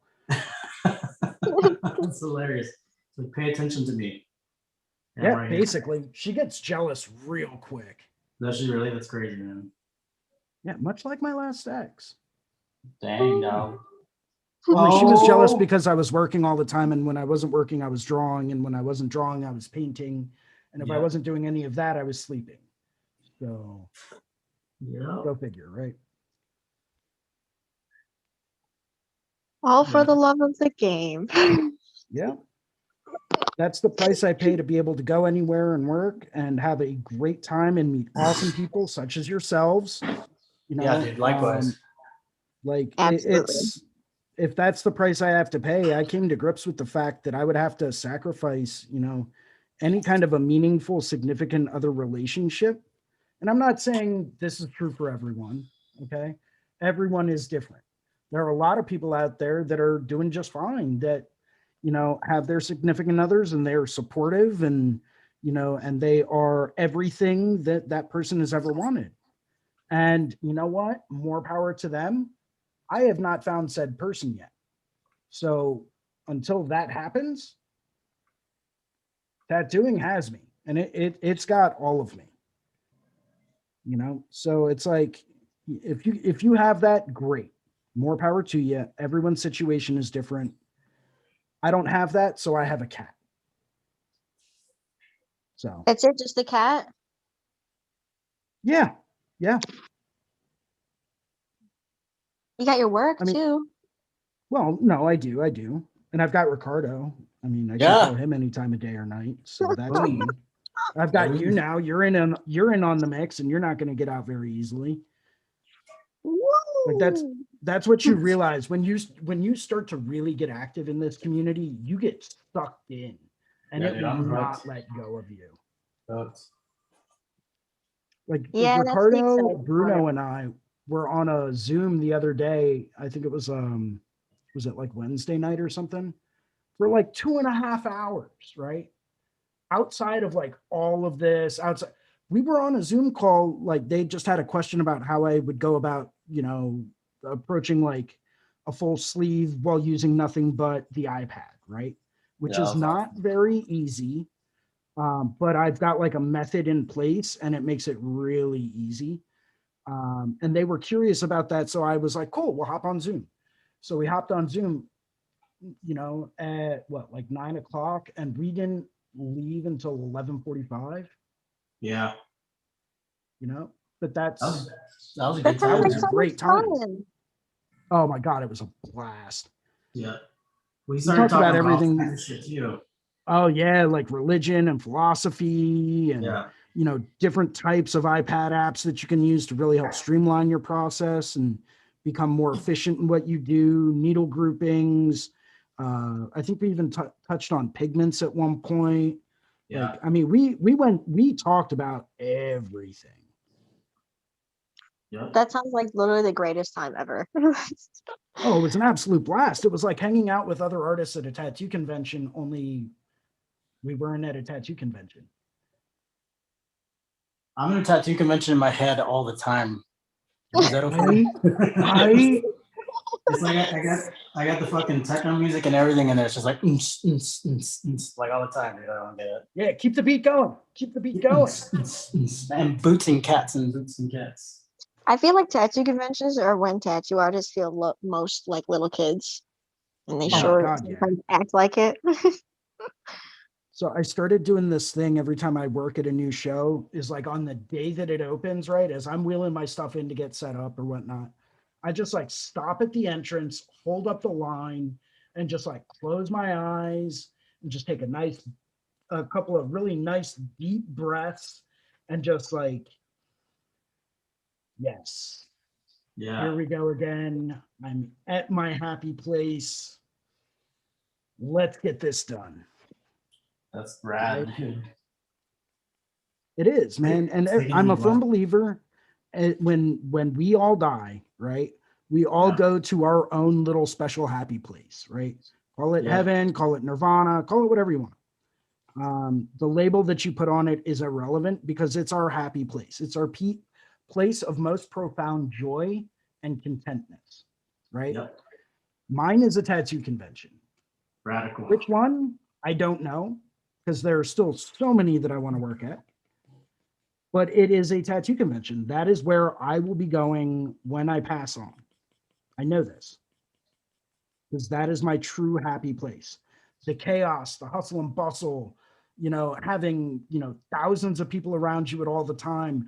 [SPEAKER 6] That's hilarious. So pay attention to me.
[SPEAKER 3] Yeah,
[SPEAKER 6] right
[SPEAKER 3] basically. Here. She gets jealous real quick.
[SPEAKER 6] Does she really? That's crazy, man.
[SPEAKER 3] Yeah, much like my last ex.
[SPEAKER 6] Dang, no.
[SPEAKER 3] Only she was jealous because I was working all the time, and when I wasn't working, I was drawing, and when I wasn't drawing, I was painting, and if I wasn't doing any of that, I was sleeping. So, go figure, right?
[SPEAKER 8] All for the love of the game.
[SPEAKER 3] Yeah. That's the price I pay to be able to go anywhere and work and have a great time and meet awesome people such as yourselves.
[SPEAKER 6] Yeah, dude, likewise.
[SPEAKER 3] It's if that's the price I have to pay, I came to grips with the fact that I would have to sacrifice, any kind of a meaningful, significant other relationship. And I'm not saying this is true for everyone. Okay. Everyone is different. There are a lot of people out there that are doing just fine that, have their significant others and they're supportive and, and they are everything that that person has ever wanted. And you know what? More power to them. I have not found said person yet. So until that happens, tattooing has me, and it's got all of me. So it's like, if you have that, great. More power to you. Everyone's situation is different. I don't have that, so I have a cat. So
[SPEAKER 5] That's it, just a cat?
[SPEAKER 3] yeah.
[SPEAKER 5] You got your work too.
[SPEAKER 3] Well, no, I do. And I've got Ricardo. I mean, I can call him any time of day or night. So that's me. I've got you now. You're in on the mix, and you're not going to get out very easily. Like that's what you realize when you start to really get active in this community. You get sucked in, and it will not let go of you. Like Ricardo, Bruno, and I were on a Zoom the other day. I think it was it like Wednesday night or something, for like 2.5 hours, right? Outside of like all of this, we were on a Zoom call. Like they just had a question about how I would go about, approaching like a full sleeve while using nothing but the iPad, right? Which is not very easy. But I've got like a method in place and it makes it really easy. And they were curious about that. So I was like, cool, we'll hop on Zoom. So we hopped on Zoom, at like 9 o'clock, and we didn't leave until 11:45.
[SPEAKER 6] Yeah.
[SPEAKER 3] But that
[SPEAKER 6] was a good time.
[SPEAKER 3] That was a great time. Oh my God, it was a blast.
[SPEAKER 6] Yeah. We
[SPEAKER 3] talked
[SPEAKER 6] started
[SPEAKER 3] about
[SPEAKER 6] talking about all
[SPEAKER 3] everything.
[SPEAKER 6] kinds of shit too.
[SPEAKER 3] Oh yeah, like religion and philosophy and
[SPEAKER 6] Yeah.
[SPEAKER 3] different types of iPad apps that you can use to really help streamline your process and become more efficient in what you do, needle groupings. I think we even touched on pigments at one point.
[SPEAKER 6] Yeah.
[SPEAKER 3] Like, I mean, we talked about everything.
[SPEAKER 6] Yep.
[SPEAKER 5] That sounds like literally the greatest time ever.
[SPEAKER 3] Oh, it was an absolute blast. It was like hanging out with other artists at a tattoo convention, only we weren't at a tattoo convention.
[SPEAKER 6] I'm in a tattoo convention in my head all the time. Is that okay?
[SPEAKER 3] I
[SPEAKER 6] It's like I got the fucking techno music and everything in there. It's just like like all the time, dude. I don't get it.
[SPEAKER 3] Yeah, keep the beat going. Keep the beat going.
[SPEAKER 6] And boots and cats and boots and cats.
[SPEAKER 5] I feel like tattoo conventions are when tattoo artists feel most like little kids, and they
[SPEAKER 6] Yeah.
[SPEAKER 5] sure
[SPEAKER 3] God, yeah.
[SPEAKER 5] sometimes act like it.
[SPEAKER 3] So I started doing this thing every time I work at a new show is like on the day that it opens, right? As I'm wheeling my stuff in to get set up or whatnot, I just like stop at the entrance, hold up the line, and just like close my eyes and just take a couple of really nice deep breaths and just like, yes,
[SPEAKER 6] Yeah.
[SPEAKER 3] here we go again. I'm at my happy place. Let's get this done.
[SPEAKER 6] That's rad, dude.
[SPEAKER 3] It is, man. And
[SPEAKER 6] Taking
[SPEAKER 3] I'm
[SPEAKER 6] me
[SPEAKER 3] a firm
[SPEAKER 6] back.
[SPEAKER 3] believer when we all die, right? We all
[SPEAKER 6] Yeah.
[SPEAKER 3] go to our own little special happy place, right? Call it
[SPEAKER 6] Yeah.
[SPEAKER 3] heaven, call it nirvana, call it whatever you want. The label that you put on it is irrelevant because it's our happy place. It's our place of most profound joy and contentness, right?
[SPEAKER 6] Yep.
[SPEAKER 3] Mine is a tattoo convention.
[SPEAKER 6] Radical.
[SPEAKER 3] Which one? I don't know because there are still so many that I want to work at. But it is a tattoo convention. That is where I will be going when I pass on. I know this because that is my true happy place. The chaos, the hustle and bustle, having, thousands of people around you at all the time,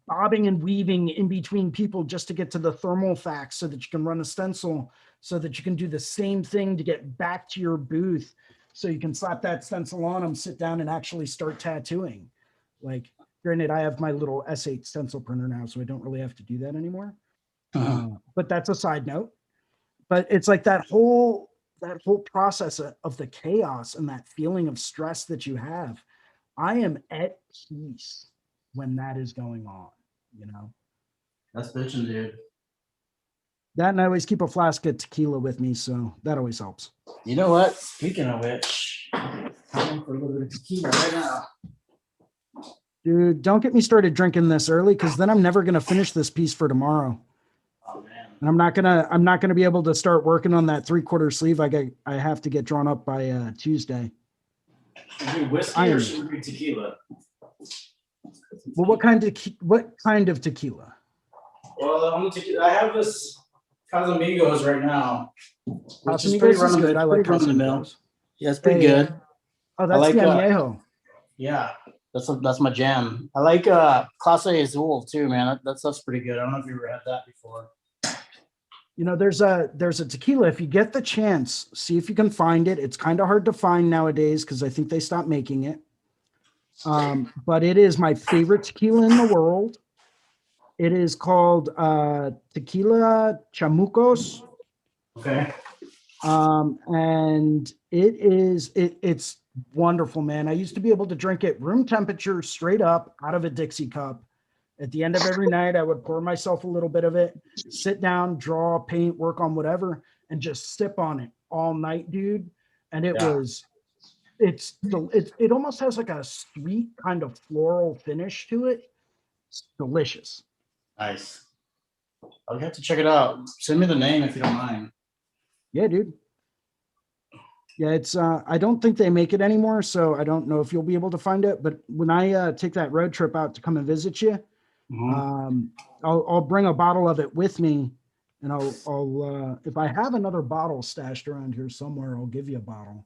[SPEAKER 3] bobbing and weaving in between people just to get to the thermal fax so that you can run a stencil, so that you can do the same thing to get back to your booth. So you can slap that stencil on them, sit down and actually start tattooing. Like, granted, I have my little S8 stencil printer now, so I don't really have to do that anymore. But that's a side note. But it's like that whole process of the chaos and that feeling of stress that you have. I am at peace when that is going on,
[SPEAKER 6] That's bitching, dude.
[SPEAKER 3] That, and I always keep a flask of tequila with me, so that always helps.
[SPEAKER 6] You know what? Speaking of which, I'm going for a little bit of tequila right now.
[SPEAKER 3] Dude, don't get me started drinking this early because then I'm never gonna finish this piece for tomorrow.
[SPEAKER 6] Oh man.
[SPEAKER 3] And I'm not gonna be able to start working on that 3/4 sleeve. I have to get drawn up by Tuesday.
[SPEAKER 6] Should we do whiskey or should we do tequila?
[SPEAKER 3] Well, what kind of tequila?
[SPEAKER 6] Well, I have this Casamigos right now, which is
[SPEAKER 3] Casamigos
[SPEAKER 6] pretty
[SPEAKER 3] is good. I like
[SPEAKER 6] run-of-the-mill.
[SPEAKER 3] Casamigos.
[SPEAKER 6] Yeah, it's pretty
[SPEAKER 3] Hey,
[SPEAKER 6] good.
[SPEAKER 3] Oh, that's
[SPEAKER 6] like,
[SPEAKER 3] the añejo.
[SPEAKER 6] Yeah, that's my jam. I like Clase Azul too, man. That stuff's pretty good. I don't know if you ever had that before.
[SPEAKER 3] There's a tequila. If you get the chance, see if you can find it. It's kind of hard to find nowadays because I think they stopped making it. But it is my favorite tequila in the world. It is called Tequila Chamucos.
[SPEAKER 6] Okay.
[SPEAKER 3] And it's wonderful, man. I used to be able to drink it room temperature straight up out of a Dixie cup. At the end of every night, I would pour myself a little bit of it, sit down, draw, paint, work on whatever, and just sip on it all night, dude. And it almost has like a sweet kind of floral finish to it. It's delicious.
[SPEAKER 6] Nice. I'll have to check it out. Send me the name if you don't mind.
[SPEAKER 3] Yeah, dude. Yeah, it's I don't think they make it anymore, so I don't know if you'll be able to find it. But when I take that road trip out to come and visit you, I'll bring a bottle of it with me, and I'll if I have another bottle stashed around here somewhere, I'll give you a bottle.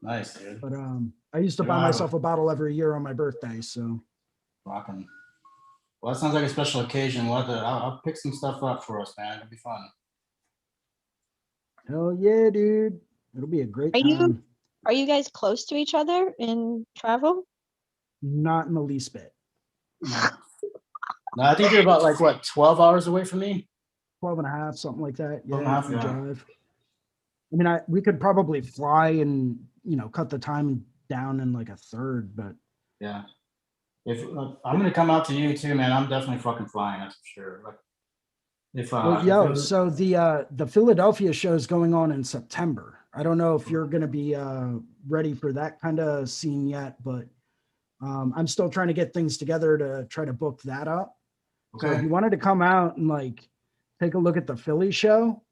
[SPEAKER 6] Nice, dude.
[SPEAKER 3] But I used to buy myself a bottle every year on my birthday, so.
[SPEAKER 6] Rocking. Well, that sounds like a special occasion. I'll pick some stuff up for us, man. It'll be fun.
[SPEAKER 3] Hell yeah, dude. It'll be a great
[SPEAKER 8] Are you
[SPEAKER 3] time.
[SPEAKER 8] are you guys close to each other in travel?
[SPEAKER 3] Not in the least bit.
[SPEAKER 2] No. No, I think you're about like what, 12 hours away from me?
[SPEAKER 3] 12 and a half, something like that.
[SPEAKER 2] 12 and a
[SPEAKER 3] Yeah,
[SPEAKER 2] half,
[SPEAKER 3] if we
[SPEAKER 2] yeah.
[SPEAKER 3] drive. I mean, we could probably fly and, cut the time down in like a third, but
[SPEAKER 2] Yeah. If I'm gonna come out to you too, man, I'm definitely fucking flying, that's for sure. Like, if
[SPEAKER 3] well,
[SPEAKER 2] if
[SPEAKER 3] yo,
[SPEAKER 2] it was-
[SPEAKER 3] so the Philadelphia show is going on in September. I don't know if you're going to be ready for that kind of scene yet, but I'm still trying to get things together to try to book that up. So if
[SPEAKER 2] okay,
[SPEAKER 3] you wanted to come out and like take a look at the Philly show,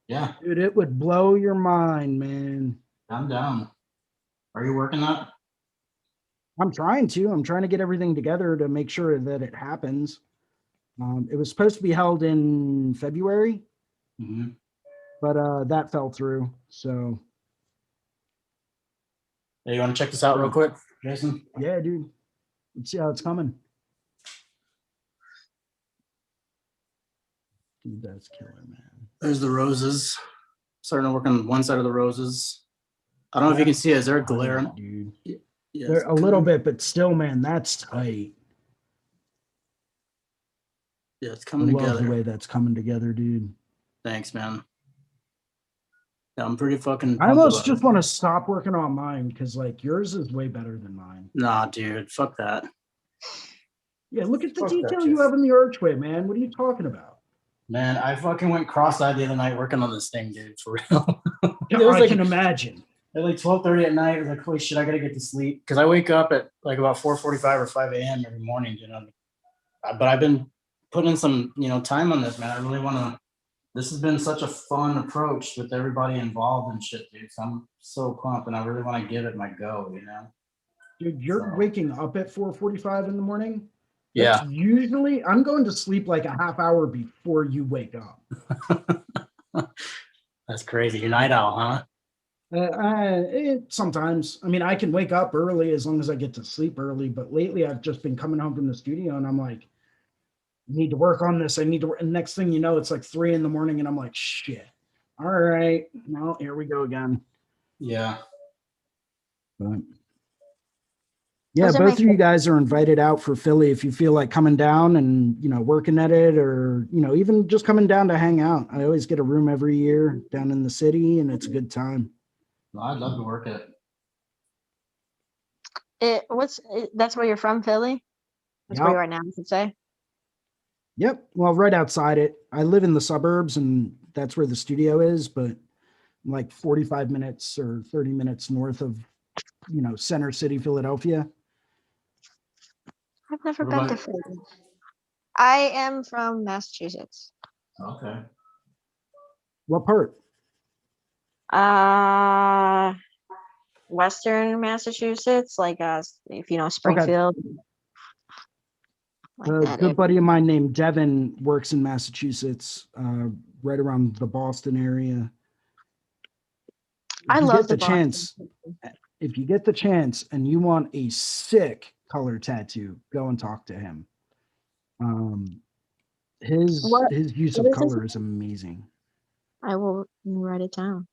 [SPEAKER 2] yeah,
[SPEAKER 3] dude, it would blow your mind, man.
[SPEAKER 2] I'm down. Are you working that?
[SPEAKER 3] I'm trying to get everything together to make sure that it happens. It was supposed to be held in February,
[SPEAKER 2] Mm-hmm.
[SPEAKER 3] but that fell through. So
[SPEAKER 2] Hey, you want to check this out real quick, Jason?
[SPEAKER 3] yeah, dude, let's see how it's coming. Dude, that's killer, man.
[SPEAKER 2] There's the roses. Starting to work on one side of the roses. I don't know if you can see it. Is there a glare?
[SPEAKER 3] Dude.
[SPEAKER 2] Yeah,
[SPEAKER 3] There, a little bit, but still, man, that's tight.
[SPEAKER 2] Yeah, it's
[SPEAKER 3] I
[SPEAKER 2] coming
[SPEAKER 3] love
[SPEAKER 2] together.
[SPEAKER 3] the way that's coming together, dude.
[SPEAKER 2] Thanks, man. Yeah, I'm pretty fucking.
[SPEAKER 3] I
[SPEAKER 2] pumped
[SPEAKER 3] almost
[SPEAKER 2] about
[SPEAKER 3] just
[SPEAKER 2] it.
[SPEAKER 3] want to stop working on mine because, like, yours is way better than mine.
[SPEAKER 2] Nah, dude, fuck that.
[SPEAKER 3] Yeah, look at the
[SPEAKER 2] Fuck that
[SPEAKER 3] detail
[SPEAKER 2] shit.
[SPEAKER 3] you have in the archway, man. What are you talking about?
[SPEAKER 2] Man, I fucking went cross-eyed the other night working on this thing, dude. For real. It
[SPEAKER 3] I
[SPEAKER 2] was like
[SPEAKER 3] can imagine.
[SPEAKER 2] at like 12:30 at night. I was like, holy shit, I gotta get to sleep because I wake up at like about 4:45 or 5 a.m. every morning, you know. But I've been putting in some, time on this, man. I really want to. This has been such a fun approach with everybody involved and shit, dude. So I'm so pumped, and I really want to give it my go, you know.
[SPEAKER 3] Dude, you're
[SPEAKER 2] So-
[SPEAKER 3] waking up at 4:45 in the morning.
[SPEAKER 2] Yeah.
[SPEAKER 3] That's usually I'm going to sleep like a half hour before you wake up.
[SPEAKER 2] That's crazy. You're night owl, huh?
[SPEAKER 3] Sometimes. I mean, I can wake up early as long as I get to sleep early. But lately, I've just been coming home from the studio, and I'm like, I need to work on this. I need to work. And next thing you know, it's like 3 a.m, and I'm like, shit. All right, well, here we go again.
[SPEAKER 2] Yeah.
[SPEAKER 3] But yeah,
[SPEAKER 8] Those are
[SPEAKER 3] both
[SPEAKER 8] my
[SPEAKER 3] of you guys are invited out for Philly if you feel like coming down and working at it, or even just coming down to hang out. I always get a room every year down in the city, and it's a good time.
[SPEAKER 2] No, I'd love to work it.
[SPEAKER 8] That's where you're from, Philly? That's where you are now, I should say.
[SPEAKER 3] Yep. Well, right outside it. I live in the suburbs, and that's where the studio is, but like 45 minutes or 30 minutes north of, Center City, Philadelphia.
[SPEAKER 8] I've never
[SPEAKER 2] What
[SPEAKER 8] been to
[SPEAKER 2] about-
[SPEAKER 8] Philly. I am from Massachusetts.
[SPEAKER 2] Okay.
[SPEAKER 3] What part?
[SPEAKER 8] Western Massachusetts, like if you know Springfield. Like
[SPEAKER 3] A
[SPEAKER 8] that
[SPEAKER 3] good
[SPEAKER 8] area.
[SPEAKER 3] buddy of mine named Devin works in Massachusetts, right around the Boston area.
[SPEAKER 8] I
[SPEAKER 3] If you
[SPEAKER 8] love
[SPEAKER 3] get the
[SPEAKER 8] Boston.
[SPEAKER 3] chance, if you get the chance and you want a sick color tattoo, go and talk to him. His
[SPEAKER 8] What-
[SPEAKER 3] use
[SPEAKER 8] what
[SPEAKER 3] of
[SPEAKER 8] is his
[SPEAKER 3] color is amazing.
[SPEAKER 8] I will write it down.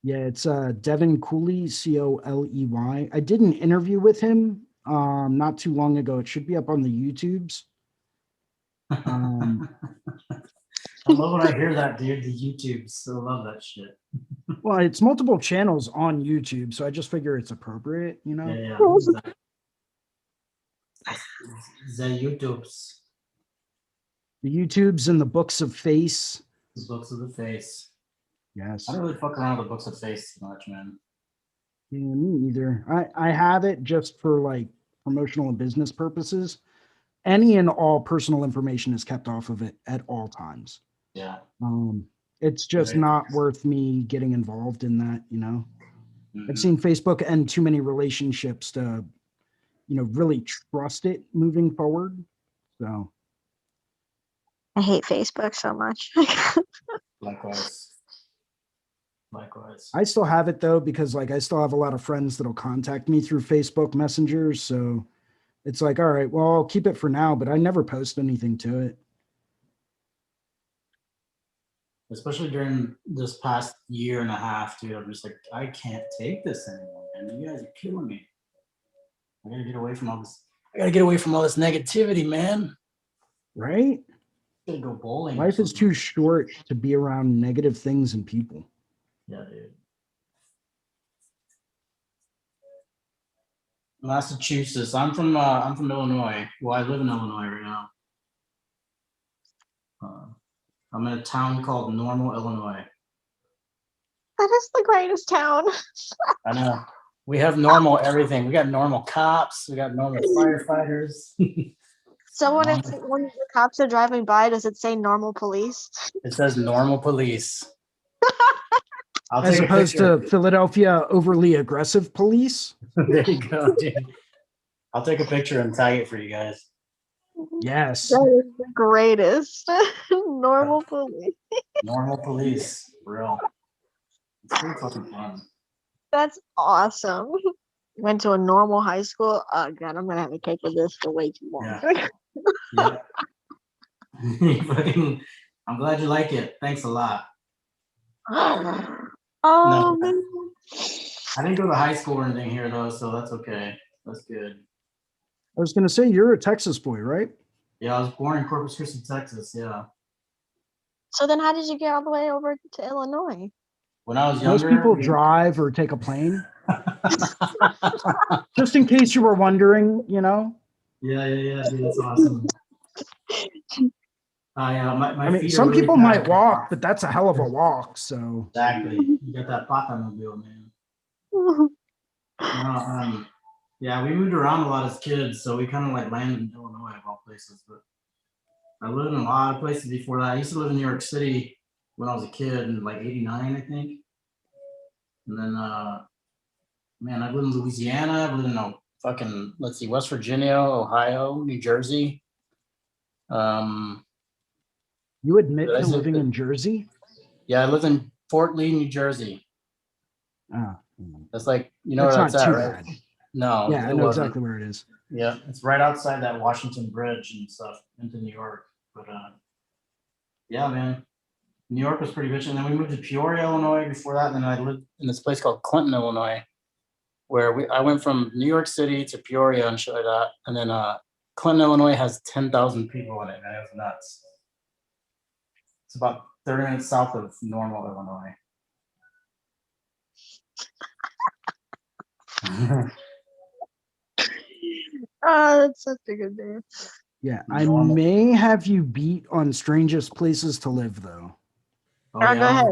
[SPEAKER 3] Yeah, it's Devin Cooley, Coley. I did an interview with him not too long ago. It should be up on the YouTubes.
[SPEAKER 2] I love when I hear that, dude. The YouTubes. I love that shit.
[SPEAKER 3] Well, it's multiple channels on YouTube, so I just figure it's appropriate,
[SPEAKER 2] Yeah. The YouTubes.
[SPEAKER 3] The YouTubes and the books of face.
[SPEAKER 2] The books of the face.
[SPEAKER 3] Yes.
[SPEAKER 2] I don't really fuck around with the books of face too much, man.
[SPEAKER 3] Yeah, me either. I have it just for like promotional and business purposes. Any and all personal information is kept off of it at all times.
[SPEAKER 2] Yeah.
[SPEAKER 3] It's just
[SPEAKER 2] Right.
[SPEAKER 3] not worth me getting involved in that,
[SPEAKER 2] Mhm.
[SPEAKER 3] I've seen Facebook end too many relationships to, really trust it moving forward. So
[SPEAKER 8] I hate Facebook so much.
[SPEAKER 2] Likewise.
[SPEAKER 3] I still have it though, because like I still have a lot of friends that'll contact me through Facebook Messenger. So it's like, all right, well, I'll keep it for now, but I never post anything to it.
[SPEAKER 6] especially during this past year and a half, dude. I'm just like, I can't take this anymore, man. You guys are killing me. I gotta get away from all this. I gotta get away from all this negativity, man.
[SPEAKER 3] Right?
[SPEAKER 6] Gotta go bowling. or
[SPEAKER 3] Life is
[SPEAKER 6] something.
[SPEAKER 3] too short to be around negative things and people.
[SPEAKER 6] Yeah, dude. Massachusetts. I'm from Illinois. Well, I live in Illinois right now. I'm in a town called Normal, Illinois.
[SPEAKER 5] That is the greatest town.
[SPEAKER 6] I know. We have normal everything. We got normal cops. We got normal firefighters.
[SPEAKER 5] So when when the cops are driving by, does it say normal police?
[SPEAKER 6] It says normal police. I'll
[SPEAKER 3] As
[SPEAKER 6] take a
[SPEAKER 3] opposed
[SPEAKER 6] picture.
[SPEAKER 3] to Philadelphia overly aggressive police.
[SPEAKER 6] There you go, dude. I'll take a picture and tag it for you guys.
[SPEAKER 3] Yes.
[SPEAKER 5] That is the greatest. Normal police.
[SPEAKER 6] Normal police, for real. It's pretty fucking fun.
[SPEAKER 5] That's awesome. Went to a normal high school. Oh god, I'm gonna have a cake with this for way too long.
[SPEAKER 6] Yeah. Fucking, I'm glad you like it. Thanks a lot.
[SPEAKER 5] Oh man.
[SPEAKER 6] I didn't go to high school or anything here though, so that's okay. That's good.
[SPEAKER 3] I was going to say, you're a Texas boy, right?
[SPEAKER 6] Yeah, I was born in Corpus Christi, Texas. Yeah.
[SPEAKER 5] So then how did you get all the way over to Illinois?
[SPEAKER 6] When I was
[SPEAKER 3] Most
[SPEAKER 6] younger,
[SPEAKER 3] people drive or take a plane. Just in case you were wondering, you know.
[SPEAKER 6] Yeah, dude, that's awesome. My
[SPEAKER 3] I mean,
[SPEAKER 6] feet are
[SPEAKER 3] some
[SPEAKER 6] really
[SPEAKER 3] people
[SPEAKER 6] bad.
[SPEAKER 3] might walk, but that's a hell of a walk. So
[SPEAKER 6] Exactly. You got that Papa-mobile, man. Yeah, we moved around a lot as kids, so we kind of like landed in Illinois of all places. But I lived in a lot of places before that. I used to live in New York City when I was a kid in like '89, I think. And then, man, I lived in Louisiana. I lived in let's see, West Virginia, Ohio, New Jersey.
[SPEAKER 3] you admit
[SPEAKER 6] Did I
[SPEAKER 3] to
[SPEAKER 6] say
[SPEAKER 3] living
[SPEAKER 6] that?
[SPEAKER 3] in Jersey?
[SPEAKER 6] Yeah, I lived in Fort Lee, New Jersey.
[SPEAKER 3] Ah,
[SPEAKER 6] That's like, you know
[SPEAKER 3] that's
[SPEAKER 6] where
[SPEAKER 3] not
[SPEAKER 6] that's at,
[SPEAKER 3] too
[SPEAKER 6] right?
[SPEAKER 3] bad.
[SPEAKER 6] No,
[SPEAKER 3] Yeah, I
[SPEAKER 6] it
[SPEAKER 3] know
[SPEAKER 6] wasn't.
[SPEAKER 3] exactly where it is.
[SPEAKER 6] Yeah, it's right outside that Washington Bridge and stuff into New York. But yeah, man, New York was pretty bitchin'. And then we moved to Peoria, Illinois before that. And then I lived in this place called Clinton, Illinois, where I went from New York City to Peoria and shit like that. And then Clinton, Illinois has 10,000 people in it, man. It was nuts. It's about 30 minutes south of Normal, Illinois.
[SPEAKER 5] Oh, that's such a good name.
[SPEAKER 3] Yeah, I
[SPEAKER 6] Normal.
[SPEAKER 3] may have you beat on strangest places to live, though.
[SPEAKER 6] Oh,
[SPEAKER 5] Go ahead.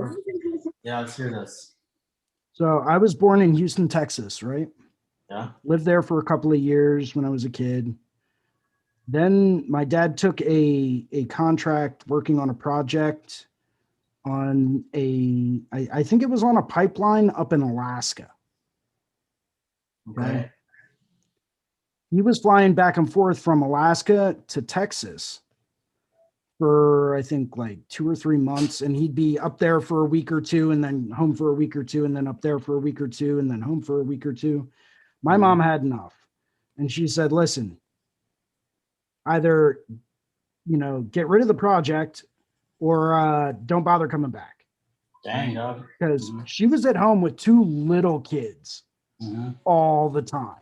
[SPEAKER 6] Yeah, let's hear this.
[SPEAKER 3] So I was born in Houston, Texas, right?
[SPEAKER 6] Yeah.
[SPEAKER 3] Lived there for a couple of years when I was a kid. Then my dad took a contract working on a project on I think it was on a pipeline up in Alaska.
[SPEAKER 6] Okay.
[SPEAKER 3] He was flying back and forth from Alaska to Texas for, I think, like 2 or 3 months. And he'd be up there for a week or two and then home for a week or two and then up there for a week or two and then home for a week or two. My mom had enough. And she said, listen, either, get rid of the project or don't bother coming back.
[SPEAKER 6] Dang, dog.
[SPEAKER 3] Because she was at home with 2 little kids all the time.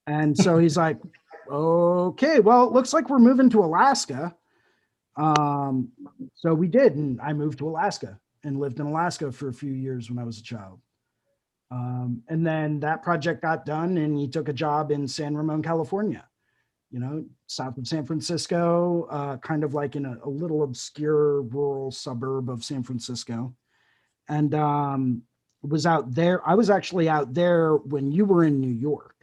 [SPEAKER 3] And so he's like, okay, well, it looks like we're moving to Alaska. So we did. And I moved to Alaska and lived in Alaska for a few years when I was a child. And then that project got done and he took a job in San Ramon, California, south of San Francisco, kind of like in a little obscure rural suburb of San Francisco. And was out there. I was actually out there when you were in New York.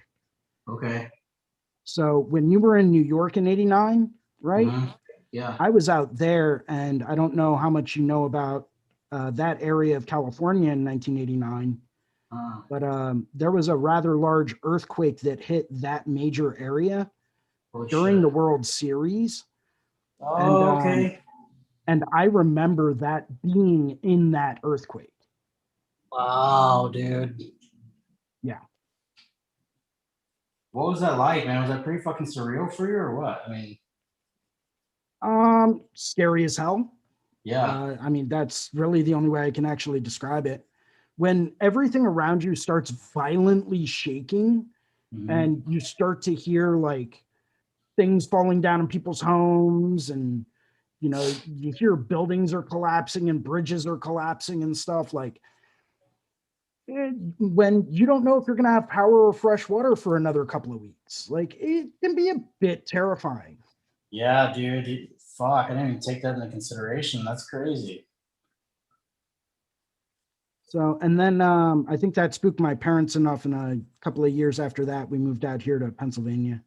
[SPEAKER 6] Okay.
[SPEAKER 3] So when you were in New York in '89, right?
[SPEAKER 6] Yeah.
[SPEAKER 3] I was out there, and I don't know how much you know about that area of California in 1989, but there was a rather large earthquake that hit that major area during the World Series.
[SPEAKER 6] Oh, okay.
[SPEAKER 3] And I remember that being in that earthquake.
[SPEAKER 6] Wow, dude.
[SPEAKER 3] Yeah.
[SPEAKER 6] What was that like, man? Was that pretty fucking surreal for you or what? I mean,
[SPEAKER 3] Scary as hell.
[SPEAKER 6] Yeah.
[SPEAKER 3] I mean, that's really the only way I can actually describe it. When everything around you starts violently shaking
[SPEAKER 6] Mhm.
[SPEAKER 3] and you start to hear like things falling down in people's homes, and you know, you hear buildings are collapsing and bridges are collapsing and stuff, like when you don't know if you're going to have power or fresh water for another couple of weeks, like it can be a bit terrifying.
[SPEAKER 6] Yeah, dude. Fuck, I didn't even take that into consideration. That's crazy.
[SPEAKER 3] So, and then I think that spooked my parents enough. And a couple of years after that, we moved out here to Pennsylvania,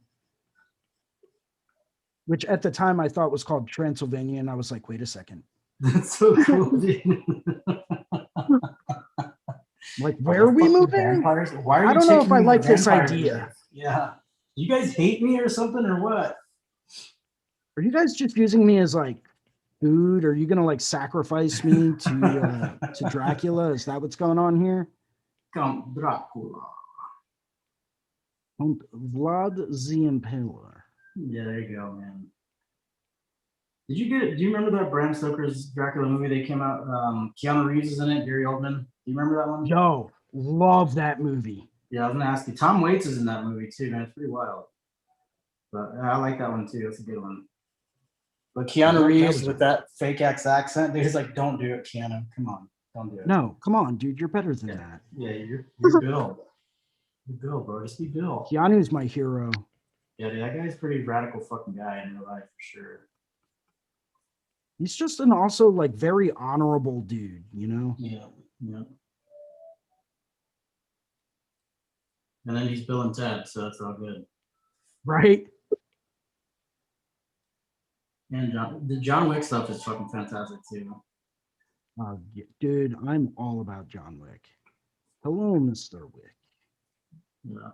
[SPEAKER 3] which at the time I thought was called Transylvania. And I was like, wait a second.
[SPEAKER 6] That's so cool, dude.
[SPEAKER 3] Like, where are we moving?
[SPEAKER 6] Vampires? Why are
[SPEAKER 3] I
[SPEAKER 6] you
[SPEAKER 3] don't know if
[SPEAKER 6] taking
[SPEAKER 3] I
[SPEAKER 6] me to
[SPEAKER 3] like this
[SPEAKER 6] vampire
[SPEAKER 3] idea.
[SPEAKER 6] death? Yeah. You guys hate me or something or what?
[SPEAKER 3] Are you guys just using me as like food? Are you going to like sacrifice me to Dracula? Is that what's going on here?
[SPEAKER 6] Count Dracula.
[SPEAKER 3] Vlad the Impaler.
[SPEAKER 6] Yeah, there you go, man. Do you remember that Bram Stoker's Dracula movie they came out? Keanu Reeves is in it, Gary Oldman. Do you remember that one?
[SPEAKER 3] Yo, love that movie.
[SPEAKER 6] Yeah, I was gonna ask you. Tom Waits is in that movie too, man. It's pretty wild. But I like that one too. That's a good one. But Keanu Reeves with that fake accent, dude, he's like, don't do it, Keanu. Come on, don't do it.
[SPEAKER 3] No, come on, dude. You're better than that.
[SPEAKER 6] Yeah, you're Bill. You're Bill, bro. Just be Bill.
[SPEAKER 3] Keanu's my hero.
[SPEAKER 6] Yeah, dude, that guy's a pretty radical fucking guy in real life for sure.
[SPEAKER 3] He's just an also like very honorable dude, you know?
[SPEAKER 6] Yeah, yeah. And then he's Bill and Ted, so that's all good.
[SPEAKER 3] Right?
[SPEAKER 6] And the John Wick stuff is fucking fantastic too.
[SPEAKER 3] Yeah, dude, I'm all about John Wick. Hello, Mr. Wick.
[SPEAKER 6] Yeah.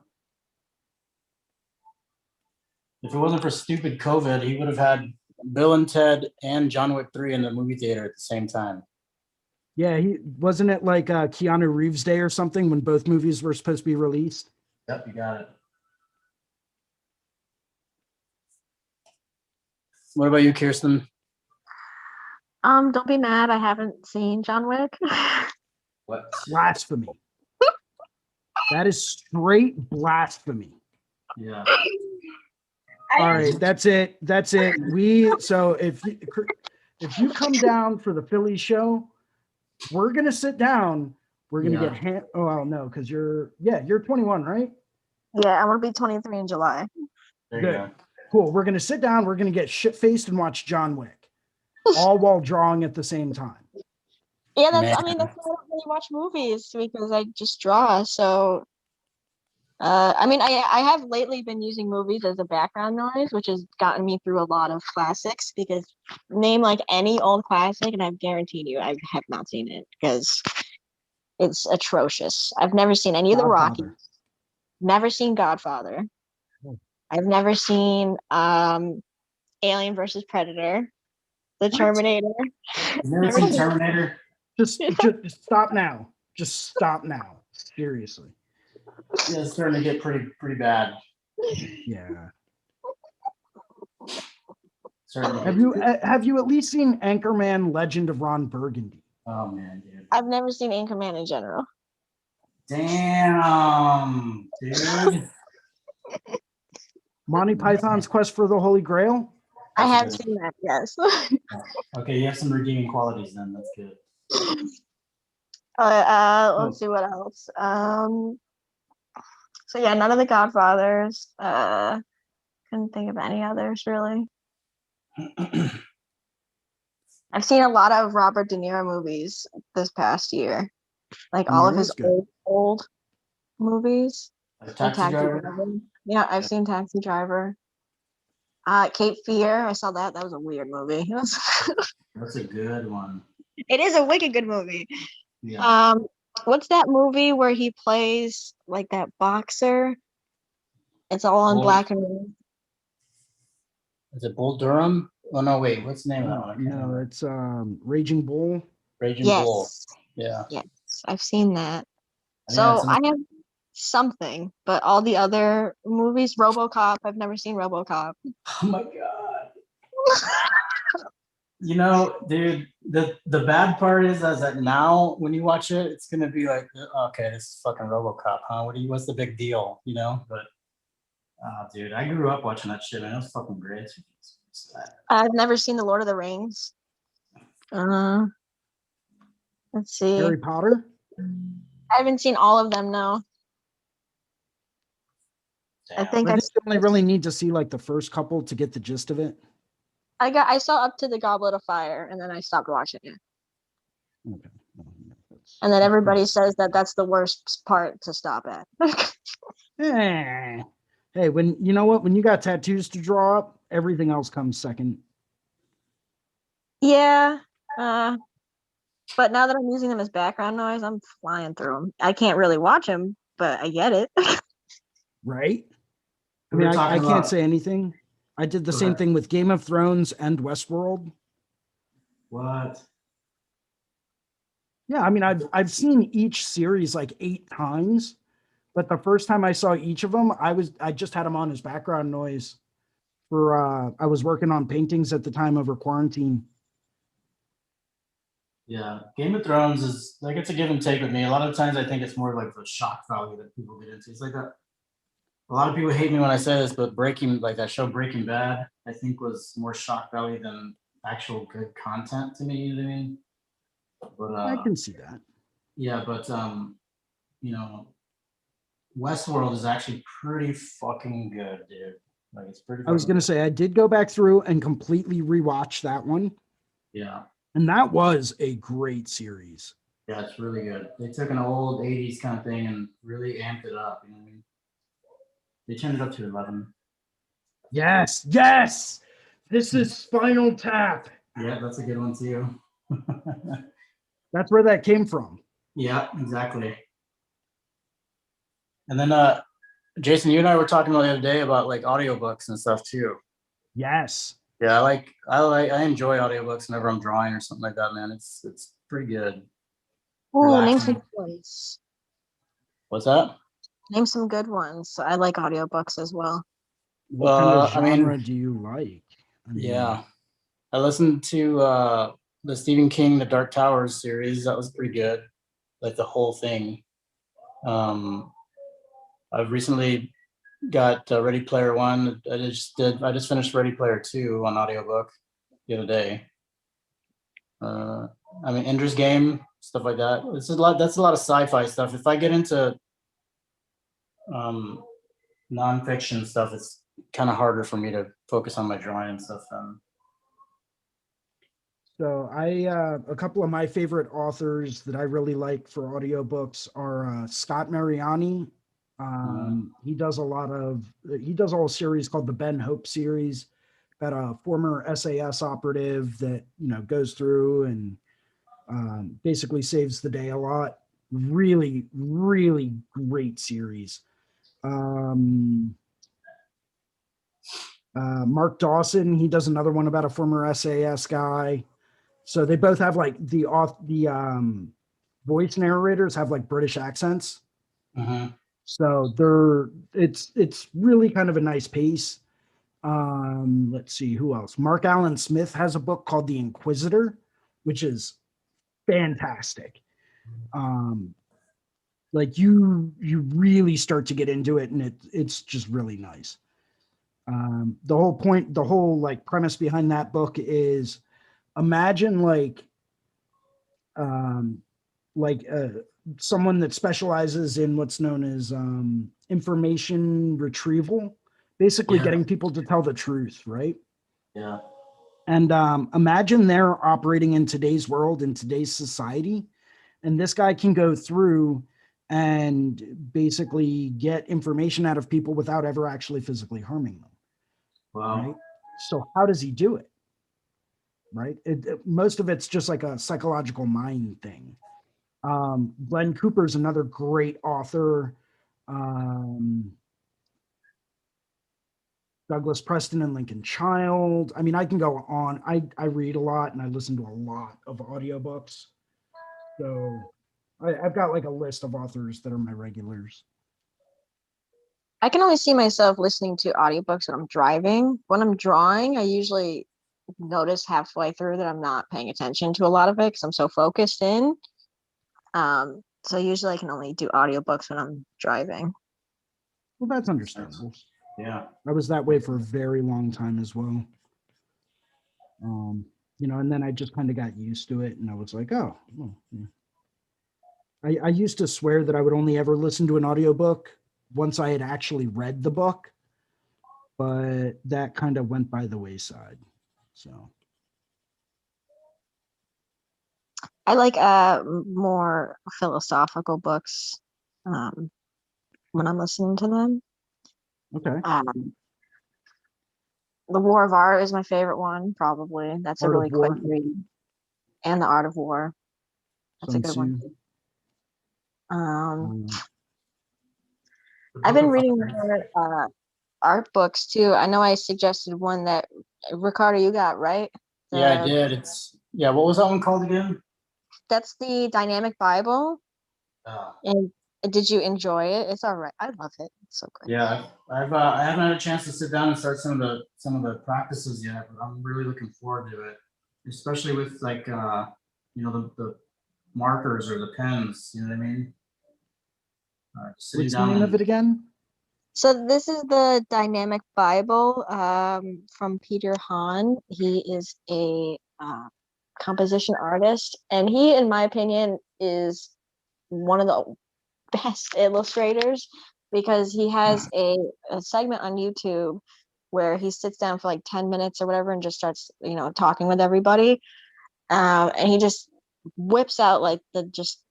[SPEAKER 6] If it wasn't for stupid COVID, he would have had Bill and Ted and John Wick 3 in the movie theater at the same time.
[SPEAKER 3] Yeah, he wasn't it like Keanu Reeves Day or something when both movies were supposed to be released?
[SPEAKER 6] Yep, you got it. What about you, Kirsten?
[SPEAKER 5] Don't be mad. I haven't seen John Wick.
[SPEAKER 6] What?
[SPEAKER 3] Blasphemy. That is straight blasphemy.
[SPEAKER 6] Yeah.
[SPEAKER 3] All right, that's it. That's it. So if you come down for the Philly show, we're gonna sit down. We're gonna get oh well, no, because you're 21, right?
[SPEAKER 5] Yeah, I'm gonna be 23 in July.
[SPEAKER 6] There you go.
[SPEAKER 3] Cool. We're gonna sit down. We're gonna get shit faced and watch John Wick, all while drawing at the same time.
[SPEAKER 5] Yeah, that's why I don't really watch movies because I just draw. So I have lately been using movies as a background noise, which has gotten me through a lot of classics, because name like any old classic and I've guaranteed you I have not seen it because it's atrocious. I've never seen any of the Rockies, never seen Godfather. I've never seen Alien versus Predator, The Terminator.
[SPEAKER 6] You've never seen Terminator?
[SPEAKER 3] Just stop now. Just stop now. Seriously.
[SPEAKER 6] Yeah, it's starting to get pretty bad.
[SPEAKER 3] Yeah.
[SPEAKER 6] Certainly.
[SPEAKER 3] Have you at least seen Anchorman: Legend of Ron Burgundy?
[SPEAKER 6] Oh man, dude.
[SPEAKER 5] I've never seen Anchorman in general.
[SPEAKER 6] Damn, dude.
[SPEAKER 3] Monty Python's Quest for the Holy Grail?
[SPEAKER 5] I have seen that, yes.
[SPEAKER 6] Okay, you have some redeeming qualities then. That's good.
[SPEAKER 5] Let's see what else. So yeah, none of the Godfathers. Couldn't think of any others really. I've seen a lot of Robert De Niro movies this past year, like all of his old movies.
[SPEAKER 6] Like Taxi Driver?
[SPEAKER 5] Yeah, I've seen Taxi Driver. Cape Fear, I saw that. That was a weird movie.
[SPEAKER 6] That's a good one.
[SPEAKER 5] It is a wicked good movie.
[SPEAKER 6] Yeah.
[SPEAKER 5] What's that movie where he plays like that boxer? It's all in black and white.
[SPEAKER 6] Is it Bull Durham? Oh no, wait. What's the name of that one?
[SPEAKER 3] No, it's Raging Bull.
[SPEAKER 6] Raging Bull. Yeah.
[SPEAKER 5] Yes, I've seen that. So I have something, but all the other movies, RoboCop, I've never seen RoboCop.
[SPEAKER 6] Oh my god. You know, dude, the bad part is that now when you watch it, it's gonna be like, okay, this is fucking RoboCop, huh? What's the big deal, you know? But dude, I grew up watching that shit, man. It was fucking great.
[SPEAKER 5] I've never seen the Lord of the Rings. Uh, let's see.
[SPEAKER 3] Harry Potter?
[SPEAKER 5] I haven't seen all of them. No, I think
[SPEAKER 3] I just only really need to see like the first couple to get the gist of it.
[SPEAKER 5] I saw up to the Goblet of Fire, and then I stopped watching it.
[SPEAKER 3] Okay.
[SPEAKER 5] And then everybody says that that's the worst part to stop at.
[SPEAKER 3] Hey, when you know what? When you got tattoos to draw up, everything else comes second.
[SPEAKER 5] Yeah. But now that I'm using them as background noise, I'm flying through them. I can't really watch them, but I get it.
[SPEAKER 3] Right? I
[SPEAKER 6] We
[SPEAKER 3] mean,
[SPEAKER 6] were
[SPEAKER 3] I
[SPEAKER 6] talking
[SPEAKER 3] can't
[SPEAKER 6] about-
[SPEAKER 3] say anything. I did the
[SPEAKER 6] Go
[SPEAKER 3] same
[SPEAKER 6] ahead.
[SPEAKER 3] thing with Game of Thrones and Westworld.
[SPEAKER 6] What?
[SPEAKER 3] Yeah, I mean, I've seen each series like 8 times, but the first time I saw each of them, I just had them on as background noise for I was working on paintings at the time over quarantine.
[SPEAKER 6] Yeah, Game of Thrones is like it's a give and take with me. A lot of times I think it's more like the shock value that people get into. It's like that. A lot of people hate me when I say this, but that show Breaking Bad, I think was more shock value than actual good content to me. You know what I mean? But
[SPEAKER 3] I can see that.
[SPEAKER 6] yeah, but you know, Westworld is actually pretty fucking good, dude. Like it's pretty.
[SPEAKER 3] I was
[SPEAKER 6] fucking
[SPEAKER 3] gonna say I did go back through and completely rewatch that one,
[SPEAKER 6] Yeah,
[SPEAKER 3] and that was a great series.
[SPEAKER 6] yeah, it's really good. They took an old '80s kind of thing and really amped it up. You know what I mean? They turned it up to 11.
[SPEAKER 3] Yes, yes. This is Spinal Tap.
[SPEAKER 6] Yeah, that's a good one too.
[SPEAKER 3] That's where that came from.
[SPEAKER 6] Yeah, exactly. And then Jason, you and I were talking about the other day about like audiobooks and stuff too.
[SPEAKER 3] Yes.
[SPEAKER 6] Yeah, I enjoy audiobooks whenever I'm drawing or something like that, man. It's pretty good.
[SPEAKER 5] Ooh, name
[SPEAKER 6] Relaxing.
[SPEAKER 5] some good ones.
[SPEAKER 6] What's that?
[SPEAKER 5] Name some good ones. I like audiobooks as well.
[SPEAKER 3] What kind of
[SPEAKER 6] I mean-
[SPEAKER 3] genre do you like? I mean,
[SPEAKER 6] Yeah. I listened to the Stephen King The Dark Towers series. That was pretty good. Like the whole thing. I've recently got Ready Player One. I just finished Ready Player Two on audiobook the other day. I mean, Ender's Game, stuff like that. That's a lot of sci-fi stuff. If I get into nonfiction stuff, it's kind of harder for me to focus on my drawing and stuff.
[SPEAKER 3] So a couple of my favorite authors that I really like for audiobooks are Scott Mariani. He does a whole series called the Ben Hope series about a former SAS operative that, goes through and basically saves the day a lot. Really, really great series. Mark Dawson, he does another one about a former SAS guy. So they both have like the voice narrators have like British accents. So it's really kind of a nice pace. Let's see who else. Mark Allen Smith has a book called The Inquisitor, which is fantastic. Like you really start to get into it, and it's just really nice. The whole like premise behind that book is imagine someone that specializes in what's known as information retrieval, basically getting people to tell the truth, right?
[SPEAKER 6] Yeah.
[SPEAKER 3] And imagine they're operating in today's world, in today's society, and this guy can go through and basically get information out of people without ever actually physically harming them.
[SPEAKER 6] Wow.
[SPEAKER 3] Right? So how does he do it? Right? Most of it's just like a psychological mind thing. Glenn Cooper's another great author. Douglas Preston and Lincoln Child. I mean, I can go on. I read a lot and I listen to a lot of audiobooks. So I've got like a list of authors that are my regulars.
[SPEAKER 5] I can only see myself listening to audiobooks when I'm driving. When I'm drawing, I usually notice halfway through that I'm not paying attention to a lot of it because I'm so focused in. So usually I can only do audiobooks when I'm driving.
[SPEAKER 3] Well, that's understandable.
[SPEAKER 6] Yeah.
[SPEAKER 3] I was that way for a very long time as well. You know, and then I just kind of got used to it, and I was like, oh, well, yeah. I used to swear that I would only ever listen to an audiobook once I had actually read the book, but that kind of went by the wayside. So
[SPEAKER 5] I like more philosophical books when I'm listening to them.
[SPEAKER 3] okay.
[SPEAKER 5] The War of Art is my favorite one, probably. That's
[SPEAKER 3] Art
[SPEAKER 5] a
[SPEAKER 3] of
[SPEAKER 5] really quick
[SPEAKER 3] War.
[SPEAKER 5] read. And The Art of War. That's a
[SPEAKER 3] Sun
[SPEAKER 5] good one.
[SPEAKER 3] Tzu.
[SPEAKER 5] I've been reading more art books too. I know I suggested one that Ricardo, you got, right?
[SPEAKER 6] Yeah, I did. What was that one called again?
[SPEAKER 5] That's the Dynamic Bible.
[SPEAKER 6] Oh.
[SPEAKER 5] And did you enjoy it? It's all right. I love it. It's so good.
[SPEAKER 6] Yeah, I haven't had a chance to sit down and start some of the practices yet, but I'm really looking forward to it, especially with like you know, the markers or the pens. You know what I mean? Sitting
[SPEAKER 3] What's the
[SPEAKER 6] down
[SPEAKER 3] name of
[SPEAKER 6] and-
[SPEAKER 3] it again?
[SPEAKER 5] So this is the Dynamic Bible from Peter Hahn. He is a composition artist, and he, in my opinion, is one of the best illustrators because he has a segment on YouTube where he sits down for like 10 minutes or whatever and just starts, you know, talking with everybody. And he just whips out like the just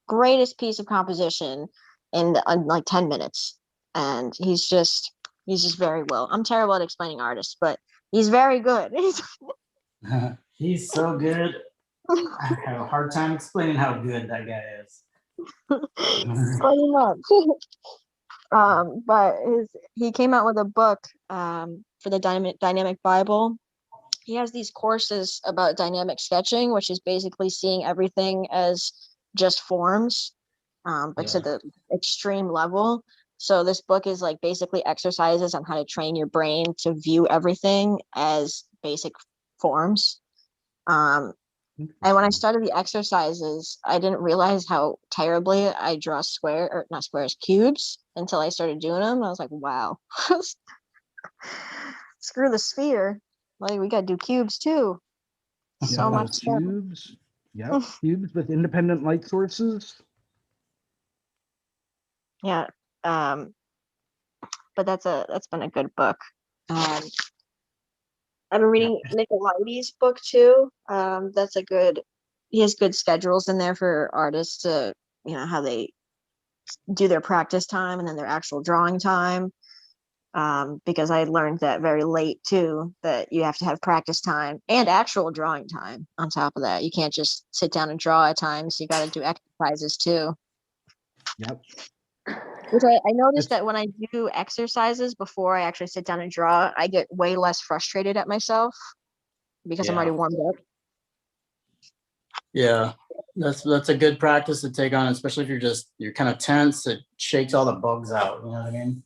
[SPEAKER 5] greatest piece of composition in like 10 minutes. And he's just very well. I'm terrible at explaining artists, but he's very good.
[SPEAKER 6] He's so good. I have a hard time explaining how good that guy is.
[SPEAKER 5] Pretty much. But he came out with a book for the Dynamic Bible. He has these courses about dynamic sketching, which is basically seeing everything as just forms, but to the extreme level. So this book is like basically exercises on how to train your brain to view everything as basic forms. And when I started the exercises, I didn't realize how terribly I draw not squares, cubes until I started doing them. I was like, wow, screw the sphere. Like we gotta do cubes too. So
[SPEAKER 3] Yeah,
[SPEAKER 5] much stuff.
[SPEAKER 3] cubes. Yep, cubes with independent light sources.
[SPEAKER 5] Yeah. But that's been a good book. I've been reading Nicolaides' book too. That's a good. He has good schedules in there for artists to, you know, how they do their practice time and then their actual drawing time. Because I learned that very late too, that you have to have practice time and actual drawing time on top of that. You can't just sit down and draw at times. You got to do exercises too.
[SPEAKER 3] Yep.
[SPEAKER 5] Which I noticed that when I do exercises before I actually sit down and draw, I get way less frustrated at myself because I'm already warmed up.
[SPEAKER 6] Yeah, that's a good practice to take on, especially if you're kind of tense. It shakes all the bugs out. You know what I mean?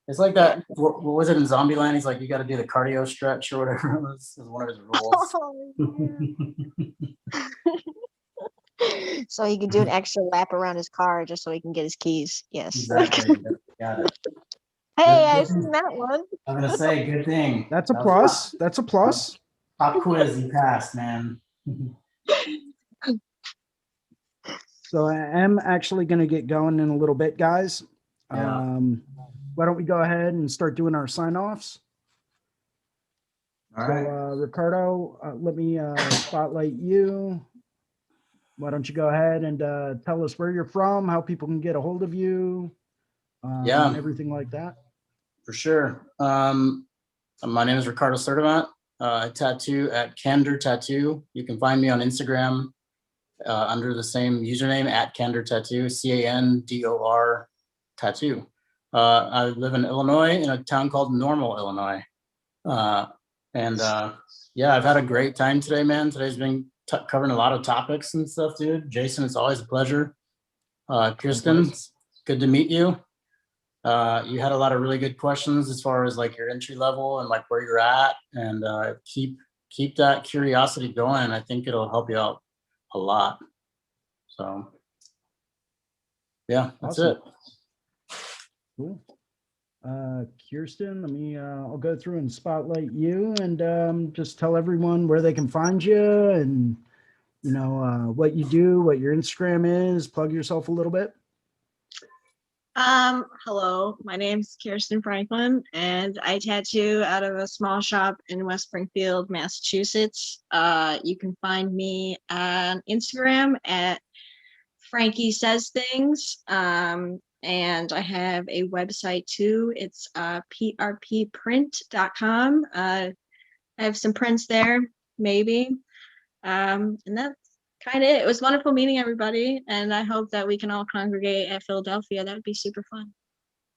[SPEAKER 6] It's like that. What was it in Zombieland? He's like, you got to do the cardio stretch or whatever. It was one of his rules.
[SPEAKER 5] So he can do an extra lap around his car just so he can get his keys. Yes.
[SPEAKER 6] Exactly. Got it.
[SPEAKER 5] Hey, I seen that one.
[SPEAKER 6] I'm gonna say, good thing.
[SPEAKER 3] That's a plus. That's a plus.
[SPEAKER 6] Pop quiz, you passed, man.
[SPEAKER 3] So I am actually going to get going in a little bit, guys.
[SPEAKER 6] Yeah.
[SPEAKER 3] Why don't we go ahead and start doing our sign-offs?
[SPEAKER 6] All
[SPEAKER 3] So,
[SPEAKER 6] right.
[SPEAKER 3] Ricardo, let me spotlight you. Why don't you go ahead and tell us where you're from, how people can get a hold of you,
[SPEAKER 6] Yeah.
[SPEAKER 3] everything like that.
[SPEAKER 6] For sure. My name is Ricardo Sertivant. I tattoo at Candor Tattoo. You can find me on Instagram under the same username at Candor Tattoo, CANDOR Tattoo. I live in Illinois in a town called Normal, Illinois. Yeah, I've had a great time today, man. Today's been covering a lot of topics and stuff, dude. Jason, it's always a pleasure. Kirsten, good to meet you. You had a lot of really good questions as far as like your entry level and like where you're at, and keep that curiosity going. I think it'll help you out a lot. So yeah, that's
[SPEAKER 3] Awesome.
[SPEAKER 6] it.
[SPEAKER 3] Cool. Kirsten, let me, I'll go through and spotlight you and just tell everyone where they can find you and, you know, what you do, what your Instagram is, plug yourself a little bit.
[SPEAKER 8] Hello, my name's Kirsten Franklin, and I tattoo out of a small shop in West Springfield, Massachusetts. You can find me on Instagram at Frankie Says Things. And I have a website too. It's prpprint.com. I have some prints there, maybe. And that's kind of it. It was wonderful meeting everybody, and I hope that we can all congregate at Philadelphia. That would be super fun.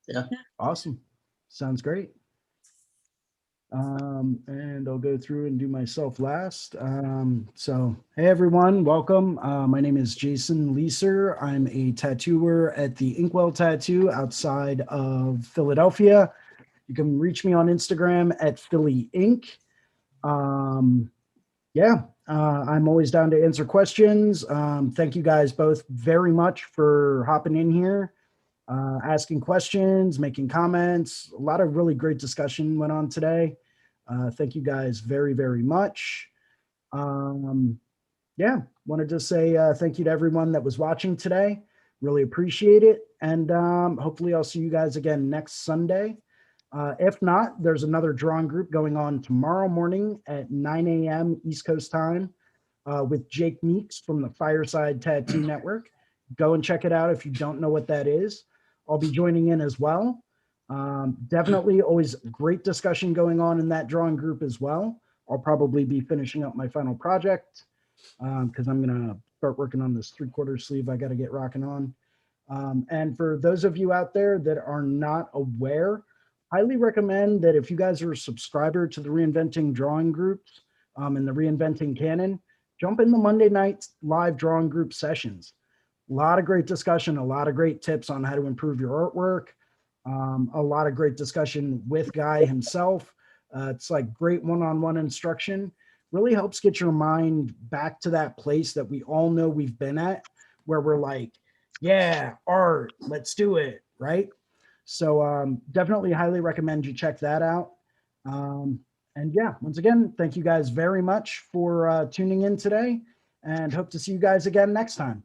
[SPEAKER 6] Yeah.
[SPEAKER 3] Awesome. Sounds great. And I'll go through and do myself last. So, hey everyone, welcome. My name is Jason Leeser. I'm a tattooer at the Inkwell Tattoo outside of Philadelphia. You can reach me on Instagram at Philly Inc. I'm always down to answer questions. Thank you guys both very much for hopping in here, asking questions, making comments. A lot of really great discussion went on today. Thank you guys very, very much. Wanted to say thank you to everyone that was watching today. Really appreciate it. And hopefully I'll see you guys again next Sunday. If not, there's another drawing group going on tomorrow morning at 9 a.m. East Coast time with Jake Meeks from the Fireside Tattoo Network. Go and check it out if you don't know what that is. I'll be joining in as well. Definitely always great discussion going on in that drawing group as well. I'll probably be finishing up my final project because I'm going to start working on this 3/4 sleeve I got to get rocking on. And for those of you out there that are not aware, highly recommend that if you guys are a subscriber to the Reinventing drawing groups and the Reinventing canon, jump in the Monday night live drawing group sessions. A lot of great discussion, a lot of great tips on how to improve your artwork, a lot of great discussion with Guy himself. It's like great one-on-one instruction. Really helps get your mind back to that place that we all know we've been at, where we're like, yeah, art, let's do it, right? So definitely highly recommend you check that out. And yeah, once again, thank you guys very much for tuning in today and hope to see you guys again next time.